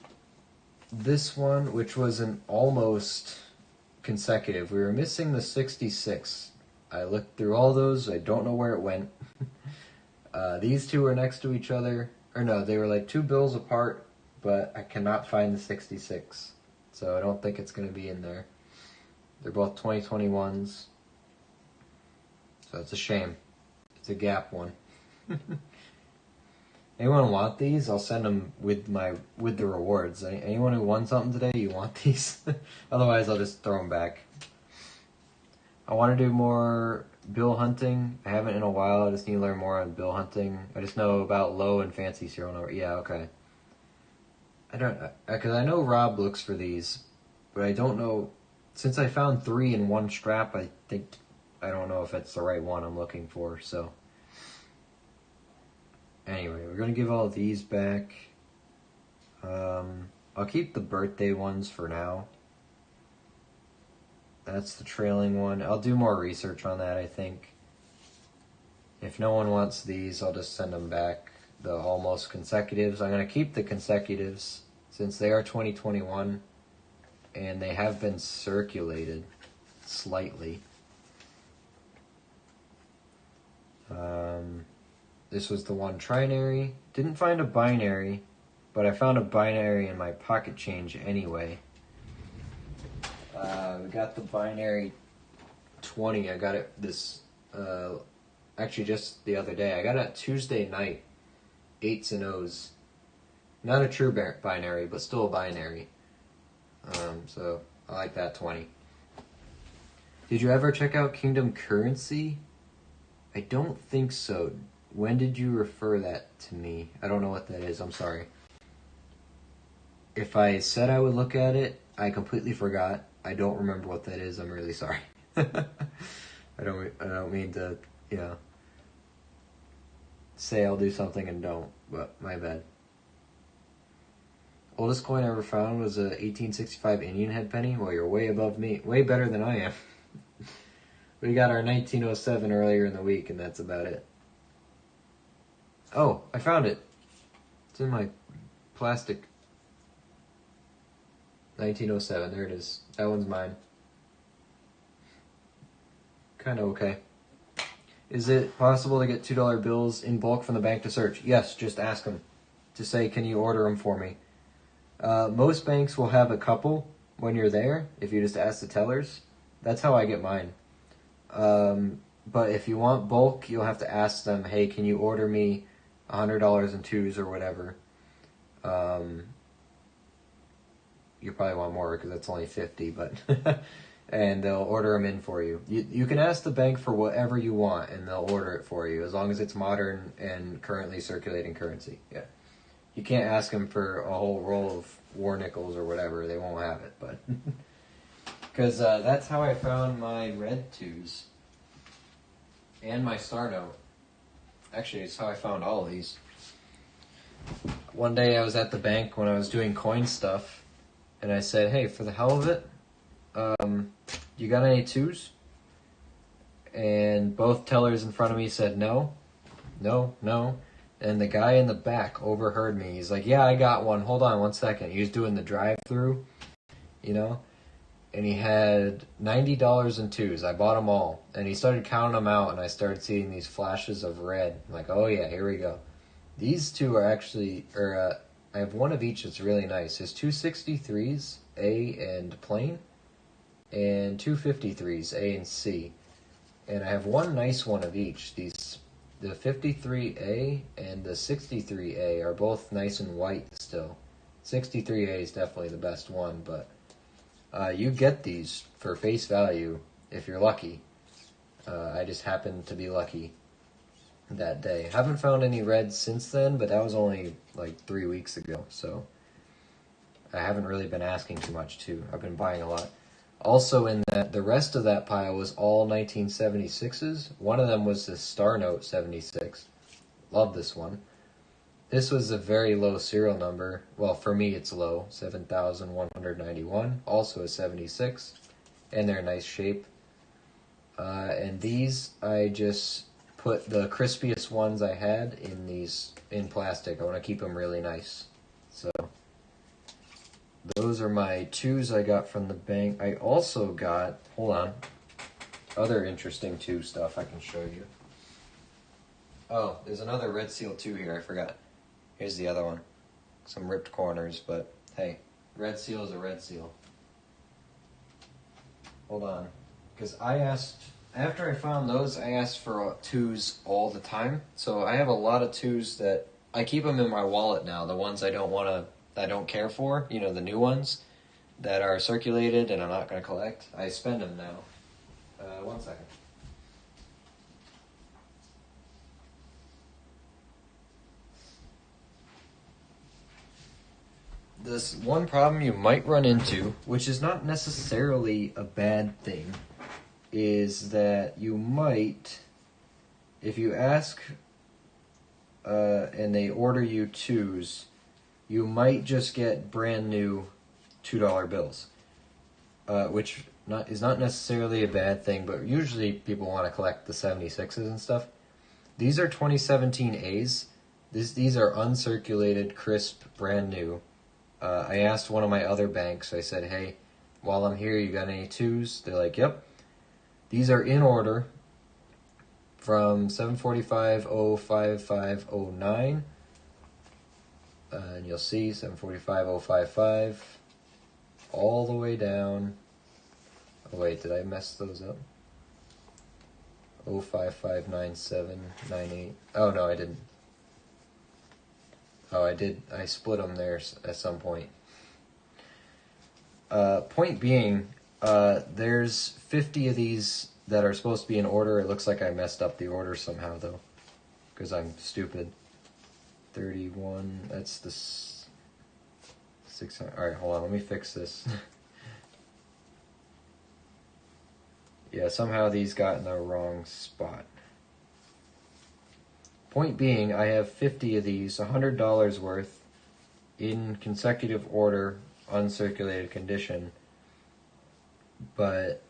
this one, which was an almost consecutive. We were missing the 66. I looked through all those. I don't know where it went. These two were next to each other. Or no, they were like 2 bills apart, but I cannot find the 66. So I don't think it's going to be in there. They're both 2021s. So it's a shame. It's a gap one. Anyone want these? I'll send them with the rewards. Anyone who won something today, you want these? Otherwise, I'll just throw them back. I want to do more bill hunting. I haven't in a while. I just need to learn more on bill hunting. I just know about low and fancy serial number. Yeah, okay. I don't, because I know Rob looks for these, but I don't know. Since I found 3 in one strap, I don't know if it's the right one I'm looking for. So anyway, we're gonna give all these back. I'll keep the birthday ones for now. That's the trailing one. I'll do more research on that, I think. If no one wants these, I'll just send them back. The almost consecutives. I'm going to keep the consecutives since they are 2021 and they have been circulated slightly. This was the 1 trinary. Didn't find a binary, but I found a binary in my pocket change anyway. We got the binary 20. I got it actually just the other day. I got it Tuesday night. 8s and O's. Not a true binary, but still a binary. So I like that 20. Did you ever check out Kingdom Currency? I don't think so. When did you refer that to me? I don't know what that is. I'm sorry. If I said I would look at it, I completely forgot. I don't remember what that is. I'm really sorry. I don't mean to, say I'll do something and don't, but my bad. Oldest coin I ever found was a 1865 Indian head penny. Well, you're way above me. Way better than I am. We got our 1907 earlier in the week, and that's about it. Oh, I found it. It's in my plastic. 1907, there it is. That one's mine. Kind of okay. Is it possible to get $2 bills in bulk from the bank to search? Yes, just ask them. To say, can you order them for me? Most banks will have a couple when you're there, if you just ask the tellers. That's how I get mine. But if you want bulk, you'll have to ask them, hey, can you order me $100 in 2s or whatever? You probably want more because that's only 50, but and they'll order them in for you. You can ask the bank for whatever you want, and they'll order it for you as long as it's modern and currently circulating currency. Yeah, you can't ask them for a whole roll of war nickels or whatever; they won't have it. But because that's how I found my red 2s and my star note. Actually, it's how I found all of these. One day I was at the bank when I was doing coin stuff. And I said, hey, for the hell of it, you got any 2s? And both tellers in front of me said no. And the guy in the back overheard me. He's like, yeah, I got one. Hold on 1 second. He was doing the drive-through, and he had $90 in 2s. I bought them all. And he started counting them out, and I started seeing these flashes of red. I'm like, oh, yeah, here we go. These 2 are actually, I have one of each that's really nice. His 263s, A and plain, and two 53s, A and C. And I have one nice one of each. The 53A and the 63A are both nice and white still. 63A is definitely the best one, but you get these for face value if you're lucky. I just happened to be lucky that day. Haven't found any reds since then, but that was only like 3 weeks ago, so I haven't really been asking too much too. I've been buying a lot. Also in that, the rest of that pile was all 1976s. One of them was the Star Note 76. Love this one. This was a very low serial number. Well, for me it's low, 7,191. Also a 76, and they're nice shape. And these, I just put the crispiest ones I had in plastic. I want to keep them really nice. So those are my twos I got from the bank. I also got, hold on, other interesting two stuff I can show you. Oh, there's another red seal 2 here, I forgot. Here's the other one. Some ripped corners, but hey, red seal is a red seal. Hold on, because after I found those, I asked for twos all the time. So I have a lot of twos that, I keep them in my wallet now, the ones I don't care for, you know, the new ones that are circulated and I'm not going to collect. I spend them now. 1 second. This one problem you might run into, which is not necessarily a bad thing, is that you might, if you ask and they order you twos, you might just get brand new $2 bills, which is not necessarily a bad thing, but usually people want to collect the 76s and stuff. These are 2017 A's. These are uncirculated, crisp, brand new. I asked one of my other banks, I said, hey, while I'm here, you got any twos? They're like, yep. These are in order from 745-05509. And you'll see 745-055 all the way down. Oh wait, did I mess those up? 0559798. Oh no, I didn't. Oh, I did. I split them there at some point. Point being, there's 50 of these that are supposed to be in order. It looks like I messed up the order somehow, though, because I'm stupid. 31, that's the 600. Alright, hold on, let me fix this. Yeah, somehow these got in the wrong spot. Point being, I have 50 of these, $100 worth, in consecutive order, uncirculated condition, but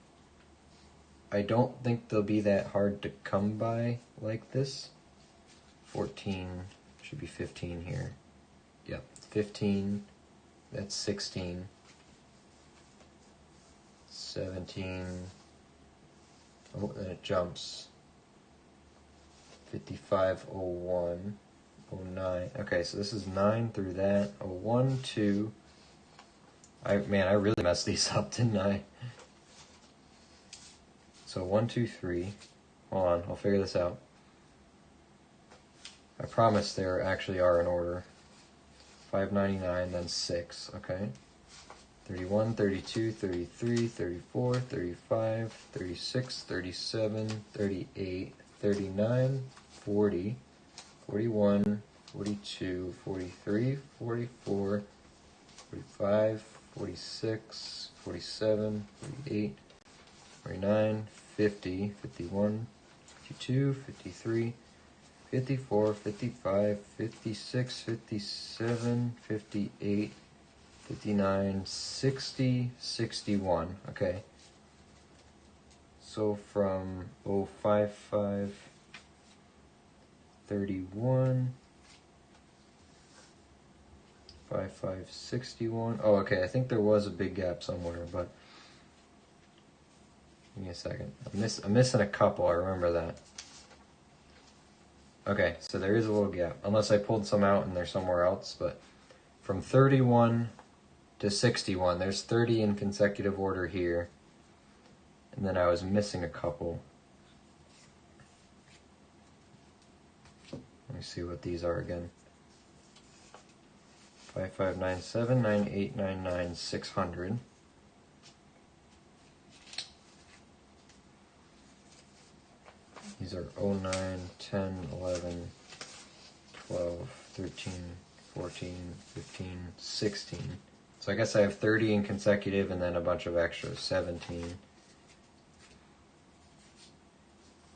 I don't think they'll be that hard to come by like this. 14, should be 15 here. Yep, 15, that's 16, 17, oh, then it jumps. 5501, 09. Okay, so this is 9 through that. 01, 2. I really messed these up, didn't I? So 1, 2, 3. Hold on, I'll figure this out. I promise there actually are in order. 599, then 6. Okay. 31, 32, 33, 34, 35, 36, 37, 38, 39, 40, 41, 42, 43, 44, 45, 46, 47, 48, 49, 50, 51, 52, 53, 54, 55, 56, 57, 58, 59, 60, 61. Okay. So from 055, 31, 55, 61. Oh, okay, I think there was a big gap somewhere, but give me a second. I'm missing a couple, I remember that. Okay, so there is a little gap, unless I pulled some out and they're somewhere else, but from 31 to 61, there's 30 in consecutive order here. and then I was missing a couple. Let me see what these are again. 5597, 9899, 600. These are 09, 10, 11, 12, 13, 14, 15, 16. So I guess I have 30 in consecutive and then a bunch of extras, 17.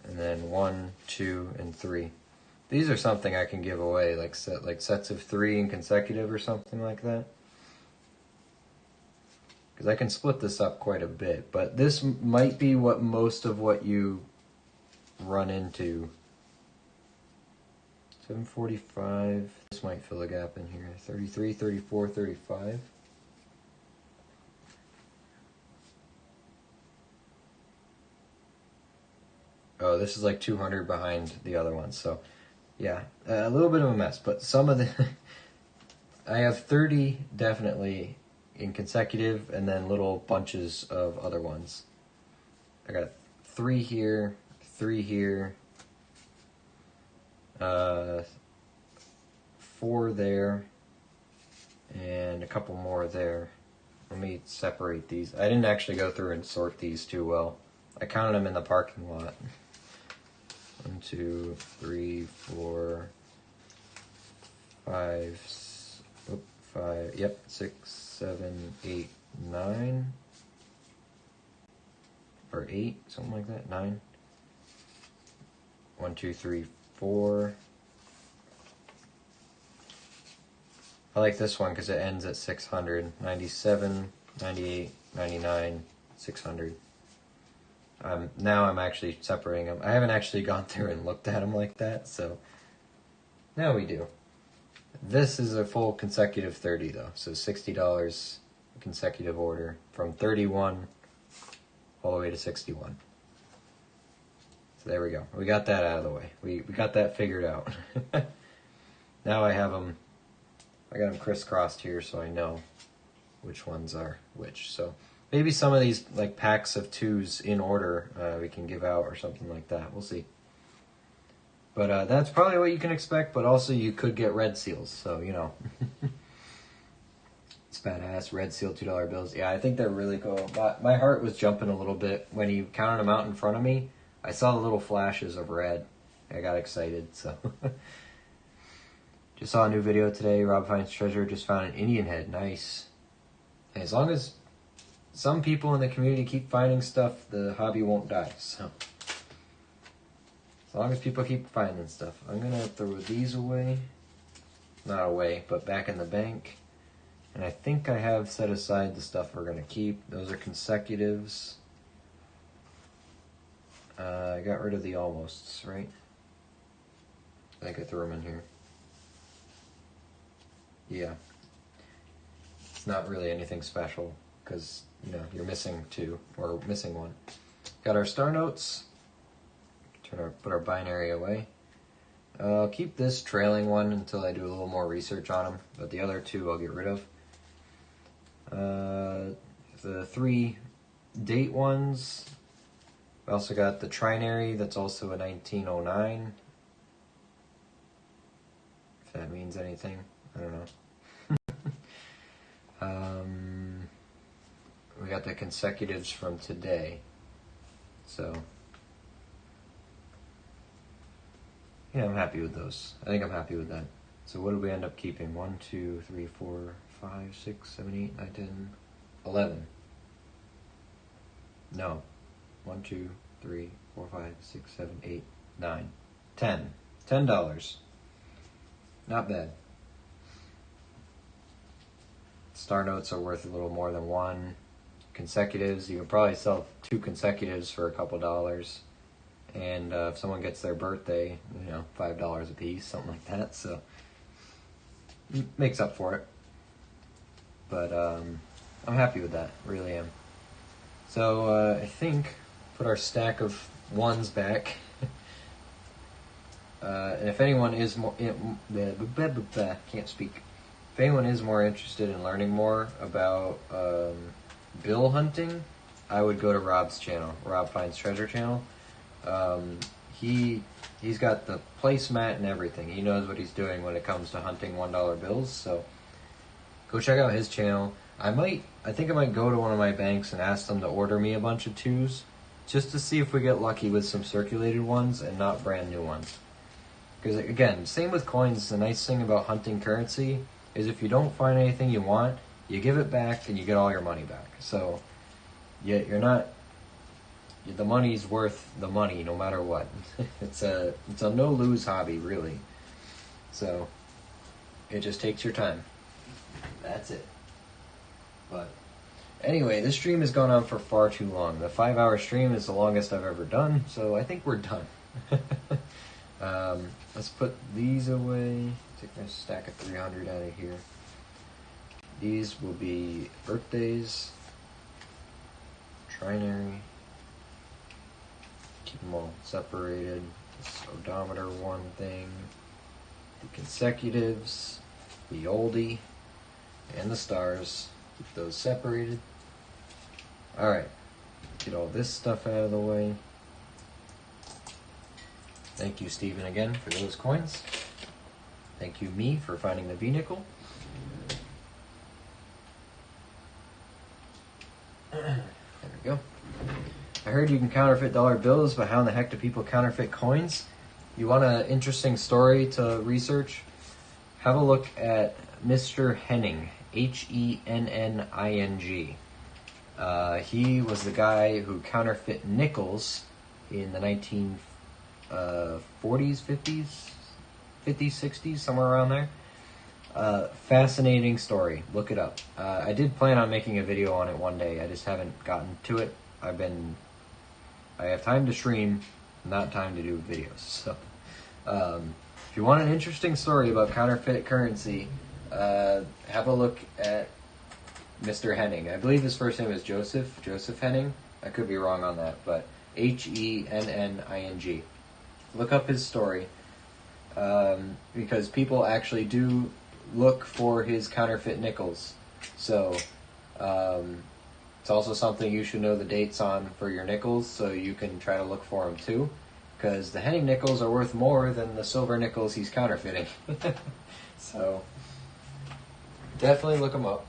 And then 1, 2, and 3. These are something I can give away, like sets of 3 in consecutive or something like that. Because I can split this up quite a bit, but this might be what most of what you run into. 745. This might fill a gap in here. 33, 34, 35. Oh, this is like 200 behind the other one, so yeah, a little bit of a mess, but some of the I have 30 definitely in consecutive and then little bunches of other ones. I got 3 here, 3 here, 4 there, and a couple more there. Let me separate these. I didn't actually go through and sort these too well. I counted them in the parking lot. 1, 2, 3, 4, 5, 5, yep, 6, 7, 8, 9, or 8, something like that, 9. 1, 2, 3, 4. I like this one because it ends at 600. 97, 98, 99, 600. Now I'm actually separating them. I haven't actually gone through and looked at them like that, so now we do. This is a full consecutive 30 though, so $60 consecutive order from 31 all the way to 61. So there we go. We got that out of the way. We got that figured out. Now I have them. I got them crisscrossed here so I know which ones are which. So maybe some of these like packs of 2s in order we can give out or something like that. We'll see. But that's probably what you can expect, but also you could get red seals, so you know. It's badass. Red seal $2 bills. Yeah, I think they're really cool. My heart was jumping a little bit when he counted them out in front of me. I saw the little flashes of red. I got excited, so. Just saw a new video today. Rob finds treasure. Just found an Indian head. Nice. And as long as some people in the community keep finding stuff, the hobby won't die. So, as long as people keep finding stuff, I'm gonna throw these away. Not away, but back in the bank. And I think I have set aside the stuff we're gonna keep. Those are consecutives. I got rid of the almosts, right? I think I threw them in here. Yeah. It's not really anything special because, you know, you're missing 2 or missing 1. Got our star notes. Put our binary away. I'll keep this trailing one until I do a little more research on them, but the other 2 I'll get rid of. The 3 date ones. I also got the trinary that's also a 1909. If that means anything, I don't know. We got the consecutives from today, so yeah, I'm happy with those. I think I'm happy with that. So what did we end up keeping? 1, 2, 3, 4, 5, 6, 7, 8, 9, 10, 11. No. 1, 2, 3, 4, 5, 6, 7, 8, 9, 10. $10. Not bad. Star notes are worth a little more than 1. Consecutives, you can probably sell 2 consecutives for a couple dollars. And if someone gets their birthday, you know, $5 a piece, something like that. So makes up for it. But I'm happy with that, really am. So I think put our stack of 1s back. And if anyone is more can't speak. If anyone is more interested in learning more about bill hunting, I would go to Rob's channel, Rob Finds Treasure channel. He's got the placemat and everything. He knows what he's doing when it comes to hunting $1 bills. So go check out his channel. I think I might go to one of my banks and ask them to order me a bunch of 2s, just to see if we get lucky with some circulated ones and not brand new ones. Because again, same with coins. The nice thing about hunting currency is if you don't find anything you want, you give it back and you get all your money back. So you're not. The money's worth the money no matter what. It's a no lose hobby, really. So it just takes your time. That's it. But anyway, this stream has gone on for far too long. The 5-hour stream is the longest I've ever done, so I think we're done. Let's put these away. Take my stack of 300 out of here. These will be birthdays, trinary. Keep them all separated. This odometer one thing, the consecutives, the oldie, and the stars. Keep those separated. Alright, get all this stuff out of the way. Thank you, Stephen, again, for those coins. Thank you, me, for finding the V-nickel. There we go. I heard you can counterfeit dollar bills, but how in the heck do people counterfeit coins? You want an interesting story to research? Have a look at Mr. Henning, Henning. He was the guy who counterfeit nickels in the 1940s, 50s, 60s, somewhere around there. Fascinating story. Look it up. I did plan on making a video on it one day. I just haven't gotten to it. I have time to stream, not time to do videos. So, if you want an interesting story about counterfeit currency, have a look at Mr. Henning. I believe his first name is Joseph Henning. I could be wrong on that, but Henning. Look up his story, because people actually do look for his counterfeit nickels. So, it's also something you should know the dates on for your nickels, so you can try to look for them too, because the Henning nickels are worth more than the silver nickels he's counterfeiting. So, definitely look them up.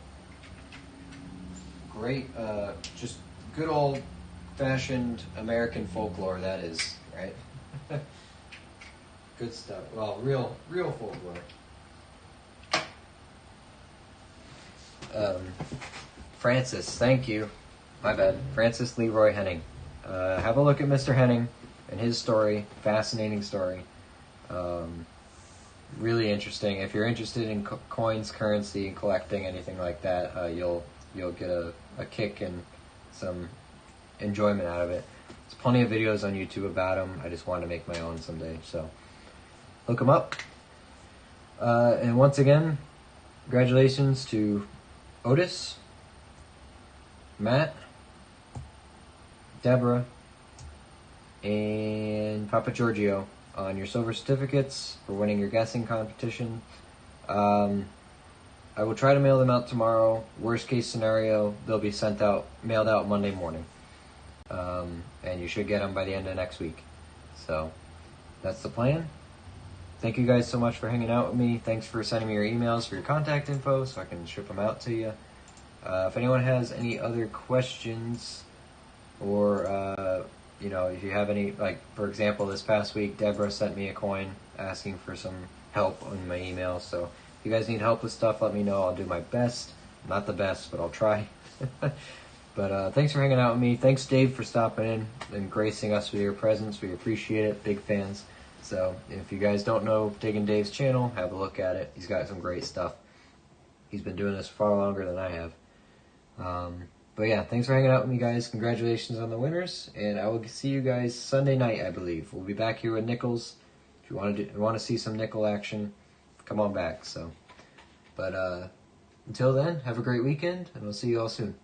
Great, just good old-fashioned American folklore, that is, right? Good stuff. Well, real folklore. Francis, thank you. My bad. Francis Leroy Henning. Have a look at Mr. Henning and his story. Fascinating story. Really interesting. If you're interested in coins, currency, and collecting, anything like that, you'll get a kick and some enjoyment out of it. There's plenty of videos on YouTube about them. I just wanted to make my own someday, so look them up. And once again, congratulations to Otis, Matt, Deborah, and Papa Giorgio on your silver certificates for winning your guessing competition. I will try to mail them out tomorrow. Worst case scenario, they'll be mailed out Monday morning. And you should get them by the end of next week. So, that's the plan. Thank you guys so much for hanging out with me. Thanks for sending me your emails for your contact info so I can ship them out to you. If anyone has any other questions, or if you have any, like for example, this past week, Deborah sent me a coin asking for some help on my email. So if you guys need help with stuff, let me know. I'll do my best. I'm not the best, but I'll try. But thanks for hanging out with me. Thanks, Dave, for stopping in and gracing us with your presence. We appreciate it. Big fans. So if you guys don't know Diggin' Dave's channel, have a look at it. He's got some great stuff. He's been doing this far longer than I have. But yeah, thanks for hanging out with me, guys. Congratulations on the winners, and I will see you guys Sunday night, I believe. We'll be back here with nickels. If you want to see some nickel action, come on back. So, but until then, have a great weekend, and we'll see you all soon.